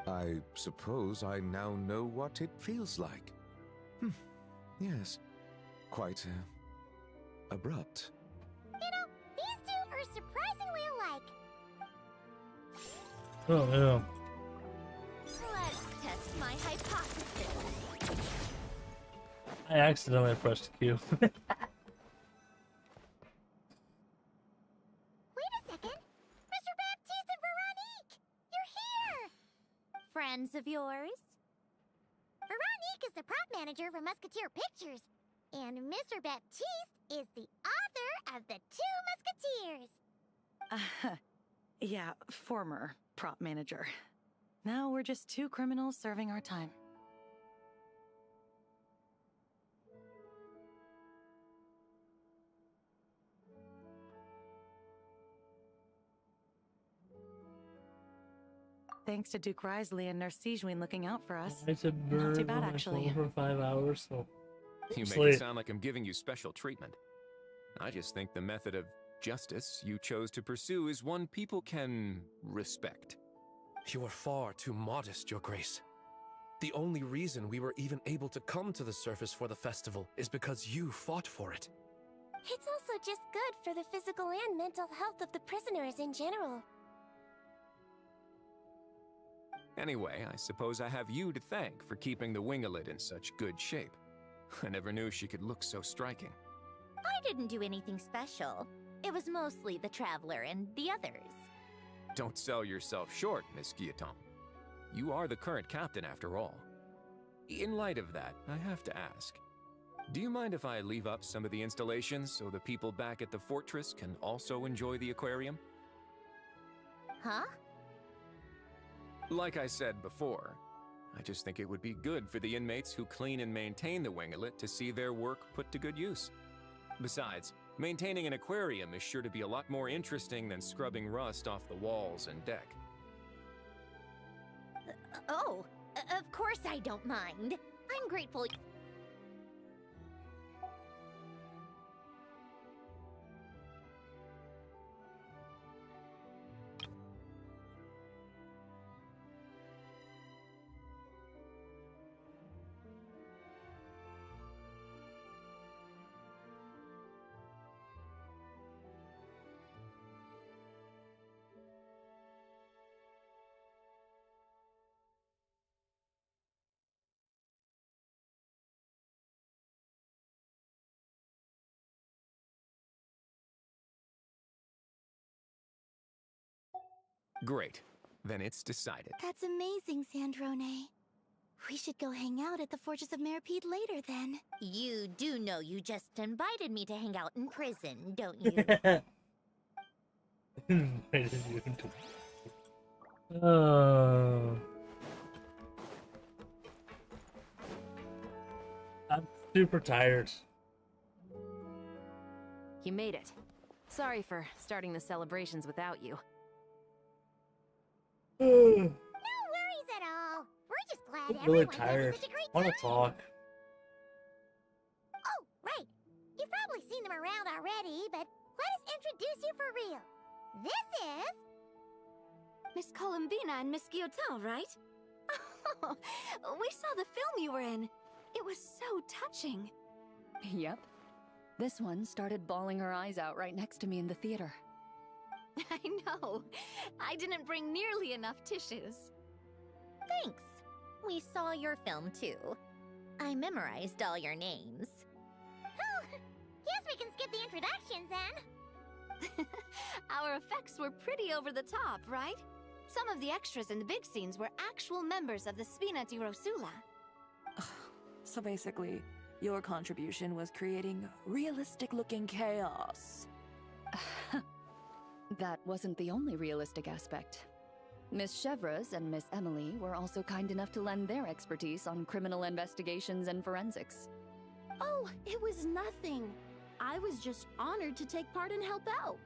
I suppose I now know what it feels like. Yes. Quite, abrupt. You know, these two are surprisingly alike. Oh, yeah. Let's test my hypothesis. I accidentally pressed Q. Wait a second. Mr. Baptiste and Veronique! You're here! Friends of yours? Veronique is the prop manager for Musketeer Pictures. And Mr. Baptiste is the author of The Two Musketeers. Yeah, former prop manager. Now we're just two criminals serving our time. Thanks to Duke Risley and Nurse Sejuin looking out for us. It's a bird. Not too bad, actually. For 5 hours, so. You make Sleep. it sound like I'm giving you special treatment. I just think the method of justice you chose to pursue is one people can respect. You are far too modest, Your Grace. The only reason we were even able to come to the surface for the festival is because you fought for it. It's also just good for the physical and mental health of the prisoners in general. Anyway, I suppose I have you to thank for keeping the Wingalid in such good shape. I never knew she could look so striking. I didn't do anything special. It was mostly the Traveler and the others. Don't sell yourself short, Miss Guillotin. You are the current captain, after all. In light of that, I have to ask, do you mind if I leave up some of the installations so the people back at the fortress can also enjoy the aquarium? Huh? Like I said before, I just think it would be good for the inmates who clean and maintain the Wingalet to see their work put to good use. Besides, maintaining an aquarium is sure to be a lot more interesting than scrubbing rust off the walls and deck. Of course I don't mind. I'm grateful. Great. Then it's decided. That's amazing, Sandrone. We should go hang out at the Fortress of Meripede later, then. You do know you just invited me to hang out in prison, don't you? I'm super tired. You made it. Sorry for starting the celebrations without you. No worries at all. We're just glad I'm really everyone's having tired. such a great I want time. to talk. Oh, right. You've probably seen them around already, but let us introduce you for real. This is... Miss Columbina and Miss Guillotin, right? We saw the film you were in. It was so touching. Yep. This one started bawling her eyes out right next to me in the theater. I know. I didn't bring nearly enough tissues. Thanks. We saw your film too. I memorized all your names. Oh, guess we can skip the introductions then. Our effects were pretty over the top, right? Some of the extras in the big scenes were actual members of the Spina di Rosula. So basically, your contribution was creating realistic-looking chaos. That wasn't the only realistic aspect. Miss Chevres and Miss Emily were also kind enough to lend their expertise on criminal investigations and forensics. Oh, it was nothing. I was just honored to take part and help out.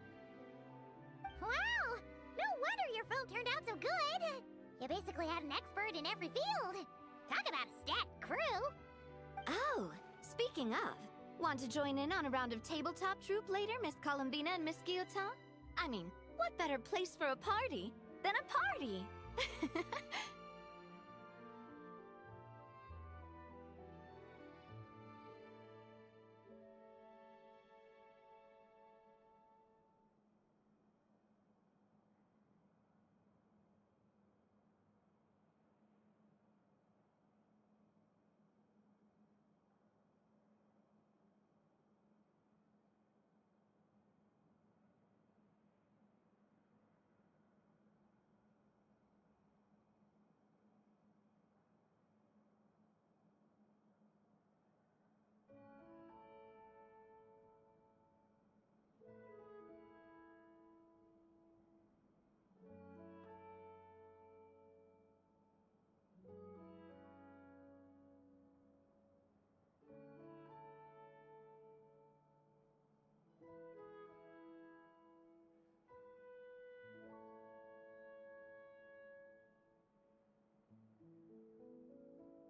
Wow! No wonder your film turned out so good. You basically had an expert in every field. Talk about a stacked crew. Oh, speaking of, want to join in on a round of tabletop troupe later, Miss Columbina and Miss Guillotin? I mean, what better place for a party than a party?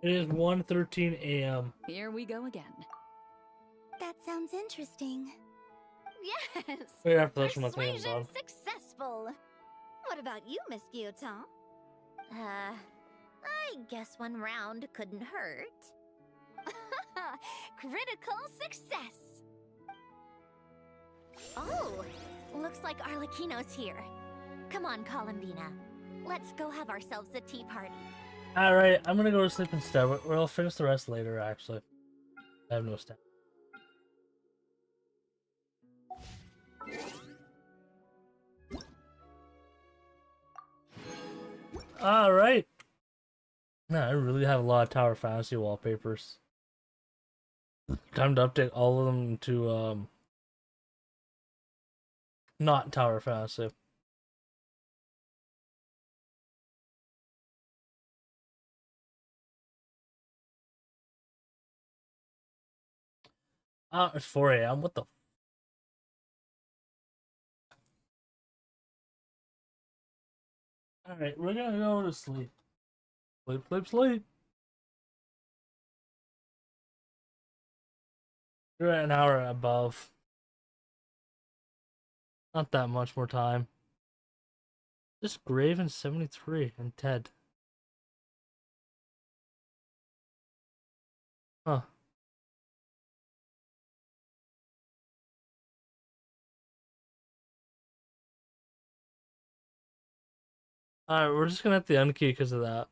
It is 1:13 a.m. Here we go again. That sounds interesting. Yes! Wait, after this one, my thing is Persuasion on. successful! What about you, Miss Guillotin? I guess one round couldn't hurt. Critical success! Oh, looks like Arlecchino's here. Come on, Columbina. Let's go have ourselves a tea party. Alright, I'm gonna go to sleep instead. We'll finish the rest later, actually. I have no stamina. Alright. Man, I really have a lot of Tower Fantasy wallpapers. Time to update all of them to, not Tower Fantasy. It's 4 a.m. What the? Alright, we're gonna go to sleep. Sleep, sleep, sleep. You're at an hour above. Not that much more time. Just Graven 73 and Ted. Huh. Alright, we're just gonna have to unkey because of that.